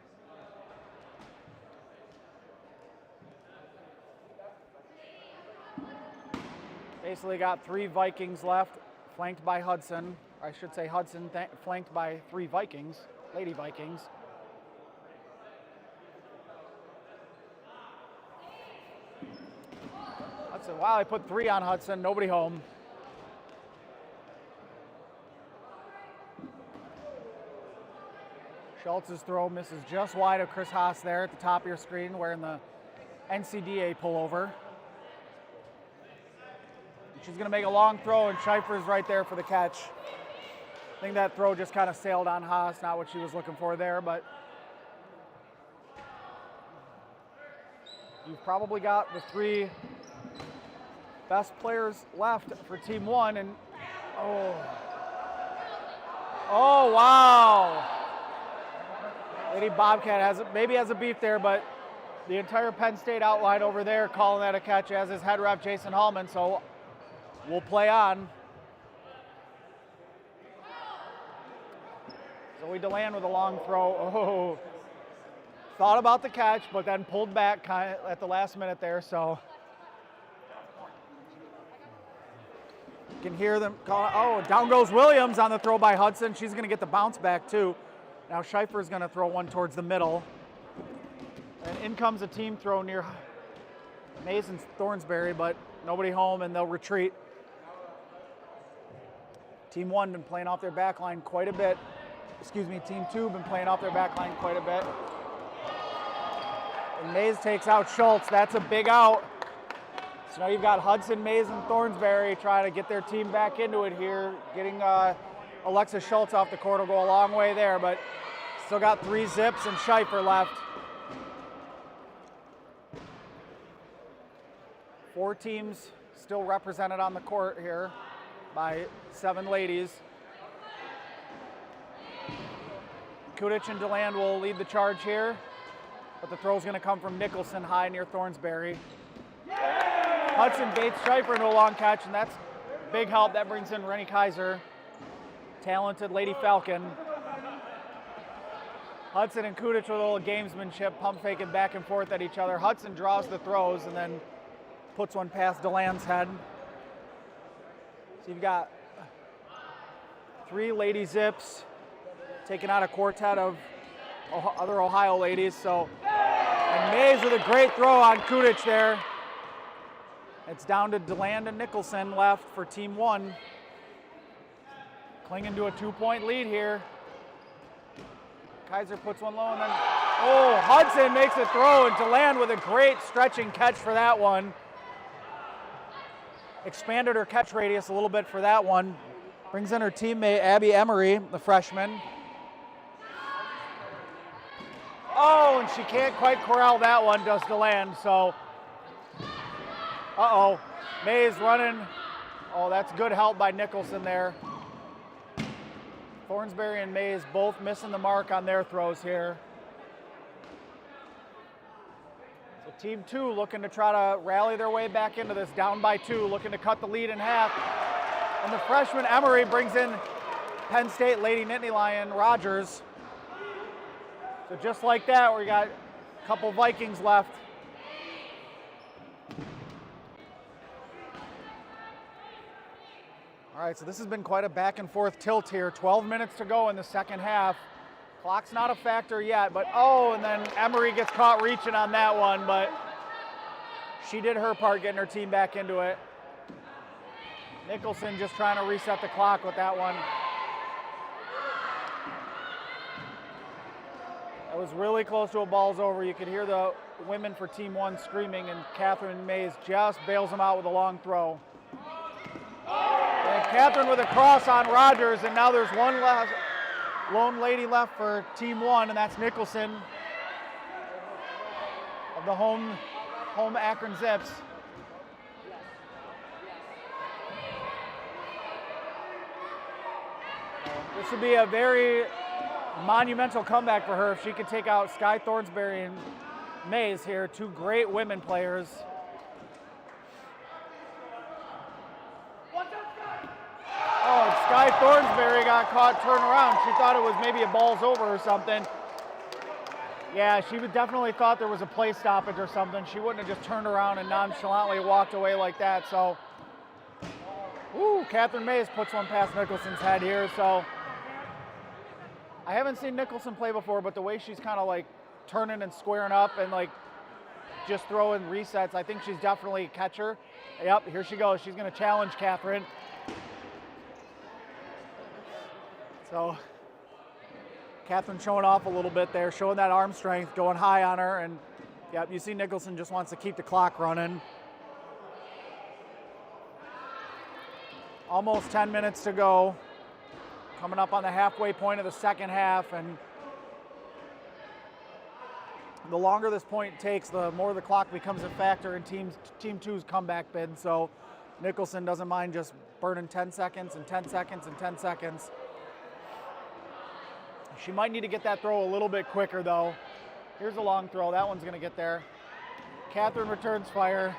Basically got 3 Vikings left, flanked by Hudson. I should say Hudson flanked by 3 Vikings, Lady Vikings. Hudson, wow, I put 3 on Hudson, nobody home. Schultz's throw misses just wide of Chris Haas there at the top of your screen, wearing the NCDA pullover. She's going to make a long throw, and Schaefer's right there for the catch. I think that throw just kind of sailed on Haas, not what she was looking for there, but you've probably got the 3 best players left for Team 1, and oh wow! Lady Bobcat maybe has a beef there, but the entire Penn State outline over there calling that a catch, as is head ref Jason Hallman, so we'll play on. Zoe DeLand with a long throw. Oh, thought about the catch, but then pulled back kind of at the last minute there, so. You can hear them call, oh, down goes Williams on the throw by Hudson. She's gonna get the bounce back too. Now Schaefer's gonna throw one towards the middle. And in comes a team throw near Mays and Thornsbury, but nobody home, and they'll retreat. Team 1 been playing off their back line quite a bit. Excuse me, Team 2 been playing off their back line quite a bit. And Mays takes out Schultz. That's a big out. So now you've got Hudson, Mays, and Thornsbury trying to get their team back into it here. Getting Alexa Schultz off the court will go a long way there, but still got 3 Zips and Schaefer left. 4 teams still represented on the court here by 7 ladies. Kudich and DeLand will lead the charge here, but the throw's gonna come from Nicholson high near Thornsbury. Hudson baits Schaefer into a long catch, and that's big help. That brings in Rennie Kaiser, talented Lady Falcon. Hudson and Kudich with a little gamesmanship, pump faking back and forth at each other. Hudson draws the throws and then puts one past DeLand's head. So you've got 3 Lady Zips taking out a quartet of other Ohio ladies. So, and Mays with a great throw on Kudich there. It's down to DeLand and Nicholson left for Team 1. Clinging to a 2-point lead here. Kaiser puts one low, and then, oh, Hudson makes a throw, and DeLand with a great stretching catch for that one. Expanded her catch radius a little bit for that one. Brings in her teammate, Abby Emery, the freshman. Oh, and she can't quite corral that one, does DeLand, so. Uh-oh, Mays running. Oh, that's good help by Nicholson there. Thornsbury and Mays both missing the mark on their throws here. So Team 2 looking to try to rally their way back into this, down by 2, looking to cut the lead in half. And the freshman Emery brings in Penn State Lady Nittany Lion Rogers. So just like that, we got a couple Vikings left. All right, so this has been quite a back and forth tilt here. 12 minutes to go in the second half. Clock's not a factor yet, but oh, and then Emery gets caught reaching on that one, but she did her part getting her team back into it. Nicholson just trying to reset the clock with that one. That was really close to a ball's over. You could hear the women for Team 1 screaming, and Catherine Mays just bails them out with a long throw. And Catherine with a cross on Rogers, and now there's one lone lady left for Team 1, and that's Nicholson of the home Akron Zips. This would be a very monumental comeback for her if she could take out Sky Thornsbury and Mays here, 2 great women players. Oh, Sky Thornsbury got caught turning around. She thought it was maybe a ball's over or something. Yeah, she would definitely thought there was a play stoppage or something. She wouldn't have just turned around and nonchalantly walked away like that. So Ooh, Catherine Mays puts one past Nicholson's head here. So I haven't seen Nicholson play before, but the way she's kind of like turning and squaring up and like just throwing resets, I think she's definitely a catcher. Yep, here she goes. She's going to challenge Catherine. So Catherine showing off a little bit there, showing that arm strength, going high on her. And yep, you see Nicholson just wants to keep the clock running. Almost 10 minutes to go. Coming up on the halfway point of the second half. And the longer this point takes, the more the clock becomes a factor in Team 2's comeback bid. So Nicholson doesn't mind just burning 10 seconds and 10 seconds and 10 seconds. She might need to get that throw a little bit quicker though. Here's a long throw. That one's going to get there. Catherine returns fire.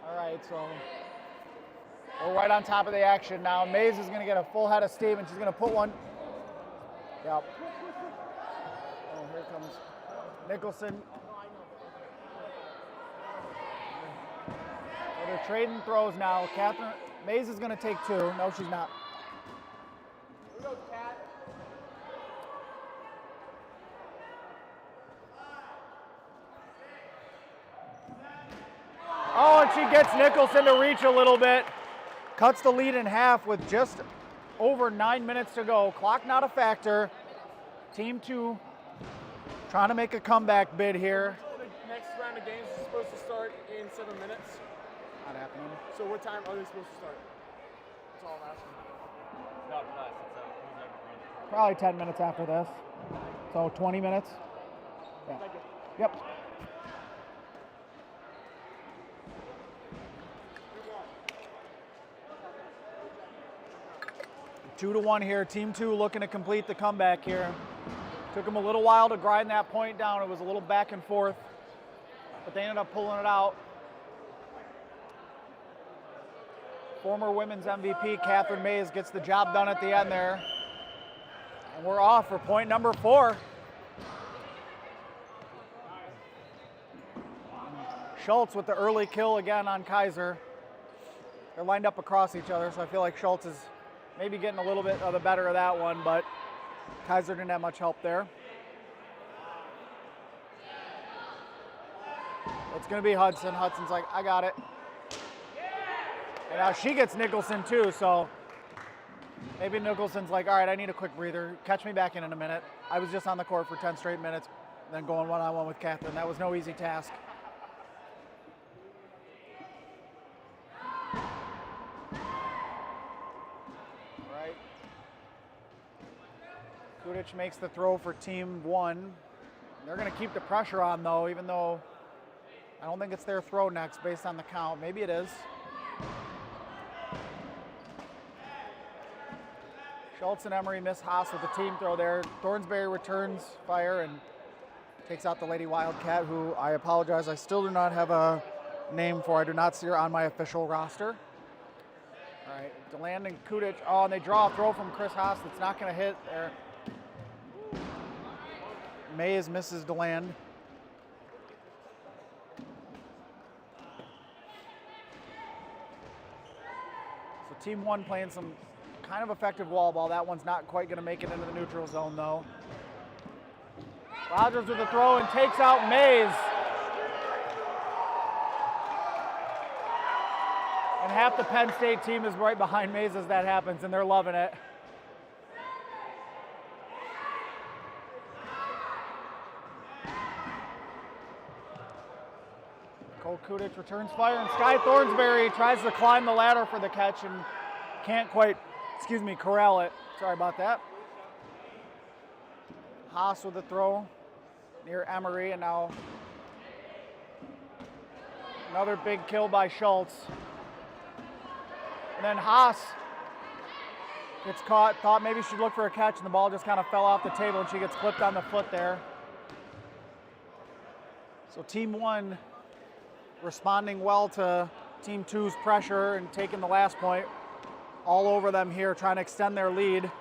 All right, so we're right on top of the action now. Mays is going to get a full head of steam, and she's going to put one. Yep. Oh, here comes Nicholson. So they're trading throws now. Catherine Mays is going to take two. No, she's not. Oh, and she gets Nicholson to reach a little bit. Cuts the lead in half with just over 9 minutes to go. Clock not a factor. Team 2 trying to make a comeback bid here. The next round of games is supposed to start in 7 minutes. Not happening. So what time are they supposed to start? That's all I'm asking. Not for us. It's Probably 10 minutes after this. So 20 minutes. Yeah. Thank you. Yep. Two to one here. Team 2 looking to complete the comeback here. Took them a little while to grind that point down. It was a little back and forth, but they ended up pulling it out. Former women's MVP Catherine Mays gets the job done at the end there. And we're off for point number 4. Schultz with the early kill again on Kaiser. They're lined up across each other, so I feel like Schultz is maybe getting a little bit of the better of that one, but Kaiser didn't have much help there. It's going to be Hudson. Hudson's like, I got it. And now she gets Nicholson too, so maybe Nicholson's like, all right, I need a quick breather. Catch me back in a minute. I was just on the court for 10 straight minutes, then going one-on-one with Catherine. That was no easy task. Kudic makes the throw for Team 1. They're going to keep the pressure on, though, even though I don't think it's their throw next based on the count. Maybe it is. Schultz and Emery miss Haas with the team throw there. Thornsberry returns fire and takes out the Lady Wildcat, who I apologize, I still do not have a name for. I do not see her on my official roster. All right, DeLand and Kudic. Oh, and they draw a throw from Chris Haas that's not going to hit there. Mays misses DeLand. So Team 1 playing some kind of effective wall ball. That one's not quite going to make it into the neutral zone, though. Rogers with the throw and takes out Mays. And half the Penn State team is right behind Mays as that happens, and they're loving it. Cole Kudic returns fire, and Sky Thornsberry tries to climb the ladder for the catch and can't quite, corral it. Sorry about that. Haas with the throw near Emery, and now another big kill by Schultz. And then Haas gets caught, thought maybe she'd look for a catch, and the ball just kind of fell off the table, and she gets clipped on the foot there. So Team 1 responding well to Team 2's pressure and taking the last point all over them here, trying to extend their lead.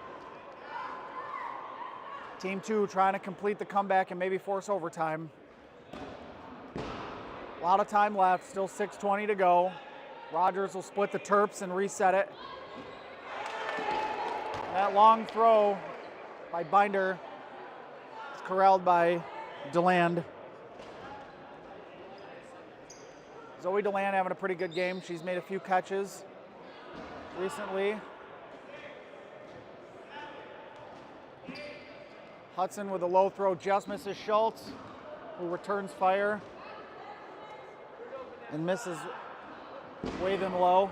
Team 2 trying to complete the comeback and maybe force overtime. A lot of time left, still 6:20 to go. Rogers will split the Terps and reset it. That long throw by Binder is corralled by DeLand. Zoe DeLand having a pretty good game. She's made a few catches recently. Hudson with a low throw just misses Schultz, who returns fire and misses waving low.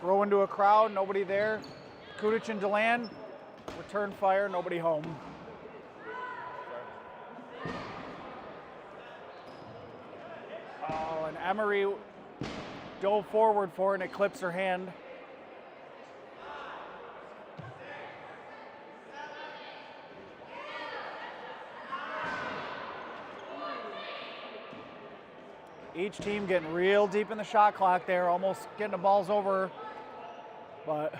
Throw into a crowd, nobody there. Kudic and DeLand return fire, nobody home. Oh, and Emery dove forward for it and it clips her hand. Each team getting real deep in the shot clock there, almost getting the balls over. But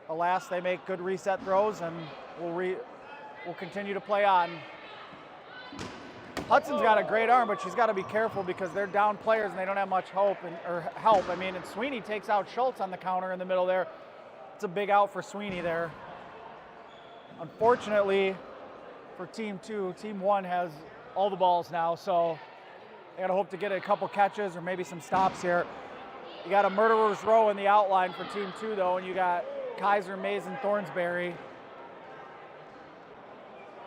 alas, they make good reset throws and we'll continue to play on. Hudson's got a great arm, but she's got to be careful because they're down players and they don't have much help. I mean, and Sweeney takes out Schultz on the counter in the middle there. It's a big out for Sweeney there. Unfortunately for Team 2, Team 1 has all the balls now, so they gotta hope to get a couple catches or maybe some stops here. You got a murderer's row in the outline for Team 2 though, and you got Kaiser, Mays, and Thornsberry.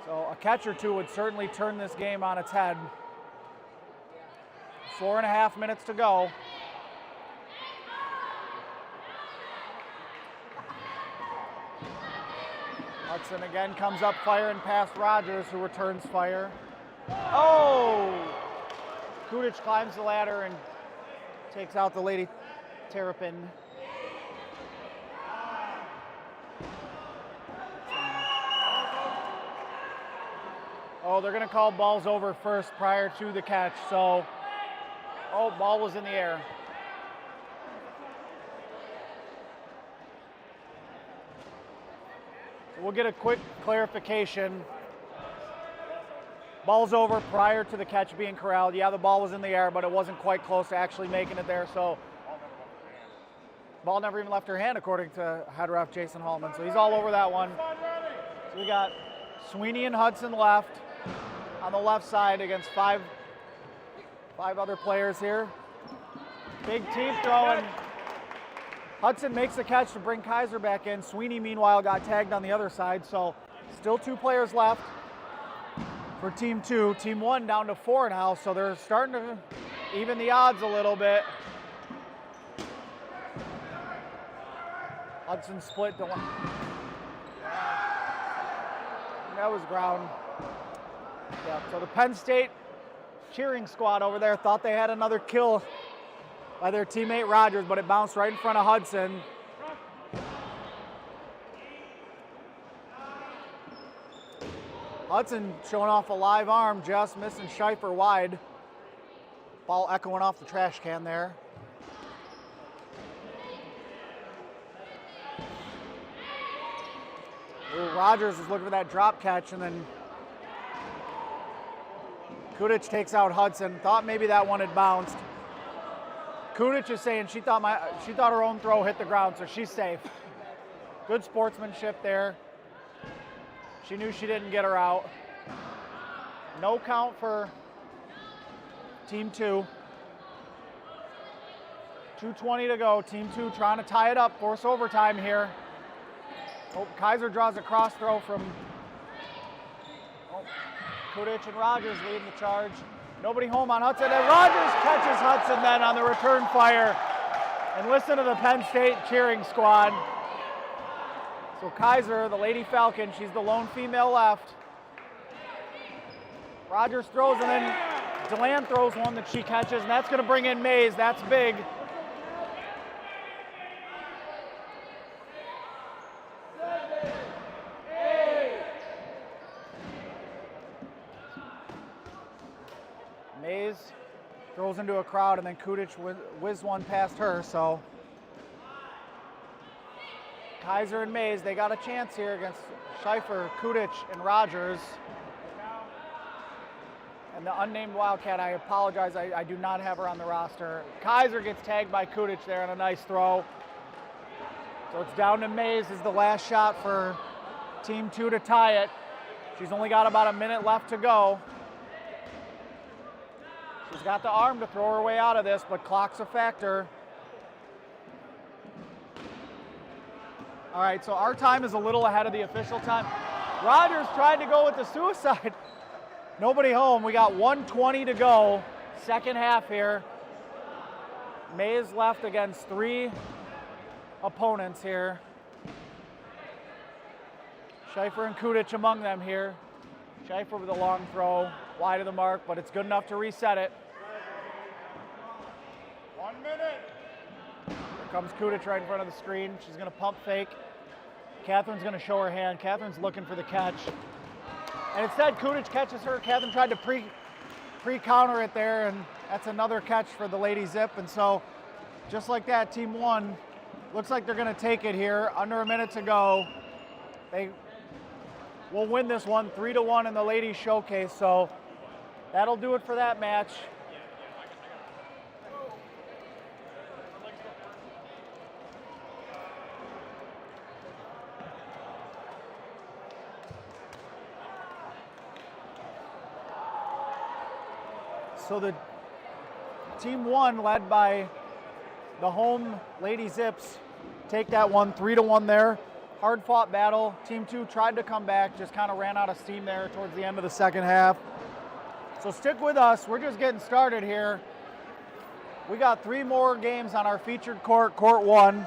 So a catch or two would certainly turn this game on its head. 4.5 minutes to go. Hudson again comes up firing past Rogers, who returns fire. Oh! Kudic climbs the ladder and takes out the Lady Terrapin. Oh, they're going to call balls over first prior to the catch. So, oh, ball was in the air. So we'll get a quick clarification. Ball's over prior to the catch being corralled. Yeah, the ball was in the air, but it wasn't quite close to actually making it there. So, ball never even left her hand, according to head ref Jason Hallman. So he's all over that one. So we got Sweeney and Hudson left on the left side against five other players here. Big team throwing. Hudson makes the catch to bring Kaiser back in. Sweeney, meanwhile, got tagged on the other side. So still 2 players left for Team 2. Team 1 down to 4 now, so they're starting to even the odds a little bit. Hudson split to one. That was ground. Yeah, so the Penn State cheering squad over there thought they had another kill by their teammate Rogers, but it bounced right in front of Hudson. Hudson showing off a live arm, just missing Schieffer wide. Ball echoing off the trash can there. Ooh, Rogers is looking for that drop catch, and then Kudic takes out Hudson. Thought maybe that one had bounced. Kudic is saying she thought her own throw hit the ground, so she's safe. Good sportsmanship there. She knew she didn't get her out. No count for Team 2. 2:20 to go. Team 2 trying to tie it up, force overtime here. Oh, Kaiser draws a cross throw from Kudic and Rogers leading the charge. Nobody home on Hudson, and Rogers catches Hudson then on the return fire. And listen to the Penn State cheering squad. So Kaiser, the Lady Falcon, she's the lone female left. Rogers throws, and then DeLand throws one that she catches, and that's going to bring in Mays. That's big. Mays throws into a crowd, and then Kudic whizzed one past her, so Kaiser and Mays, they got a chance here against Schieffer, Kudic, and Rogers. And the unnamed Wildcat, I apologize, I do not have her on the roster. Kaiser gets tagged by Kudic there on a nice throw. So it's down to Mays as the last shot for Team 2 to tie it. She's only got about a minute left to go. She's got the arm to throw her way out of this, but clock's a factor. All right, so our time is a little ahead of the official time. Rogers tried to go with the suicide. Nobody home. We got 1:20 to go. Second half here. Mays left against 3 opponents here. Schaefer and Kudic among them here. Schaefer with a long throw, wide of the mark, but it's good enough to reset it. 1 minute. Here comes Kudic right in front of the screen. She's going to pump fake. Catherine's going to show her hand. Catherine's looking for the catch. And instead, Kudic catches her. Catherine tried to pre-counter it there, and that's another catch for the Lady Zip. And so, just like that, Team 1 looks like they're going to take it here. Under a minute to go. They will win this one 3-1 in the Ladies Showcase. So, that'll do it for that match. So the Team 1, led by the home Lady Zips, take that one 3-1 there. Hard fought battle. Team 2 tried to come back, just kind of ran out of steam there towards the end of the second half. So stick with us. We're just getting started here. We got 3 more games on our featured court, Court 1.